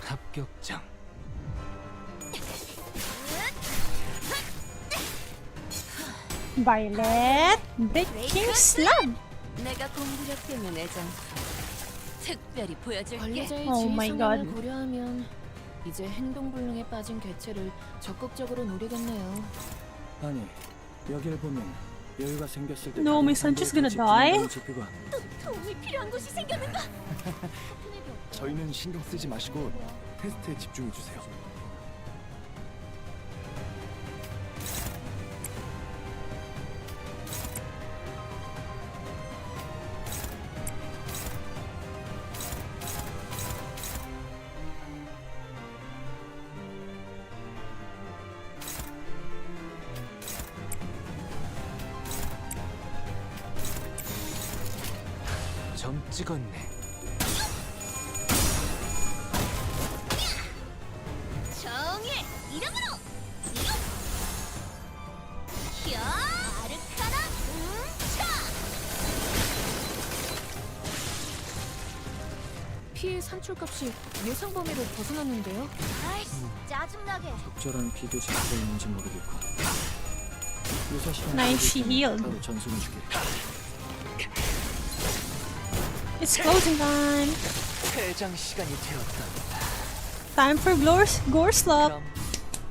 합격장. Violet. Breaking slab. 내가 공부력되면 애장품 특별히 보여줄게. 관리자의 Oh my 지휘성향을 God. 고려하면 이제 행동불능에 빠진 개체를 적극적으로 노리겠네요. 아니, 여길 보면 여유가 생겼을 때 No, my son just gonna die? 지표가 도움이 필요한 곳이 생겼는가? 저희는 신경 쓰지 마시고 테스트에 집중해 주세요. 점 찍었네. 정의 이름으로 지옥. 혀 아르카나 응차. 피해 산출값이 예상 범위를 벗어났는데요. 아이씨, 짜증나게. 적절한 비교 지표가 있는지 모르겠고. 유사 시간 Nice, she healed. 바로 전송해주게. It's closing time. 퇴장 시간이 되었다. Time for gore slop.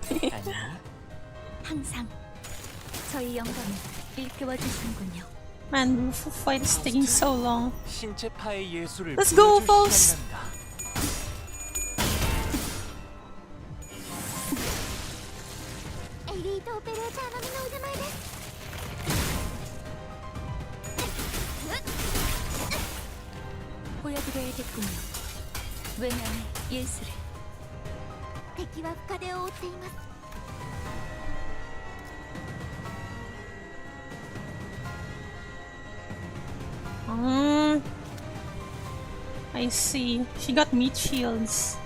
그럼 안녕. 항상 저희 영광을 일깨워 주시는군요. Man, the roof fight is taking so long. 신체파의 예술을 Let's go, 보여줄 folks. 시간이 난다. 엘리트 오페레이터 하나는 오자마이です. 보여드려야겠군요. 외면의 예술을. 敵は深手を負っています. I see. She got meat shields.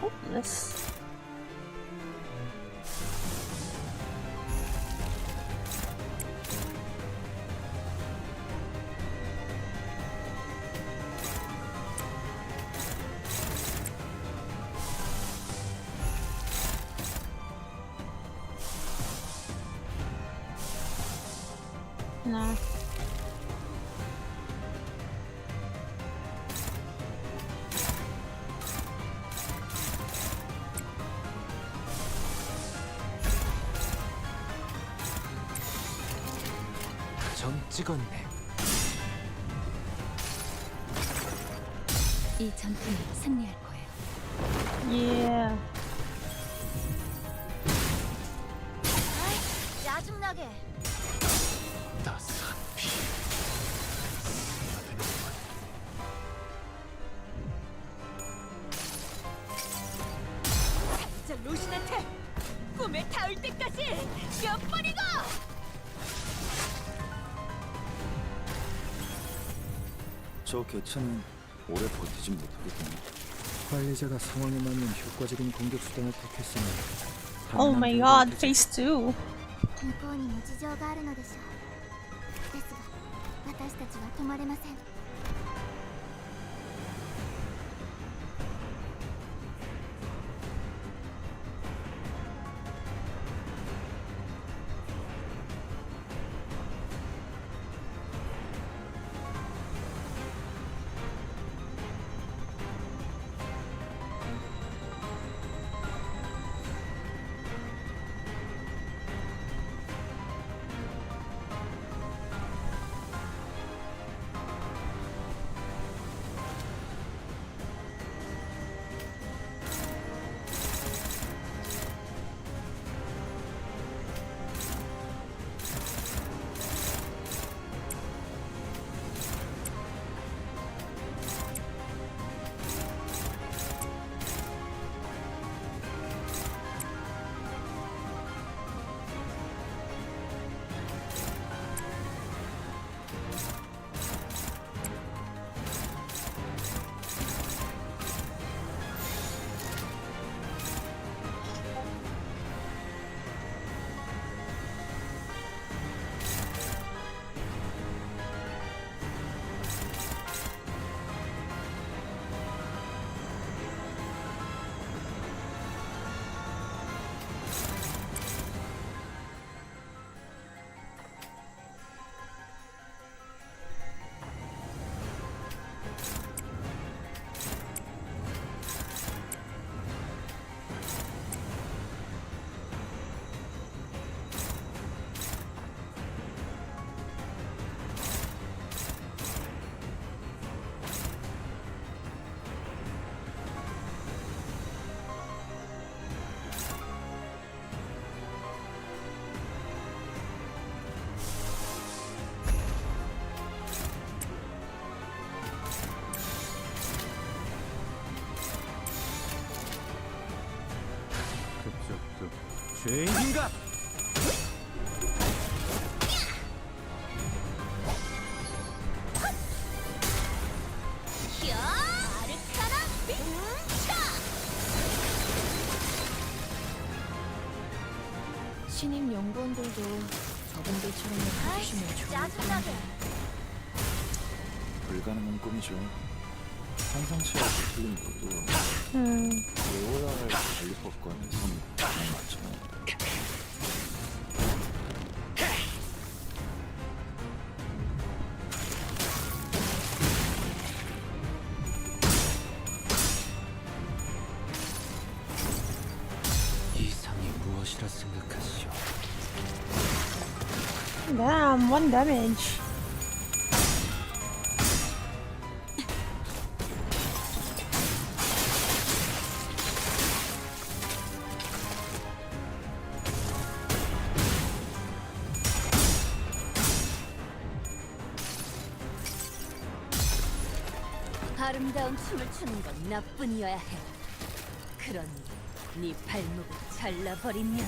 hopeless. Nah. 점 찍었네. 이 전투는 승리할 거예요. Yeah. 짜증나게. 따스한 피. 저 로신한테 꿈에 닿을 때까지 몇 번이고! 저 개체는 오래 버티진 못하겠군요. 관리자가 상황에 맞는 효과적인 공격 수단을 택했으니 Oh my god, phase 2. 向こうにも事情があるのでしょう。ですが、私たちは止まれません。 그쪽도 죄인인가? 신임 연구원들도 저분들처럼 해주시면 좋을 짜증나게. 텐데. 불가능한 꿈이죠. 상상치와 틀린 것도 레오라를 관리법과는 안 맞잖아요. 이상이 무엇이라 생각하시오? Damn, 1 damage. 아름다운 춤을 추는 건 나뿐이어야 해. 그러니 네 발목을 잘라버리면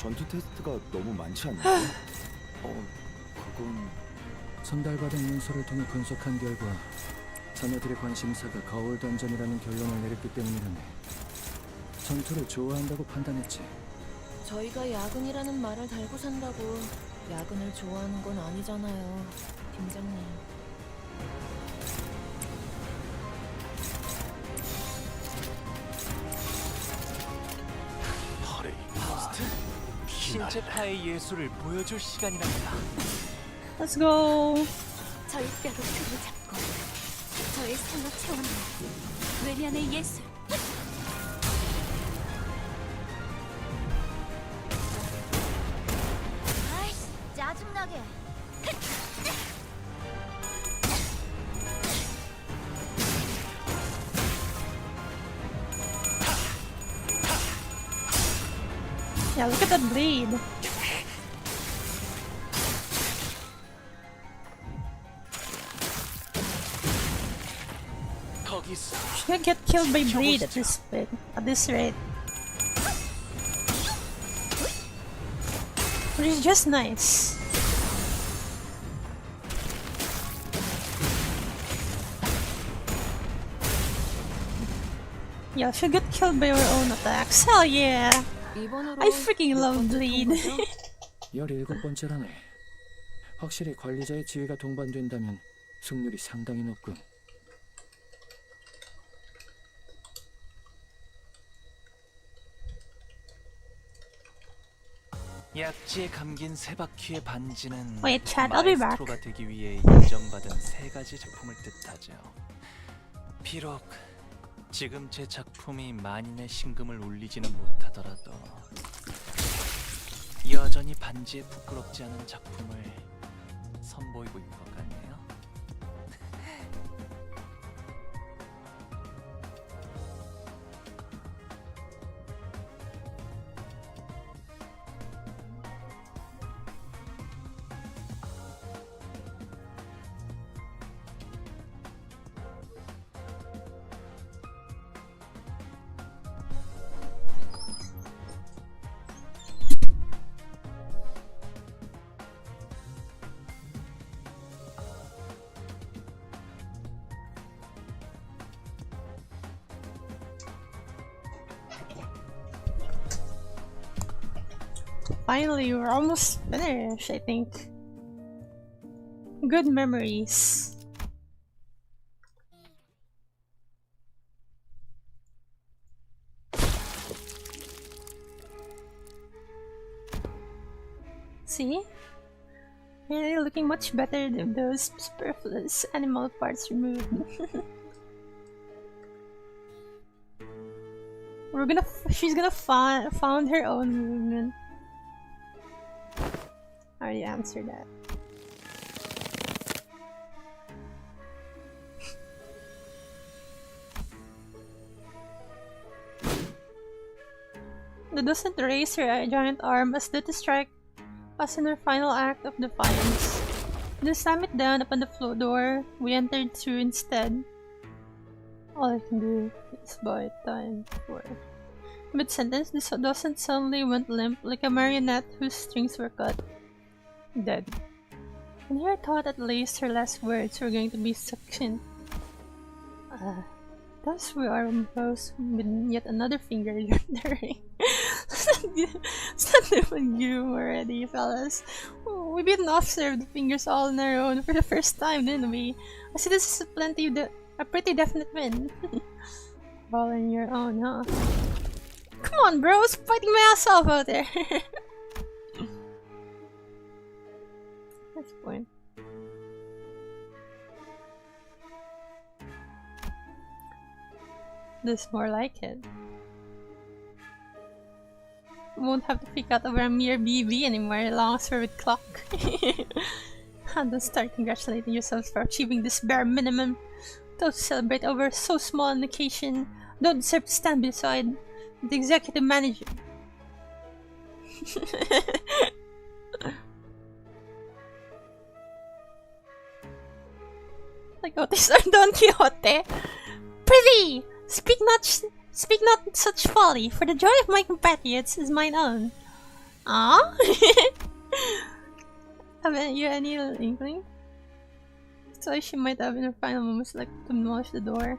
전투 테스트가 너무 많지 않나요? 그건 전달받은 문서를 통해 분석한 결과 자녀들의 관심사가 거울 던전이라는 결론을 내렸기 때문이라네. 전투를 좋아한다고 판단했지. 저희가 야근이라는 말을 달고 산다고 야근을 좋아하는 건 아니잖아요, 팀장님. 신체파의 예술을 보여줄 시간이랍니다. Let's go. 저의 뼈로 틀을 잡고 저의 살로 채우는 외면의 예술. 아이씨, 짜증나게. Yeah, look at that blade. 거기서 She's gonna get killed by blade at this rate. Which is just nice. Yeah, she'll get killed by her own attacks. Hell yeah! I freaking love blade. 17번째라네. 확실히 관리자의 지위가 동반된다면 승률이 상당히 높군. 약지에 감긴 세 바퀴의 반지는 Wait, chat, I'll be back. 마에스트로가 되기 위해 인정받은 세 가지 작품을 뜻하죠. 비록 지금 제 작품이 만인의 신금을 울리지는 못하더라도 여전히 반지에 부끄럽지 않은 작품을 선보이고 있는 것 같네요. Finally, we're almost finished, I think. Good memories. See? Really looking much better than those superfluous animal parts removed. She's gonna found her own movement. I already answered that. The doesn't raise her giant arm as though to strike us in her final act of defiance. Then slam it down upon the floor door we entered through instead. All I can do is buy time for. Mid-sentence, this doesn't suddenly went limp like a marionette whose strings were cut. Dead. And here I thought at least her last words were going to be suctioned. Thus we are both with yet another finger in the ring. It's not even you already, fellas. We didn't observe the fingers all on our own for the first time, didn't we? I see this is a pretty definite win. All on your own, huh? Come on, bros! Fighting my ass off out there! That's the point. This is more like it. Won't have to freak out over a mere BB anymore as long as we're with clock. And don't start congratulating yourselves for achieving this bare minimum. Don't celebrate over so small an occasion. Don't deserve to stand beside the executive manager. Like Otis or Don Quixote. Prithee, speak not such folly, for the joy of my compatriots is mine own. Ah? Haven't you any inkling? So she might have in her final moments like to demolish the door.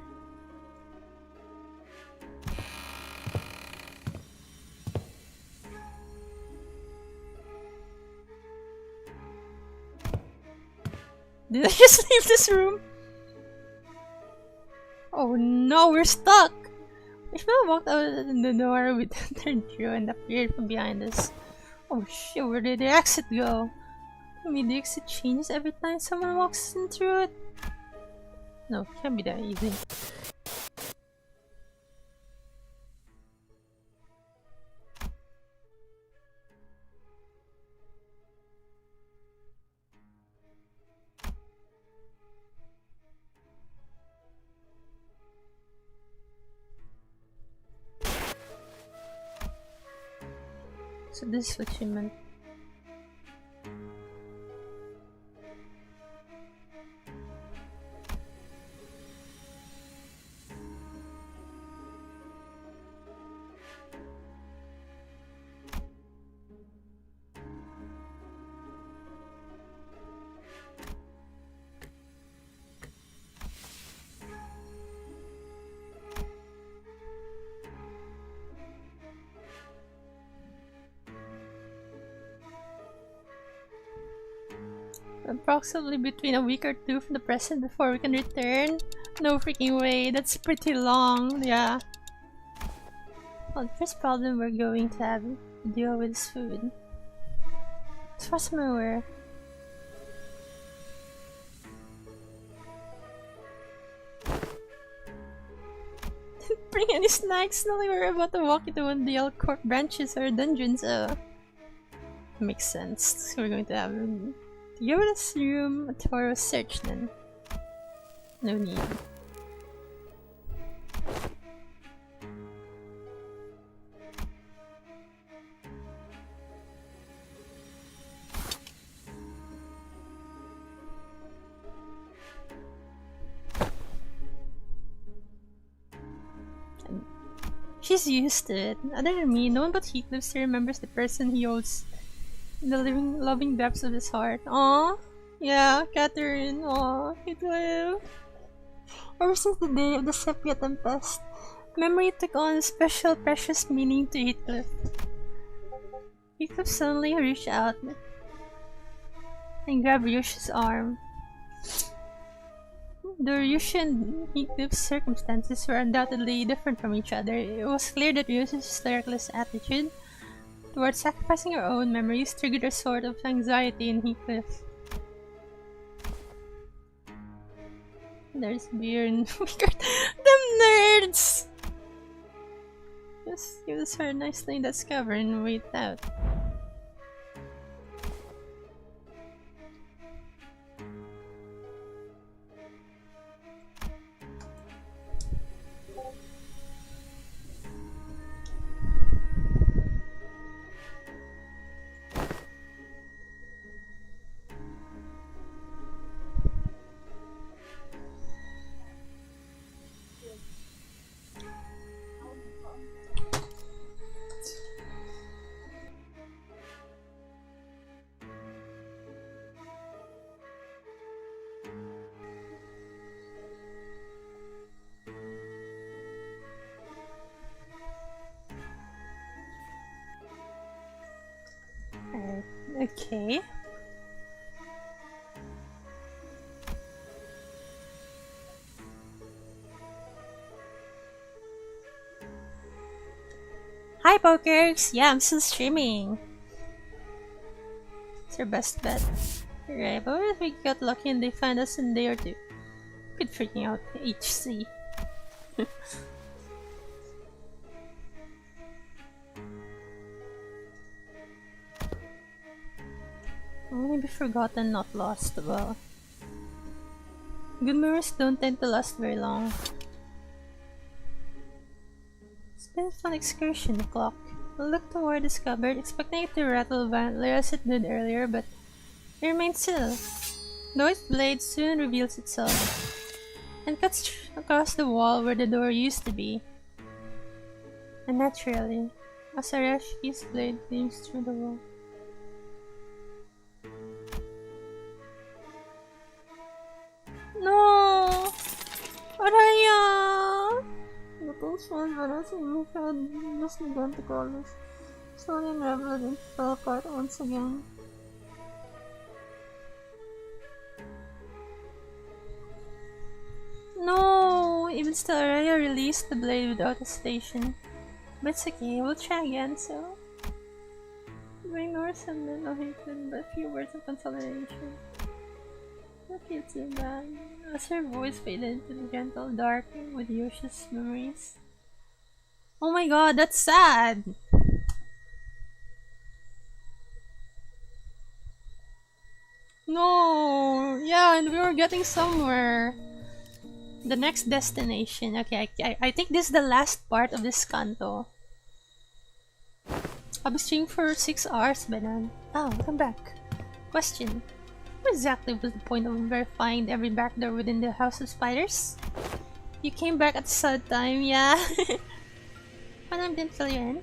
Did I just leave this room? Oh no, we're stuck! Ishmael walked out the door with turned through and appeared from behind us. Oh shit, where did the exit go? I mean, the exit changes every time someone walks in through it? No, it can't be that easy. So this is what she meant. Approximately between a week or two from the present before we can return? No freaking way, that's pretty long, yeah. Well, the first problem we're going to have to deal with is food. As far as I'm aware. Didn't bring any snacks, knowing we're about to walk into one of the L-Corp branches or dungeons, makes sense. So we're going to have to give this room a thorough search then. No need. She's used to it. Other than me, no one but Heathcliff still remembers the person he holds in the living, loving depths of his heart. Aww. Yeah, Catherine. Aww, Heathcliff. Ever since the day of the Sepia Tempest, memory took on a special, precious meaning to Heathcliff. Heathcliff suddenly reached out and grabbed Ryoshu's arm. Though Ryoshu and Heathcliff's circumstances were undoubtedly different from each other, it was clear that Ryoshu's reckless attitude towards sacrificing her own memories triggered a sort of anxiety in Heathcliff. There's beer and them nerds! Just give this her a nice thing that's covered and wait out. Okay. Hi pokers! Yeah, I'm still streaming. It's your best bet. Right, but what if we got lucky and they find us in a day or two? Quit freaking out, HC. Only be forgotten, not lost. Well, good memories don't tend to last very long. It's been a fun excursion, the clock. I looked toward this cupboard, expecting it to rattle violently as it did earlier, but it remained still. The white blade soon reveals itself and cuts across the wall where the door used to be. And naturally, As Arashi's blade gleams through the wall. No! Araya! The things one Varas in my head just began to collapse. Slowly unraveled and fell apart once again. No! Even still, Araya released the blade without hesitation. But it's okay, we'll try again, so... My Norse have been no hatred, but a few words of consolidation. I feel too bad. As her voice faded into the gentle dark with Ryoshu's memories. Oh my god, that's sad! No! Yeah, and we were getting somewhere. The next destination. Okay, I think this is the last part of this canto. I'll be streaming for 6 hours by then. Oh, welcome back. Question. What exactly was the point of verifying every back door within the House of Spiders? You came back at the sad time, yeah. One of them didn't fill you in.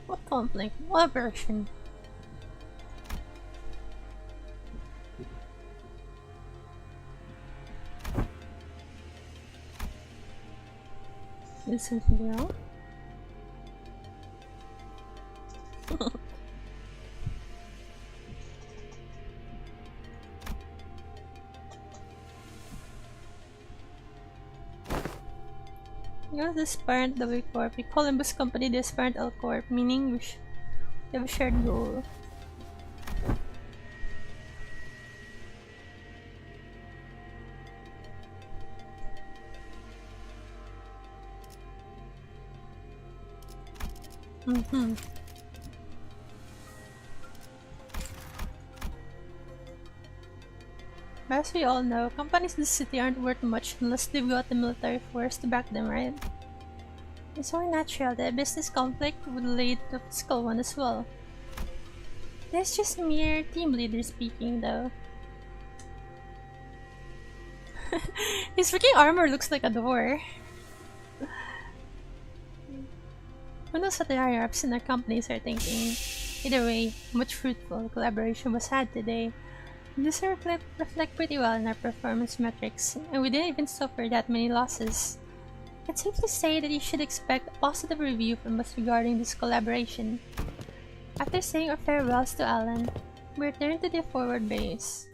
What conflict? What aversion? Listen to me out. You're the aspirant W Corp. We call Limbus company the aspirant L Corp, meaning we have a shared goal. As we all know, companies in the city aren't worth much unless they've got the military force to back them, right? It's only natural that a business conflict would lead to a physical one as well. That's just mere team leader speaking, though. His freaking armor looks like a door. Who knows what the higher ups in our companies are thinking? Either way, much fruitful collaboration was had today. This reflect pretty well in our performance metrics, and we didn't even suffer that many losses. I'd safely say that you should expect a positive review from us regarding this collaboration. After saying our farewells to Alan, we returned to the forward base,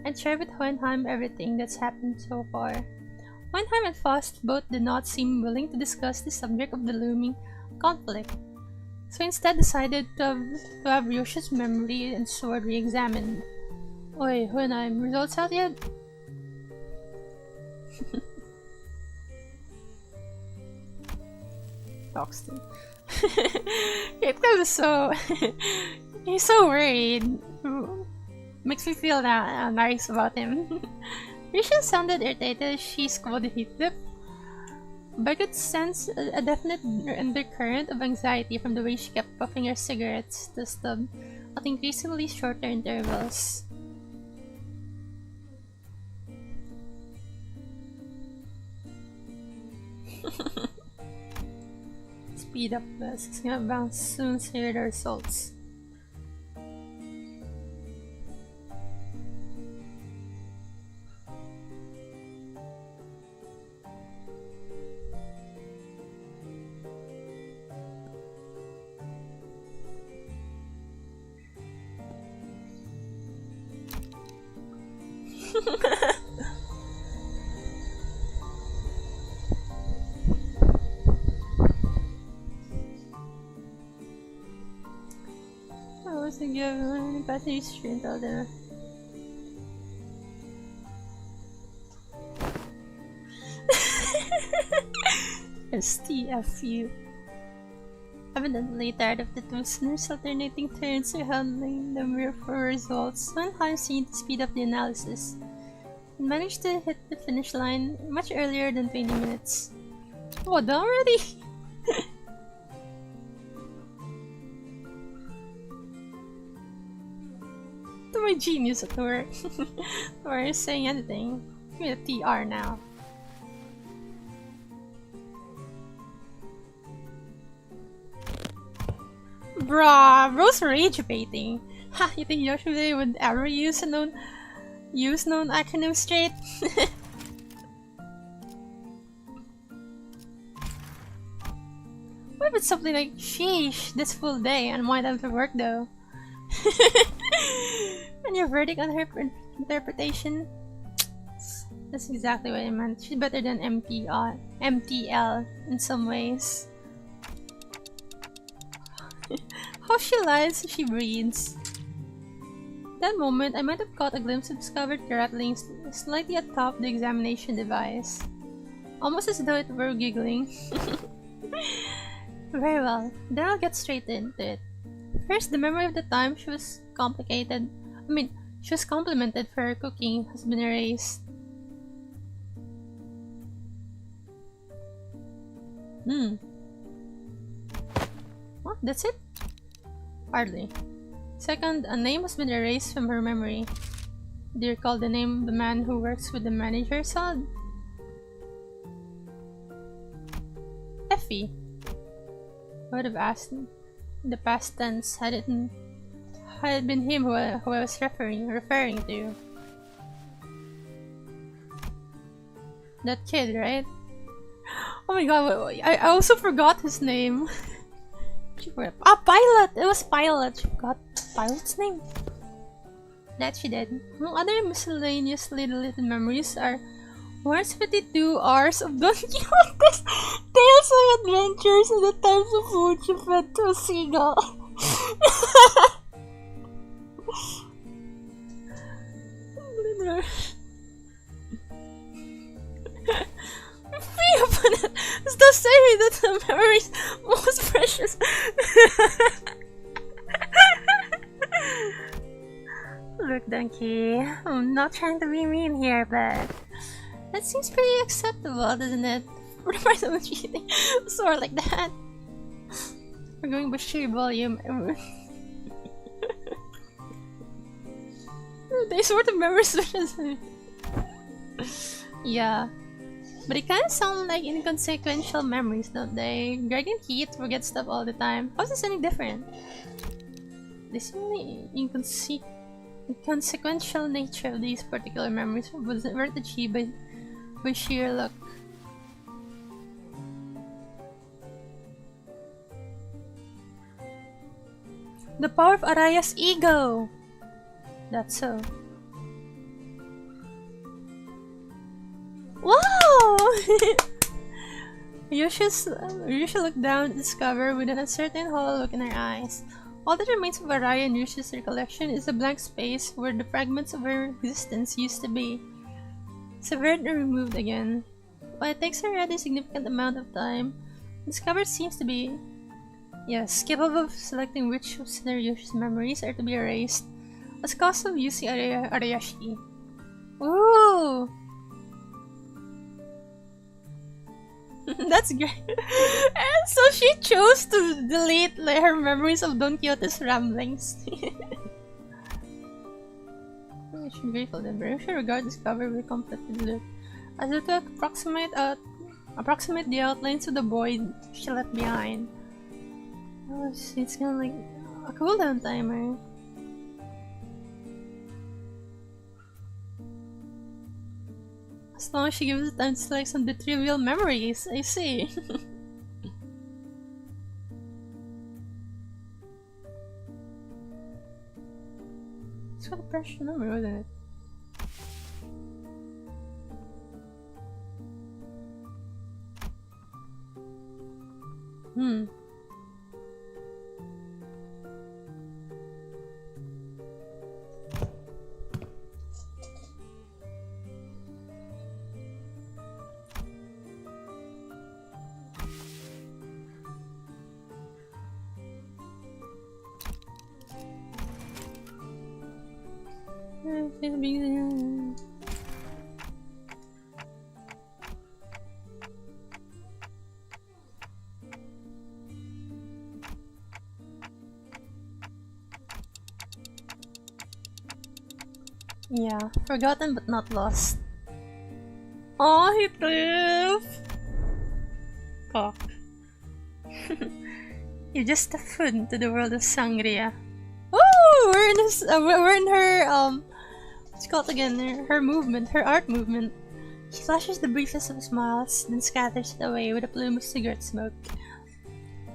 and shared with Hohenheim everything that's happened so far. Hohenheim and Faust both did not seem willing to discuss the subject of the looming conflict, so instead decided to have Ryoshu's memory and sword re-examined. Oi, Hohenheim, results out yet? Toxton. It was so... he's so worried. Makes me feel nice about him. Risha sounded irritated as she scolded Heathcliff, but I could sense a definite undercurrent of anxiety from the way she kept puffing her cigarettes to stub at increasingly shorter intervals. Speed up bus. It's gonna bounce soon to hear the results. I was a given battery stream out there. STFU. Evidently tired of the two listeners alternating turns to handling the mirror for results, Sondheim seemed to speed up the analysis and managed to hit the finish line much earlier than 20 minutes. Oh, done already? To my genius at work. Or saying anything. Give me a TR now. Bruh, bro's rage baiting. Ha, you think Ryoshu would ever use known acronym straight? What if it's something like, sheesh, this full day and might have to work though? And your verdict on her interpretation? That's exactly what I meant. She's better than MTL in some ways. How she lies, she breathes. That moment, I might have caught a glimpse of discovered rattling slightly atop the examination device. Almost as though it were giggling. Very well, then I'll get straight into it. First, the memory of the time she was complimented for her cooking has been erased. What? That's it? Hardly. Second, a name has been erased from her memory. Do you recall the name of the man who works with the manager sod? Effie. I would have asked in the past tense had it been him who I was referring to. That kid, right? Oh my god, I also forgot his name. Pilot! It was Pilot. She forgot Pilot's name. That she did. Among other miscellaneous little memories are 152 hours of Don Quixote's tales of adventures and the types of food she fed to a seagull. Free upon it, still saying that the memories most precious. Look, Donkey, I'm not trying to be mean here, but that seems pretty acceptable, doesn't it? For the person who's cheating, sort like that. We're going by sheer volume. They sort of memories. Yeah. But they kind of sound like inconsequential memories, don't they? Greg and Keith forget stuff all the time. How's this any different? They seem the inconsequential nature of these particular memories weren't achieved by sheer luck. The power of Araya's ego! That's so. Wow! Ryoshu looked down at the cover with an uncertain hollow look in her eyes. All that remains of Araya and Ryoshu's recollection is a blank space where the fragments of her existence used to be. Severed and removed again. While it takes a rather significant amount of time, this cover seems to be capable of selecting which of Ryoshu's memories are to be erased as cost of using Arayashi. Ooh! That's great. And so she chose to delete her memories of Don Quixote's ramblings. I should be grateful then. I should regard this cover with conflicted look, as it to approximate the outlines of the void she left behind. Oh, it's kind of like a cooldown timer. As long as she gives it time to select some of the trivial memories, I see. It's got a precious memory, wasn't it? Yeah, forgotten but not lost. Aw, he tripped! Cock. You just a foot into the world of sangria. Woo! We're in this. We're in her what's it called again? Her movement, her art movement. She flashes the briefest of smiles, then scatters it away with a plume of cigarette smoke.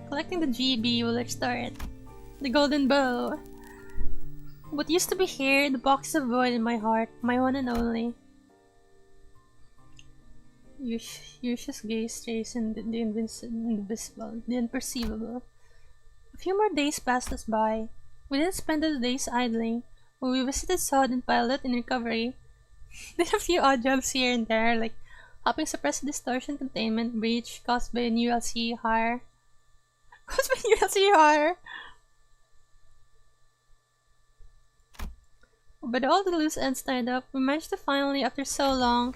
Collecting the GB will restore it. The golden bow. What used to be here, the box of void in my heart, my one and only. Yusha's gaze stays in the invisible, the unperceivable. A few more days passed us by. We didn't spend the days idling. When we visited Sod and Pilot in recovery, did a few odd jobs here and there, like helping suppress distortion containment breach caused by a new LC-HAR. Caused by a new LC-HAR! But all the loose ends tied up, we managed to finally, after so long,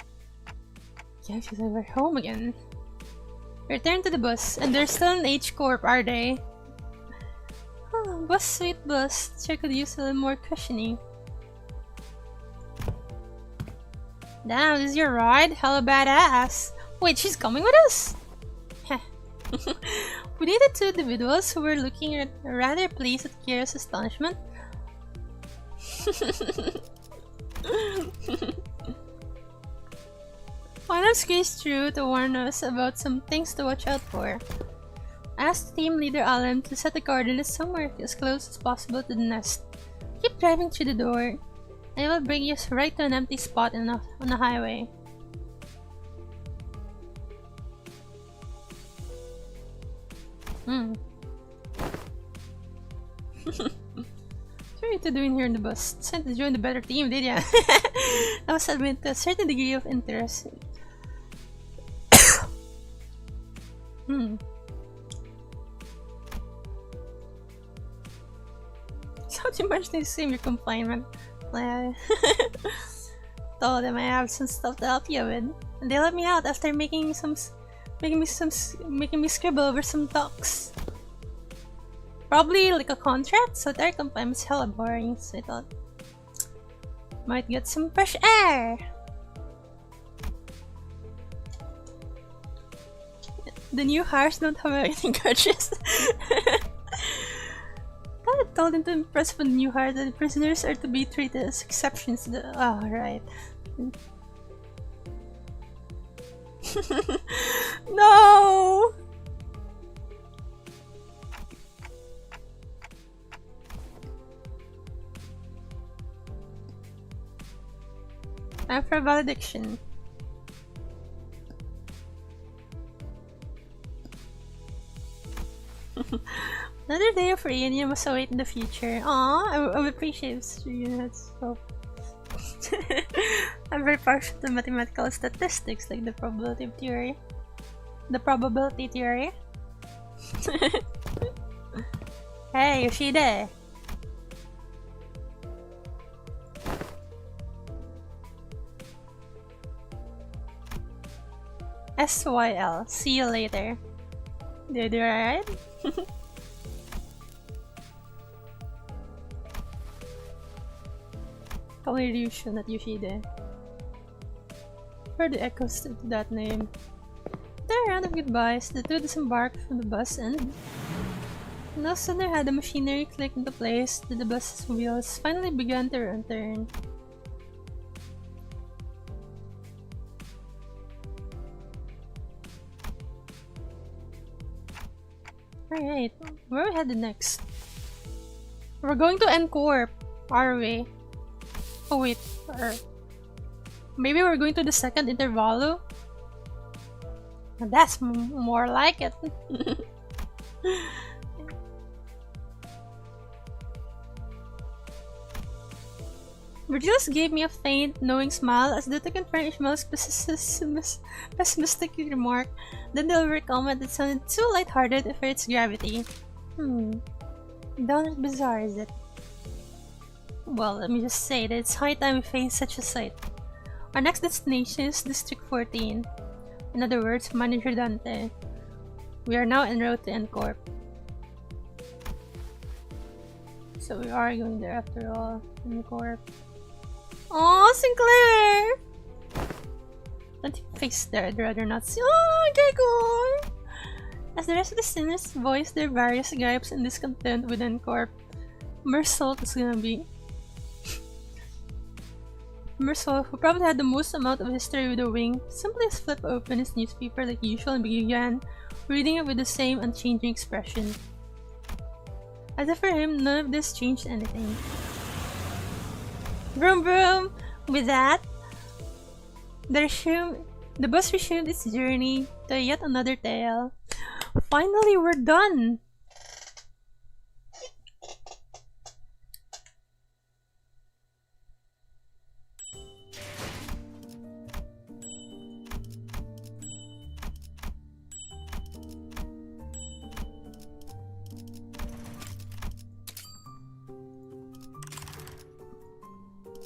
yeah, she's like, we're home again. Return to the bus, and they're still in H-Corp, are they? Oh, bus, sweet bus. Sure could use a little more cushioning. Damn, this is your ride? Hella badass. Wait, she's coming with us? Heh. We needed two individuals who were looking rather pleased at Kira's astonishment. One of squeezed through to warn us about some things to watch out for. I asked Team Leader Alan to set the coordinates somewhere as close as possible to the nest. Keep driving through the door, and it will bring you right to an empty spot on the highway. What are you two doing here in the bus? Decided to join the better team, did ya? I must admit to a certain degree of interest. So you managed to save your confinement. Told them I have some stuff to help you with, and they let me out after making me scribble over some talks. Probably like a contract, so their confinement is hella boring. So I thought might get some fresh air. The new hires don't have any grudges. I told him to impress with the new hires that the prisoners are to be treated as exceptions to the. Oh, right. No! Time for valediction. Another day of reunion must await in the future. Aww, I would appreciate this reunion. So I'm very partial to mathematical statistics like the probability theory. The probability theory. Hey, Yoshide! SYL. See you later. Did you do alright? Probably Ryoshu, not Yoshide. Heard the echoes to that name. After a round of goodbyes, the two disembarked from the bus and no sooner had the machinery clicked into place than the bus's wheels finally began to turn. Alright, where are we headed next? We're going to N-Corp, are we? Oh wait, maybe we're going to the second Intervallo? That's more like it. Virgilus gave me a faint, knowing smile as though to confirm Ishmael's pessimistic remark. Then the over comment that sounded too lighthearted for its gravity. Downright bizarre, is it? Well, let me just say that it's high time we face such a sight. Our next destination is District 14. In other words, Manager Dante. We are now en route to N-Corp. So we are going there after all. N-Corp. Oh, Sinclair! Don't you face there, I'd rather not see. Oh, Gregor! As the rest of the sinners voice their various gripes and discontent with N-Corp, Mersault is gonna be Mersault, who probably had the most amount of history with the wing, simply flipped open his newspaper like usual and began reading it with the same unchanging expression. As if for him, none of this changed anything. Vroom vroom! With that, the bus resumed its journey to yet another tale. Finally, we're done!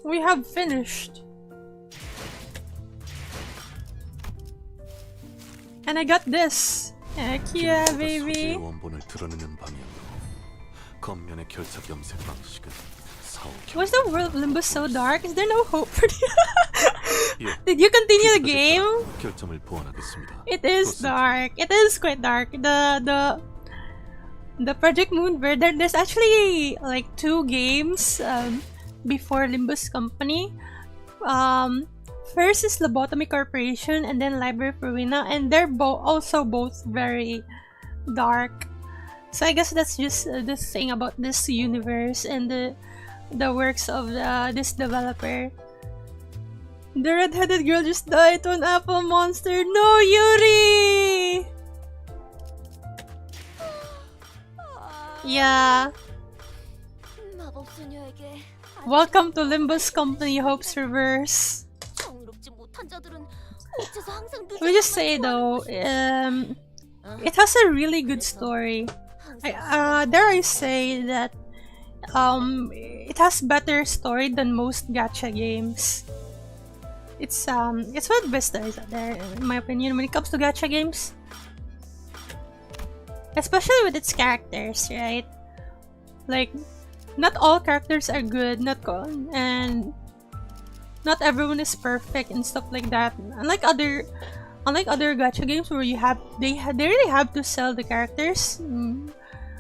We have finished. And I got this. Heck yeah, baby. Was the world of Limbus so dark? Is there no hope for you? Did you continue the game? It is dark. It is quite dark. The Project Moonbird, there's actually like 2 games before Limbus Company. First is Lobotomy Corporation and then Library of Ruina, and they're also both very dark. So I guess that's just the thing about this universe and the works of this developer. The red-headed girl just died to an apple monster. No, Yuri! Yeah. Welcome to Limbus Company Hope's Reverse. We just say though, it has a really good story. Dare I say that it has better story than most gacha games. It's one of the best stories out there, in my opinion, when it comes to gacha games. Especially with its characters, right? Like, not all characters are good, and not everyone is perfect and stuff like that. Unlike other gacha games where they really have to sell the characters.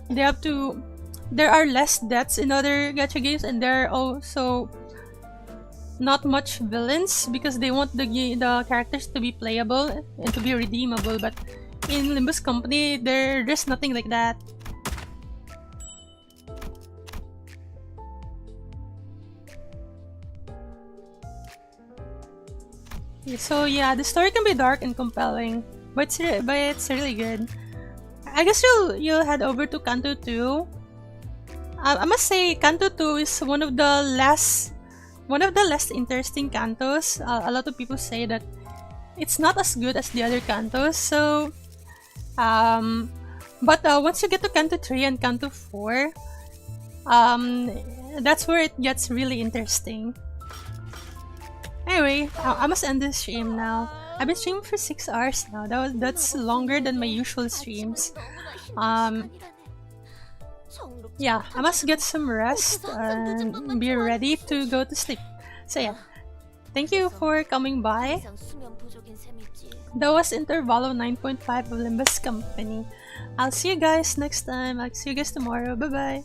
There are less deaths in other gacha games, and there are also not much villains because they want the characters to be playable and to be redeemable. But in Limbus Company, there's nothing like that. So yeah, the story can be dark and compelling, but it's really good. I guess you'll head over to Kanto 2. I must say, Kanto 2 is one of the less interesting cantos. A lot of people say that it's not as good as the other cantos. So, but once you get to Kanto 3 and Kanto 4, that's where it gets really interesting. Anyway, I must end this stream now. I've been streaming for 6 hours now. That's longer than my usual streams. Yeah, I must get some rest and be ready to go to sleep. So yeah, thank you for coming by. That was Intervallo 9.5 of Limbus Company. I'll see you guys next time. I'll see you guys tomorrow. Bye bye.